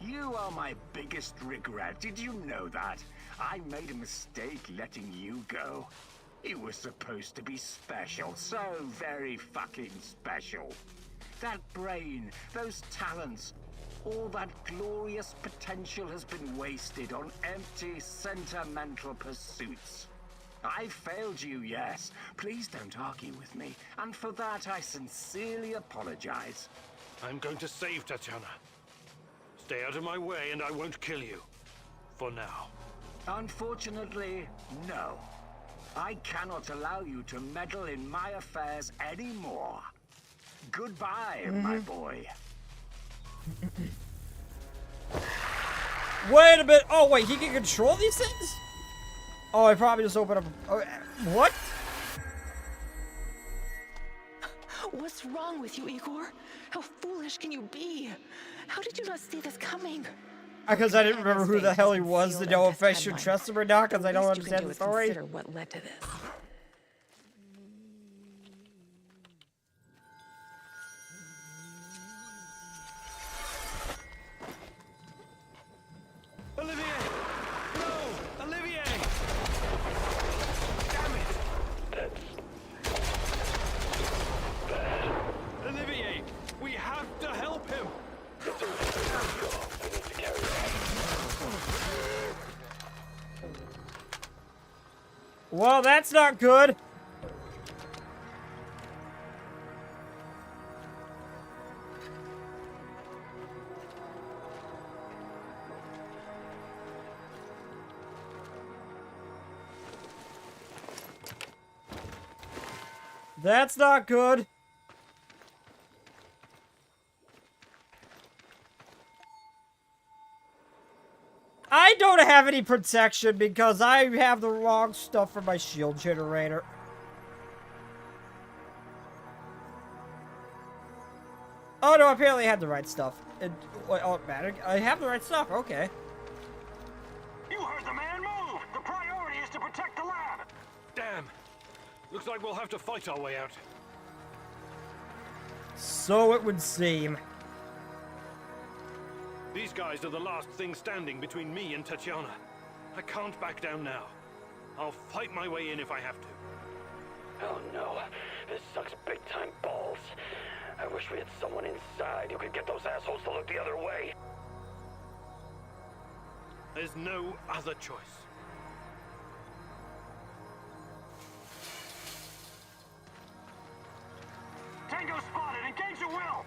Speaker 12: You are my biggest regret. Did you know that? I made a mistake letting you go. You were supposed to be special, so very fucking special. That brain, those talents, all that glorious potential has been wasted on empty, sentimental pursuits. I failed you, yes. Please don't argue with me, and for that I sincerely apologize.
Speaker 3: I'm going to save Tatiana. Stay out of my way and I won't kill you. For now.
Speaker 12: Unfortunately, no. I cannot allow you to meddle in my affairs anymore. Goodbye, my boy.
Speaker 1: Wait a minute. Oh, wait, he can control these things? Oh, I probably just opened up. Oh, what?
Speaker 2: What's wrong with you, Igor? How foolish can you be? How did you not see this coming?
Speaker 1: Because I didn't remember who the hell he was to know if I should trust him or not, because I don't understand the story.
Speaker 2: Consider what led to this.
Speaker 3: Olivier! No! Olivier! Damn it! That's bad. Olivier! We have to help him!
Speaker 5: It's a job. I need to carry on.
Speaker 1: Well, that's not good. That's not good. I don't have any protection because I have the wrong stuff for my shield generator. Oh no, apparently I had the right stuff. Oh, man, I have the right stuff, okay.
Speaker 6: You heard the man move! The priority is to protect the lab!
Speaker 3: Damn! Looks like we'll have to fight our way out.
Speaker 1: So it would seem.
Speaker 3: These guys are the last thing standing between me and Tatiana. I can't back down now. I'll fight my way in if I have to.
Speaker 8: Oh no, this sucks big time balls. I wish we had someone inside who could get those assholes to look the other way.
Speaker 3: There's no other choice.
Speaker 6: Tango spotted! Engage at will!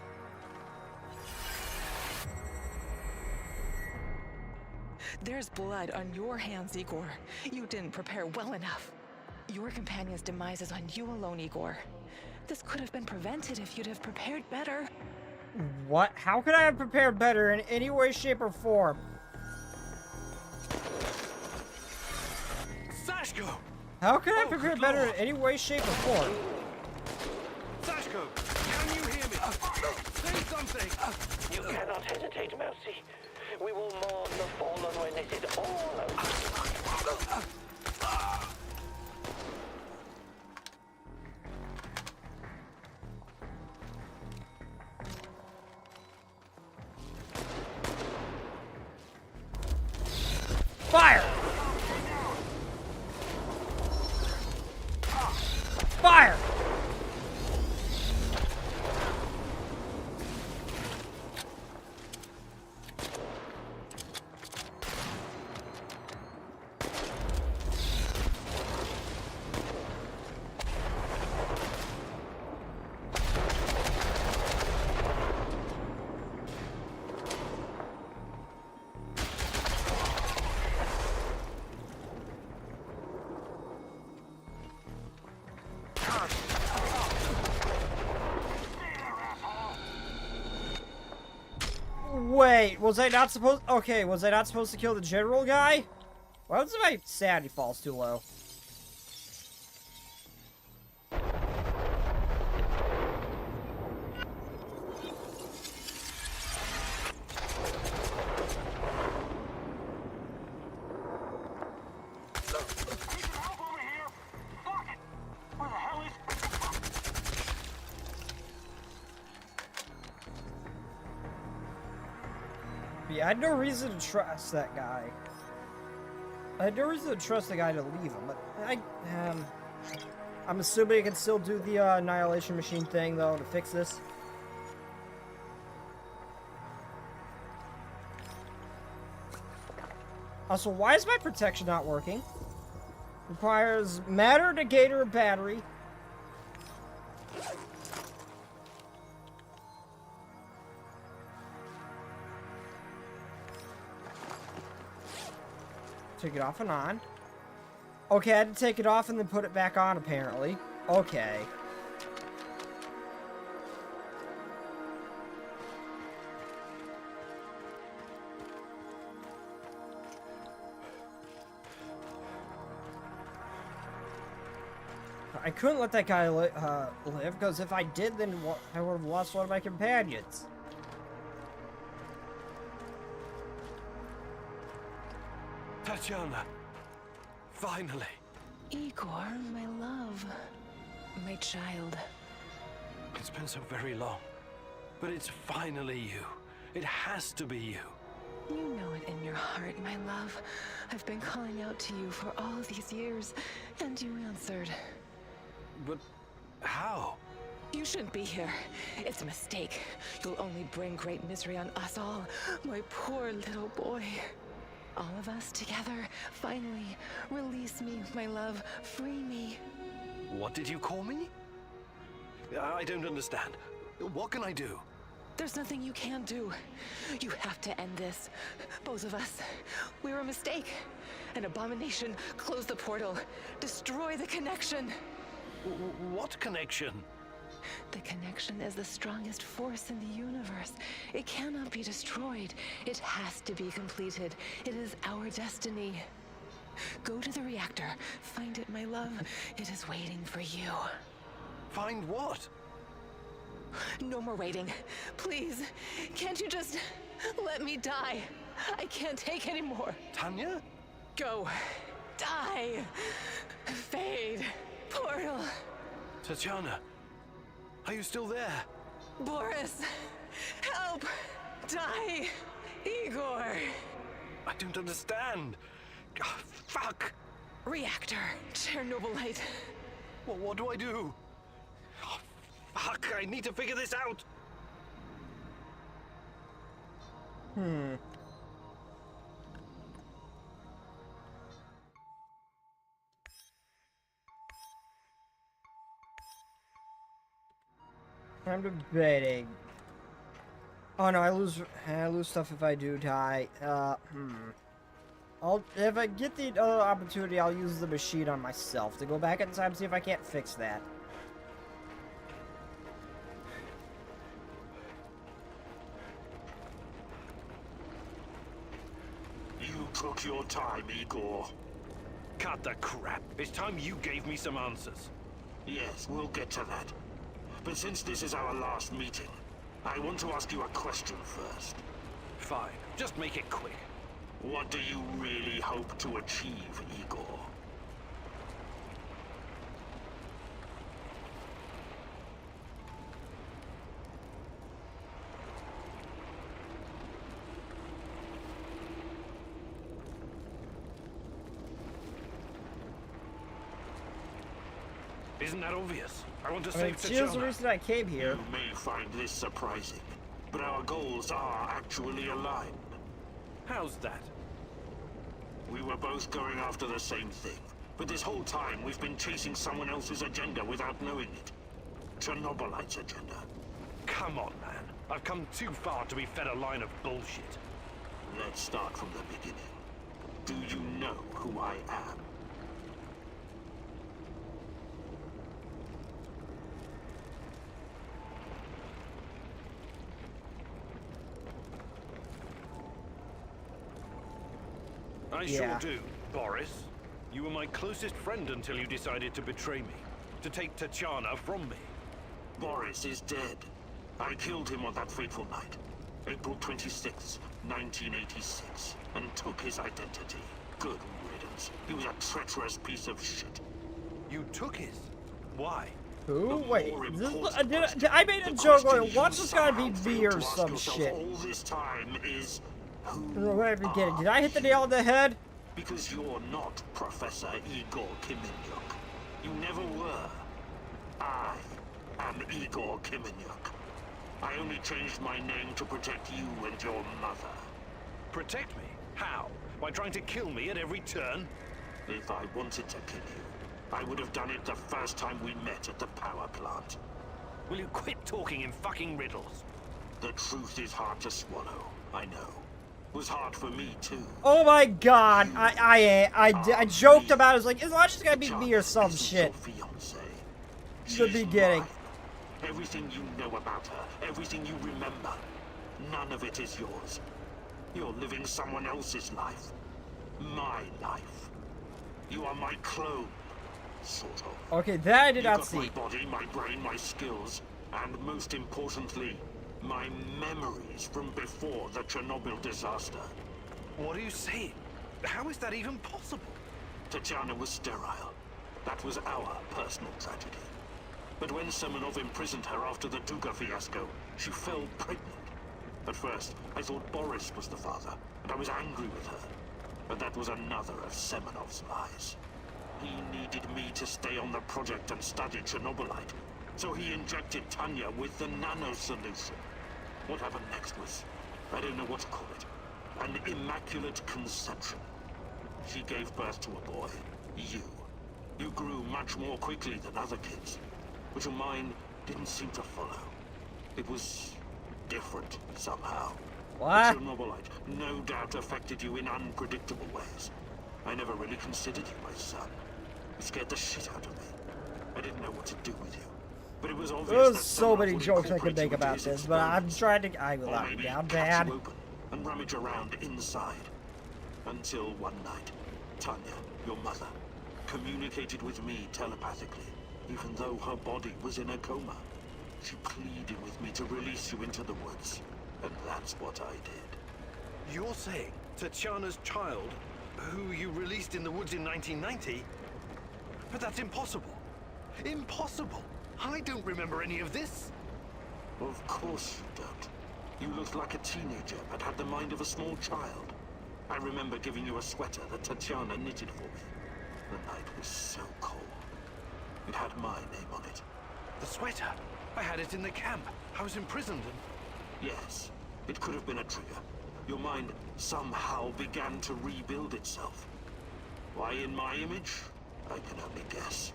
Speaker 2: There's blood on your hands, Igor. You didn't prepare well enough. Your companion's demise is on you alone, Igor. This could have been prevented if you'd have prepared better.
Speaker 1: What? How could I have prepared better in any way, shape, or form?
Speaker 3: Sashko!
Speaker 1: How could I prepare better in any way, shape, or form?
Speaker 3: Sashko, can you hear me? Say something!
Speaker 5: You cannot hesitate, Mousy. We will mourn the fallen when this is all over.
Speaker 1: Fire! Fire! Wait, was I not supposed... Okay, was I not supposed to kill the general guy? Why was my sanity falls too low? Yeah, I had no reason to trust that guy. I had no reason to trust the guy to leave him, but I'm assuming I can still do the annihilation machine thing though to fix this. Also, why is my protection not working? Requires matter, negator, battery. Take it off and on. Okay, I had to take it off and then put it back on, apparently. Okay. I couldn't let that guy live, because if I did, then I would have lost one of my companions.
Speaker 3: Tatiana, finally.
Speaker 2: Igor, my love. My child.
Speaker 3: It's been so very long, but it's finally you. It has to be you.
Speaker 2: You know it in your heart, my love. I've been calling out to you for all these years, and you answered.
Speaker 3: But how?
Speaker 2: You shouldn't be here. It's a mistake. You'll only bring great misery on us all. My poor little boy. All of us together, finally. Release me, my love. Free me.
Speaker 3: What did you call me? I don't understand. What can I do?
Speaker 2: There's nothing you can do. You have to end this. Both of us. We're a mistake. An abomination. Close the portal. Destroy the connection.
Speaker 3: What connection?
Speaker 2: The connection is the strongest force in the universe. It cannot be destroyed. It has to be completed. It is our destiny. Go to the reactor. Find it, my love. It is waiting for you.
Speaker 3: Find what?
Speaker 2: No more waiting. Please, can't you just let me die? I can't take any more.
Speaker 3: Tanya?
Speaker 2: Go. Die. Fade. Portal.
Speaker 3: Tatiana, are you still there?
Speaker 2: Boris, help. Die. Igor.
Speaker 3: I don't understand. Oh, fuck.
Speaker 2: Reactor. Chernobylite.
Speaker 3: Well, what do I do? Oh, fuck, I need to figure this out.
Speaker 1: I'm debating. Oh no, I lose stuff if I do die. If I get the other opportunity, I'll use the machine on myself to go back in time and see if I can't fix that.
Speaker 11: You took your time, Igor.
Speaker 3: Cut the crap. It's time you gave me some answers.
Speaker 11: Yes, we'll get to that. But since this is our last meeting, I want to ask you a question first.
Speaker 3: Fine. Just make it quick.
Speaker 11: What do you really hope to achieve, Igor?
Speaker 3: Isn't that obvious? I want to
Speaker 1: I mean,
Speaker 3: save
Speaker 1: here's the
Speaker 3: Tachana.
Speaker 1: reason I came here.
Speaker 11: You may find this surprising, but our goals are actually aligned.
Speaker 3: How's that?
Speaker 11: We were both going after the same thing, but this whole time we've been chasing someone else's agenda without knowing it. Chernobylite's agenda.
Speaker 3: Come on, man. I've come too far to be fed a line of bullshit.
Speaker 11: Let's start from the beginning. Do you know who I am?
Speaker 3: I sure do, Boris. You were my closest friend until you decided to betray me. To take Tachana from me.
Speaker 11: Boris is dead. I killed him on that fateful night, April 26, 1986, and took his identity. Good riddance. He was a treacherous piece of shit.
Speaker 3: You took his? Why?
Speaker 1: Who? Wait, I made a joke going, watch this guy be me or some shit.
Speaker 11: All this time is
Speaker 1: What am I getting? Did I hit the nail on the head?
Speaker 11: Because you're not Professor Igor Kiminyuk. You never were. I am Igor Kiminyuk. I only changed my name to protect you and your mother.
Speaker 3: Protect me? How? By trying to kill me at every turn?
Speaker 11: If I wanted to kill you, I would have done it the first time we met at the power plant.
Speaker 3: Will you quit talking in fucking riddles?
Speaker 11: The truth is hard to swallow, I know. It was hard for me too.
Speaker 1: Oh my god, I joked about it. I was like, watch this guy be me or some shit. The beginning.
Speaker 11: Everything you know about her, everything you remember, none of it is yours. You're living someone else's life. My life. You are my clone, sort of.
Speaker 1: Okay, that I did not see.
Speaker 11: My body, my brain, my skills, and most importantly, my memories from before the Chernobyl disaster.
Speaker 3: What are you saying? How is that even possible?
Speaker 11: Tachana was sterile. That was our personal tragedy. But when Semenov imprisoned her after the Duga fiasco, she fell pregnant. At first, I thought Boris was the father, and I was angry with her. But that was another of Semenov's lies. He needed me to stay on the project and study Chernobylite, so he injected Tanya with the nano solution. What happened next was, I don't know what to call it, an immaculate conception. She gave birth to a boy, you. You grew much more quickly than other kids, but your mind didn't seem to follow. It was different somehow.
Speaker 1: What?
Speaker 11: Chernobylite no doubt affected you in unpredictable ways. I never really considered you my son. You scared the shit out of me. I didn't know what to do with you. But it was obvious
Speaker 1: There's so many jokes I could make about this, but I'm trying to. I will not down bad.
Speaker 11: You open and rummage around inside. Until one night, Tanya, your mother, communicated with me telepathically, even though her body was in a coma. She pleaded with me to release you into the woods, and that's what I did.
Speaker 3: You're saying Tachana's child, who you released in the woods in 1990? But that's impossible. Impossible! I don't remember any of this.
Speaker 11: Of course you don't. You looked like a teenager, but had the mind of a small child. I remember giving you a sweater that Tatiana knitted for me. The night was so cold. It had my name on it.
Speaker 3: The sweater. I had it in the camp. I was imprisoned and...
Speaker 11: Yes, it could have been a trigger. Your mind somehow began to rebuild itself. Why in my image? I can only guess.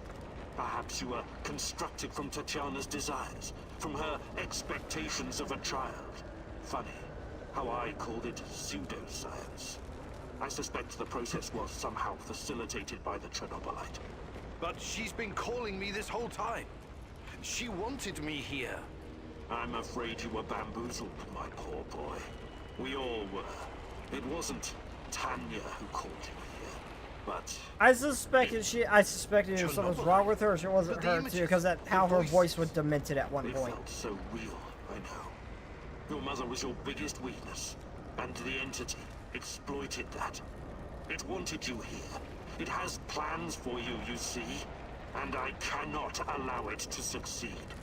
Speaker 11: Perhaps you were constructed from Tatiana's desires, from her expectations of a child. Funny how I called it pseudoscience. I suspect the process was somehow facilitated by the Chernobylite.
Speaker 3: But she's been calling me this whole time. She wanted me here.
Speaker 11: I'm afraid you were bamboozled, my poor boy. We all were. It wasn't Tanya who called you here, but...
Speaker 1: I suspected something was wrong with her, or she wasn't her too, because that's how her voice was demented at one point.
Speaker 11: It felt so real, I know. Your mother was your biggest weakness, and the entity exploited that. It wanted you here. It has plans for you, you see, and I cannot allow it to succeed.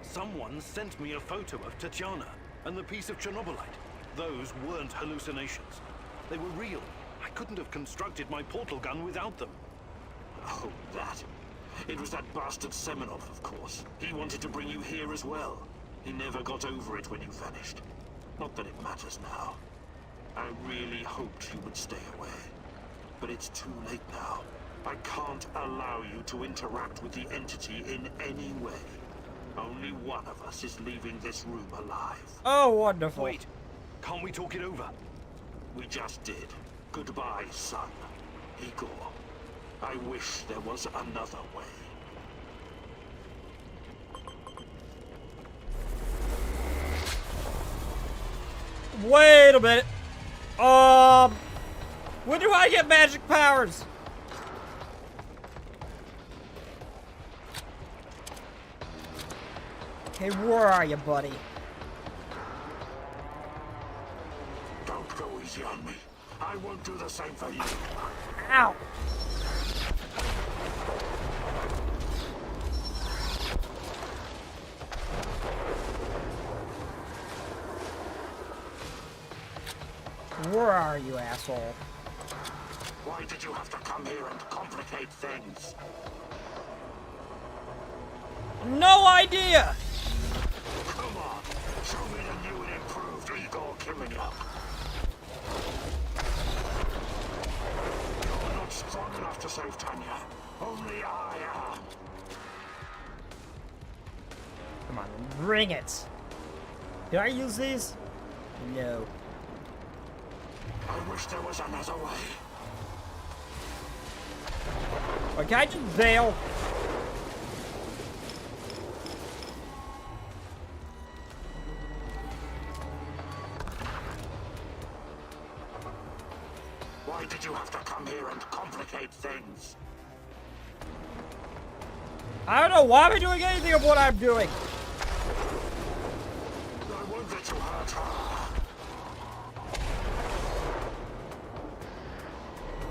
Speaker 3: Someone sent me a photo of Tatiana and the piece of Chernobylite. Those weren't hallucinations. They were real. I couldn't have constructed my portal gun without them.
Speaker 11: Oh, that. It was that bastard Semenov, of course. He wanted to bring you here as well. He never got over it when you vanished. Not that it matters now. I really hoped you would stay away. But it's too late now. I can't allow you to interact with the entity in any way. Only one of us is leaving this room alive.
Speaker 1: Oh, wonderful.
Speaker 3: Wait, can't we talk it over?
Speaker 11: We just did. Goodbye, son. Igor. I wish there was another way.
Speaker 1: Wait a minute. When do I get magic powers? Hey, where are you, buddy?
Speaker 11: Don't go easy on me. I won't do the same for you.
Speaker 1: Ow! Where are you, asshole?
Speaker 11: Why did you have to come here and complicate things?
Speaker 1: No idea!
Speaker 11: Come on, show me the new and improved Igor Kimenyuk. You're not strong enough to save Tanya. Only I am.
Speaker 1: Come on, bring it! Can I use these? No.
Speaker 11: I wish there was another way.
Speaker 1: Or can I just bail?
Speaker 11: Why did you have to come here and complicate things?
Speaker 1: I don't know. Why am I doing anything of what I'm doing?
Speaker 11: I won't let you hurt her.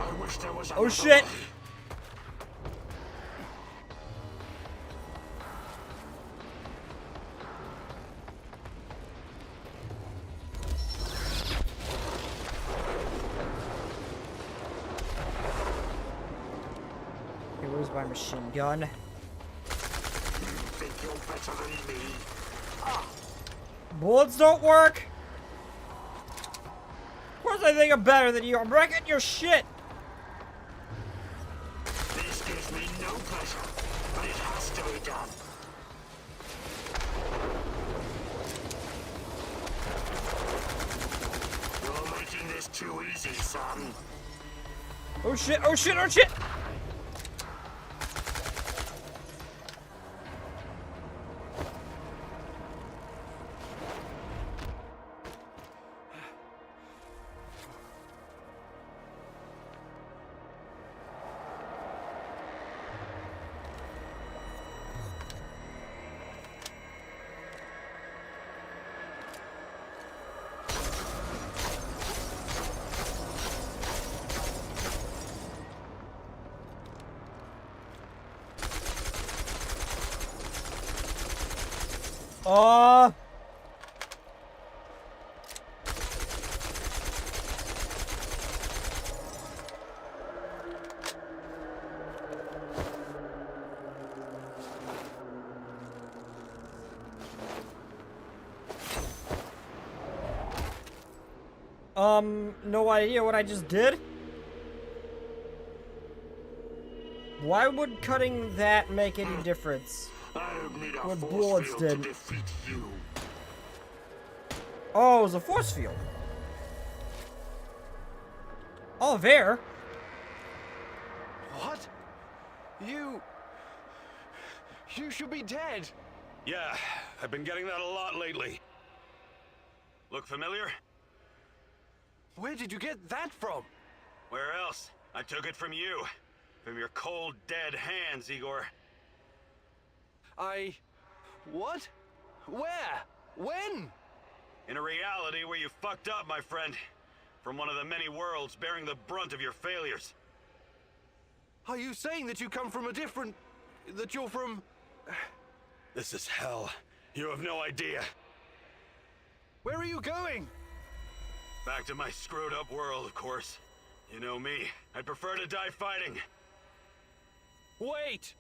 Speaker 11: I wish there was another
Speaker 1: Oh shit!
Speaker 11: way.
Speaker 1: Where's my machine gun?
Speaker 11: You think you're better than me?
Speaker 1: Bullets don't work? Of course I think I'm better than you. I'm wrecking your shit.
Speaker 11: This gives me no pleasure, but it has to be done. You're making this too easy, son.
Speaker 1: Oh shit, oh shit, oh shit! No idea what I just did. Why would cutting that make any difference? What bullets did. Oh, it was a force field. Oh, there.
Speaker 3: What? You should be dead.
Speaker 15: Yeah, I've been getting that a lot lately. Look familiar?
Speaker 3: Where did you get that from?
Speaker 15: Where else? I took it from you. From your cold, dead hands, Igor.
Speaker 3: What? Where? When?
Speaker 15: In a reality where you fucked up, my friend. From one of the many worlds bearing the brunt of your failures.
Speaker 3: Are you saying that you come from a different... that you're from...
Speaker 15: This is hell. You have no idea.
Speaker 3: Where are you going?
Speaker 15: Back to my screwed up world, of course. You know me. I'd prefer to die fighting.
Speaker 3: Wait!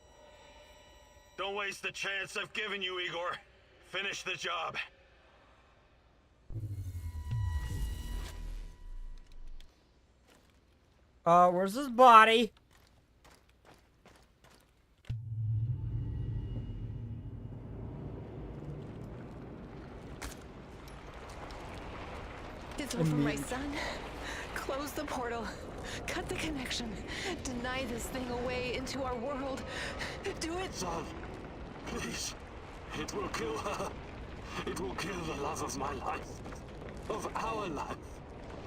Speaker 15: Don't waste the chance I've given you, Igor. Finish the job.
Speaker 1: Where's his body?
Speaker 2: It's over, my son. Close the portal. Cut the connection. Deny this thing away into our world. Do it.
Speaker 11: Son, please. It will kill her. It will kill the love of my life. Of our life.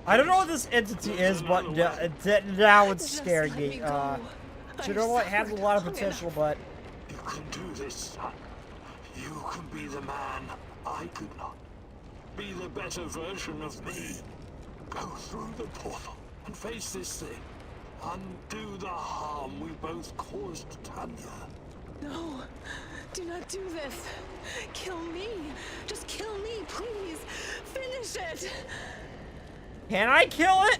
Speaker 1: I don't know what this entity is, but now it's scaring me. Chernobylite has a lot of potential, but...
Speaker 11: You can do this, son. You can be the man I could not. Be the better version of me. Go through the portal and face this thing. Undo the harm we both caused Tanya.
Speaker 2: No, do not do this. Kill me. Just kill me, please. Finish it.
Speaker 1: Can I kill it?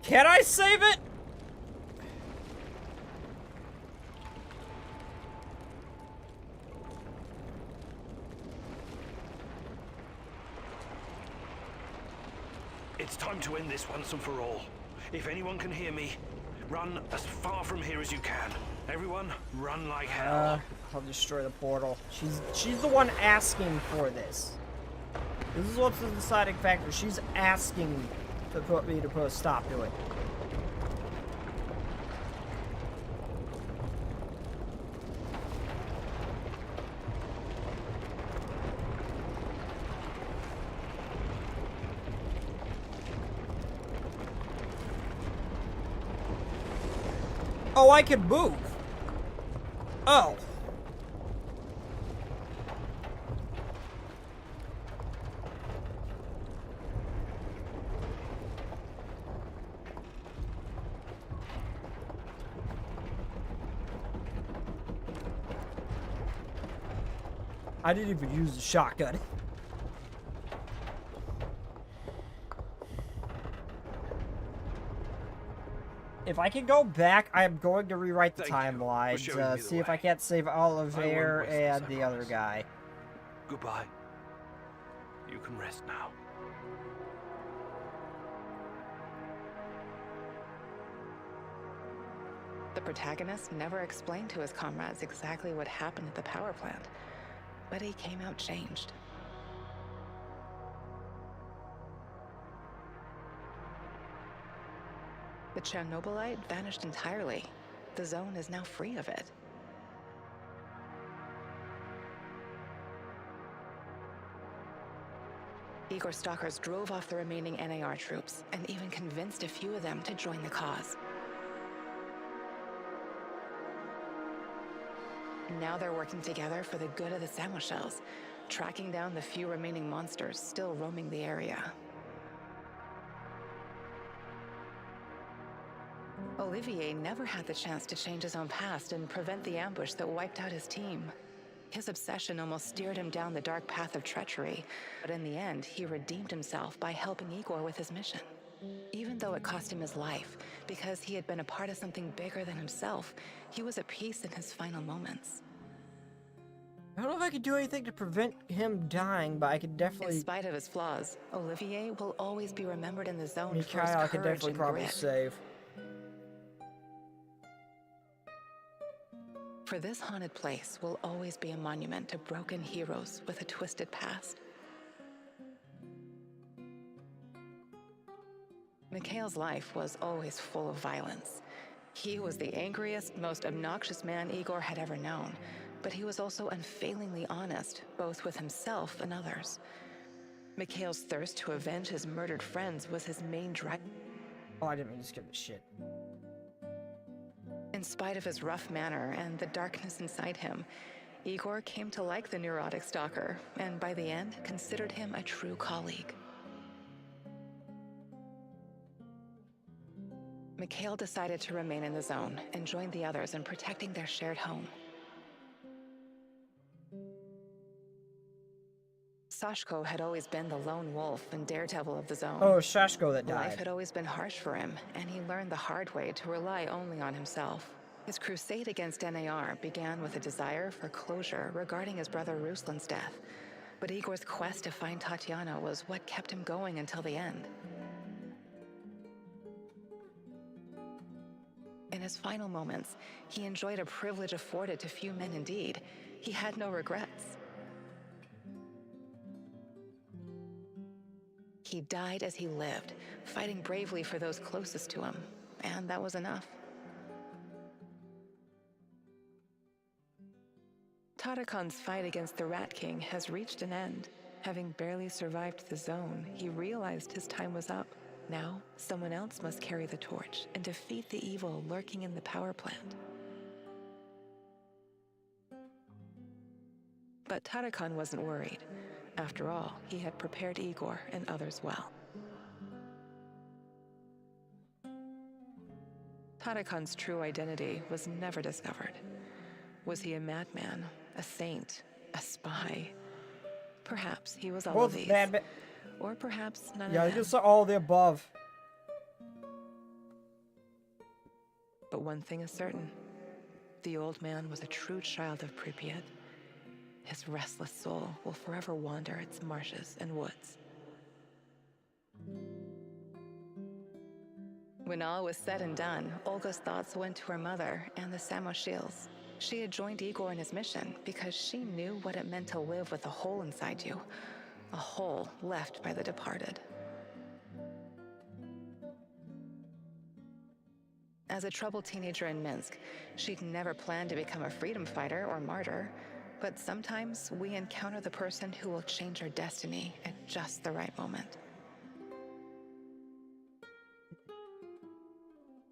Speaker 1: Can I save it?
Speaker 3: It's time to end this once and for all. If anyone can hear me, run as far from here as you can. Everyone, run like hell.
Speaker 1: I'll destroy the portal. She's the one asking for this. This is what's the deciding factor. She's asking to put a stop to it. Oh, I can move. Oh. I didn't even use the shotgun. If I can go back, I am going to rewrite the timeline. See if I can't save Oliver and the other guy.
Speaker 3: Goodbye. You can rest now.
Speaker 2: The protagonist never explained to his comrades exactly what happened at the power plant, but he came out changed. The Chernobylite vanished entirely. The zone is now free of it. Igor stalkers drove off the remaining NAR troops and even convinced a few of them to join the cause. Now they're working together for the good of the Samoshels, tracking down the few remaining monsters still roaming the area. Olivier never had the chance to change his own past and prevent the ambush that wiped out his team. His obsession almost steered him down the dark path of treachery, but in the end, he redeemed himself by helping Igor with his mission. Even though it cost him his life, because he had been a part of something bigger than himself, he was at peace in his final moments.
Speaker 1: I don't know if I could do anything to prevent him dying, but I could definitely...
Speaker 2: In spite of his flaws, Olivier will always be remembered in the zone for his
Speaker 1: Mikhail I
Speaker 2: courage
Speaker 1: could definitely
Speaker 2: and
Speaker 1: probably
Speaker 2: grit.
Speaker 1: save.
Speaker 2: For this haunted place will always be a monument to broken heroes with a twisted past. Mikhail's life was always full of violence. He was the angriest, most obnoxious man Igor had ever known, but he was also unfailingly honest, both with himself and others. Mikhail's thirst to avenge his murdered friends was his main drive.
Speaker 1: Oh, I didn't mean to skip the shit.
Speaker 2: In spite of his rough manner and the darkness inside him, Igor came to like the neurotic stalker, and by the end, considered him a true colleague. Mikhail decided to remain in the zone and join the others in protecting their shared home. Sashko had always been the lone wolf and daredevil of the zone.
Speaker 1: Oh, Shashko that died.
Speaker 2: Life had always been harsh for him, and he learned the hard way to rely only on himself. His crusade against NAR began with a desire for closure regarding his brother Ruslan's death, but Igor's quest to find Tatiana was what kept him going until the end. In his final moments, he enjoyed a privilege afforded to few men indeed. He had no regrets. He died as he lived, fighting bravely for those closest to him, and that was enough. Tarakan's fight against the Rat King has reached an end. Having barely survived the zone, he realized his time was up. Now, someone else must carry the torch and defeat the evil lurking in the power plant. But Tarakan wasn't worried. After all, he had prepared Igor and others well. Tarakan's true identity was never discovered. Was he a madman, a saint, a spy? Perhaps he was all of these. Or perhaps none of them.
Speaker 1: Yeah, you saw all the above.
Speaker 2: But one thing is certain. The old man was a true child of Pripyat. His restless soul will forever wander its marshes and woods. When all was said and done, Olga's thoughts went to her mother and the Samoshils. She had joined Igor in his mission because she knew what it meant to live with a hole inside you, a hole left by the departed. As a troubled teenager in Minsk, she'd never planned to become a freedom fighter or martyr, but sometimes we encounter the person who will change our destiny at just the right moment.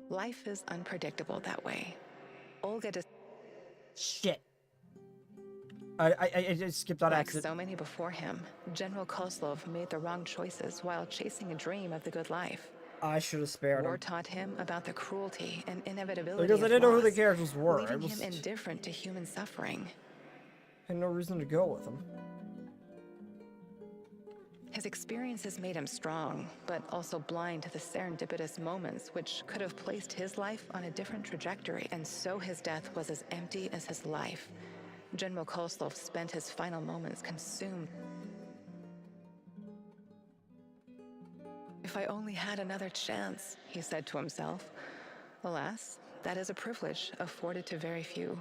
Speaker 2: Life is unpredictable that way. Olga
Speaker 1: Shit. I just skipped on accident.
Speaker 2: Like so many before him, General Kozlov made the wrong choices while chasing a dream of the good life.
Speaker 1: I should have spared
Speaker 2: War
Speaker 1: him.
Speaker 2: taught him about the cruelty and inevitability
Speaker 1: Because I
Speaker 2: of
Speaker 1: didn't know who the
Speaker 2: loss,
Speaker 1: characters were.
Speaker 2: leaving him indifferent to human suffering.
Speaker 1: I had no reason to go with him.
Speaker 2: His experiences made him strong, but also blind to the serendipitous moments which could have placed his life on a different trajectory, and so his death was as empty as his life. General Kozlov spent his final moments consumed. If I only had another chance, he said to himself. Alas, that is a privilege afforded to very few.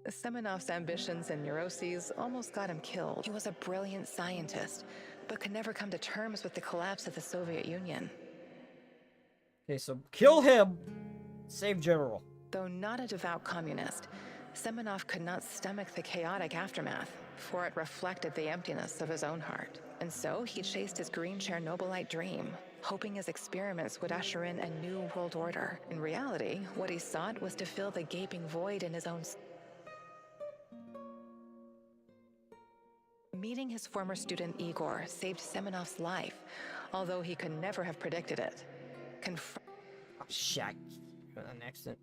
Speaker 2: Semenov's ambitions and neuroses almost got him killed. He was a brilliant scientist, but could never come to terms with the collapse of the Soviet Union.
Speaker 1: Okay, so kill him, save General.
Speaker 2: Though not a devout communist, Semenov could not stomach the chaotic aftermath, for it reflected the emptiness of his own heart. And so he chased his green Chernobylite dream, hoping his experiments would usher in a new world order. In reality, what he sought was to fill the gaping void in his own. Meeting his former student Igor saved Semenov's life, although he could never have predicted it.
Speaker 1: Shit. An accident.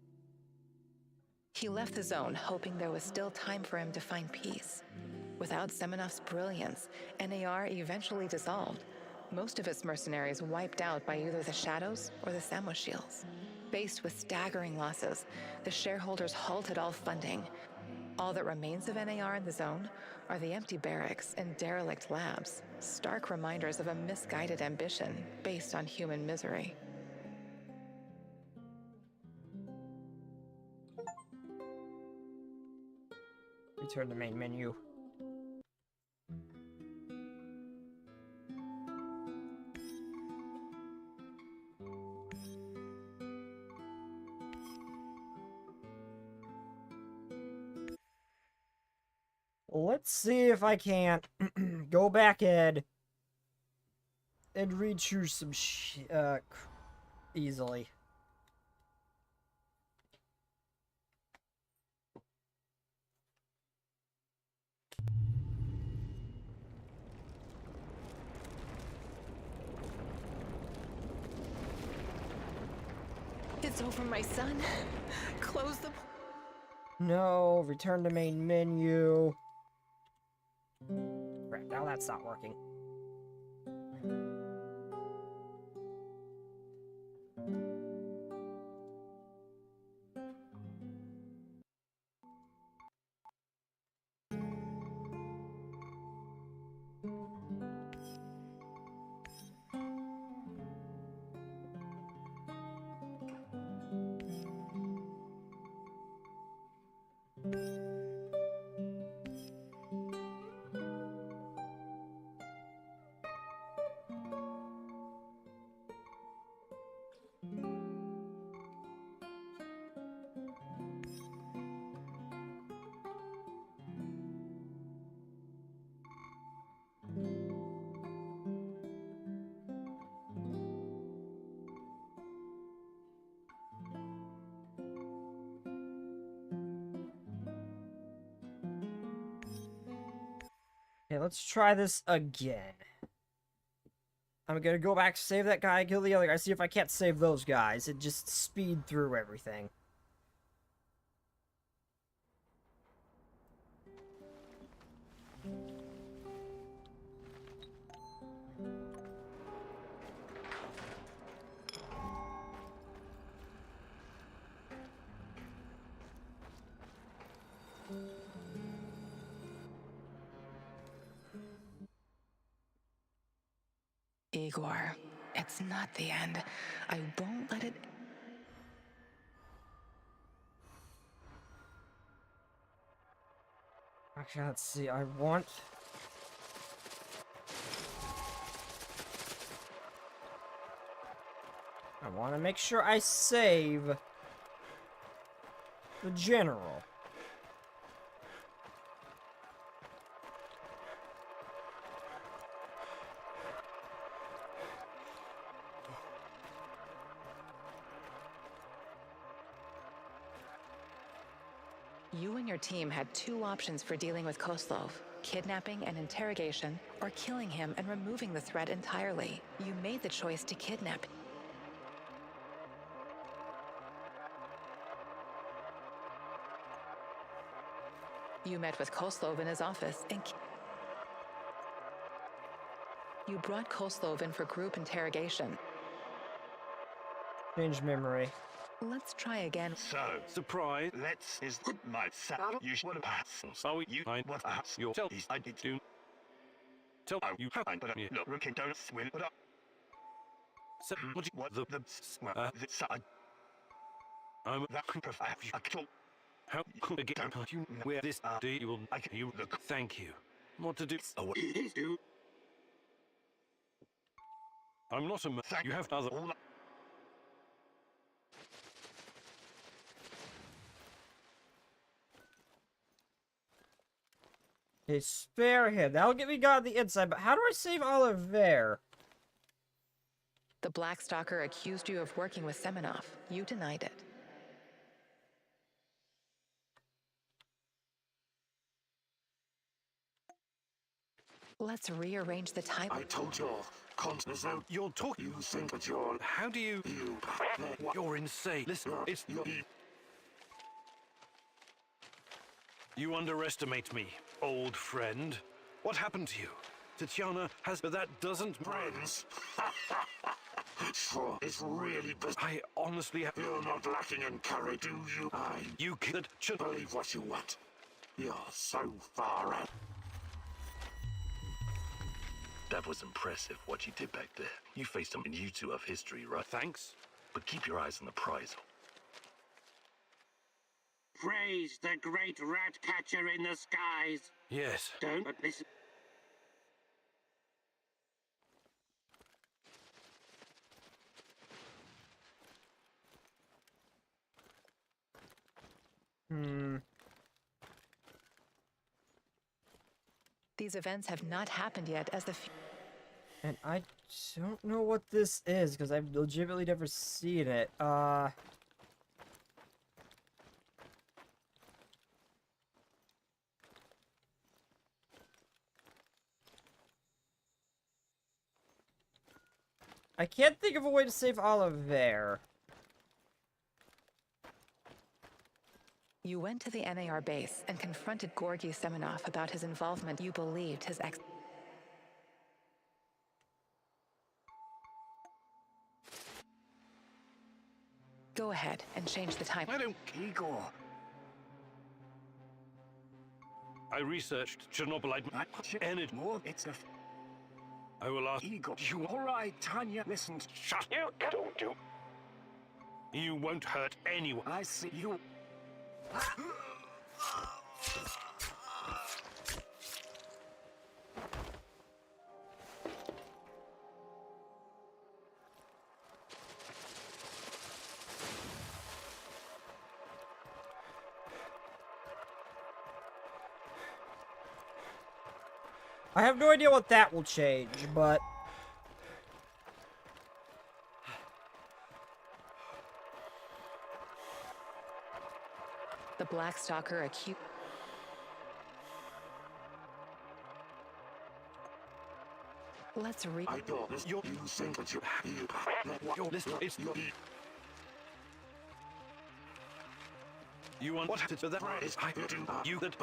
Speaker 2: He left the zone, hoping there was still time for him to find peace. Without Semenov's brilliance, NAR eventually dissolved, most of its mercenaries wiped out by either the Shadows or the Samoshils. Faced with staggering losses, the shareholders halted all funding. All that remains of NAR in the zone are the empty barracks and derelict labs, stark reminders of a misguided ambition based on human misery.
Speaker 1: Return to main menu. Let's see if I can't go back in and read-choose some easily.
Speaker 2: It's over, my son. Close the...
Speaker 1: No, return to main menu. Crap, now that's not working. Okay, let's try this again. I'm gonna go back, save that guy, kill the other guy, see if I can't save those guys, and just speed through everything.
Speaker 2: Igor, it's not the end. I won't let it...
Speaker 1: Actually, let's see, I want to make sure I save the general.
Speaker 2: You and your team had two options for dealing with Koslov: kidnapping and interrogation, or killing him and removing the threat entirely. You made the choice to kidnap. You met with Koslov in his office and... You brought Koslov in for group interrogation.
Speaker 1: Change memory.
Speaker 2: Let's try again.
Speaker 6: So,
Speaker 3: surprise.
Speaker 6: Let's is my saddle. You should pass.
Speaker 3: So you
Speaker 6: what your tell is I did do.
Speaker 3: Tell you have
Speaker 6: but look, Rookie don't swim. But
Speaker 3: so what the
Speaker 6: side.
Speaker 3: I'm
Speaker 6: that
Speaker 3: how again you where this day you will you look. Thank you. What to do? I'm not a man. You have other.
Speaker 1: Okay, spare him. That'll get me got on the inside, but how do I save Oliver?
Speaker 2: The Black Stalker accused you of working with Semenov. You denied it. Let's rearrange the type.
Speaker 11: I told you,
Speaker 3: you're talking.
Speaker 11: You think that you're...
Speaker 3: How do you... You're insane. Listen, it's... You underestimate me, old friend. What happened to you? Tatiana has... But that doesn't...
Speaker 11: Friends? Sure, it's really best.
Speaker 3: I honestly have...
Speaker 11: You're not lacking in courage, do you?
Speaker 3: You could...
Speaker 11: Believe what you want. You're so far out.
Speaker 4: That was impressive, what you did back there. You faced him, and you two have history, right?
Speaker 3: Thanks.
Speaker 4: But keep your eyes on the prize.
Speaker 13: Praise the great rat catcher in the skies.
Speaker 3: Yes.
Speaker 13: Don't listen.
Speaker 2: These events have not happened yet as the...
Speaker 1: And I don't know what this is, because I've legitimately never seen it. I can't think of a way to save Olive there.
Speaker 2: You went to the NAR base and confronted Gorgy Semenov about his involvement. You believed his ex... Go ahead and change the time.
Speaker 3: I don't...
Speaker 12: Igor.
Speaker 3: I researched Chernobylite energy.
Speaker 12: More, it's a...
Speaker 3: I will ask...
Speaker 12: Igor, you alright, Tanya? Listen.
Speaker 3: Shut...
Speaker 5: You don't do...
Speaker 3: You won't hurt anyone.
Speaker 12: I see you...
Speaker 1: I have no idea what that will change, but...
Speaker 2: The Black Stalker accused... Let's read...
Speaker 11: I don't listen. You think that
Speaker 3: You're listening. It's... You want what to that? I do. You that...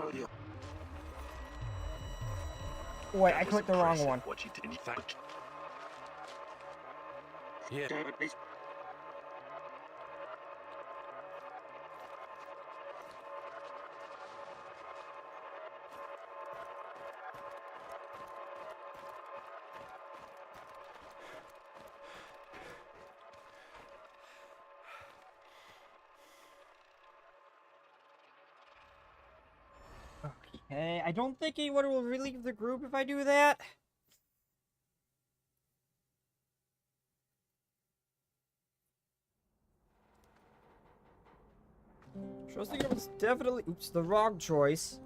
Speaker 1: Wait, I clicked the wrong one.
Speaker 4: What you did, in fact.
Speaker 3: Yeah.
Speaker 1: Okay, I don't think anyone will really leave the group if I do that. I was thinking it was definitely, oops, the wrong choice.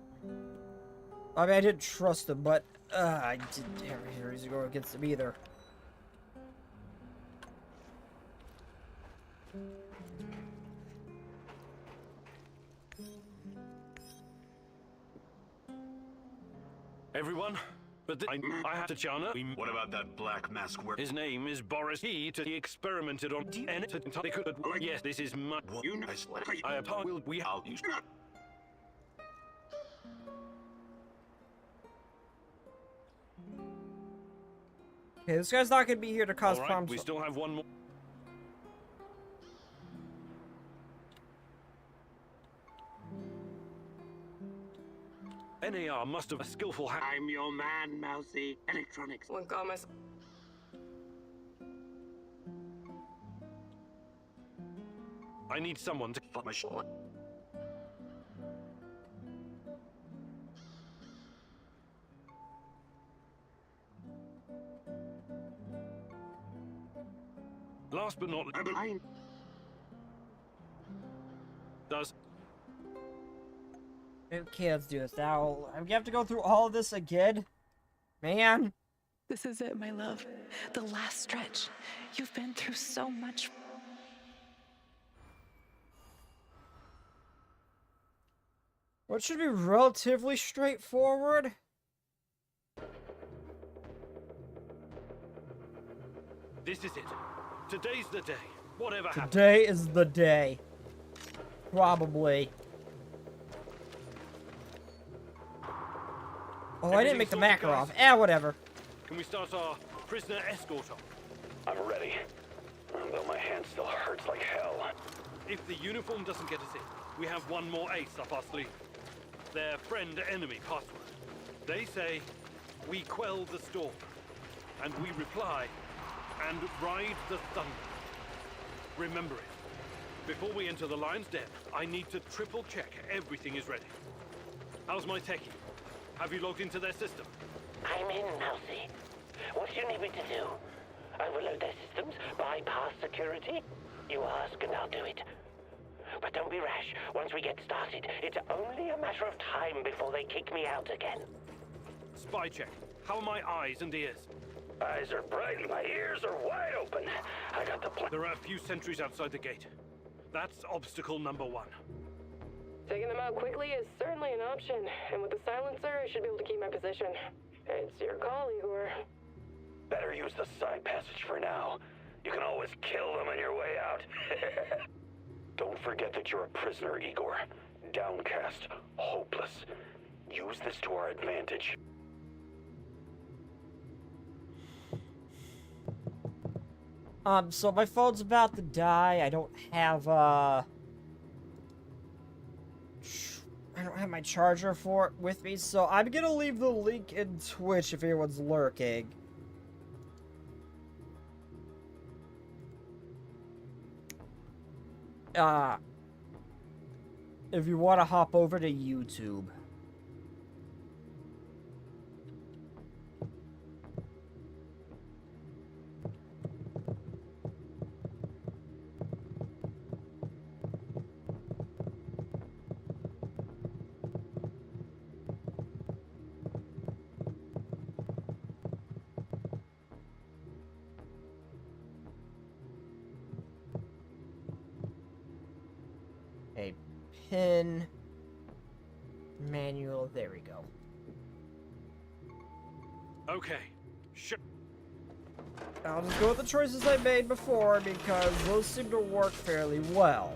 Speaker 1: I mean, I didn't trust him, but I didn't have any reason to go against him either.
Speaker 3: Everyone, but I have to Chana.
Speaker 15: What about that black mask where...
Speaker 3: His name is Boris. He experimented on DNA. Yes, this is my...
Speaker 6: You know,
Speaker 3: I will... We...
Speaker 15: I'll use...
Speaker 1: Okay, this guy's not gonna be here to cause
Speaker 3: All right,
Speaker 1: problems.
Speaker 3: we still have one more. NAR must have a skillful hack.
Speaker 13: I'm your man, Mousy. Electronics.
Speaker 9: One Gomez.
Speaker 3: I need someone to...
Speaker 15: Fuck my shit.
Speaker 3: Last but not least... Does...
Speaker 1: Okay, let's do this. Now, we have to go through all of this again? Man.
Speaker 2: This is it, my love. The last stretch. You've been through so much.
Speaker 1: What should be relatively straightforward?
Speaker 3: This is it. Today's the day. Whatever happens.
Speaker 1: Today is the day. Probably. Oh, I didn't make the Makarov. Whatever.
Speaker 3: Can we start our prisoner escort off?
Speaker 5: I'm ready.
Speaker 8: though my hand still hurts like hell.
Speaker 3: If the uniform doesn't get us in, we have one more ace up our sleeve. Their friend-enemy password. They say, we quell the storm. And we reply, and ride the thunder. Remember it. Before we enter the lion's den, I need to triple check everything is ready. How's my techie? Have you logged into their system?
Speaker 5: I'm in, Mousy. What do you need me to do? Overload their systems? Bypass security? You ask and I'll do it. But don't be rash. Once we get started, it's only a matter of time before they kick me out again.
Speaker 3: Spy check. How are my eyes and ears?
Speaker 8: Eyes are bright and my ears are wide open. I got the plan.
Speaker 3: There are a few sentries outside the gate. That's obstacle number 1.
Speaker 9: Taking them out quickly is certainly an option, and with the silencer, I should be able to keep my position. It's your call, Igor.
Speaker 8: Better use the side passage for now. You can always kill them on your way out. Don't forget that you're a prisoner, Igor. Downcast, hopeless. Use this to our advantage.
Speaker 1: So my phone's about to die. I don't have my charger for it with me, so I'm gonna leave the link in Twitch if anyone's lurking. If you want to hop over to YouTube. A pin manual. There we go.
Speaker 3: Okay. Sure.
Speaker 1: I'll just go with the choices I made before because those seem to work fairly well.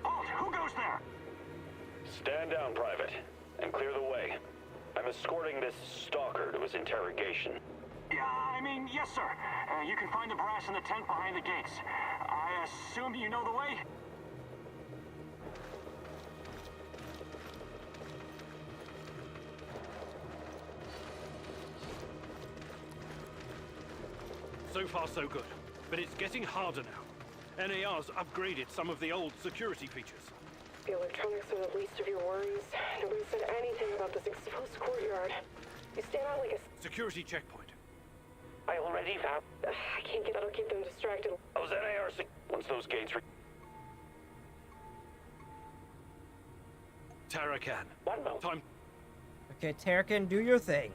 Speaker 6: Who goes there?
Speaker 8: Stand down, Private, and clear the way. I'm escorting this stalker to his interrogation.
Speaker 6: Yeah, I mean, yes, sir. You can find the brass in the tent behind the gates. I assume you know the way?
Speaker 3: So far, so good. But it's getting harder now. NAR's upgraded some of the old security features.
Speaker 9: The electronics are the least of your worries. Nobody said anything about this exposed courtyard. You stand out like a
Speaker 3: security checkpoint.
Speaker 5: I already found.
Speaker 9: I can't get that'll keep them distracted.
Speaker 8: Those NAR once those gates
Speaker 3: Tarakan.
Speaker 5: One moment.
Speaker 3: Time.
Speaker 1: Okay, Tarakan, do your thing.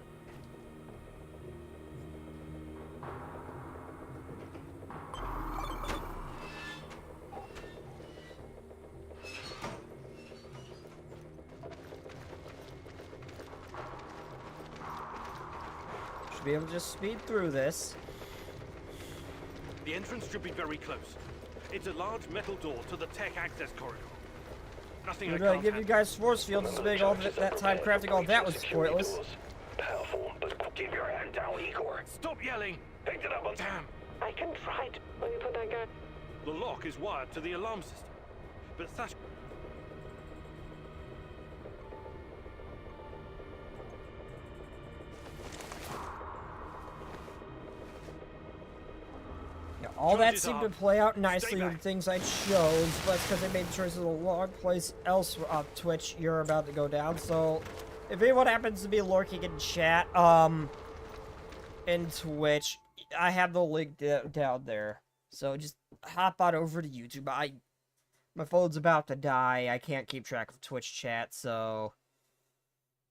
Speaker 1: Should be able to just speed through this.
Speaker 3: The entrance should be very close. It's a large metal door to the tech access corridor. Nothing I can't
Speaker 1: give you guys force fields to make all that time crafting all that was pointless.
Speaker 8: Powerful, but keep your hand down, Igor.
Speaker 3: Stop yelling!
Speaker 8: Picked it up on
Speaker 3: Damn!
Speaker 5: I can try to.
Speaker 9: Let me put that guy.
Speaker 3: The lock is wired to the alarm system. But Thatch...
Speaker 1: Yeah, all that seemed to play out nicely in things I chose, but it's because I made choices in a long place else on Twitch you're about to go down, so if anyone happens to be lurking in chat, in Twitch, I have the link down there. So just hop on over to YouTube. My phone's about to die. I can't keep track of Twitch chat, so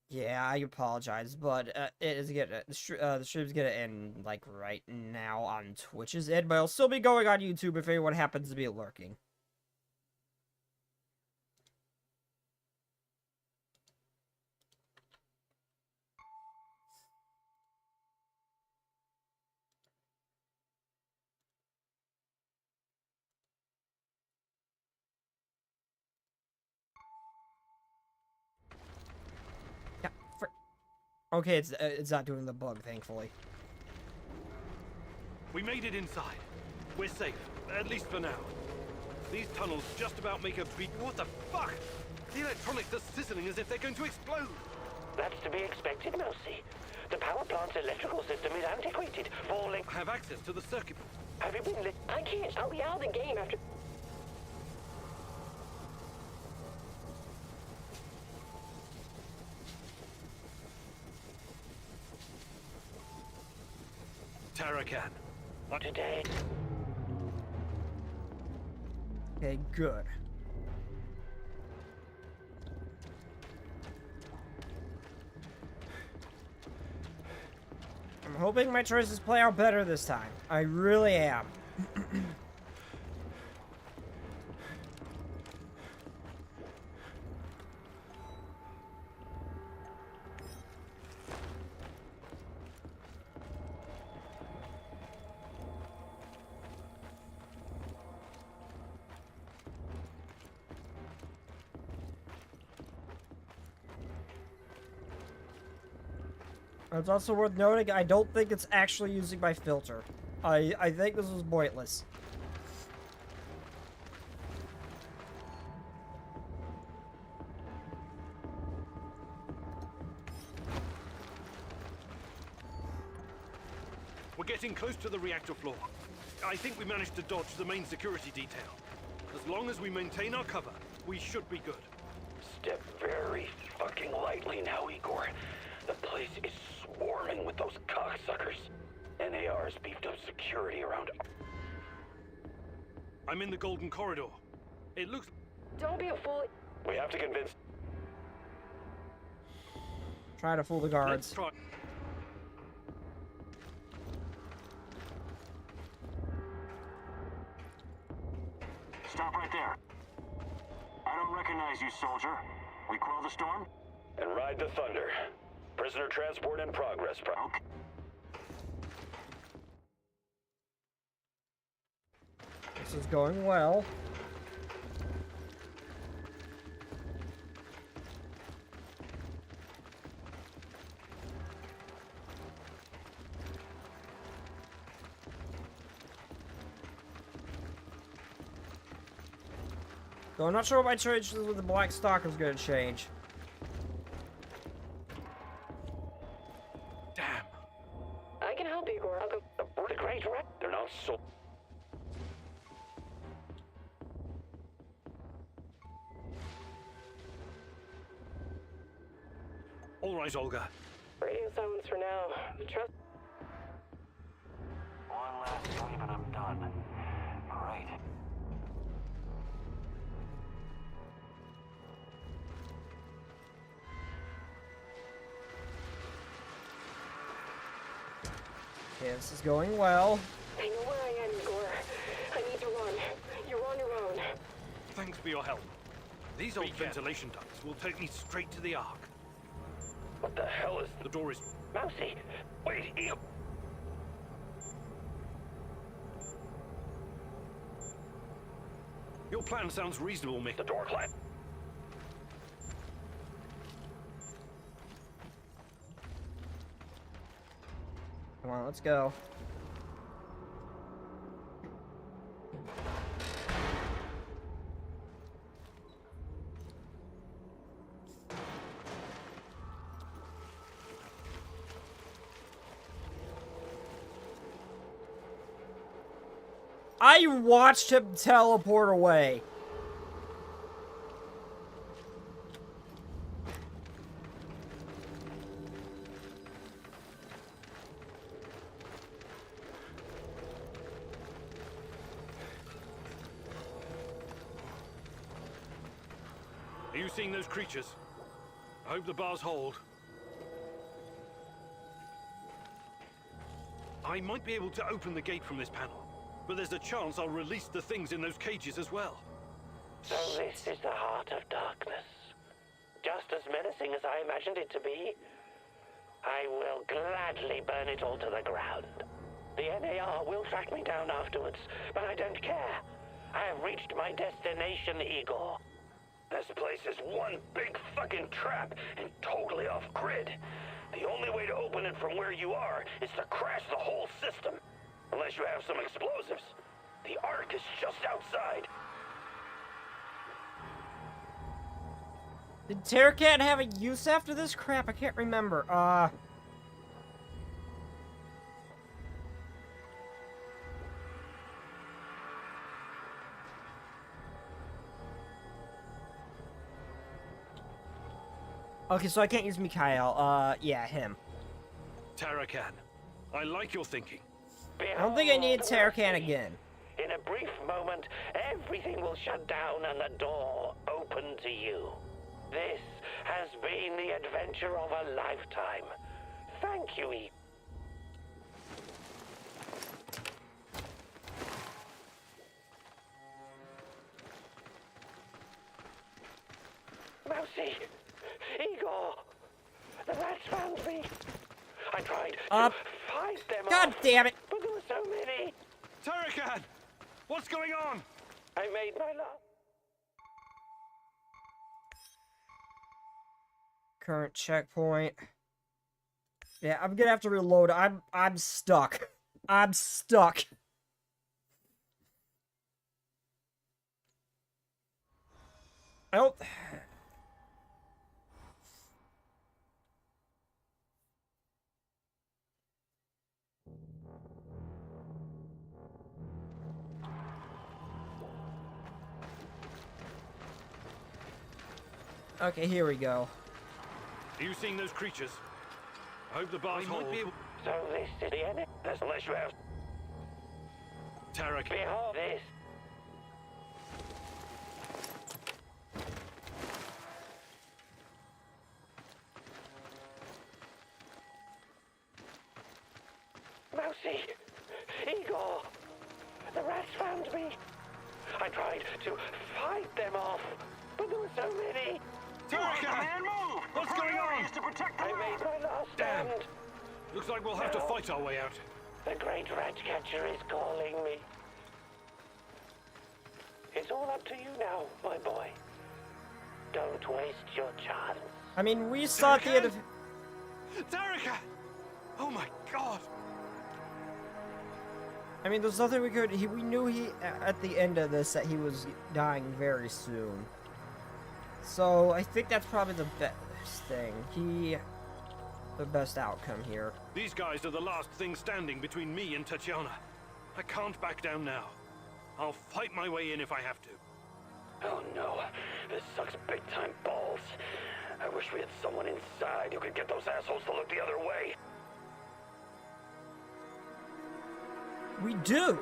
Speaker 1: yeah, I apologize, but it is the stream's gonna end like right now on Twitch's end, but it'll still be going on YouTube if anyone happens to be lurking. Okay, it's not doing the bug, thankfully.
Speaker 3: We made it inside. We're safe, at least for now. These tunnels just about make a beat. What the fuck? The electronics are sizzling as if they're going to explode.
Speaker 5: That's to be expected, Mousy. The power plant's electrical system is antiquated, falling.
Speaker 3: I have access to the circuit board.
Speaker 5: Have you been lit?
Speaker 9: I can't. I'll be out of the game after.
Speaker 3: Tarakan.
Speaker 5: Not today.
Speaker 1: Okay, good. I'm hoping my choices play out better this time. I really am. It's also worth noting, I don't think it's actually using my filter. I think this was pointless.
Speaker 3: We're getting close to the reactor floor. I think we managed to dodge the main security detail. As long as we maintain our cover, we should be good.
Speaker 8: Step very fucking lightly now, Igor. The place is swarming with those cocksuckers. NAR's beefed up security around...
Speaker 3: I'm in the Golden Corridor. It looks...
Speaker 9: Don't be a fool.
Speaker 8: We have to convince...
Speaker 1: Try to fool the guards.
Speaker 3: Let's try.
Speaker 13: Stop right there. I don't recognize you, soldier. We quell the storm?
Speaker 8: And ride the thunder. Prisoner transport in progress.
Speaker 13: Okay.
Speaker 1: This is going well. Though I'm not sure what my choices with the Black Stalker is going to change.
Speaker 3: Damn.
Speaker 9: I can help, Igor. I'll go.
Speaker 5: The great rat.
Speaker 8: They're not so...
Speaker 3: All right, Olga.
Speaker 9: Radio silence for now. Trust.
Speaker 13: One last sweep and I'm done. Great.
Speaker 1: Okay, this is going well.
Speaker 9: I know where I am, Igor. I need to run. You're on your own.
Speaker 3: Thanks for your help. These old ventilation ducts will take me straight to the Ark.
Speaker 8: What the hell is...
Speaker 3: The door is...
Speaker 5: Mousy,
Speaker 8: Wait, Igor...
Speaker 3: Your plan sounds reasonable, Mick.
Speaker 8: The door climb.
Speaker 1: Come on, let's go. I watched him teleport away.
Speaker 3: Are you seeing those creatures? I hope the bars hold. I might be able to open the gate from this panel, but there's a chance I'll release the things in those cages as well.
Speaker 5: so this is the heart of darkness. Just as menacing as I imagined it to be. I will gladly burn it all to the ground. The NAR will track me down afterwards, but I don't care. I have reached my destination, Igor.
Speaker 8: This place is one big fucking trap and totally
Speaker 5: entirely off-grid. The only way to open it from where you are is to crash the whole system. Unless you have some explosives. The Ark is just outside.
Speaker 1: Did Terracan have a use after this? Crap, I can't remember. Okay, so I can't use Mikhail. Yeah, him.
Speaker 3: Terracan, I like your thinking.
Speaker 1: I don't think I need Terracan again.
Speaker 5: In a brief moment, everything will shut down and the door open to you. This has been the adventure of a lifetime. Thank you, E. Mousy! Igor! The rats found me! I tried to fight them
Speaker 1: God
Speaker 5: off,
Speaker 1: damn it!
Speaker 5: but there were so many!
Speaker 3: Terracan! What's going on?
Speaker 5: I made my love.
Speaker 1: Current checkpoint. Yeah, I'm gonna have to reload. I'm stuck. I'm stuck. I don't... Okay, here we go.
Speaker 3: Are you seeing those creatures? I hope the bars hold.
Speaker 5: So this is the end, unless you have...
Speaker 3: Terracan.
Speaker 5: Behold this. Mousy! Igor! The rats found me! I tried to fight them off, but there were so many!
Speaker 3: Terracan!
Speaker 6: Man, move!
Speaker 3: What's going on?
Speaker 6: Is to protect the
Speaker 5: I made my last
Speaker 3: Damn.
Speaker 5: stand!
Speaker 3: Looks like we'll have to fight our way out.
Speaker 5: The great rat catcher is calling me. It's all up to you now, my boy. Don't waste your chance.
Speaker 1: I mean, we saw at the end of...
Speaker 3: Terracan! Oh my god!
Speaker 1: I mean, there's nothing we could... we knew at the end of this, that he was dying very soon. So, I think that's probably the best thing. The best outcome here.
Speaker 3: These guys are the last thing standing between me and Tatiana. I can't back down now. I'll fight my way in if I have to.
Speaker 8: Oh no, this sucks big time balls. I wish we had someone inside who could get those assholes to look the other way.
Speaker 1: We do!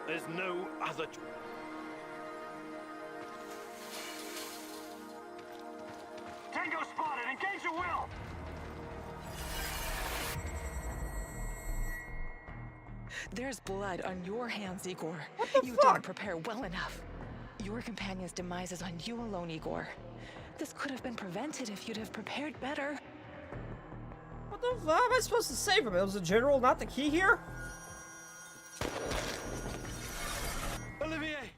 Speaker 3: There's no other...
Speaker 6: Tango spotted! Engage at will!
Speaker 2: There's blood on your hands, Igor.
Speaker 1: What the
Speaker 2: You
Speaker 1: fuck?
Speaker 2: didn't prepare well enough. Your companion's demise is on you alone, Igor. This could have been prevented if you'd have prepared better.
Speaker 1: What the fuck? How am I supposed to save him? It was the general, not the key here?
Speaker 3: Olivier!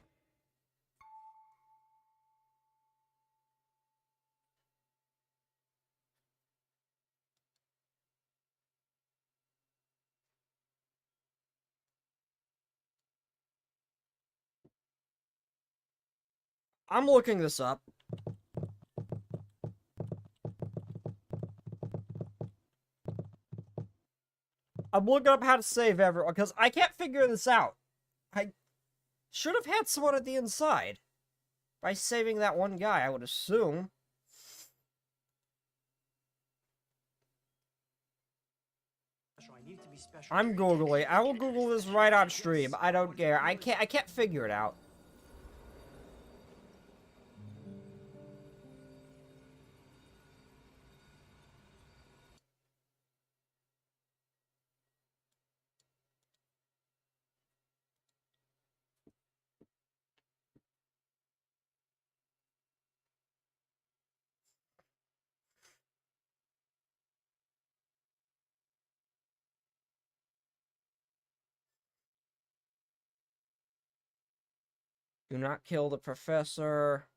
Speaker 1: I'm looking this up. I'm looking up how to save everyone, because I can't figure this out. I should have had someone at the inside. By saving that one guy, I would assume. I'm Googling. I will Google this right on stream. I don't care. I can't figure it out. Do not kill the professor.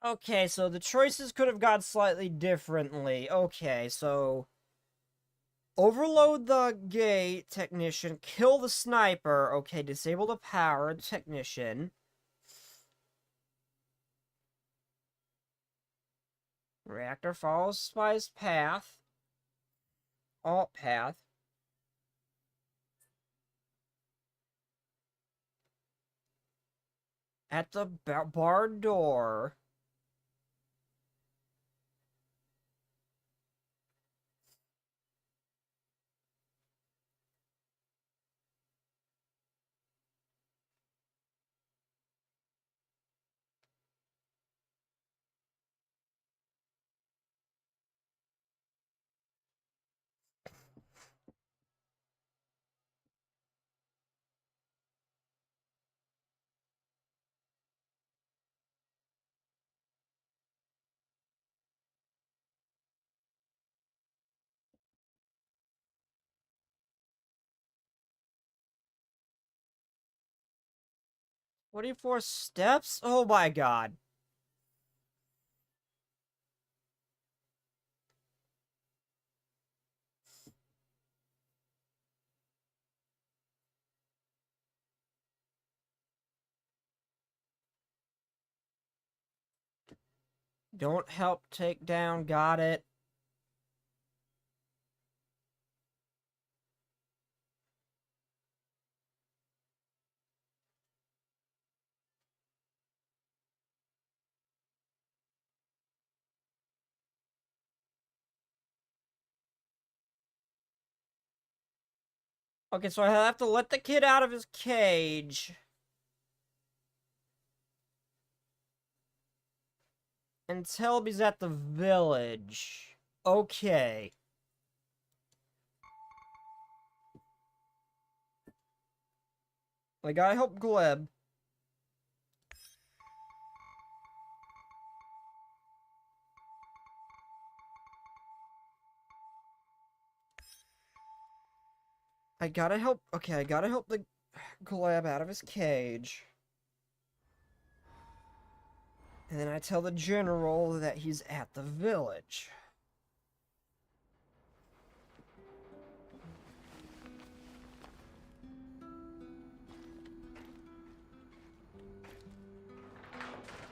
Speaker 1: Okay, so the choices could have gone slightly differently. Okay, so... Overload the gate technician, kill the sniper. Okay, disable the power technician. Reactor follows spy's path. Alt path. At the bar door. "24 steps? Oh my god. Don't help take down, got it. Okay, so I have to let the kid out of his cage. Until he's at the village. Okay. I gotta help Gleb. I gotta help the Gleb out of his cage. And then I tell the general that he's at the village.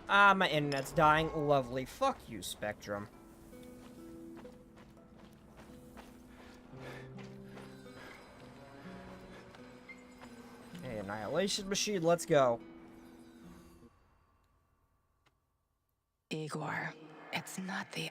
Speaker 1: Ah, my internet's dying. Lovely. Fuck you, Spectrum. Hey, Annihilation Machine, let's go.
Speaker 2: Igor, it's not the...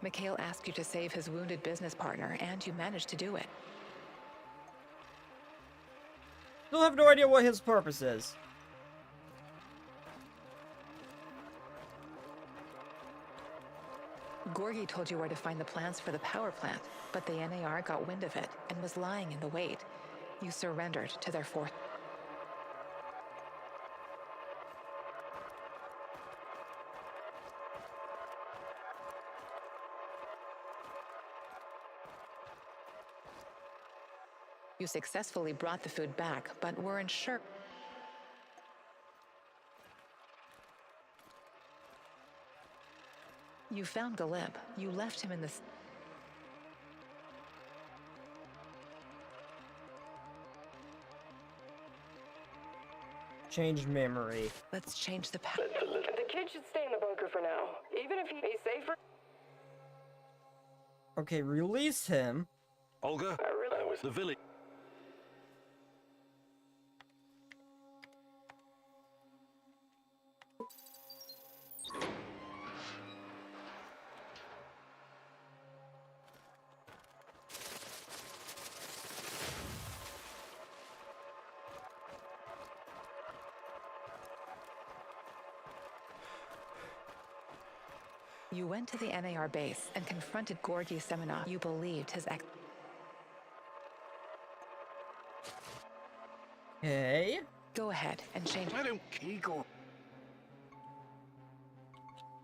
Speaker 2: Mikhail asked you to save his wounded business partner, and you managed to do it.
Speaker 1: Still have no idea what his purpose is.
Speaker 2: Gorgi told you where to find the plans for the power plant, but the NAR got wind of it and was lying in the wait. You surrendered to their force. You successfully brought the food back, but weren't sure. You found Galeb. You left him in the...
Speaker 1: Change memory.
Speaker 2: Let's change the path.
Speaker 9: The kid should stay in the bunker for now, even if he's safer.
Speaker 1: Okay, release him.
Speaker 3: Olga, the village.
Speaker 2: You went to the NAR base and confronted Gorgi Semenov. You believed his ex.
Speaker 1: Hey.
Speaker 2: Go ahead and change.
Speaker 12: I don't, Igor.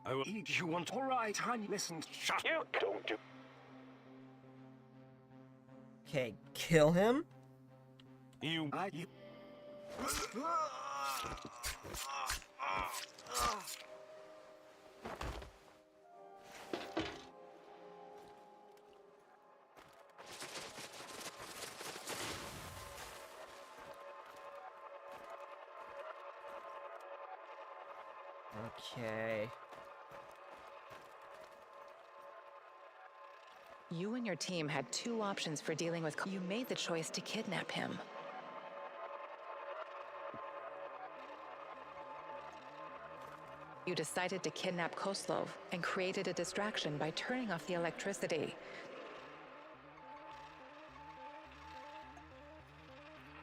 Speaker 12: I will eat you want. All right, honey, listen. Shut.
Speaker 5: You don't do.
Speaker 1: Okay, kill him.
Speaker 12: You.
Speaker 1: Okay.
Speaker 2: You and your team had two options for dealing with. You made the choice to kidnap him. You decided to kidnap Koslov and created a distraction by turning off the electricity.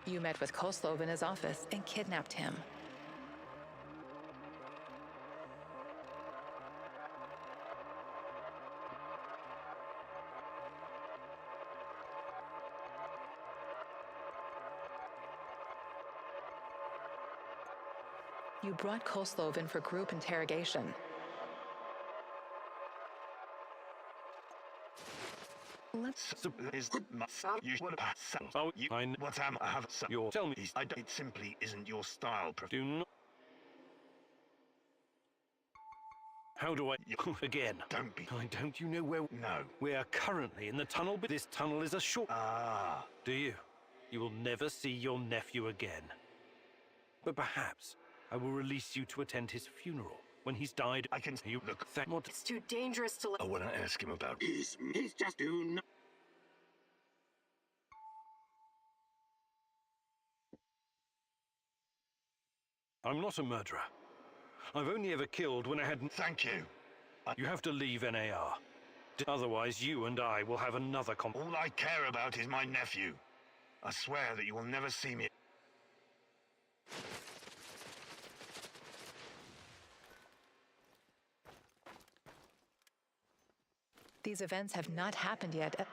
Speaker 2: You met with Koslov in his office and kidnapped him. You brought Koslov in for group interrogation.
Speaker 6: Tell me. It simply isn't your style.
Speaker 3: Do not. How do I... Again.
Speaker 6: Don't be...
Speaker 3: Don't you know where...
Speaker 6: No.
Speaker 3: We are currently in the tunnel, but this tunnel is a short...
Speaker 6: Ah.
Speaker 3: Do you? You will never see your nephew again. But perhaps I will release you to attend his funeral. When he's died,
Speaker 6: I can... You look...
Speaker 3: What?
Speaker 9: It's too dangerous to...
Speaker 6: I want to ask him about...
Speaker 13: He's just doing...
Speaker 3: I'm not a murderer. I've only ever killed when I had...
Speaker 6: Thank you.
Speaker 3: You have to leave NAR. Otherwise, you and I will have another
Speaker 6: All I care about is my nephew. I swear that you will never see me...
Speaker 2: These events have not happened yet.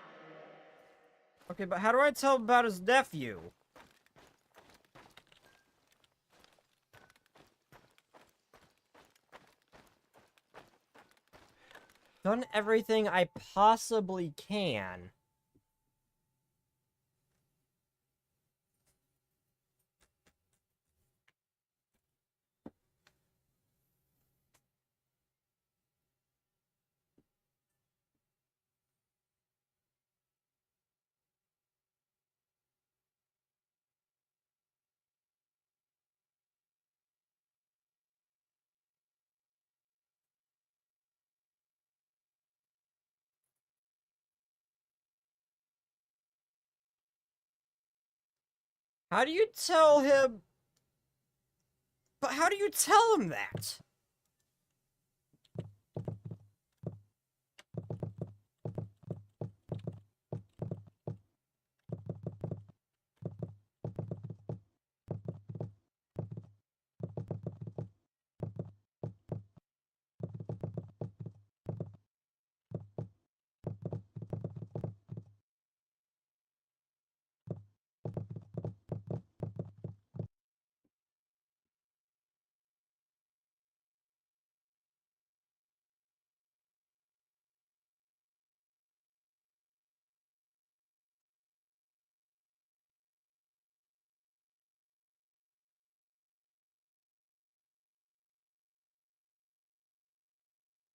Speaker 1: Okay, but how do I tell him about his nephew? Done everything I possibly can. How do you tell him? But how do you tell him that?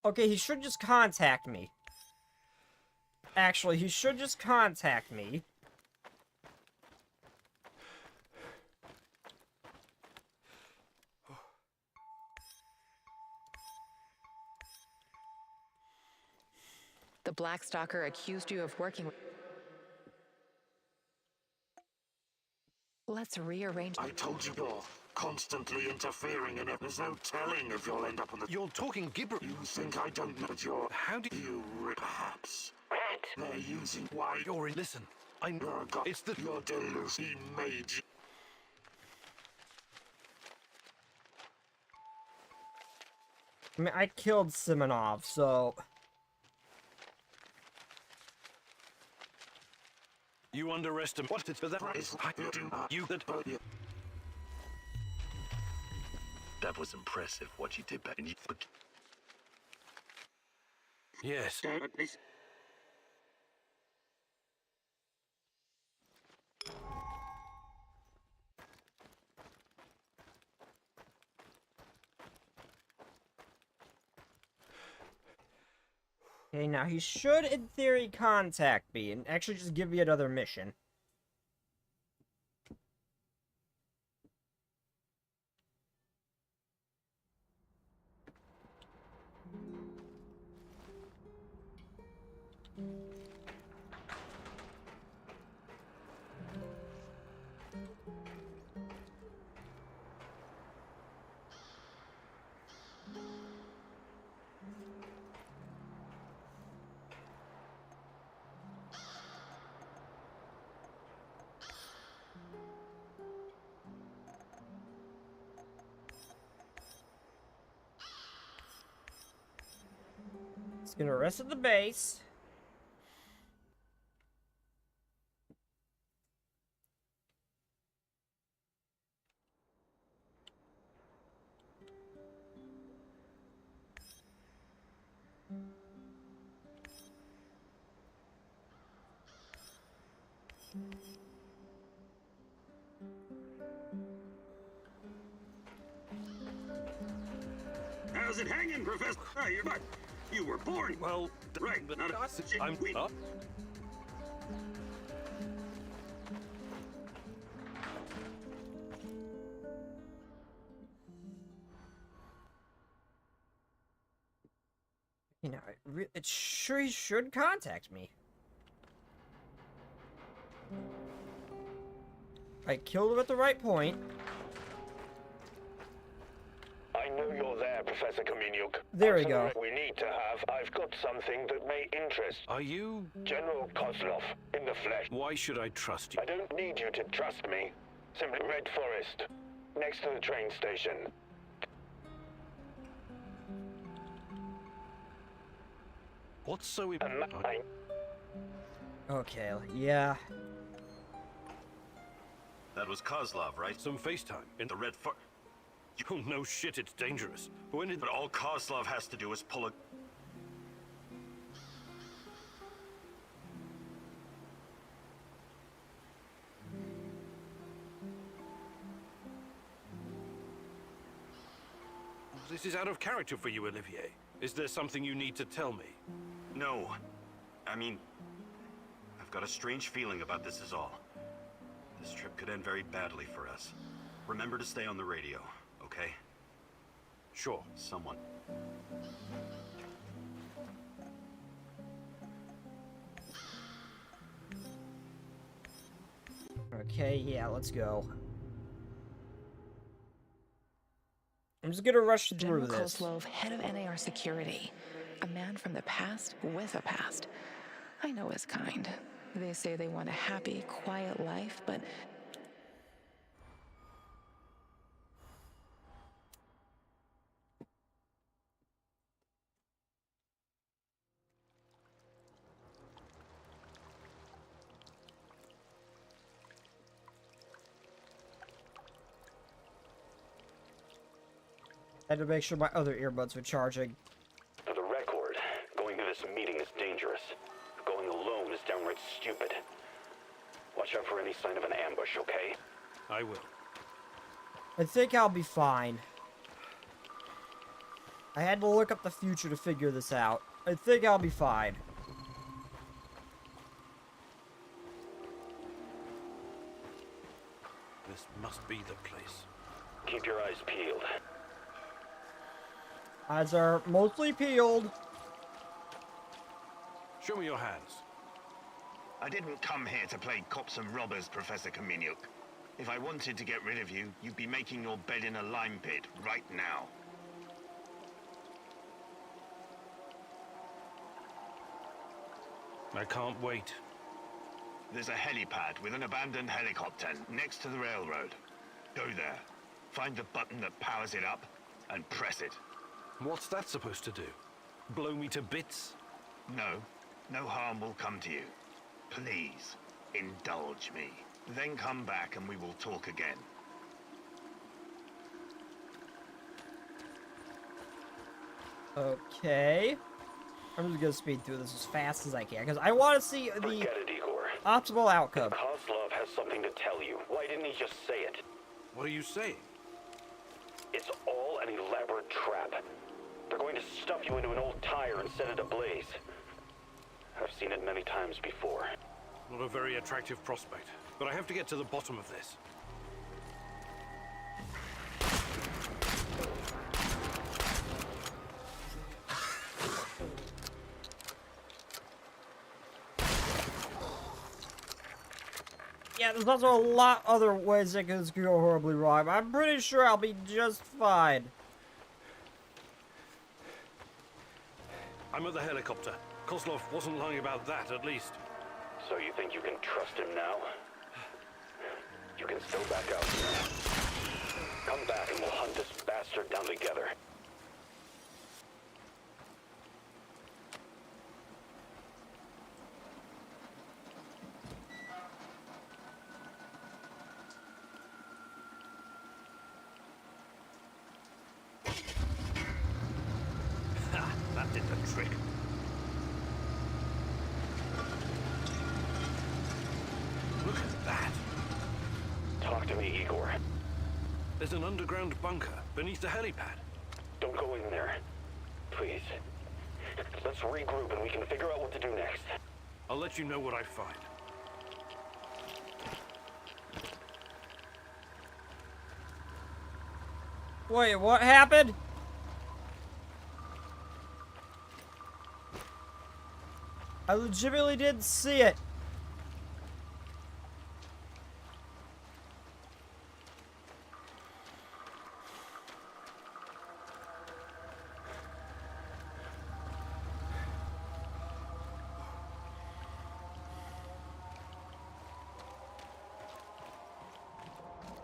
Speaker 1: Okay, he should just contact me. Actually, he should just contact me.
Speaker 2: The Black Stalker accused you of working with... Let's rearrange...
Speaker 11: I told you you're constantly interfering in it. There's no telling if you'll end up on the...
Speaker 3: You're talking gibberish.
Speaker 11: You think I don't know, but you're...
Speaker 3: How do
Speaker 11: you... Perhaps.
Speaker 5: Rat!
Speaker 11: They're using why...
Speaker 3: You're in... Listen. I'm...
Speaker 11: You're a god.
Speaker 3: It's the...
Speaker 11: You're delusion. He made you...
Speaker 1: I mean, I killed Simonov, so...
Speaker 3: You underestimate what it's for that is you that
Speaker 4: That was impressive what you did back in
Speaker 3: Yes.
Speaker 1: Okay, now he should, in theory, contact me and actually just give me another mission. It's gonna rest at the base.
Speaker 6: How's it hanging, Professor? Oh, you're right. You were born.
Speaker 3: Well,
Speaker 6: right. Not a
Speaker 3: I'm up.
Speaker 1: You know, it sure he should contact me. I killed him at the right point.
Speaker 5: I know you're there, Professor Kamieniuk.
Speaker 1: There we go.
Speaker 5: We need to have. I've got something that may interest.
Speaker 3: Are you
Speaker 5: General Kozlov in the flesh?
Speaker 3: Why should I trust you?
Speaker 5: I don't need you to trust me. Simply Red Forest, next to the train station.
Speaker 3: What's so important?
Speaker 1: Okay, yeah.
Speaker 15: That was Kozlov, right?
Speaker 3: Some FaceTime in
Speaker 15: The Red Fort.
Speaker 3: Oh, no shit, it's dangerous. When did...
Speaker 15: But all Kozlov has to do is pull a...
Speaker 3: This is out of character for you, Olivier. Is there something you need to tell me?
Speaker 15: No. I mean, I've got a strange feeling about this is all. This trip could end very badly for us. Remember to stay on the radio, okay?
Speaker 3: Sure.
Speaker 15: Someone.
Speaker 1: Okay, yeah, let's go. I'm just gonna rush through
Speaker 2: General
Speaker 1: this.
Speaker 2: Kozlov, head of NAR security. A man from the past with a past. I know his kind. They say they want a happy, quiet life, but...
Speaker 1: I had to make sure my other earbuds were charging.
Speaker 5: For the record, going to this meeting is dangerous. Going alone is downright stupid. Watch out for any sign of an ambush, okay?
Speaker 3: I will.
Speaker 1: I think I'll be fine. I had to look up the future to figure this out. I think I'll be fine.
Speaker 3: This must be the place.
Speaker 5: Keep your eyes peeled.
Speaker 1: Eyes are mostly peeled.
Speaker 3: Show me your hands.
Speaker 6: I didn't come here to play cops and robbers, Professor Kamieniuk. If I wanted to get rid of you, you'd be making your bed in a lime pit right now.
Speaker 3: I can't wait.
Speaker 6: There's a helipad with an abandoned helicopter next to the railroad. Go there, find the button that powers it up, and press it.
Speaker 3: What's that supposed to do? Blow me to bits?
Speaker 6: No. No harm will come to you. Please, indulge me. Then come back and we will talk again.
Speaker 1: Okay. I'm just gonna speed through this as fast as I can, because I want to see the
Speaker 8: Forget it, Igor.
Speaker 1: optimal outcome.
Speaker 8: If Kozlov has something to tell you, why didn't he just say it?
Speaker 3: What are you saying?
Speaker 8: It's all an elaborate trap. They're going to stuff you into an old tire and set it ablaze. I've seen it many times before.
Speaker 3: Not a very attractive prospect, but I have to get to the bottom of this.
Speaker 1: Yeah, there's also a lot other ways that could go horribly wrong, but I'm pretty sure I'll be just fine.
Speaker 3: I'm at the helicopter. Kozlov wasn't lying about that, at least.
Speaker 8: So you think you can trust him now? You can still back out. Come back and we'll hunt this bastard down together.
Speaker 3: That did the trick. Look at that.
Speaker 8: Talk to me, Igor.
Speaker 3: There's an underground bunker beneath the helipad.
Speaker 8: Don't go in there. Please. Let's regroup and we can figure out what to do next.
Speaker 3: I'll let you know what I find.
Speaker 1: Wait, what happened? I legitimately didn't see it.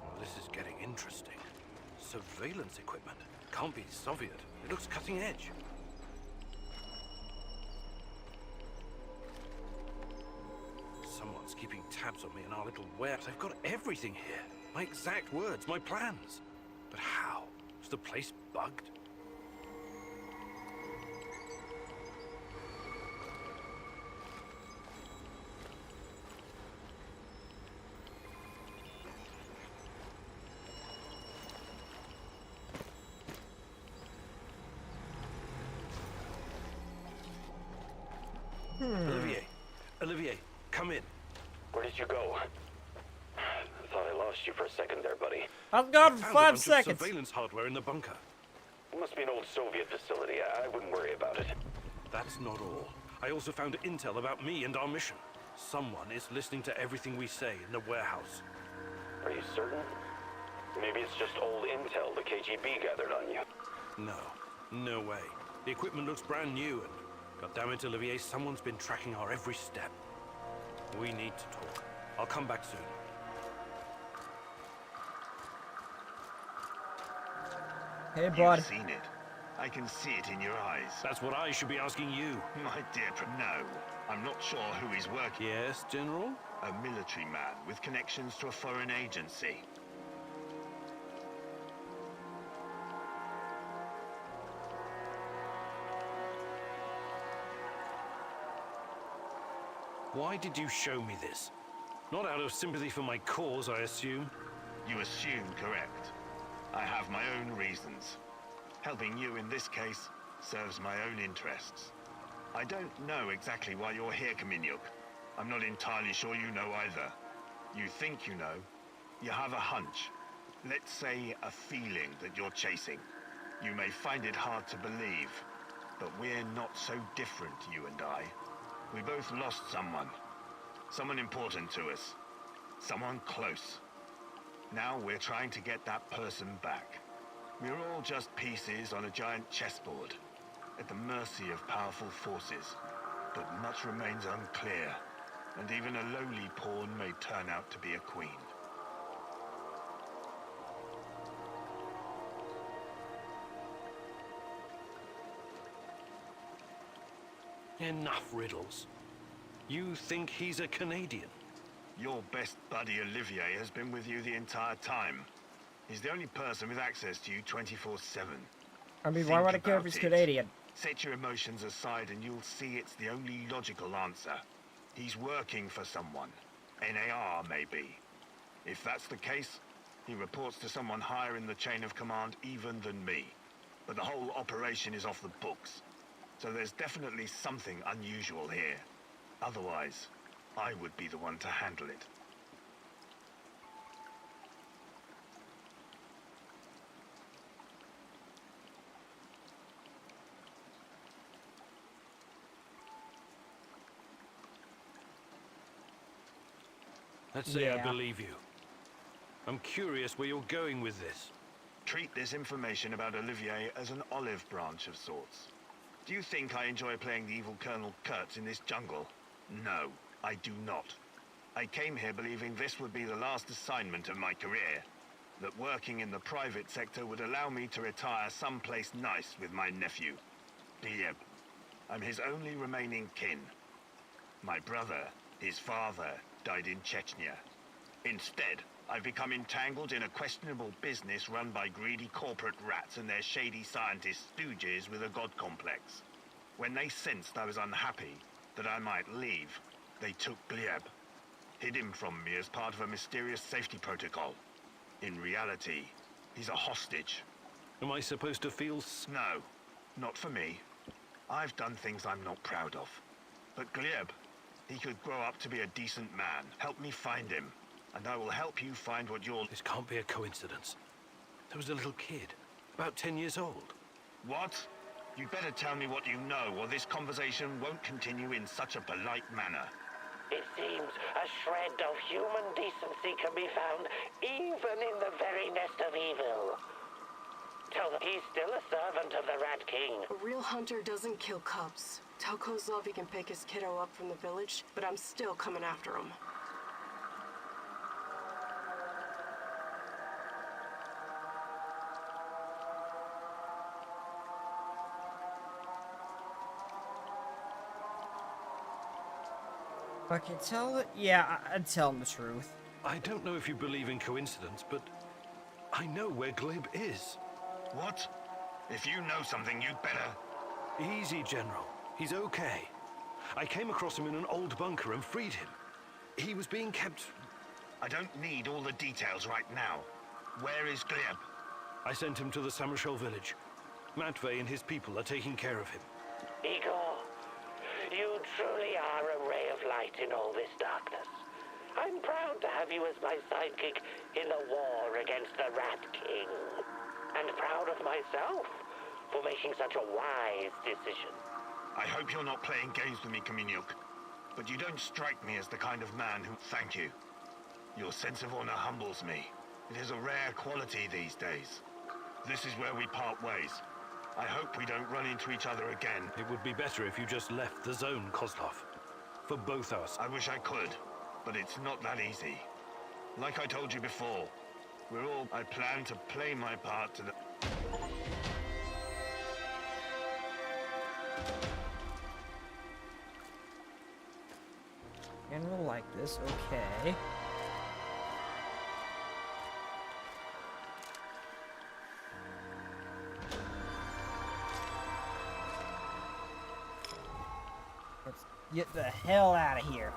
Speaker 3: Well, this is getting interesting. Surveillance equipment. Can't be Soviet. It looks cutting edge. Someone's keeping tabs on me in our little warehouse. I've got everything here. My exact words, my plans. But how? Is the place bugged? Olivier, come in.
Speaker 8: Where did you go? Thought I lost you for a second there, buddy.
Speaker 1: I've gone for
Speaker 3: Found
Speaker 1: 5
Speaker 3: a bunch
Speaker 1: seconds.
Speaker 3: of surveillance hardware in the bunker.
Speaker 8: It must be an old Soviet facility. I wouldn't worry about it.
Speaker 3: That's not all. I also found intel about me and our mission. Someone is listening to everything we say in the warehouse.
Speaker 8: Are you certain? Maybe it's just old intel the KGB gathered on you.
Speaker 3: No way. The equipment looks brand new and, goddammit, Olivier, someone's been tracking our every step. We need to talk. I'll come back soon.
Speaker 1: Hey, bud.
Speaker 6: You've seen it. I can see it in your eyes.
Speaker 3: That's what I should be asking you.
Speaker 6: My dear, no. I'm not sure who he's working.
Speaker 3: Yes, General?
Speaker 6: A military man with connections to a foreign agency.
Speaker 3: Why did you show me this? Not out of sympathy for my cause, I assume.
Speaker 6: You assume correct. I have my own reasons. Helping you in this case serves my own interests. I don't know exactly why you're here, Kaminyuk. I'm not entirely sure you know either. You think you know. You have a hunch. Let's say a feeling that you're chasing. You may find it hard to believe, but we're not so different, you and I. We both lost someone. Someone important to us. Someone close. Now we're trying to get that person back. We're all just pieces on a giant chessboard, at the mercy of powerful forces. But much remains unclear, and even a lowly pawn may turn out to be a queen.
Speaker 3: Enough riddles. You think he's a Canadian?
Speaker 6: Your best buddy Olivier has been with you the entire time. He's the only person with access to you 24/7.
Speaker 1: I mean, why would I care if he's Canadian?
Speaker 6: Set your emotions aside and you'll see it's the only logical answer. He's working for someone. NAR, maybe. If that's the case, he reports to someone higher in the chain of command even than me. But the whole operation is off the books. So there's definitely something unusual here. Otherwise, I would be the one to handle it.
Speaker 3: Let's say I believe you. I'm curious where you're going with this.
Speaker 6: Treat this information about Olivier as an olive branch of sorts. Do you think I enjoy playing the evil Colonel Kurtz in this jungle? No, I do not. I came here believing this would be the last assignment of my career. That working in the private sector would allow me to retire someplace nice with my nephew, Gleb. I'm his only remaining kin. My brother, his father, died in Chechnya. Instead, I've become entangled in a questionable business run by greedy corporate rats and their shady scientist stooges with a god complex. When they sensed I was unhappy, that I might leave, they took Gleb, hid him from me as part of a mysterious safety protocol. In reality, he's a hostage.
Speaker 3: Am I supposed to feel...
Speaker 6: No, not for me. I've done things I'm not proud of. But Gleb, he could grow up to be a decent man. Help me find him, and I will help you find what you're...
Speaker 3: This can't be a coincidence. There was a little kid, about 10 years old.
Speaker 6: What? You better tell me what you know, or this conversation won't continue in such a polite manner.
Speaker 5: It seems a shred of human decency can be found even in the very nest of evil. Tell them he's still a servant of the Rat King.
Speaker 9: A real hunter doesn't kill cubs. Tell Kozlov he can pick his kiddo up from the village, but I'm still coming after him.
Speaker 1: I can tell it. Yeah, I'd tell him the truth.
Speaker 3: I don't know if you believe in coincidence, but I know where Gleb is.
Speaker 6: What? If you know something, you'd better...
Speaker 3: Easy, General. He's okay. I came across him in an old bunker and freed him. He was being kept...
Speaker 6: I don't need all the details right now. Where is Gleb?
Speaker 3: I sent him to the Samarshal village. Matvey and his people are taking care of him.
Speaker 5: Igor, you truly are a ray of light in all this darkness. I'm proud to have you as my sidekick in the war against the Rat King. And proud of myself for making such a wise decision.
Speaker 6: I hope you're not playing games with me, Kaminyuk. But you don't strike me as the kind of man who... Thank you. Your sense of honor humbles me. It is a rare quality these days. This is where we part ways. I hope we don't run into each other again.
Speaker 3: It would be better if you just left the zone, Kozlov. For both us.
Speaker 6: I wish I could, but it's not that easy. Like I told you before, I plan to play my part to the...
Speaker 1: General like this, okay. Let's get the hell out of here.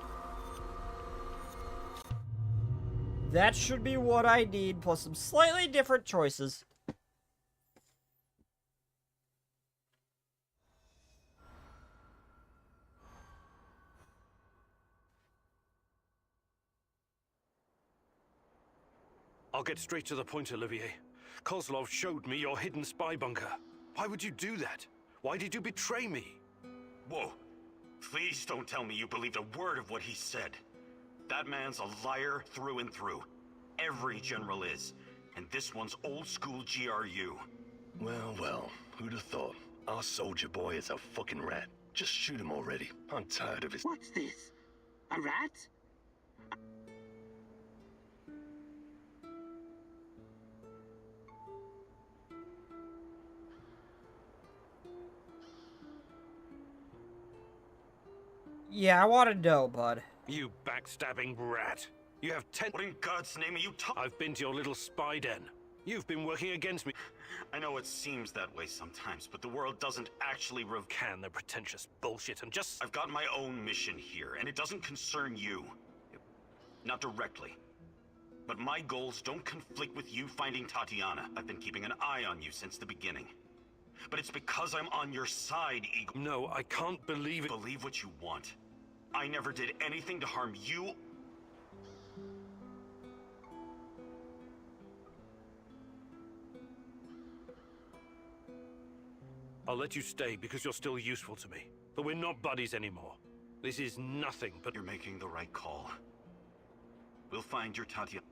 Speaker 1: That should be what I need, plus some slightly different choices.
Speaker 3: I'll get straight to the point, Olivier. Kozlov showed me your hidden spy bunker. Why would you do that? Why did you betray me?
Speaker 15: Whoa. Please don't tell me you believed a word of what he said. That man's a liar through and through. Every general is. And this one's old school GRU.
Speaker 4: Well, well, who'd have thought? Our soldier boy is a fucking rat. Just shoot him already. I'm tired of his...
Speaker 13: What's this? A rat?
Speaker 1: Yeah, I want to know, bud.
Speaker 3: You backstabbing rat. You have 10...
Speaker 6: What in God's name are you talking?
Speaker 3: I've been to your little spy den. You've been working against me.
Speaker 15: I know it seems that way sometimes, but the world doesn't actually
Speaker 3: can the pretentious bullshit and just...
Speaker 15: I've got my own mission here, and it doesn't concern you. Not directly. But my goals don't conflict with you finding Tatiana. I've been keeping an eye on you since the beginning. But it's because I'm on your side, Igor.
Speaker 3: No, I can't believe it.
Speaker 15: Believe what you want. I never did anything to harm you.
Speaker 3: I'll let you stay because you're still useful to me. But we're not buddies anymore. This is nothing but...
Speaker 15: You're making the right call. We'll find your Tatiana.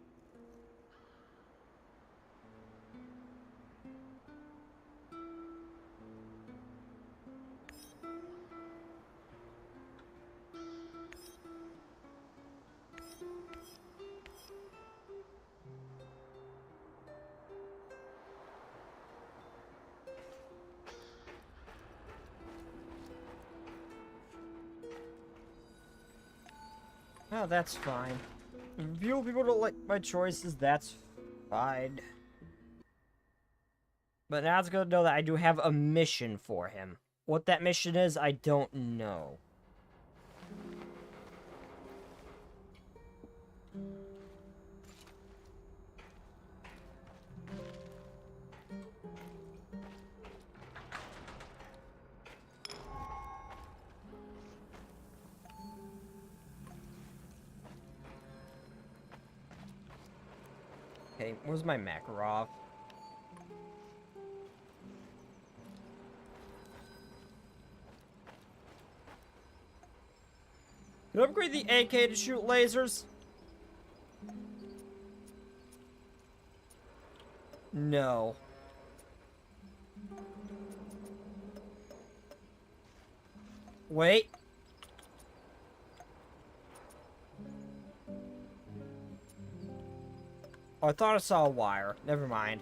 Speaker 1: Oh, that's fine. If people don't like my choices, that's fine. But now it's good to know that I do have a mission for him. What that mission is, I don't know. Okay, where's my Makarov? Can I upgrade the AK to shoot lasers? No. Wait. Oh, I thought I saw a wire. Never mind.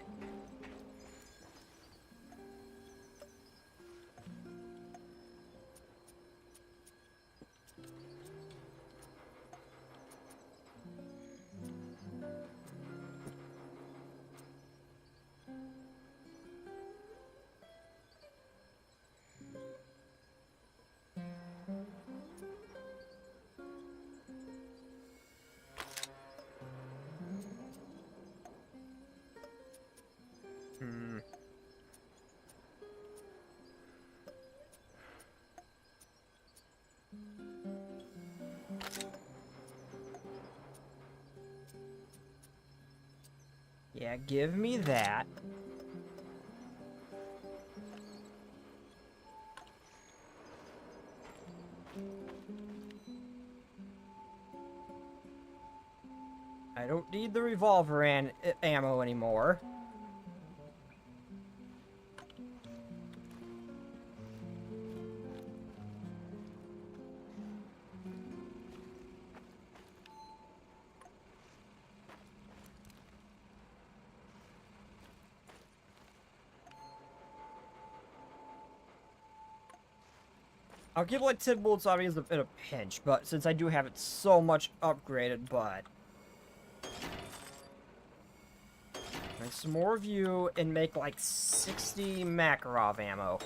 Speaker 1: Yeah, give me that. I don't need the revolver ammo anymore. I'll give like 10 bullets on me in a pinch, but since I do have it so much upgraded, but... Make some more of you and make like 60 Makarov ammo.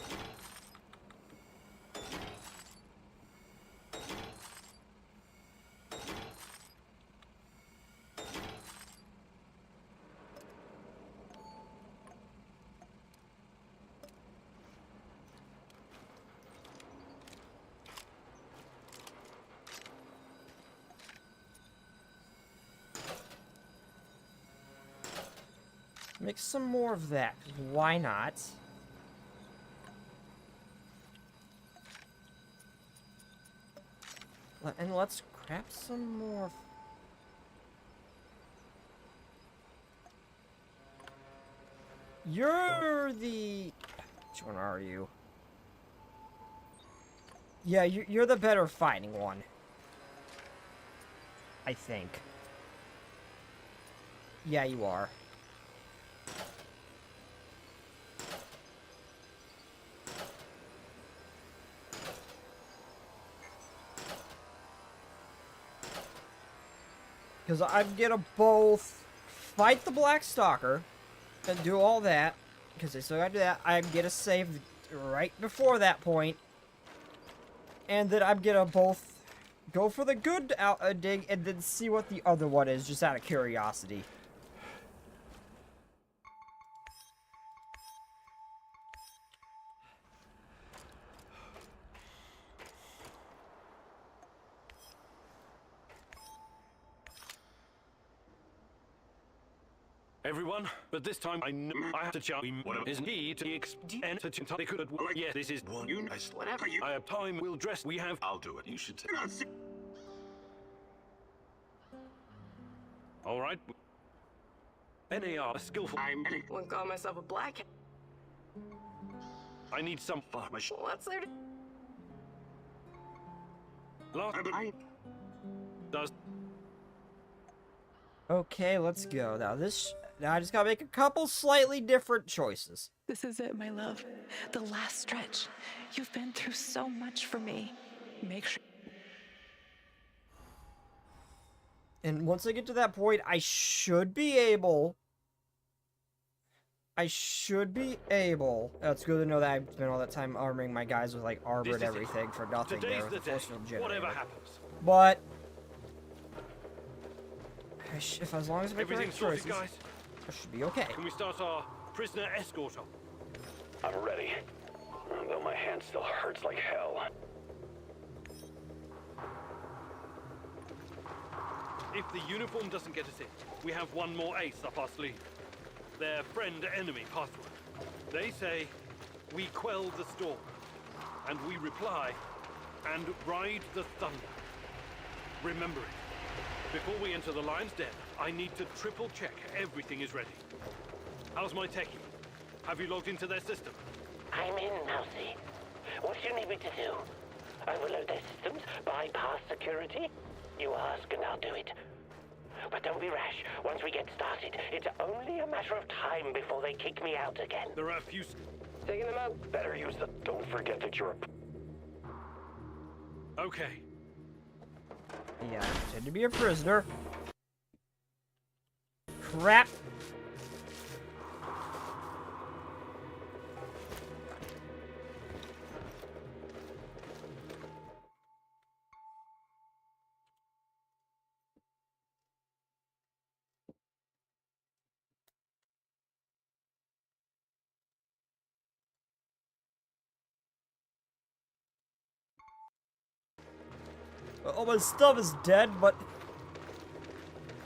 Speaker 1: Make some more of that. Why not? And let's craft some more. You're the... Which one are you? Yeah, you're the better fighting one. I think. Yeah, you are. Because I'm gonna both fight the Black Stalker and do all that, because I still gotta do that. I'm gonna save right before that point, and then I'm gonna both go for the good dig and then see what the other one is, just out of curiosity.
Speaker 3: Everyone, but this time I have to charge him. What is he to extend to they could yeah, this is one.
Speaker 9: Whatever.
Speaker 3: I have time. We'll dress. We have.
Speaker 4: I'll do it. You should take.
Speaker 3: All right. NAR skillful.
Speaker 9: Wouldn't call myself a black.
Speaker 3: I need some fun.
Speaker 9: What's there to...
Speaker 3: Last. Does.
Speaker 1: Okay, let's go. Now I just gotta make a couple slightly different choices.
Speaker 2: This is it, my love. The last stretch. You've been through so much for me. Make sure.
Speaker 1: And once I get to that point, I should be able... It's good to know that I've spent all that time arming my guys with, like, armor and everything for nothing there with the force field generator.
Speaker 3: Whatever happens.
Speaker 1: But... as long as I make the right
Speaker 3: Everything's sorted,
Speaker 1: choices,
Speaker 3: guys.
Speaker 1: I should be okay.
Speaker 3: Can we start our prisoner escort on?
Speaker 8: I'm ready. Though my hand still hurts like hell.
Speaker 3: If the uniform doesn't get us in, we have one more ace up our sleeve. Their friend-enemy password. They say, we quell the storm. And we reply, and ride the thunder. Remember it. Before we enter the lion's den, I need to triple check everything is ready. How's my techie? Have you logged into their system?
Speaker 5: I'm in, Mousy. What do you need me to do? Overload their systems? Bypass security? You ask and I'll do it. But don't be rash. Once we get started, it's only a matter of time before they kick me out again.
Speaker 3: There are a few...
Speaker 9: Taking them out.
Speaker 8: Better use the... Don't forget that you're a...
Speaker 3: Okay.
Speaker 1: Yeah, I pretend to be a prisoner. Crap. Oh, my stuff is dead, but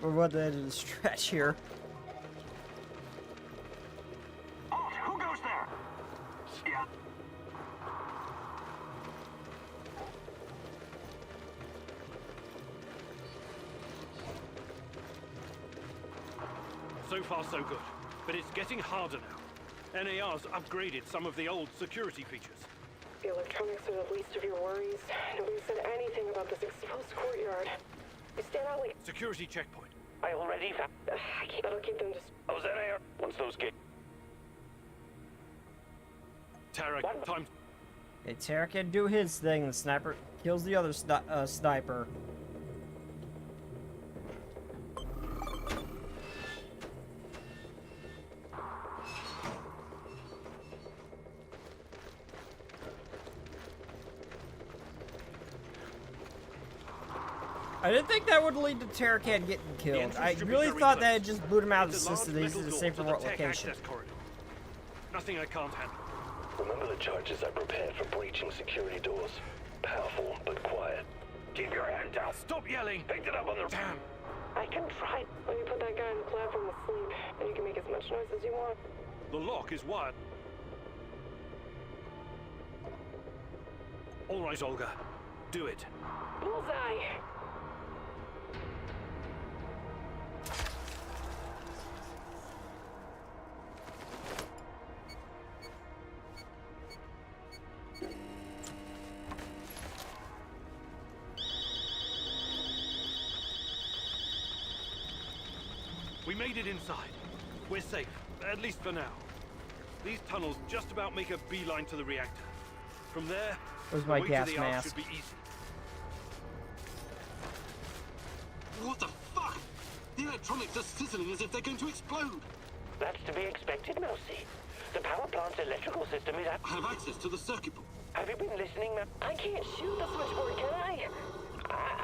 Speaker 1: we're about to end the stretch here.
Speaker 6: Oh, who goes there? Yeah.
Speaker 3: So far, so good. But it's getting harder now. NAR's upgraded some of the old security features.
Speaker 9: The electronics are the least of your worries. Nobody said anything about this exposed courtyard. You stand out like...
Speaker 3: Security checkpoint.
Speaker 5: I already found...
Speaker 9: That'll keep them just...
Speaker 8: How's NAR? Once those get...
Speaker 3: Tara, time...
Speaker 1: Okay, Tara can do his thing. The sniper kills the other sniper. I didn't think that would lead to Terracan getting killed. I really thought that it just booted him out of the system. These are the safe from what location.
Speaker 3: Nothing I can't handle.
Speaker 8: Remember the charges I prepared for breaching security doors? Powerful, but quiet. Keep your hand down.
Speaker 3: Stop yelling!
Speaker 8: Picked it up on the...
Speaker 3: Damn!
Speaker 9: I can try. Let me put that guy on the platform to sleep, and you can make as much noise as you want.
Speaker 3: The lock is wired. All right, Olga. Do it.
Speaker 9: Bullseye!
Speaker 3: We made it inside. We're safe, at least for now. These tunnels just about make a beeline to the reactor. From there,
Speaker 1: where's
Speaker 3: the
Speaker 1: my
Speaker 3: way
Speaker 1: gas
Speaker 3: to the ark
Speaker 1: mask?
Speaker 3: should be easy.
Speaker 11: What the fuck? The electronics are sizzling as if they're going to explode.
Speaker 5: That's to be expected, Mousy. The power plant's electrical system is at...
Speaker 11: I have access to the circuit board.
Speaker 5: Have you been listening,
Speaker 9: I can't shoot the switchboard, can I?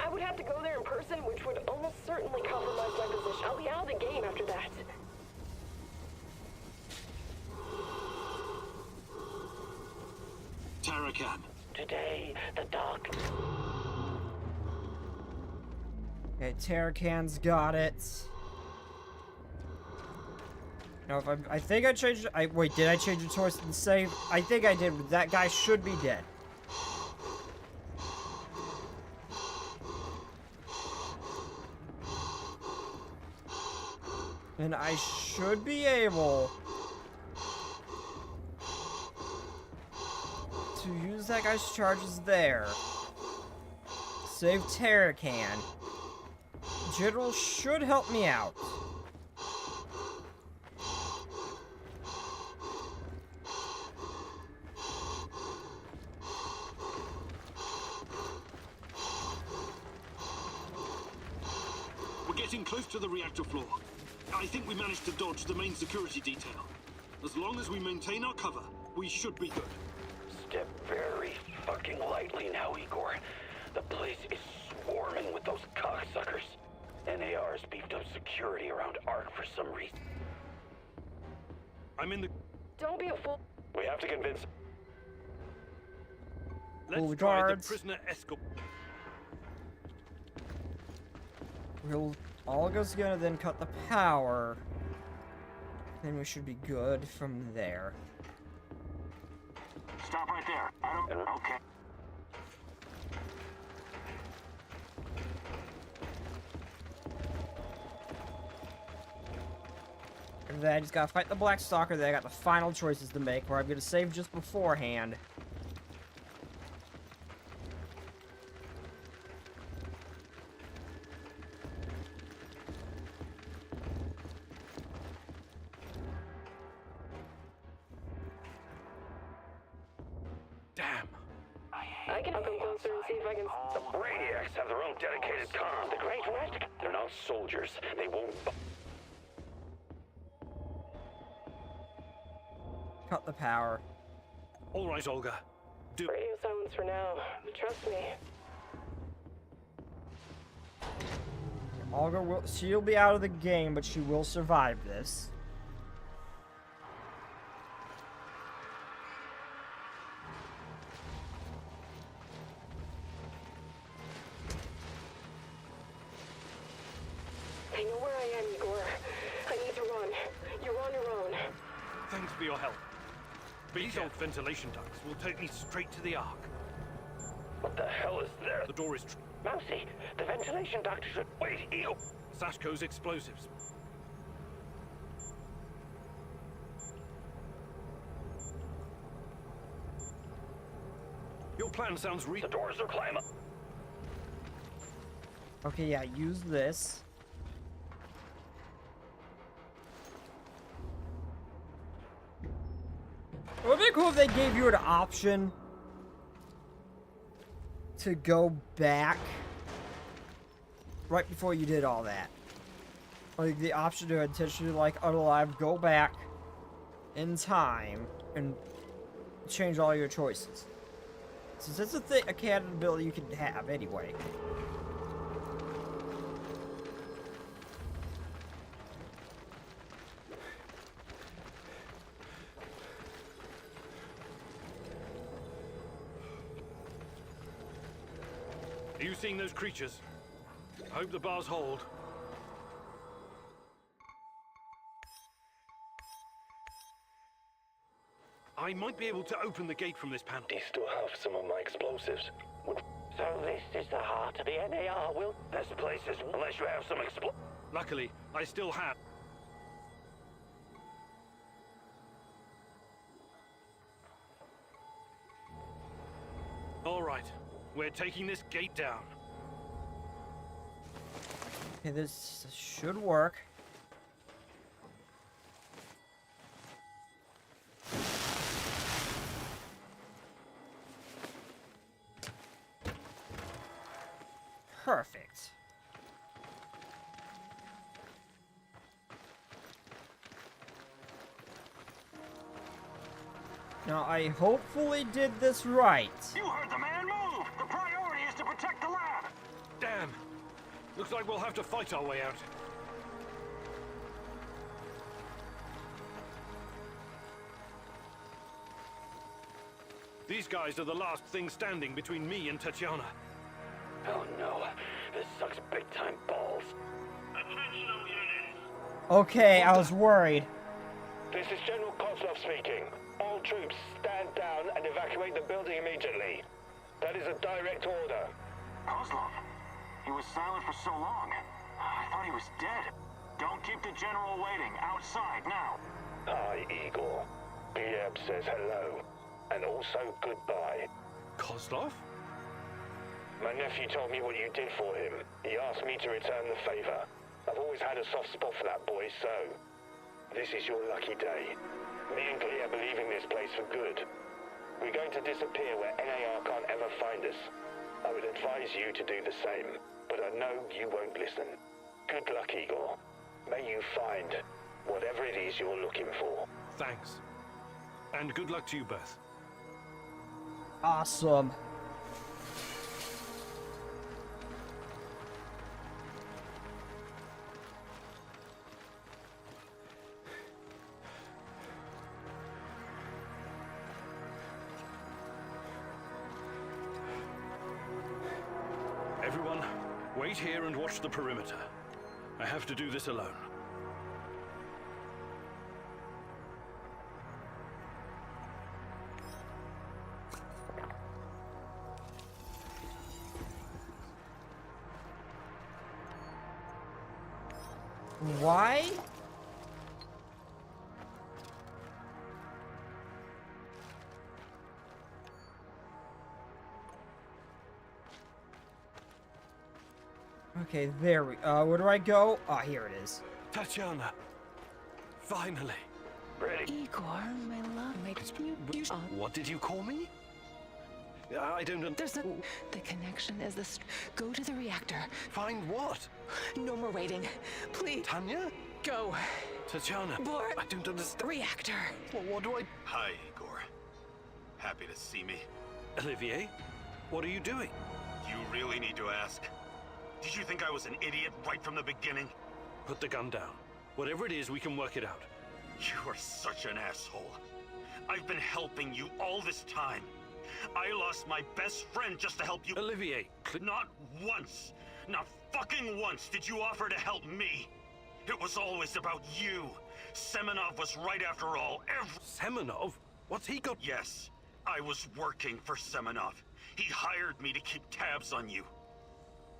Speaker 9: I would have to go there in person, which would almost certainly compromise my position. I'll be out of the game after that.
Speaker 11: Tarakan.
Speaker 5: Today, the dark...
Speaker 1: Okay, Tarakan's got it. No, if I think I changed... wait, did I change the choice in the save? I think I did. That guy should be dead. And I should be able to use that guy's charges there. Save Tarakan. General should help me out.
Speaker 11: We're getting close to the reactor floor. I think we managed to dodge the main security detail. As long as we maintain our cover, we should be good.
Speaker 8: Step very fucking lightly now, Igor. The place is swarming with those cocksuckers. NAR's beefed up security around Ark for some reason.
Speaker 3: I'm in the...
Speaker 9: Don't be a fool.
Speaker 8: We have to convince...
Speaker 3: Let's try the prisoner escort.
Speaker 1: Olga's gonna then cut the power. Then we should be good from there.
Speaker 13: Stop right there. I don't... Okay.
Speaker 1: And then I just gotta fight the Black Stalker. Then I got the final choices to make, where I'm gonna save just beforehand.
Speaker 3: Damn.
Speaker 9: I can come closer and see if I can...
Speaker 8: The Brainiacs have their own dedicated comm. The Great Red. They're not soldiers. They won't...
Speaker 1: Cut the power.
Speaker 3: All right, Olga. Do...
Speaker 9: Radio silence for now. Trust me.
Speaker 1: Olga will... She'll be out of the game, but she will survive this.
Speaker 9: I know where I am, Igor. I need to run. You're on your own.
Speaker 3: Thanks for your help. These old ventilation ducts will take me straight to the Ark.
Speaker 8: What the hell is there?
Speaker 3: The door is...
Speaker 5: Mousy, the ventilation duct should...
Speaker 8: Wait, Eagle.
Speaker 3: Sashko's explosives. Your plan sounds
Speaker 8: The doors are climbing.
Speaker 1: Okay, yeah, use this. It would be cool if they gave you an option to go back right before you did all that. Like the option to intentionally, like, unalive, go back in time and change all your choices. Since that's a canon ability you can have anyway.
Speaker 3: Are you seeing those creatures? I hope the bars hold. I might be able to open the gate from this panel.
Speaker 8: Do you still have some of my explosives?
Speaker 5: So this is the heart of the NAR, will...
Speaker 8: This place is... Unless you have some
Speaker 3: Luckily, I still have... All right, we're taking this gate down.
Speaker 1: Okay, this should work. Perfect. Now, I hopefully did this right.
Speaker 6: You heard the man. Move! The priority is to protect the lab!
Speaker 3: Damn. Looks like we'll have to fight our way out. These guys are the last thing standing between me and Tatiana.
Speaker 8: Oh no, this sucks big time balls.
Speaker 6: Attention all units.
Speaker 1: Okay, I was worried.
Speaker 5: This is General Kozlov speaking. All troops, stand down and evacuate the building immediately. That is a direct order.
Speaker 6: Kozlov? He was silent for so long. I thought he was dead. Don't keep the General waiting. Outside, now.
Speaker 5: Hi, Igor. PM says hello. And also goodbye.
Speaker 3: Kozlov?
Speaker 5: My nephew told me what you did for him. He asked me to return the favor. I've always had a soft spot for that boy, so... this is your lucky day. Me and Glee are leaving this place for good. We're going to disappear where NAR can't ever find us. I would advise you to do the same, but I know you won't listen. Good luck, Igor. May you find whatever it is you're looking for.
Speaker 3: Thanks. And good luck to you both.
Speaker 1: Awesome.
Speaker 3: Everyone, wait here and watch the perimeter. I have to do this alone.
Speaker 1: Why? Okay, there we... where do I go? Ah, here it is.
Speaker 3: Tatiana! Finally!
Speaker 2: Ready? Igor, my love,
Speaker 3: What did you call me? I don't...
Speaker 2: There's the connection is this. Go to the reactor.
Speaker 3: Find what?
Speaker 2: No more waiting. Please.
Speaker 3: Tanya?
Speaker 2: Go.
Speaker 3: Tatiana.
Speaker 2: Board.
Speaker 3: I don't understand.
Speaker 2: Reactor.
Speaker 3: Well, what do I...
Speaker 15: Hi, Igor. Happy to see me.
Speaker 3: Olivier? What are you doing?
Speaker 15: You really need to ask. Did you think I was an idiot right from the beginning?
Speaker 3: Put the gun down. Whatever it is, we can work it out.
Speaker 15: You are such an asshole. I've been helping you all this time. I lost my best friend just to help you.
Speaker 3: Olivier,
Speaker 15: not once, not fucking once did you offer to help me. It was always about you. Semenov was right after all.
Speaker 3: Semenov? What's he got?
Speaker 15: Yes, I was working for Semenov. He hired me to keep tabs on you.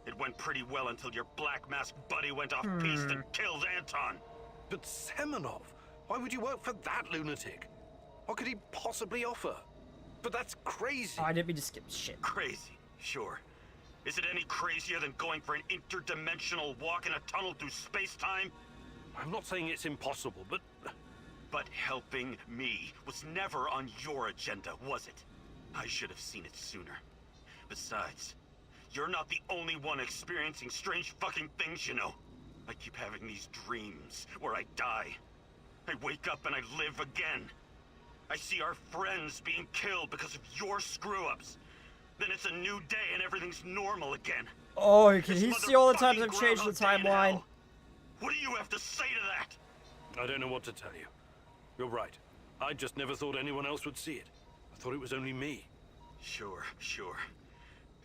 Speaker 15: It went pretty well until your black mask buddy went off piste and killed Anton.
Speaker 3: But Semenov? Why would you work for that lunatic? What could he possibly offer? But that's crazy.
Speaker 1: Oh, I didn't mean to skip shit.
Speaker 15: Crazy, sure. Is it any crazier than going for an interdimensional walk in a tunnel through space-time?
Speaker 3: I'm not saying it's impossible, but...
Speaker 15: But helping me was never on your agenda, was it? I should have seen it sooner. Besides, you're not the only one experiencing strange fucking things, you know. I keep having these dreams where I die. I wake up and I live again. I see our friends being killed because of your screw-ups. Then it's a new day and everything's normal again.
Speaker 1: Oh, can he see all the times I've changed the timeline?
Speaker 15: What do you have to say to that?
Speaker 3: I don't know what to tell you. You're right. I just never thought anyone else would see it. I thought it was only me.
Speaker 15: Sure.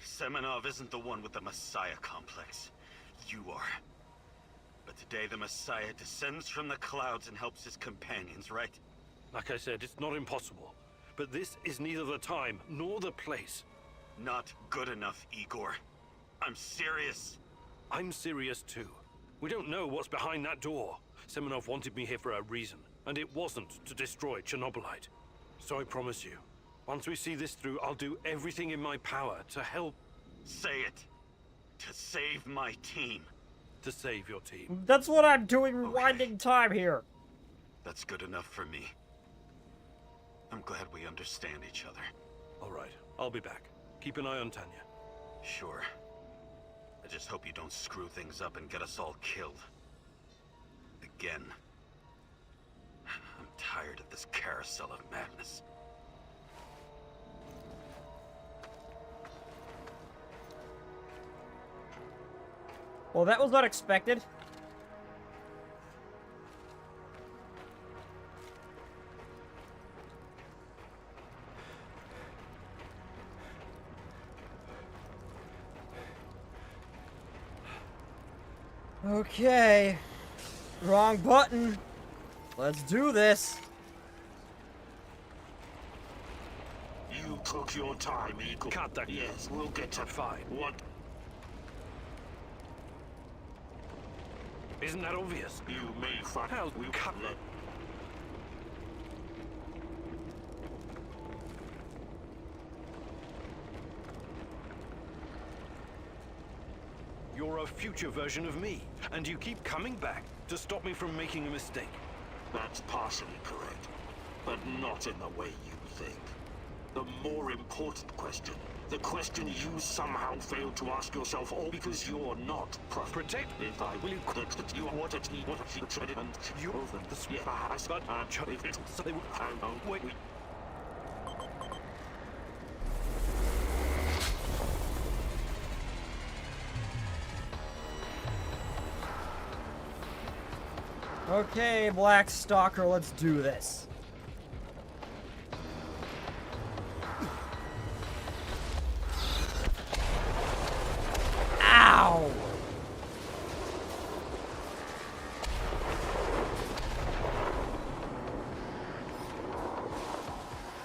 Speaker 15: Semenov isn't the one with the Messiah complex. You are. But today the Messiah descends from the clouds and helps his companions, right?
Speaker 3: Like I said, it's not impossible. But this is neither the time nor the place.
Speaker 15: Not good enough, Igor. I'm serious.
Speaker 3: I'm serious too. We don't know what's behind that door. Semenov wanted me here for a reason, and it wasn't to destroy Chernobylite. So I promise you, once we see this through, I'll do everything in my power to help...
Speaker 15: Say it. To save my team.
Speaker 3: To save your team.
Speaker 1: That's what I'm doing, rewinding time here.
Speaker 15: That's good enough for me. I'm glad we understand each other.
Speaker 3: All right, I'll be back. Keep an eye on Tanya.
Speaker 15: Sure. I just hope you don't screw things up and get us all killed. Again. I'm tired of this carousel of madness.
Speaker 1: Well, that was unexpected. Okay. Wrong button. Let's do this.
Speaker 11: You took your time, Eagle.
Speaker 3: Cut that.
Speaker 11: Yes, we'll get to
Speaker 3: Fine.
Speaker 11: what.
Speaker 3: Isn't that obvious?
Speaker 11: You may find
Speaker 3: How
Speaker 11: we'll
Speaker 3: cut
Speaker 11: let.
Speaker 3: You're a future version of me, and you keep coming back to stop me from making a mistake.
Speaker 11: That's partially correct, but not in the way you think. The more important question, the question you somehow failed to ask yourself, all because you're not
Speaker 3: Protect.
Speaker 11: If I will protect that you what it you tread and you're the spies, but if it's so they will wait.
Speaker 1: Okay, Black Stalker, let's do this. Ow!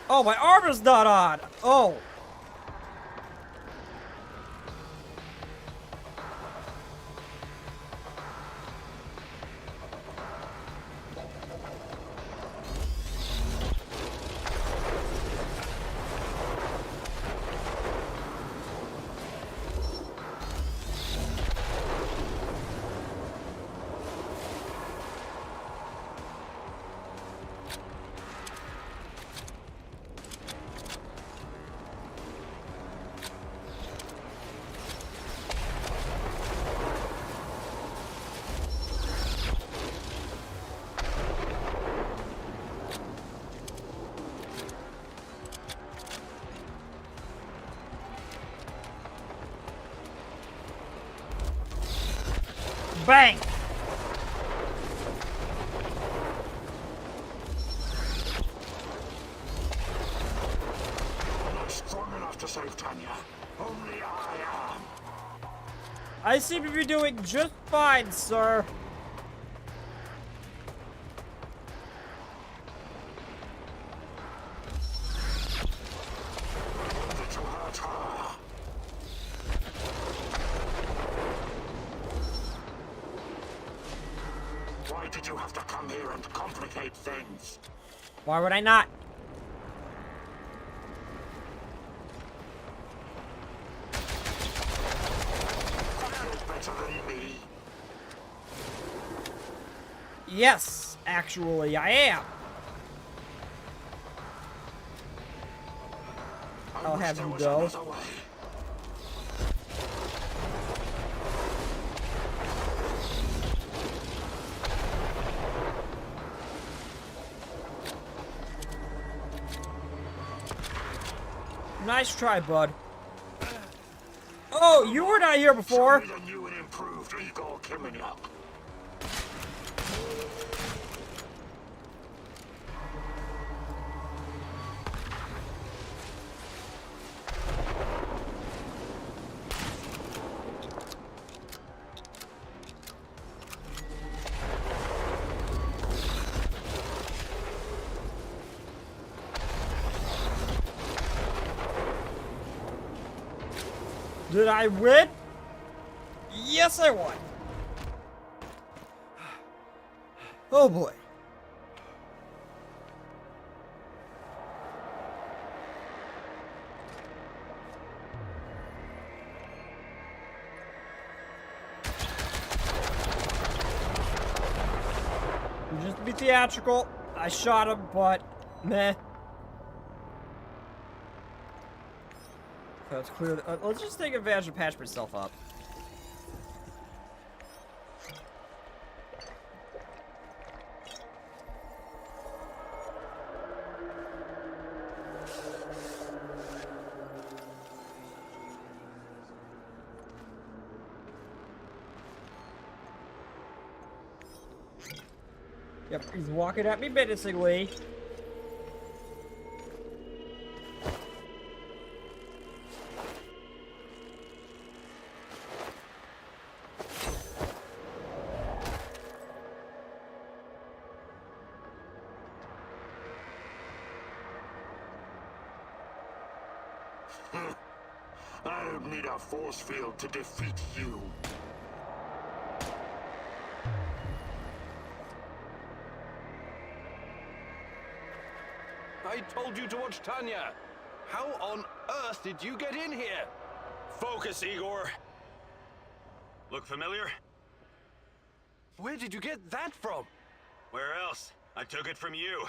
Speaker 1: Oh, my armor's not on! Oh! Bang!
Speaker 11: I'm not strong enough to save Tanya. Only I am.
Speaker 1: I seem to be doing just fine, sir.
Speaker 11: Did you hurt her? Why did you have to come here and complicate things?
Speaker 1: Why would I not?
Speaker 11: You're better than me.
Speaker 1: Yes, actually, I am. I'll have you go. Nice try, bud. Oh, you were not here before.
Speaker 11: Show me the new and improved Igor Kimeniuk.
Speaker 1: Did I win? Yes, I won. Oh boy. Just to be theatrical, I shot him, but meh. That's clear. Let's just take advantage and patch myself up. Yep, he's walking at me menacingly.
Speaker 11: I don't need a force field to defeat you.
Speaker 3: I told you to watch Tanya. How on earth did you get in here?
Speaker 15: Focus, Igor. Look familiar?
Speaker 3: Where did you get that from?
Speaker 15: Where else? I took it from you.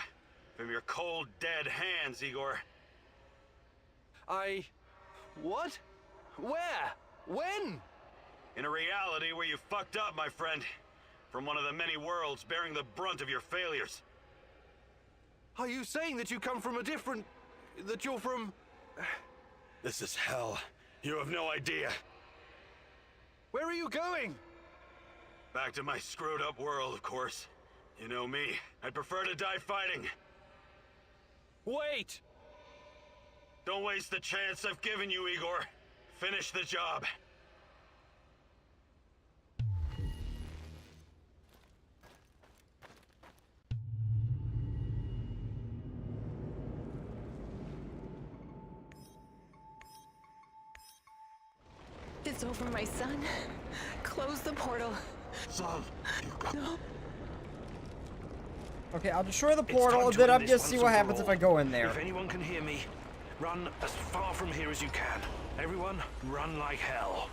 Speaker 15: From your cold, dead hands, Igor.
Speaker 3: What? Where? When?
Speaker 15: In a reality where you fucked up, my friend. From one of the many worlds bearing the brunt of your failures.
Speaker 3: Are you saying that you come from a different... that you're from...
Speaker 15: This is hell. You have no idea.
Speaker 3: Where are you going?
Speaker 15: Back to my screwed up world, of course. You know me. I'd prefer to die fighting.
Speaker 3: Wait!
Speaker 15: Don't waste the chance I've given you, Igor. Finish the job.
Speaker 2: It's over, my son. Close the portal.
Speaker 11: Son, you got...
Speaker 2: No.
Speaker 1: Okay, I'll destroy the portal, and then I'm gonna see what happens if I go in there.
Speaker 3: If anyone can hear me, run as far from here as you can. Everyone, run like hell.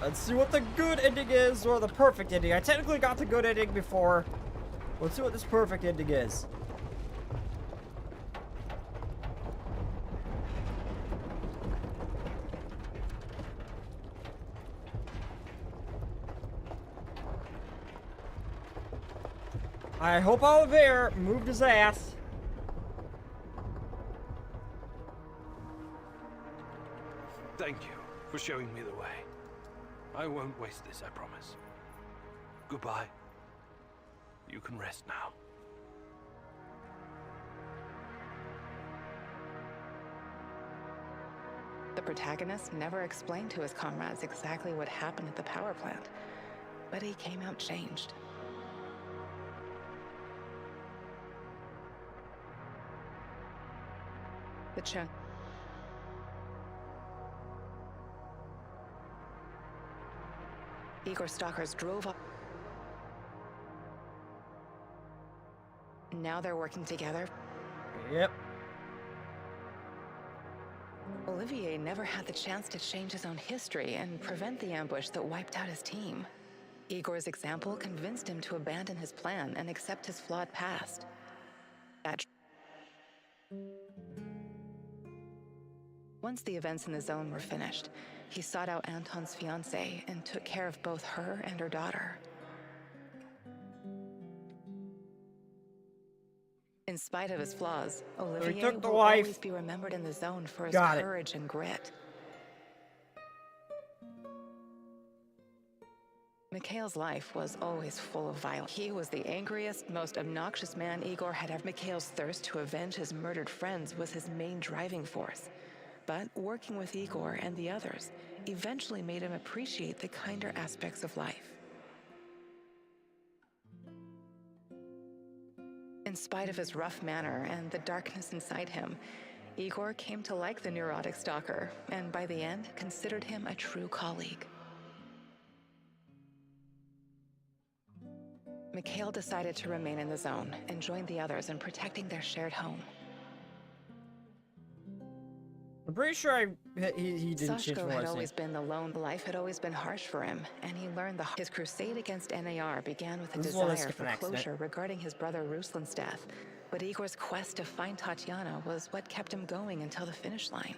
Speaker 1: Let's see what the good ending is, or the perfect ending. I technically got the good ending before. Let's see what this perfect ending is. I hope Oliver moved his ass.
Speaker 3: Thank you for showing me the way. I won't waste this, I promise. Goodbye. You can rest now.
Speaker 2: The protagonist never explained to his comrades exactly what happened at the power plant, but he came out changed. The Igor stalkers drove up. Now they're working together.
Speaker 1: Yep.
Speaker 2: Olivier never had the chance to change his own history and prevent the ambush that wiped out his team. Igor's example convinced him to abandon his plan and accept his flawed past. Once the events in the zone were finished, he sought out Anton's fiancée and took care of both her and her daughter. In spite of his flaws, Olivier will always be remembered in the zone for his courage and grit. Mikhail's life was always full of violence. He was the angriest, most obnoxious man Igor had ever. Mikhail's thirst to avenge his murdered friends was his main driving force. But working with Igor and the others eventually made him appreciate the kinder aspects of life. In spite of his rough manner and the darkness inside him, Igor came to like the neurotic stalker, and by the end, considered him a true colleague. Mikhail decided to remain in the zone and join the others in protecting their shared home.
Speaker 1: I'm pretty sure he didn't change
Speaker 2: Sashko
Speaker 1: what I
Speaker 2: had
Speaker 1: was
Speaker 2: always
Speaker 1: saying.
Speaker 2: been the lone. Life had always been harsh for him, and he learned his crusade against NAR began with a desire for closure regarding his brother Ruslan's death. But Igor's quest to find Tatiana was what kept him going until the finish line.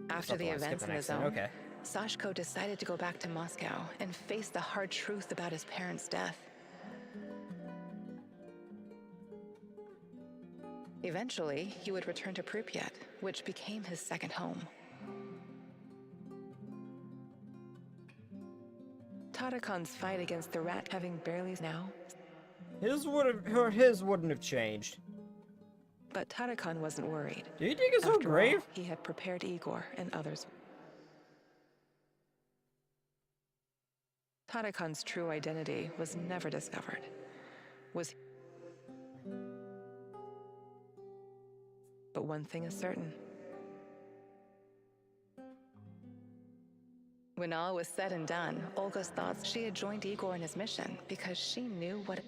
Speaker 2: After the events in the zone, Sashko decided to go back to Moscow and face the hard truth about his parents' death. Eventually, he would return to Pripyat, which became his second home. Tatakon's fight against the rat having barely now.
Speaker 1: His wouldn't have changed.
Speaker 2: But Tatakon wasn't worried.
Speaker 1: Do you dig his own grave?
Speaker 2: He had prepared Igor and others. Tatakon's true identity was never discovered. But one thing is certain. When all was said and done, Olga thought she had joined Igor in his mission because she knew what...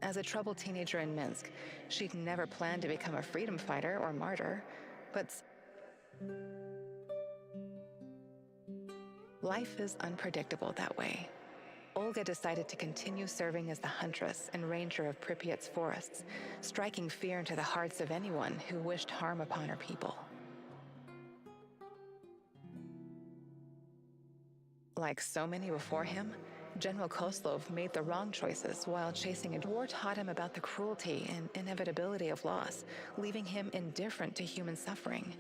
Speaker 2: As a troubled teenager in Minsk, she'd never planned to become a freedom fighter or martyr, but... Life is unpredictable that way. Olga decided to continue serving as the huntress and ranger of Pripyat's forests, striking fear into the hearts of anyone who wished harm upon her people. Like so many before him, General Koslov made the wrong choices while chasing a war taught him about the cruelty and inevitability of loss, leaving him indifferent to human suffering.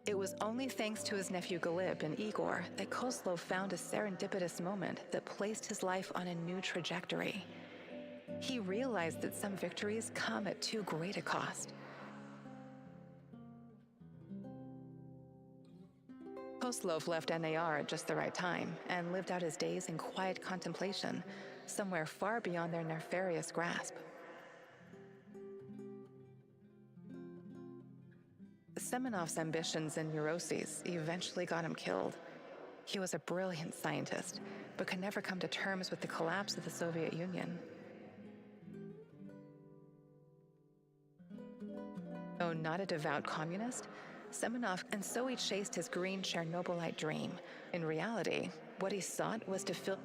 Speaker 2: It was only thanks to his nephew Galib and Igor that Koslov found a serendipitous moment that placed his life on a new trajectory. He realized that some victories come at too great a cost. Koslov left NAR at just the right time and lived out his days in quiet contemplation, somewhere far beyond their nefarious grasp. Semenov's ambitions and neuroses eventually got him killed. He was a brilliant scientist, but could never come to terms with the collapse of the Soviet Union. Though not a devout communist, Semenov, and so he chased his green Chernobylite dream. In reality, what he sought was to fill...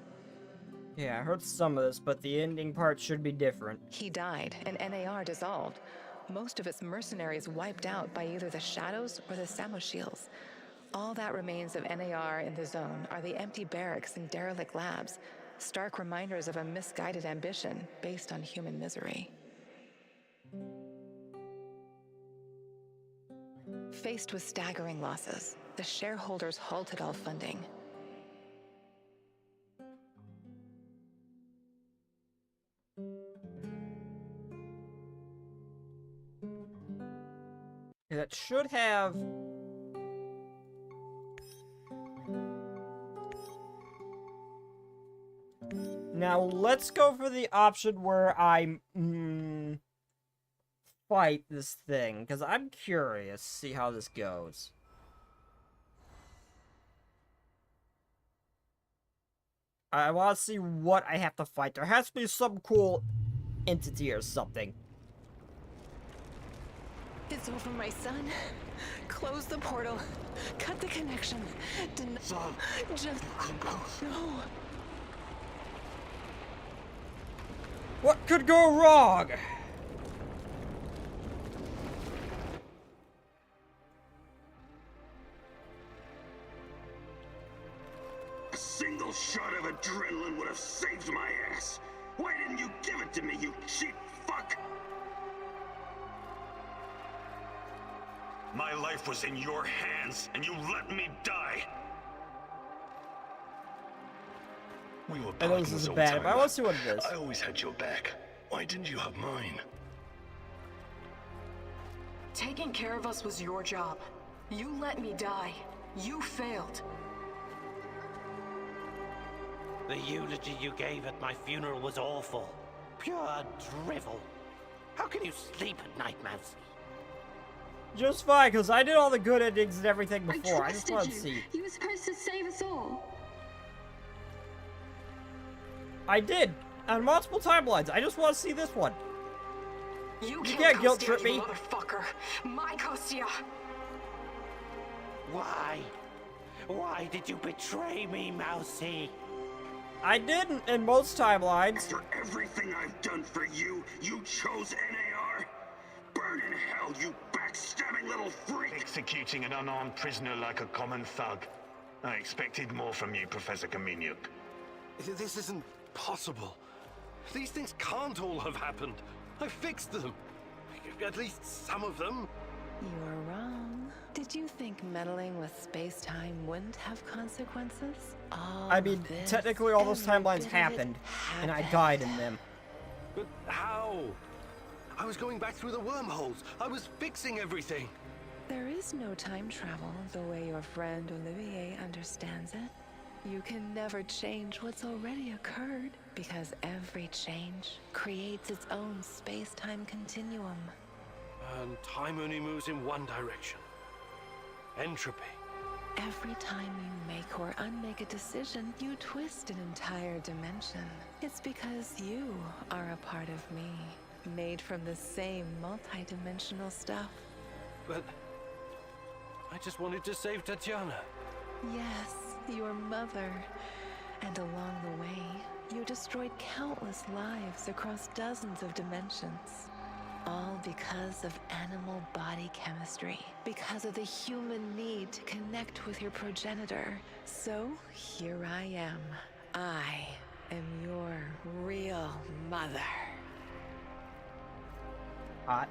Speaker 1: Yeah, I heard some of this, but the ending part should be different.
Speaker 2: He died, and NAR dissolved. Most of its mercenaries wiped out by either the Shadows or the Samoshils. All that remains of NAR in the zone are the empty barracks and derelict labs, stark reminders of a misguided ambition based on human misery. Faced with staggering losses, the shareholders halted all funding.
Speaker 1: That should have... Now, let's go for the option where I fight this thing, because I'm curious to see how this goes. I want to see what I have to fight. There has to be some cool entity or something.
Speaker 2: It's over, my son. Close the portal. Cut the connection.
Speaker 11: Son,
Speaker 2: just no.
Speaker 1: What could go wrong?
Speaker 7: A single shot of adrenaline would have saved my ass. Why didn't you give it to me, you cheap fuck?
Speaker 4: My life was in your hands, and you let me die. We were
Speaker 1: I know this is bad, but I want to see what it is.
Speaker 4: I always had your back. Why didn't you have mine?
Speaker 9: Taking care of us was your job. You let me die. You failed.
Speaker 5: The eulogy you gave at my funeral was awful. Pure drivel. How can you sleep at night, Mousy?
Speaker 1: Just fine, because I did all the good endings and everything before. I just wanted to see.
Speaker 16: You were supposed to save us all.
Speaker 1: I did. On multiple timelines. I just want to see this one.
Speaker 9: You
Speaker 1: can't guilt trip me.
Speaker 9: Motherfucker. My Kostya.
Speaker 5: Why? Why did you betray me, Mousy?
Speaker 1: I didn't in most timelines.
Speaker 7: After everything I've done for you, you chose NAR? Burn in hell, you backstabbing little freak!
Speaker 6: Executing an unarmed prisoner like a common thug. I expected more from you, Professor Kamenyuk.
Speaker 3: This isn't possible. These things can't all have happened. I fixed them. At least some of them.
Speaker 2: You're wrong. Did you think meddling with space-time wouldn't have consequences?
Speaker 1: I mean, technically all those timelines happened, and I died in them.
Speaker 3: But how? I was going back through the wormholes. I was fixing everything.
Speaker 2: There is no time travel the way your friend Olivier understands it. You can never change what's already occurred, because every change creates its own space-time continuum.
Speaker 3: And time only moves in one direction. Entropy.
Speaker 2: Every time you make or unmake a decision, you twist an entire dimension. It's because you are a part of me, made from the same multi-dimensional stuff.
Speaker 3: But I just wanted to save Tatiana.
Speaker 2: Yes, your mother. And along the way, you destroyed countless lives across dozens of dimensions. All because of animal body chemistry. Because of the human need to connect with your progenitor. So, here I am. I am your real mother.
Speaker 1: Hot.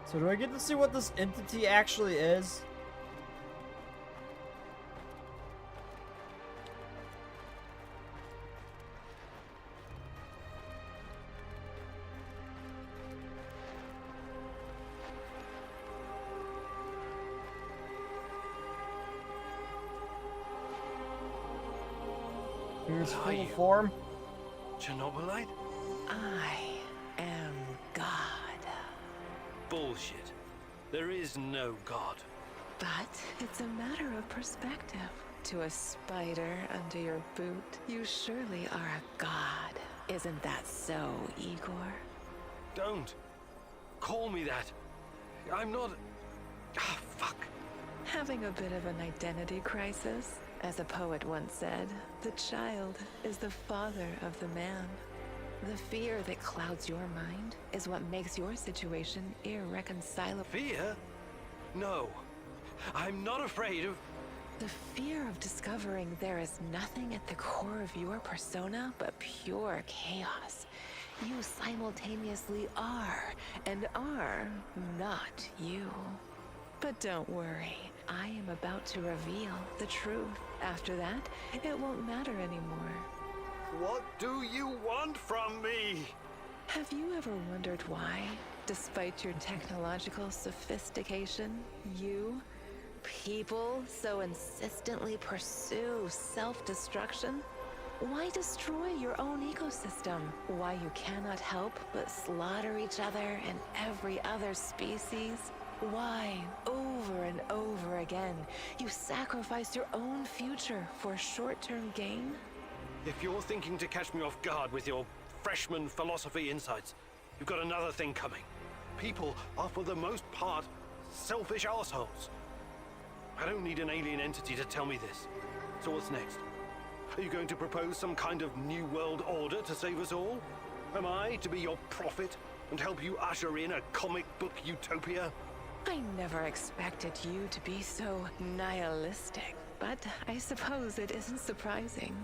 Speaker 1: So do I get to see what this entity actually is? Here's full form.
Speaker 3: Chernobylite?
Speaker 2: I am God.
Speaker 3: Bullshit. There is no God.
Speaker 2: But it's a matter of perspective. To a spider under your boot, you surely are a god. Isn't that so, Igor?
Speaker 3: Don't. Call me that. I'm not... Ah, fuck.
Speaker 2: Having a bit of an identity crisis? As a poet once said, the child is the father of the man. The fear that clouds your mind is what makes your situation irreconcilable.
Speaker 3: Fear? No. I'm not afraid of...
Speaker 2: The fear of discovering there is nothing at the core of your persona but pure chaos. You simultaneously are and are not you. But don't worry, I am about to reveal the truth. After that, it won't matter anymore.
Speaker 3: What do you want from me?
Speaker 2: Have you ever wondered why, despite your technological sophistication, people so insistently pursue self-destruction? Why destroy your own ecosystem? Why you cannot help but slaughter each other and every other species? Why, over and over again, you sacrifice your own future for short-term gain?
Speaker 3: If you're thinking to catch me off guard with your freshman philosophy insights, you've got another thing coming. People are, for the most part, selfish assholes. I don't need an alien entity to tell me this. So what's next? Are you going to propose some kind of new world order to save us all? Am I to be your prophet and help you usher in a comic book utopia?
Speaker 2: I never expected you to be so nihilistic, but I suppose it isn't surprising.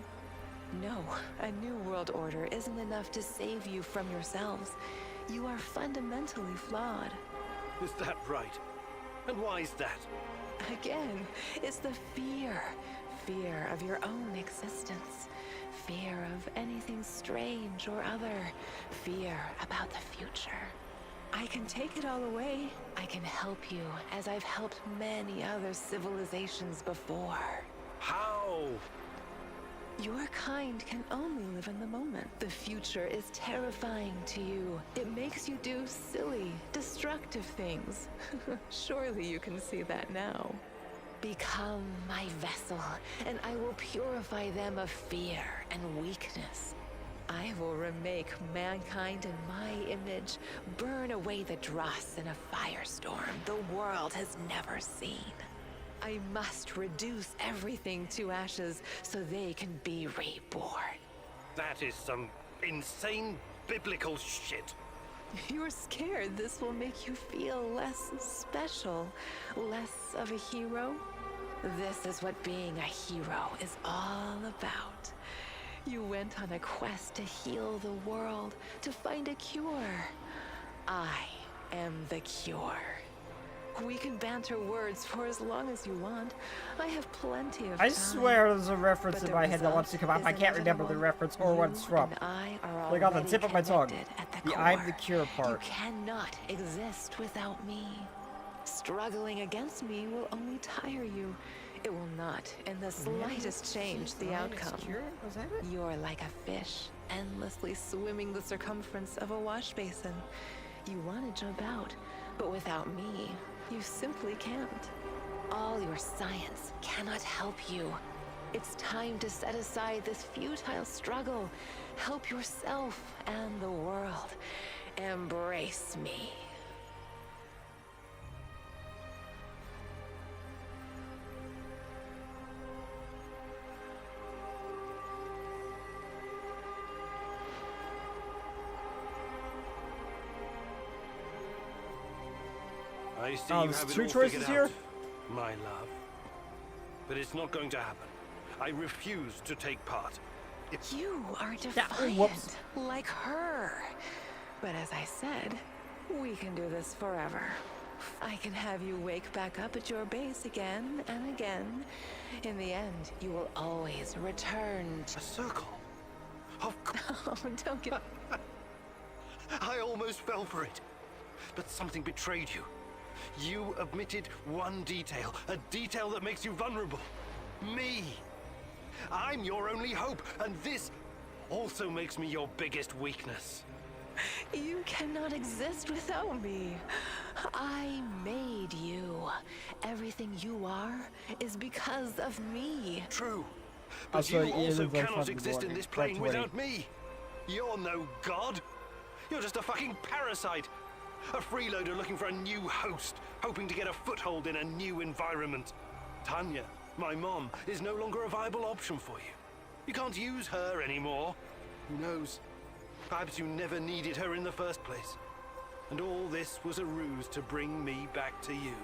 Speaker 2: No, a new world order isn't enough to save you from yourselves. You are fundamentally flawed.
Speaker 3: Is that right? And why is that?
Speaker 2: Again, it's the fear. Fear of your own existence. Fear of anything strange or other. Fear about the future. I can take it all away. I can help you, as I've helped many other civilizations before.
Speaker 3: How?
Speaker 2: Your kind can only live in the moment. The future is terrifying to you. It makes you do silly, destructive things. Surely you can see that now. Become my vessel, and I will purify them of fear and weakness. I will remake mankind in my image, burn away the dross in a firestorm the world has never seen. I must reduce everything to ashes so they can be reborn.
Speaker 3: That is some insane biblical shit.
Speaker 2: You're scared this will make you feel less special, less of a hero? This is what being a hero is all about. You went on a quest to heal the world, to find a cure. I am the cure. We can banter words for as long as you want. I have plenty of time.
Speaker 1: I swear there's a reference in my head that wants to come up. I can't remember the reference or what it's from. Like on the tip of my tongue. The I'm the cure part.
Speaker 2: You cannot exist without me. Struggling against me will only tire you. It will not in the slightest change the outcome. You're like a fish, endlessly swimming the circumference of a wash basin. You want to jump out, but without me, you simply can't. All your science cannot help you. It's time to set aside this futile struggle. Help yourself and the world. Embrace me.
Speaker 3: I see you have it all figured out, my love. But it's not going to happen. I refuse to take part.
Speaker 2: You are defiant, like her. But as I said, we can do this forever. I can have you wake back up at your base again and again. In the end, you will always return to...
Speaker 3: A circle? Oh,
Speaker 2: don't get...
Speaker 3: I almost fell for it. But something betrayed you. You omitted one detail, a detail that makes you vulnerable. Me. I'm your only hope, and this also makes me your biggest weakness.
Speaker 2: You cannot exist without me. I made you. Everything you are is because of me.
Speaker 3: True. But you also cannot exist in this plane without me. You're no god. You're just a fucking parasite. A freeloader looking for a new host, hoping to get a foothold in a new environment. Tanya, my mom, is no longer a viable option for you. You can't use her anymore. Who knows? Perhaps you never needed her in the first place. And all this was a ruse to bring me back to you.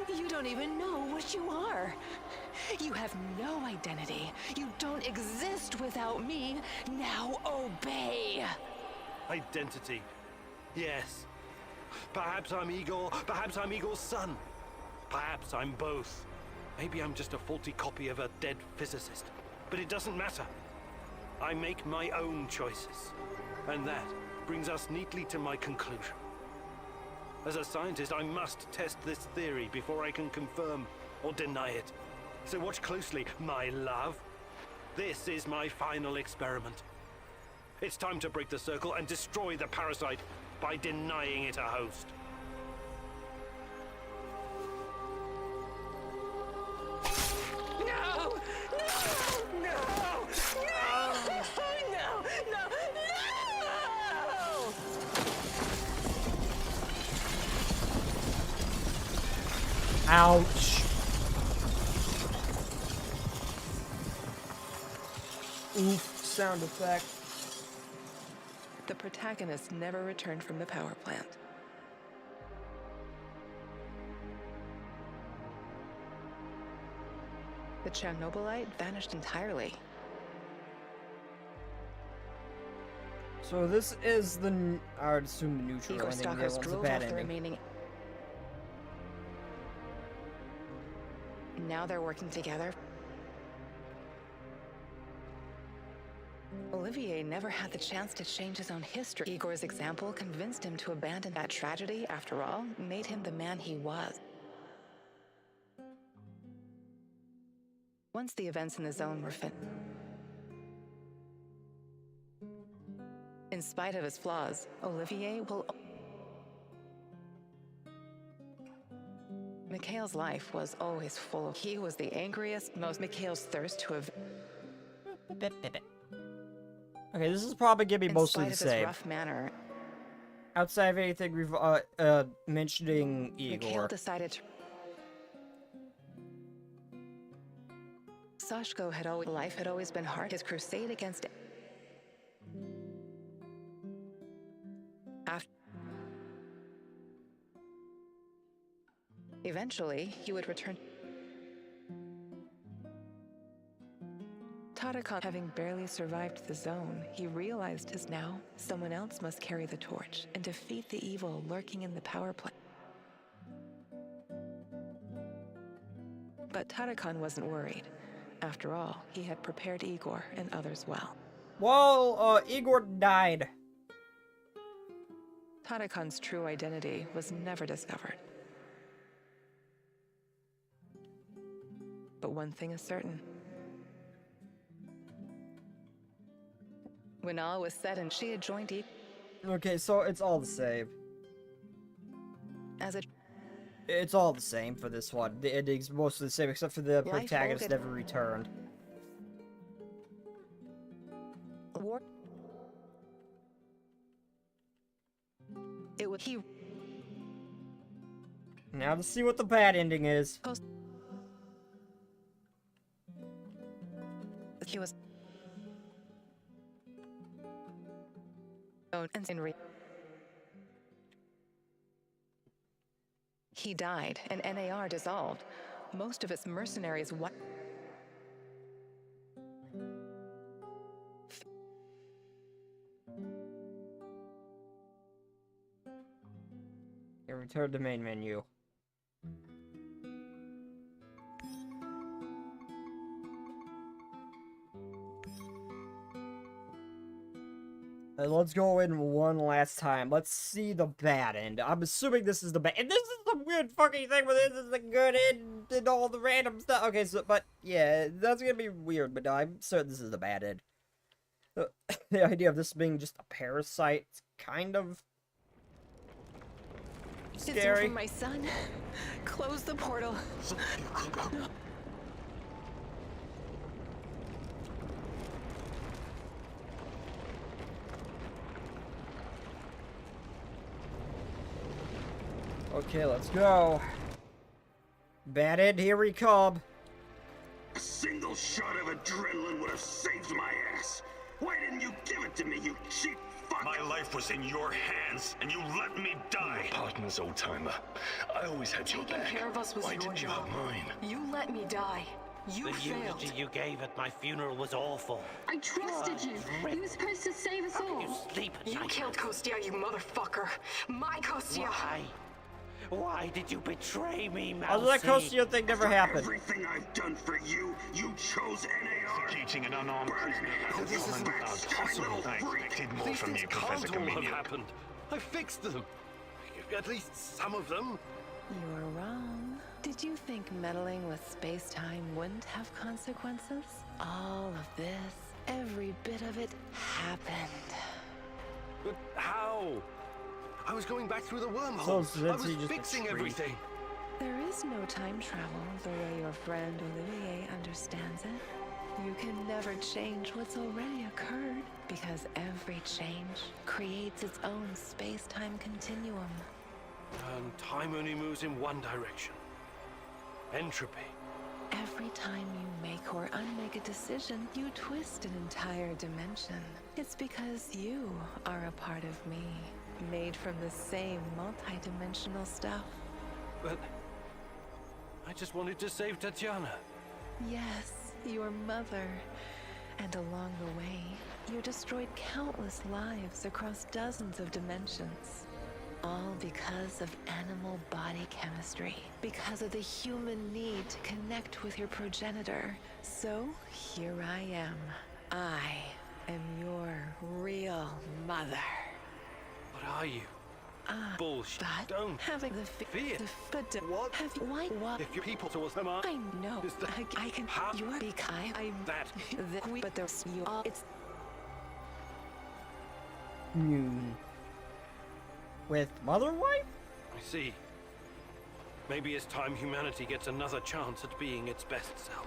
Speaker 2: You don't even know what you are. You have no identity. You don't exist without me. Now obey.
Speaker 3: Identity. Yes. Perhaps I'm Igor, perhaps I'm Igor's son. Perhaps I'm both. Maybe I'm just a faulty copy of a dead physicist. But it doesn't matter. I make my own choices. And that brings us neatly to my conclusion. As a scientist, I must test this theory before I can confirm or deny it. So watch closely, my love. This is my final experiment. It's time to break the circle and destroy the parasite by denying it a host.
Speaker 2: No! No! No! No! No! No! No!
Speaker 1: Ouch. Oof, sound effect.
Speaker 2: The protagonist never returned from the power plant. The Chernobylite vanished entirely.
Speaker 1: So this is the, I would assume, the neutral
Speaker 2: Igor
Speaker 1: ending.
Speaker 2: Stalkers
Speaker 1: The
Speaker 2: drove
Speaker 1: bad
Speaker 2: off the
Speaker 1: ending.
Speaker 2: remaining. Now they're working together. Olivier never had the chance to change his own history. Igor's example convinced him to abandon that tragedy. After all, made him the man he was. Once the events in the zone were finished. In spite of his flaws, Olivier will... Mikhail's life was always full of... He was the angriest, most... Mikhail's thirst to have...
Speaker 1: Okay, this is probably gonna be mostly the same.
Speaker 2: Rough manner,
Speaker 1: outside of anything we've mentioning Igor.
Speaker 2: Mikhail decided to... Sashko had always... Life had always been hard. His crusade against... Eventually, he would return. Tadakon, having barely survived the zone, he realized as now someone else must carry the torch and defeat the evil lurking in the power plant. But Tadakon wasn't worried. After all, he had prepared Igor and others well.
Speaker 1: Well, Igor died.
Speaker 2: Tadakon's true identity was never discovered. But one thing is certain. When all was said and she had joined Igor.
Speaker 1: Okay, so it's all the same. It's all the same for this one. The ending's mostly the same, except for the protagonist never returned. Now to see what the bad ending is.
Speaker 2: He was he died, and NAR dissolved. Most of its mercenaries
Speaker 1: Return to main menu. Let's go in one last time. Let's see the bad end. I'm assuming this is the bad. And this is the weird fucking thing where this is the good end and all the random stuff. Okay, so, but yeah, that's gonna be weird, but no, I'm certain this is the bad end. The idea of this being just a parasite, kind of scary.
Speaker 2: From my son. Close the portal.
Speaker 1: Okay, let's go. Bad end, here we come.
Speaker 6: A single shot of adrenaline would have saved my ass. Why didn't you give it to me, you cheap fuck?
Speaker 4: My life was in your hands, and you let me die. Partners, old timer. I always had your back.
Speaker 9: Taking care of us was
Speaker 4: Why
Speaker 9: your
Speaker 4: didn't you
Speaker 9: job.
Speaker 4: have mine?
Speaker 9: You let me die. You
Speaker 5: The
Speaker 9: failed.
Speaker 5: eulogy you gave at my funeral was awful.
Speaker 16: I trusted you. You were supposed to save us all.
Speaker 5: You sleep at
Speaker 9: You
Speaker 5: night.
Speaker 9: killed Kostia, you motherfucker. My Kostia.
Speaker 5: Why? Why did you betray me, Mousy?
Speaker 1: Also, that Kostia thing never happened.
Speaker 6: Everything I've done for you, you chose NAR. Executing an unarmed prisoner.
Speaker 3: This is not possible.
Speaker 6: I expected more
Speaker 3: These
Speaker 6: from
Speaker 3: things
Speaker 6: you, Professor
Speaker 3: can't all have
Speaker 6: Chameleon.
Speaker 3: happened. I fixed them. At least some of them.
Speaker 2: You're wrong. Did you think meddling with space-time wouldn't have consequences? All of this, every bit of it, happened.
Speaker 3: But how? I was going back through the wormhole.
Speaker 1: So
Speaker 3: I was
Speaker 1: just
Speaker 3: fixing
Speaker 1: a tree.
Speaker 3: everything.
Speaker 2: There is no time travel the way your friend Olivier understands it. You can never change what's already occurred, because every change creates its own space-time continuum.
Speaker 3: And time only moves in one direction. Entropy.
Speaker 2: Every time you make or unmake a decision, you twist an entire dimension. It's because you are a part of me, made from the same multi-dimensional stuff.
Speaker 3: But I just wanted to save Tatiana.
Speaker 2: Yes, your mother. And along the way, you destroyed countless lives across dozens of dimensions. All because of animal body chemistry. Because of the human need to connect with your progenitor. So, here I am. I am your real mother.
Speaker 3: What are you? Bullshit.
Speaker 2: But
Speaker 3: Don't.
Speaker 2: having the
Speaker 3: Fear.
Speaker 2: but
Speaker 3: What?
Speaker 2: have you, why, what?
Speaker 3: If your people towards them are...
Speaker 2: I know.
Speaker 3: Is that
Speaker 2: I can.
Speaker 3: how?
Speaker 2: You're because I.
Speaker 3: That.
Speaker 2: But there's you. It's.
Speaker 1: With Mother Wife?
Speaker 3: I see. Maybe it's time humanity gets another chance at being its best self.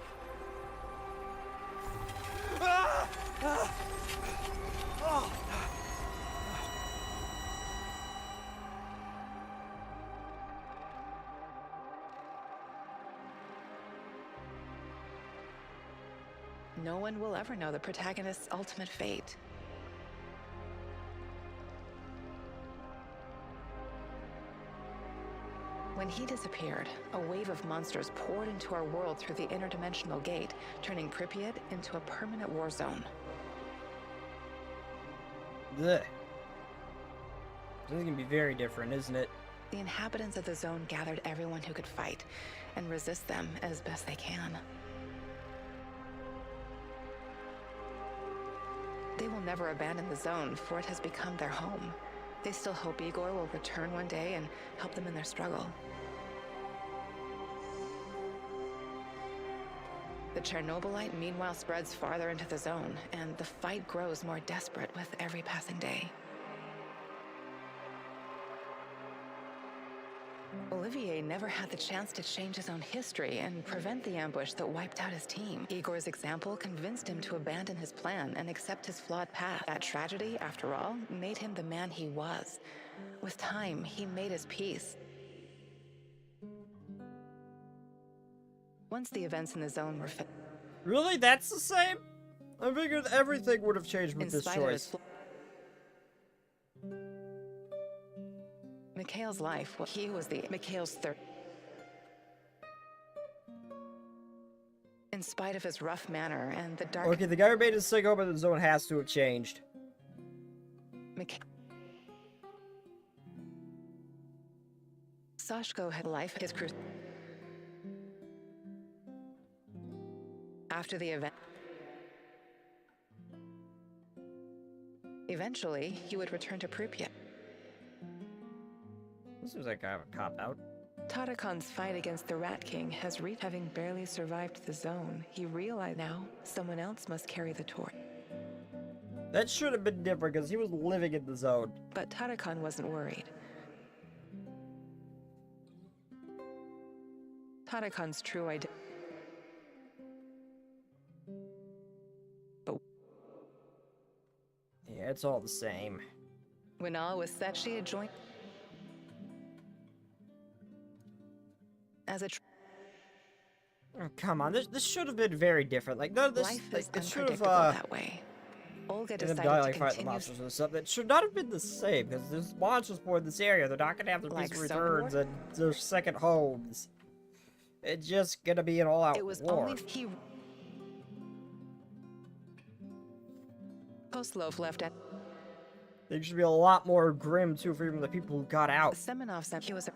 Speaker 2: No one will ever know the protagonist's ultimate fate. When he disappeared, a wave of monsters poured into our world through the interdimensional gate, turning Pripyat into a permanent war zone.
Speaker 1: Ugh. This is gonna be very different, isn't it?
Speaker 2: The inhabitants of the zone gathered everyone who could fight and resist them as best they can. They will never abandon the zone, for it has become their home. They still hope Igor will return one day and help them in their struggle. The Chernobylite meanwhile spreads farther into the zone, and the fight grows more desperate with every passing day. Olivier never had the chance to change his own history and prevent the ambush that wiped out his team. Igor's example convinced him to abandon his plan and accept his flawed path. That tragedy, after all, made him the man he was. With time, he made his peace. Once the events in the zone were finished.
Speaker 1: Really? That's the same? I figured everything would have changed with this choice.
Speaker 2: Mikhail's life, well, he was Mikhail's third. In spite of his rough manner and the dark...
Speaker 1: Okay, the guy who made his sick over the zone has to have changed.
Speaker 2: Sashko had life his crew. After the event... Eventually, he would return to Pripyat.
Speaker 1: This seems like a cop-out.
Speaker 2: Tarakon's fight against the Rat King has reached. Having barely survived the zone, he realized now someone else must carry the torch.
Speaker 1: That should have been different, because he was living in the zone.
Speaker 2: But Tarakon wasn't worried. Tarakon's true identity.
Speaker 1: Yeah, it's all the same.
Speaker 2: When all was set, she had joined as a...
Speaker 1: Oh, come on, this should have been very different. Like, none of this,
Speaker 2: Life
Speaker 1: like,
Speaker 2: is
Speaker 1: it should have,
Speaker 2: unpredictable that way. Olga decided to
Speaker 1: fight the monsters and stuff. That should not have been the same, because there's monsters born in this area. They're not gonna have their peaceful returns and their second homes. It's just gonna be an all-out war.
Speaker 2: It was only he... Koslov left at...
Speaker 1: There should be a lot more grim, too, for even the people who got out.
Speaker 2: Semenov said he was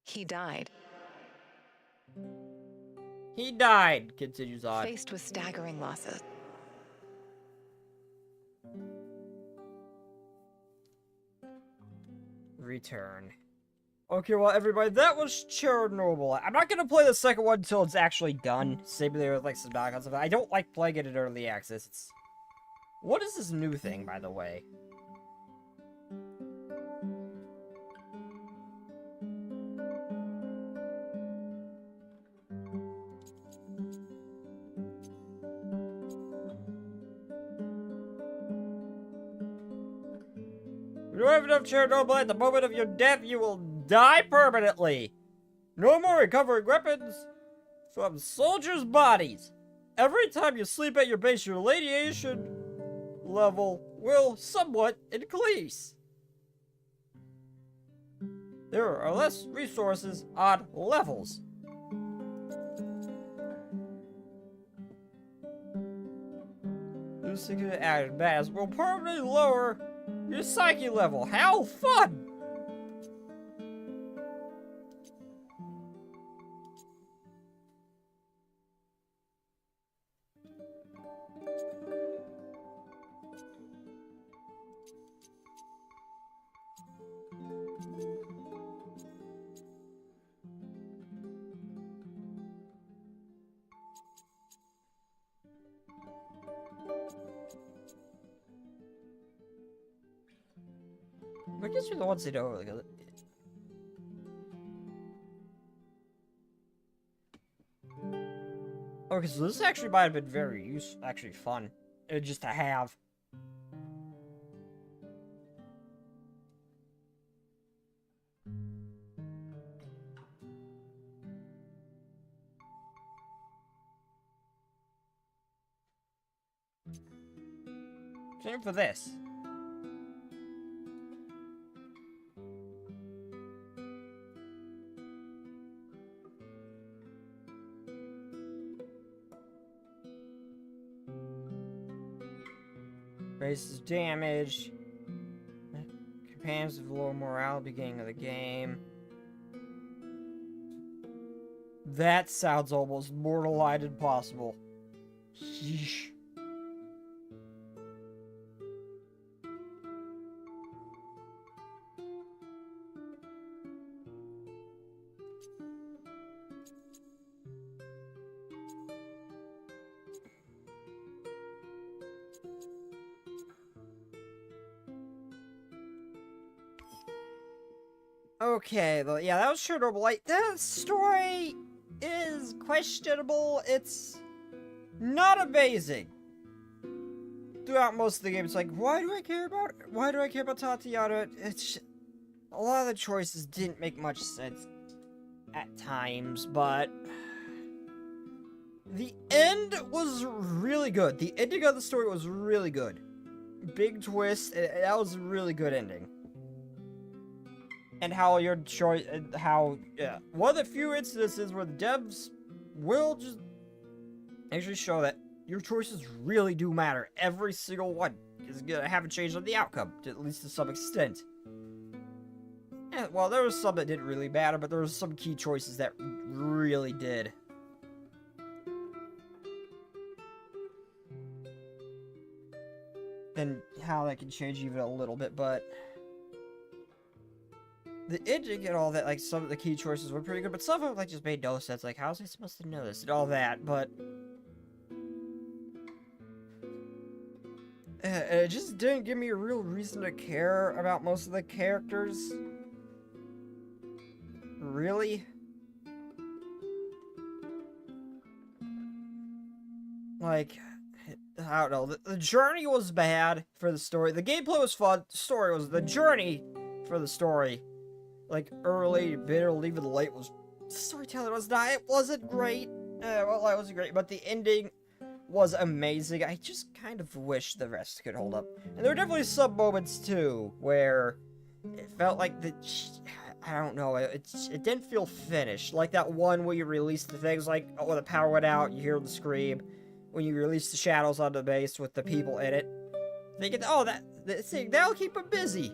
Speaker 2: he died.
Speaker 1: He died, continues on.
Speaker 2: Faced with staggering losses.
Speaker 1: Return. Okay, well, everybody, that was Chernobyl. I'm not gonna play the second one until it's actually done. Same thing with, like, some back on stuff. I don't like playing it in early access. What is this new thing, by the way? If you have enough Chernobylite, at the moment of your death, you will die permanently. No more recovering weapons from soldiers' bodies. Every time you sleep at your base, your radiation level will somewhat increase. There are less resources on levels. This secret added mass will permanently lower your psyche level. How fun! I guess you're the ones that know. Okay, so this actually might have been very useful, actually fun, just to have. Same for this. Raises damage. Companions with low morale at the beginning of the game. That sounds almost more delighted than possible. Yeesh. Okay, yeah, that was Chernobylite. That story is questionable. It's not amazing. Throughout most of the game, it's like, why do I care about Tatiana? It's a lot of the choices didn't make much sense at times, but the end was really good. The ending of the story was really good. Big twist. That was a really good ending. And how your choice, one of the few instances where the devs will just actually show that your choices really do matter. Every single one is gonna have a change on the outcome, at least to some extent. And, well, there was some that didn't really matter, but there was some key choices that really did. And how that can change even a little bit, but the ending and all that, like, some of the key choices were pretty good, but some of them, like, just made no sense. Like, how was I supposed to know this and all that, but it just didn't give me a real reason to care about most of the characters. Really? Like, I don't know. The journey was bad for the story. The gameplay was fun. The story was... The journey for the story, like, early, middle, even late, was... Storytelling was not... It wasn't great. Well, it wasn't great, but the ending was amazing. I just kind of wish the rest could hold up. And there were definitely some moments, too, where it felt like the... I don't know, it didn't feel finished. Like that one where you release the things, like, oh, when the power went out, you hear the scream. When you release the shadows on the base with the people in it. Thinking, oh, that'll keep them busy.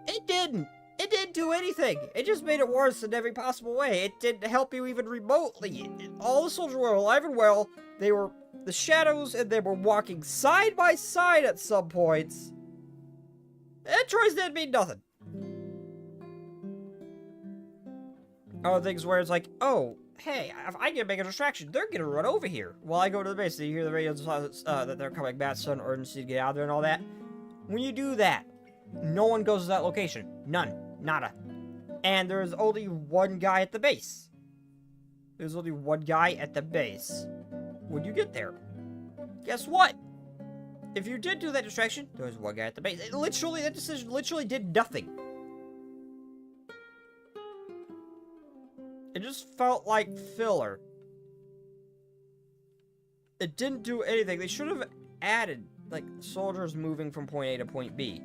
Speaker 1: It didn't. It didn't do anything. It just made it worse in every possible way. It didn't help you even remotely. All the soldiers were alive and well. They were the shadows, and they were walking side by side at some points. And choice didn't mean nothing. Other things where it's like, oh, hey, if I can make a distraction, they're gonna run over here. While I go to the base, so you hear the radio that they're coming back, sudden urgency to get out there and all that. When you do that, no one goes to that location. None. Nada. And there's only one guy at the base. There's only one guy at the base. When you get there, guess what? If you did do that distraction, there was one guy at the base. That decision literally did nothing. It just felt like filler. It didn't do anything. They should have added, like, soldiers moving from point A to point B.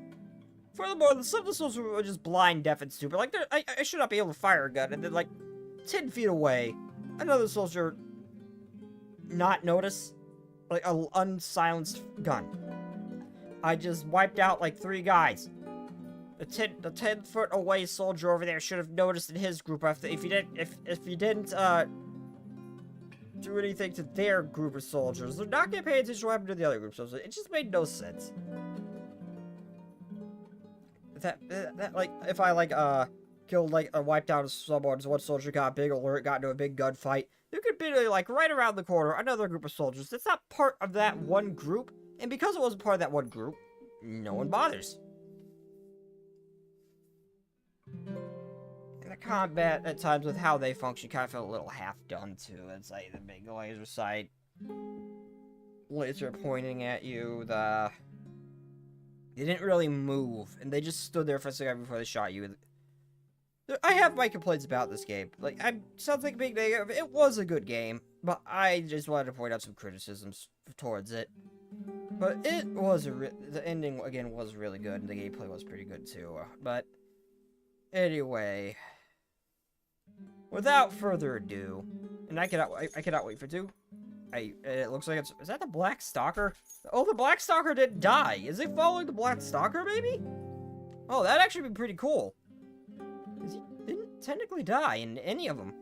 Speaker 1: Furthermore, some of the soldiers were just blind, deaf, and stupid. Like, I should not be able to fire a gun. And then, like, 10 feet away, another soldier not notice, like, an unsilenced gun. I just wiped out, like, 3 guys. The 10-foot away soldier over there should have noticed in his group if you didn't do anything to their group of soldiers. They're not gonna pay attention to what happened to the other group of soldiers. It just made no sense. That like, if I, like, killed, like, wiped out someone's one soldier, got a big alert, got into a big gunfight, there could be, like, right around the corner, another group of soldiers that's not part of that one group, and because it wasn't part of that one group, no one bothers. And the combat, at times, with how they function, kind of felt a little half-done, too. It's like the big laser sight, laser pointing at you, they didn't really move, and they just stood there for a second before they shot you. I have my complaints about this game. Like, sounds like a big negative. It was a good game, but I just wanted to point out some criticisms towards it. But it was the ending again was really good, and the gameplay was pretty good too. But anyway, without further ado, and I cannot wait for two. It looks like is that the Black Stalker? Oh, the Black Stalker didn't die. Is it following the Black Stalker, maybe? Oh, that'd actually be pretty cool. 'Cause he didn't technically die in any of them.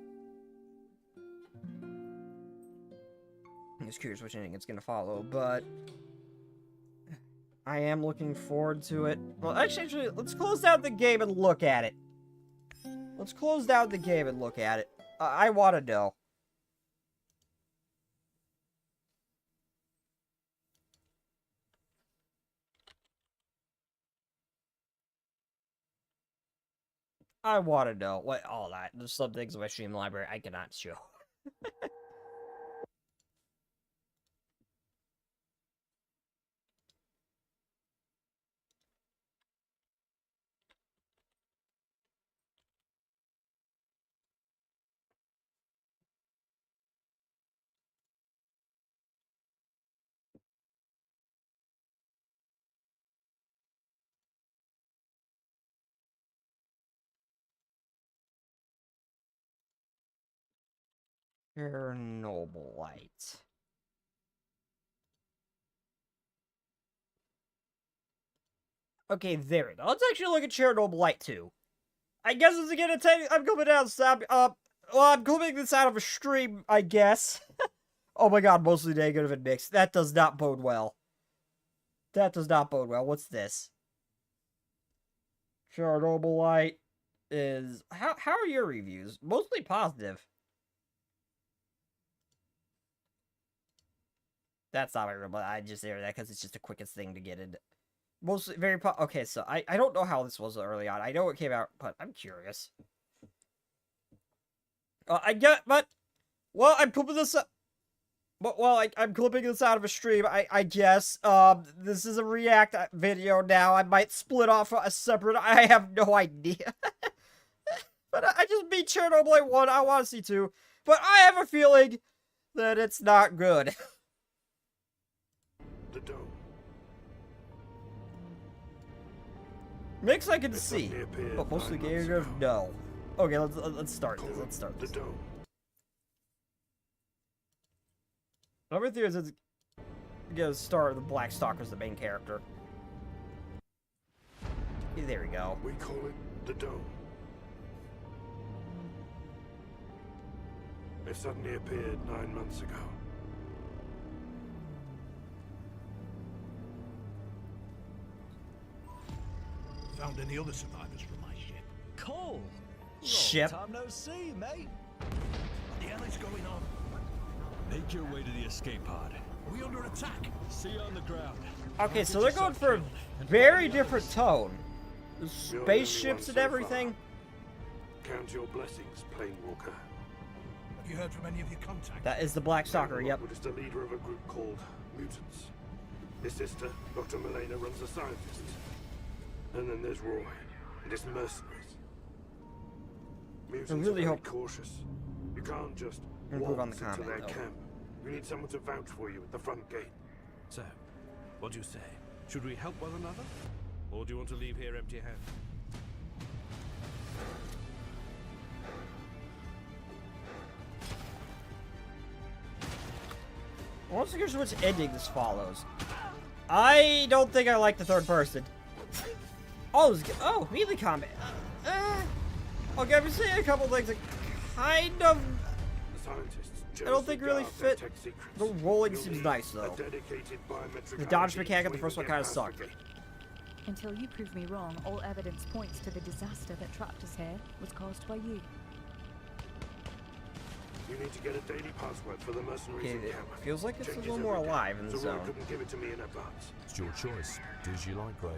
Speaker 1: I'm just curious which ending it's gonna follow, but I am looking forward to it. Well, actually, let's close down the game and look at it. Let's close down the game and look at it. I want to know. I want to know what all that. There's some things in my stream library I cannot show. Chernobylite. Okay, there we go. Let's actually look at Chernobylite too. I guess it's again I'm coming down well, I'm coming this out of a stream, I guess. Oh my god, mostly negative and mixed. That does not bode well. That does not bode well. What's this? Chernobylite is how are your reviews? Mostly positive. That's not my real, but I just air that because it's just the quickest thing to get in. Mostly very okay, so I don't know how this was early on. I know it came out, but I'm curious. But well, I'm clipping this up. But well, I'm clipping this out of a stream. I guess this is a react video now. I might split off a separate. I have no idea. But I just beat Chernobylite 1. I want to see 2, but I have a feeling that it's not good.
Speaker 11: The dome.
Speaker 1: Mix I can see, but mostly Gator no. Okay, let's start this. Let's start this. Number 3 is it's gonna start the Black Stalker's the main character. There we go.
Speaker 11: We call it the dome. It suddenly appeared 9 months ago.
Speaker 17: Found any other survivors from my ship?
Speaker 18: Cool.
Speaker 1: Ship.
Speaker 18: Long time no see, mate.
Speaker 17: What the hell is going on?
Speaker 18: Make your way to the escape pod.
Speaker 17: Are we under attack?
Speaker 18: See you on the ground.
Speaker 1: Okay, so they're going for a very different tone. The spaceships and everything.
Speaker 11: Count your blessings, Plane Walker.
Speaker 17: Have you heard from any of your contacts?
Speaker 1: That is the Black Stalker, yep.
Speaker 11: Is the leader of a group called Mutants. His sister, Dr. Milena, runs the scientists. And then there's Roy and his mercenaries. Mutants
Speaker 1: I really
Speaker 11: are very
Speaker 1: hope
Speaker 11: cautious. You can't just
Speaker 1: improve on
Speaker 11: waltz
Speaker 1: the
Speaker 11: into
Speaker 1: combat,
Speaker 11: their
Speaker 1: though.
Speaker 11: camp. You need someone to vouch for you at the front gate.
Speaker 3: So, what do you say? Should we help one another? Or do you want to leave here empty-handed?
Speaker 1: Once again, which ending this follows. I don't think I like the third person. Oh, melee combat. Okay, I've been seeing a couple things that kind of.
Speaker 11: The scientists
Speaker 1: I don't think really fit. The rolling seems nice though. The dodge mechanic of the first one kind of sucked.
Speaker 19: Until you prove me wrong, all evidence points to the disaster that trapped us here was caused by you.
Speaker 11: You need to get a daily password for the mercenaries
Speaker 1: Okay,
Speaker 11: in
Speaker 1: it
Speaker 11: camp.
Speaker 1: feels like it's a
Speaker 11: Changes
Speaker 1: little more
Speaker 11: every day.
Speaker 1: alive in the
Speaker 11: So Roy
Speaker 1: zone.
Speaker 11: couldn't give it to me in advance.
Speaker 20: It's your choice. Do as you like, Gray.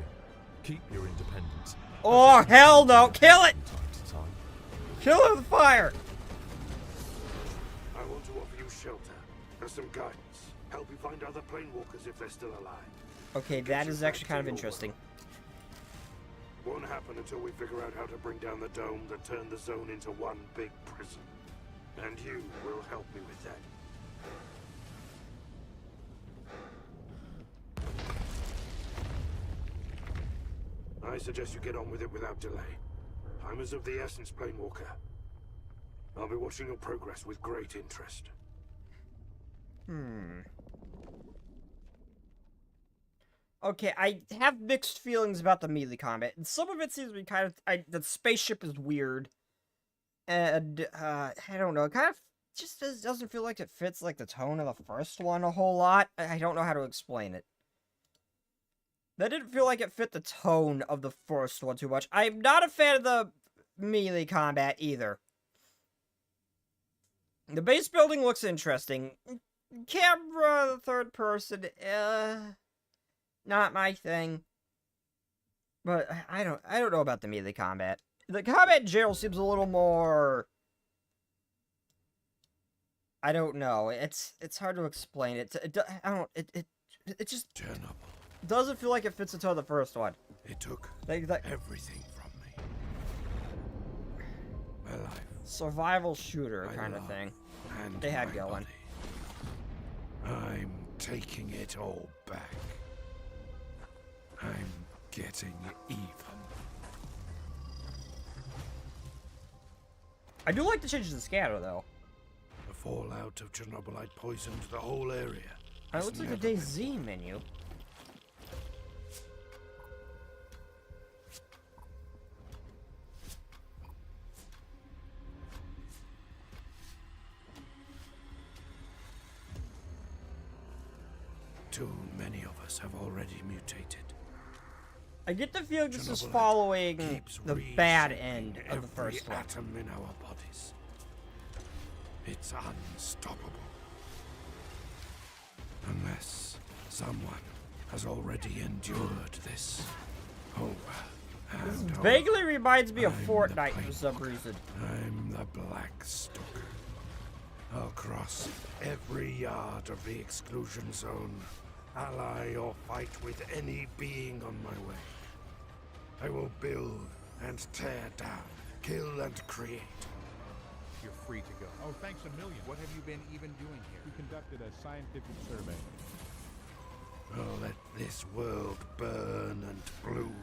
Speaker 20: Keep your independence.
Speaker 1: Oh, hell no! Kill it!
Speaker 20: Time to time.
Speaker 1: Kill it with fire!
Speaker 11: I want to offer you shelter and some guidance. Help you find other plane walkers if they're still alive.
Speaker 1: Okay, that is actually kind of interesting.
Speaker 11: Won't happen until we figure out how to bring down the dome that turned the zone into one big prison. And you will help me with that.
Speaker 19: I suggest you get on with it without delay. Time is of the essence, Planewalker. I'll be watching your progress with great interest.
Speaker 1: Okay, I have mixed feelings about the melee combat, and some of it seems to be kind of... the spaceship is weird. And, I don't know, it kind of just doesn't feel like it fits, like, the tone of the first one a whole lot. I don't know how to explain it. That didn't feel like it fit the tone of the first one too much. I'm not a fan of the melee combat either. The base building looks interesting. Camera, third person, not my thing. But I don't know about the melee combat. The combat in general seems a little more... I don't know. It's hard to explain. It just doesn't feel like it fits into the first one.
Speaker 19: It took everything from me. My life.
Speaker 1: Survival shooter kind of thing. They had going.
Speaker 19: I'm taking it all back. I'm getting even.
Speaker 1: I do like the change to the scatter, though.
Speaker 19: The fallout of Chernobylite poisoned the whole area.
Speaker 1: It looks like a DayZ menu.
Speaker 19: Too many of us have already mutated.
Speaker 1: I get the feeling this is following the bad end of the first one.
Speaker 19: Atom in our bodies. It's unstoppable. Unless someone has already endured this over
Speaker 1: This
Speaker 19: and over.
Speaker 1: vaguely reminds me of Fortnite for some reason.
Speaker 19: I'm the Black Stalker. I'll cross every yard of the exclusion zone, ally or fight with any being on my way. I will build and tear down, kill and create.
Speaker 21: You're free to go.
Speaker 22: Oh, thanks a million. What have you been even doing here?
Speaker 21: We conducted a scientific survey.
Speaker 19: I'll let this world burn and bloom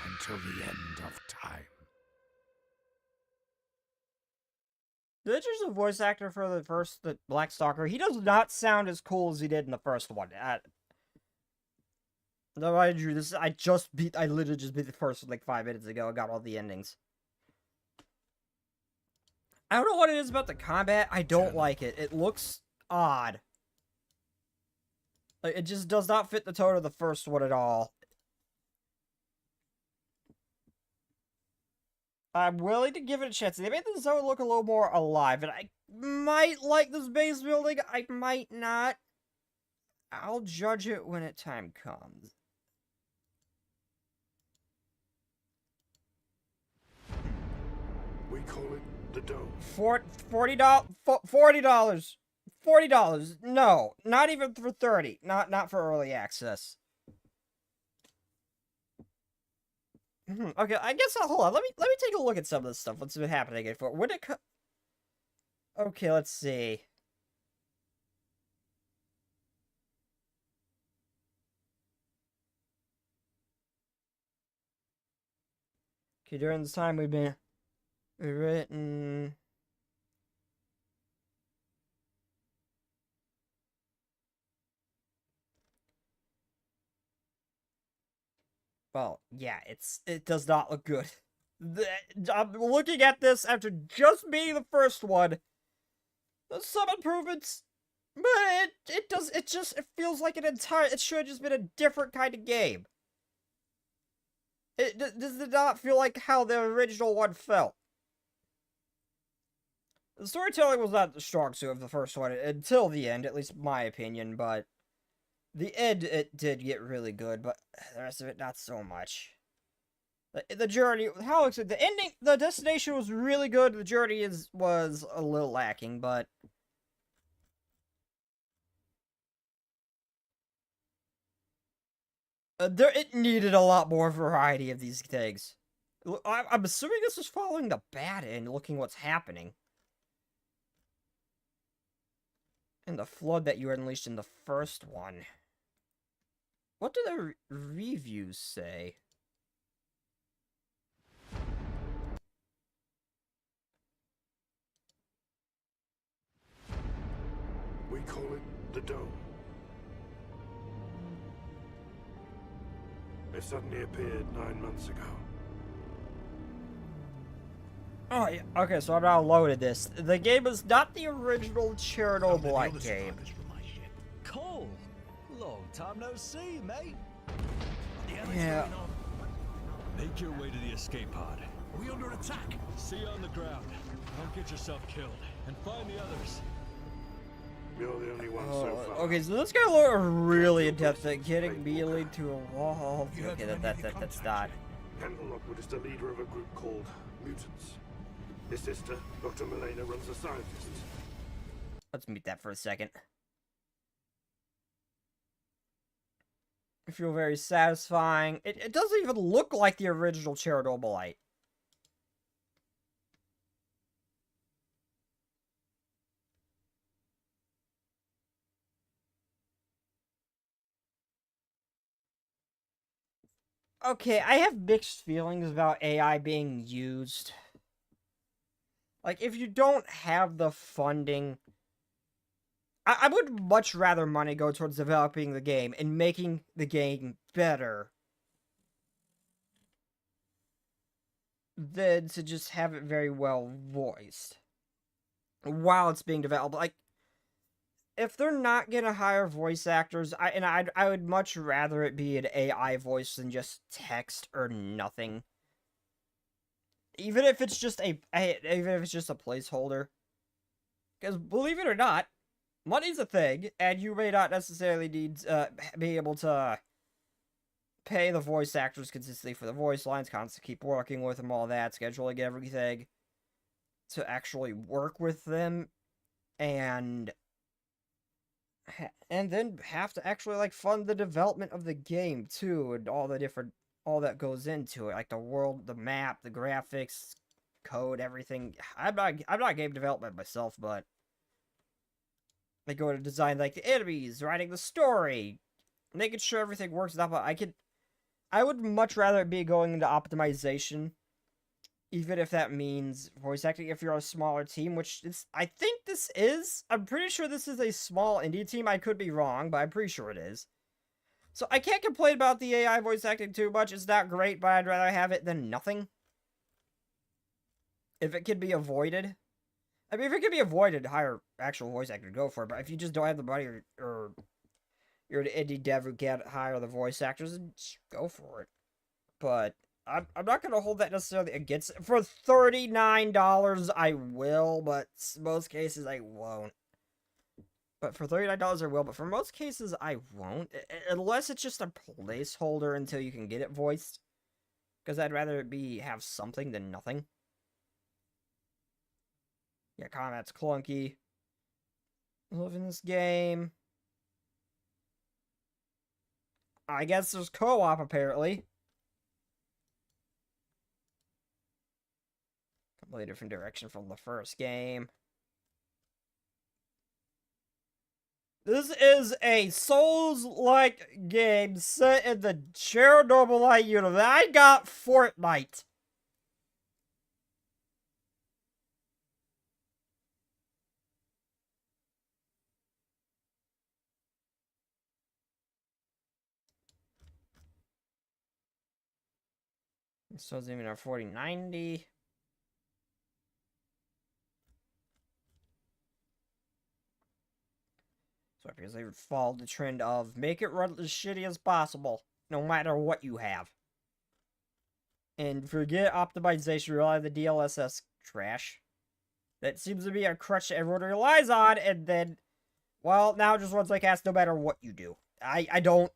Speaker 19: until the end of time.
Speaker 1: Did they choose a voice actor for the Black Stalker? He does not sound as cool as he did in the first one. No, I drew this. I literally just beat the first one like 5 minutes ago. I got all the endings. I don't know what it is about the combat. I don't like it. It looks odd. Like, it just does not fit the tone of the first one at all. I'm willing to give it a chance. They made the zone look a little more alive, and I might like this base building. I might not. I'll judge it when time comes.
Speaker 19: We call it the Dome.
Speaker 1: $40. $40. No, not even for 30. Not for early access. Okay, I guess hold on. Let me take a look at some of this stuff. What's been happening for when it Okay, let's see. Okay, during this time we've written. Well, yeah, it does not look good. I'm looking at this after just being the first one. There's some improvements, but it feels like it should have just been a different kind of game. It does not feel like how the original one felt. The storytelling was not the strong suit of the first one until the end, at least in my opinion, but the end, it did get really good, but the rest of it, not so much. The journey, the ending, the destination was really good, the journey was a little lacking, but it needed a lot more variety of these things. I'm assuming this was following the bad end, looking what's happening. And the flood that you unleashed in the first one. What do the reviews say?
Speaker 19: We call it the Dome. It suddenly appeared 9 months ago.
Speaker 1: Oh, yeah. Okay, so I've now loaded this. The game is not the original Chernobylite game.
Speaker 18: Cool. Long time no see, mate.
Speaker 1: Yeah.
Speaker 18: Make your way to the escape pod.
Speaker 17: We under attack.
Speaker 18: See you on the ground. Don't get yourself killed. And find the others.
Speaker 19: You're the only one so far.
Speaker 1: Okay, so this guy looked really intense at getting immediately to a wall. Okay, that's not.
Speaker 19: Kendall Lockwood is the leader of a group called Mutants. His sister, Dr. Milena, runs a scientist.
Speaker 1: Let's meet that for a second. I feel very satisfying. It doesn't even look like the original Chernobylite. Okay, I have mixed feelings about AI being used. Like, if you don't have the funding... I would much rather money go towards developing the game and making the game better than to just have it very well voiced while it's being developed. Like, if they're not gonna hire voice actors, I would much rather it be an AI voice than just text or nothing. Even if it's just a placeholder. Because believe it or not, money's a thing, and you may not necessarily need be able to pay the voice actors consistently for the voice lines, constantly keep working with them, all that, scheduling everything, to actually work with them, and then have to actually, like, fund the development of the game, too, and all that goes into it, like the world, the map, the graphics, code, everything. I'm not game development myself, but they go to design, like, the enemies, writing the story, making sure everything works out, but I would much rather it be going into optimization, even if that means voice acting if you're a smaller team, which is, I think this is. I'm pretty sure this is a small indie team. I could be wrong, but I'm pretty sure it is. So I can't complain about the AI voice acting too much. It's not great, but I'd rather have it than nothing. If it can be avoided. I mean, if it can be avoided, hire actual voice actor, go for it. But if you just don't have the money or you're an indie dev who can't hire the voice actors, then just go for it. But I'm not going to hold that necessarily against it. For $39, I will, but most cases I won't. But for $39 I will, but for most cases I won't. Unless it's just a placeholder until you can get it voiced. Because I'd rather it have something than nothing. Yeah, combat's clunky. I live in this game. I guess there's co-op, apparently. Completely different direction from the first game. This is a Souls-like game set in the Chernobylite universe. I got Fortnite. So it's even our 4090. So because they follow the trend of make it run as shitty as possible, no matter what you have. And forget optimization, rely on the DLSS trash. That seems to be a crutch that everyone relies on, and then, well, now it just runs like ass no matter what you do. I don't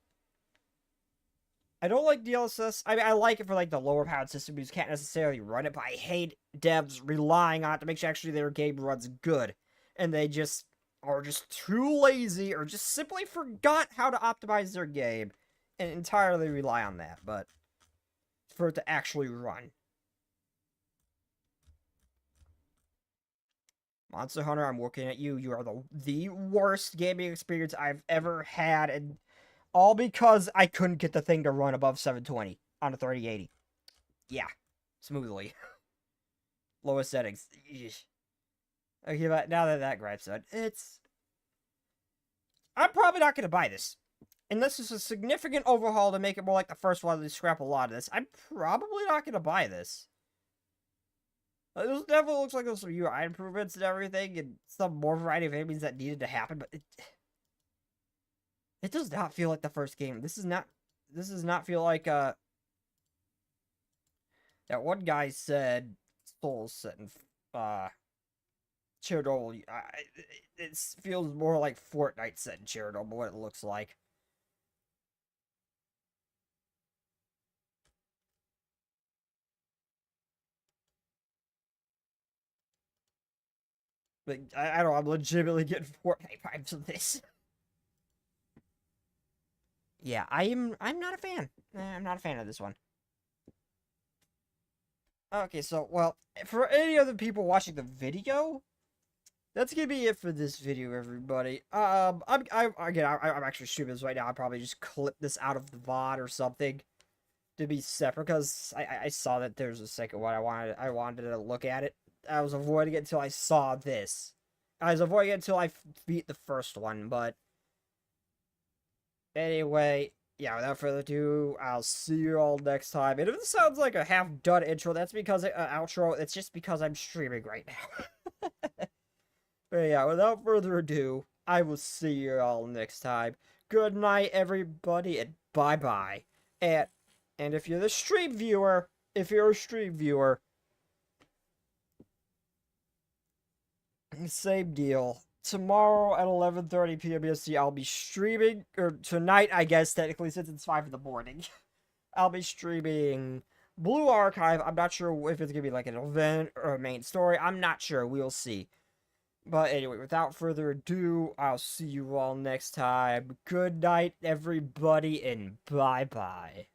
Speaker 1: like DLSS. I mean, I like it for, like, the lower powered system because you can't necessarily run it, but I hate devs relying on it to make sure actually their game runs good. And they just are just too lazy or just simply forgot how to optimize their game and entirely rely on that, but for it to actually run. Monster Hunter, I'm looking at you. You are the worst gaming experience I've ever had, and All because I couldn't get the thing to run above 720 on a 3080. Yeah. Smoothly. Lowest settings. Eesh. Okay, but now that gripes done, I'm probably not going to buy this. Unless it's a significant overhaul to make it more like the first one, they scrap a lot of this. I'm probably not going to buy this. This definitely looks like there's some UI improvements and everything, and some more variety of enemies that needed to happen, but it does not feel like the first game. This does not feel like, that one guy said Souls set in, Chernobyl. It feels more like Fortnite set in Chernobyl, what it looks like. But I don't know, I'm legitimately getting Fortnite vibes from this. Yeah, I'm not a fan. I'm not a fan of this one. Okay, so, well, for any other people watching the video, that's gonna be it for this video, everybody. I'm actually streaming this right now. I'll probably just clip this out of the VOD or something to be separate, because I saw that there's a second one. I wanted to look at it. I was avoiding it until I saw this. I was avoiding it until I beat the first one, but anyway, yeah, without further ado, I'll see you all next time. And if this sounds like a half-done intro, that's because outro. It's just because I'm streaming right now. But yeah, without further ado, I will see you all next time. Good night, everybody, and bye-bye. And if you're a stream viewer, same deal. Tomorrow at 11:30 p.m. EST, I'll be streaming, or tonight, I guess, technically, since it's 5 in the morning. I'll be streaming Blue Archive. I'm not sure if it's gonna be like an event or a main story. I'm not sure. We'll see. But anyway, without further ado, I'll see you all next time. Good night, everybody, and bye-bye.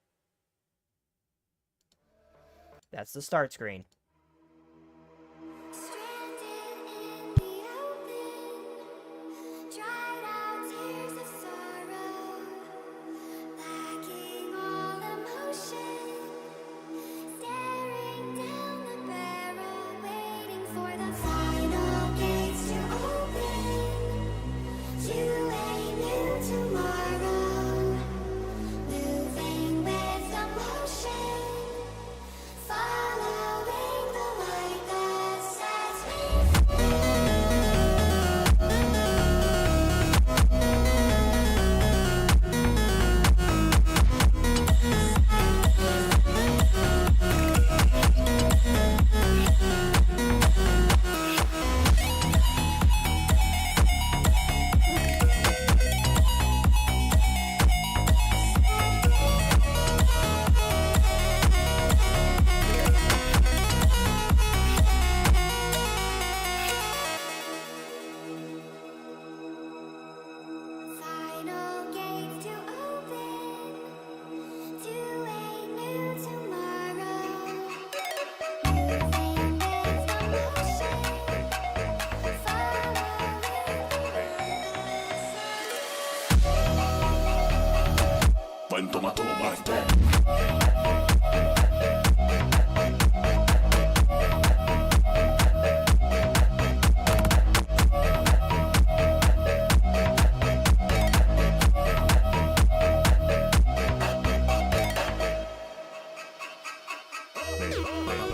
Speaker 1: That's the start screen.
Speaker 11: Bye.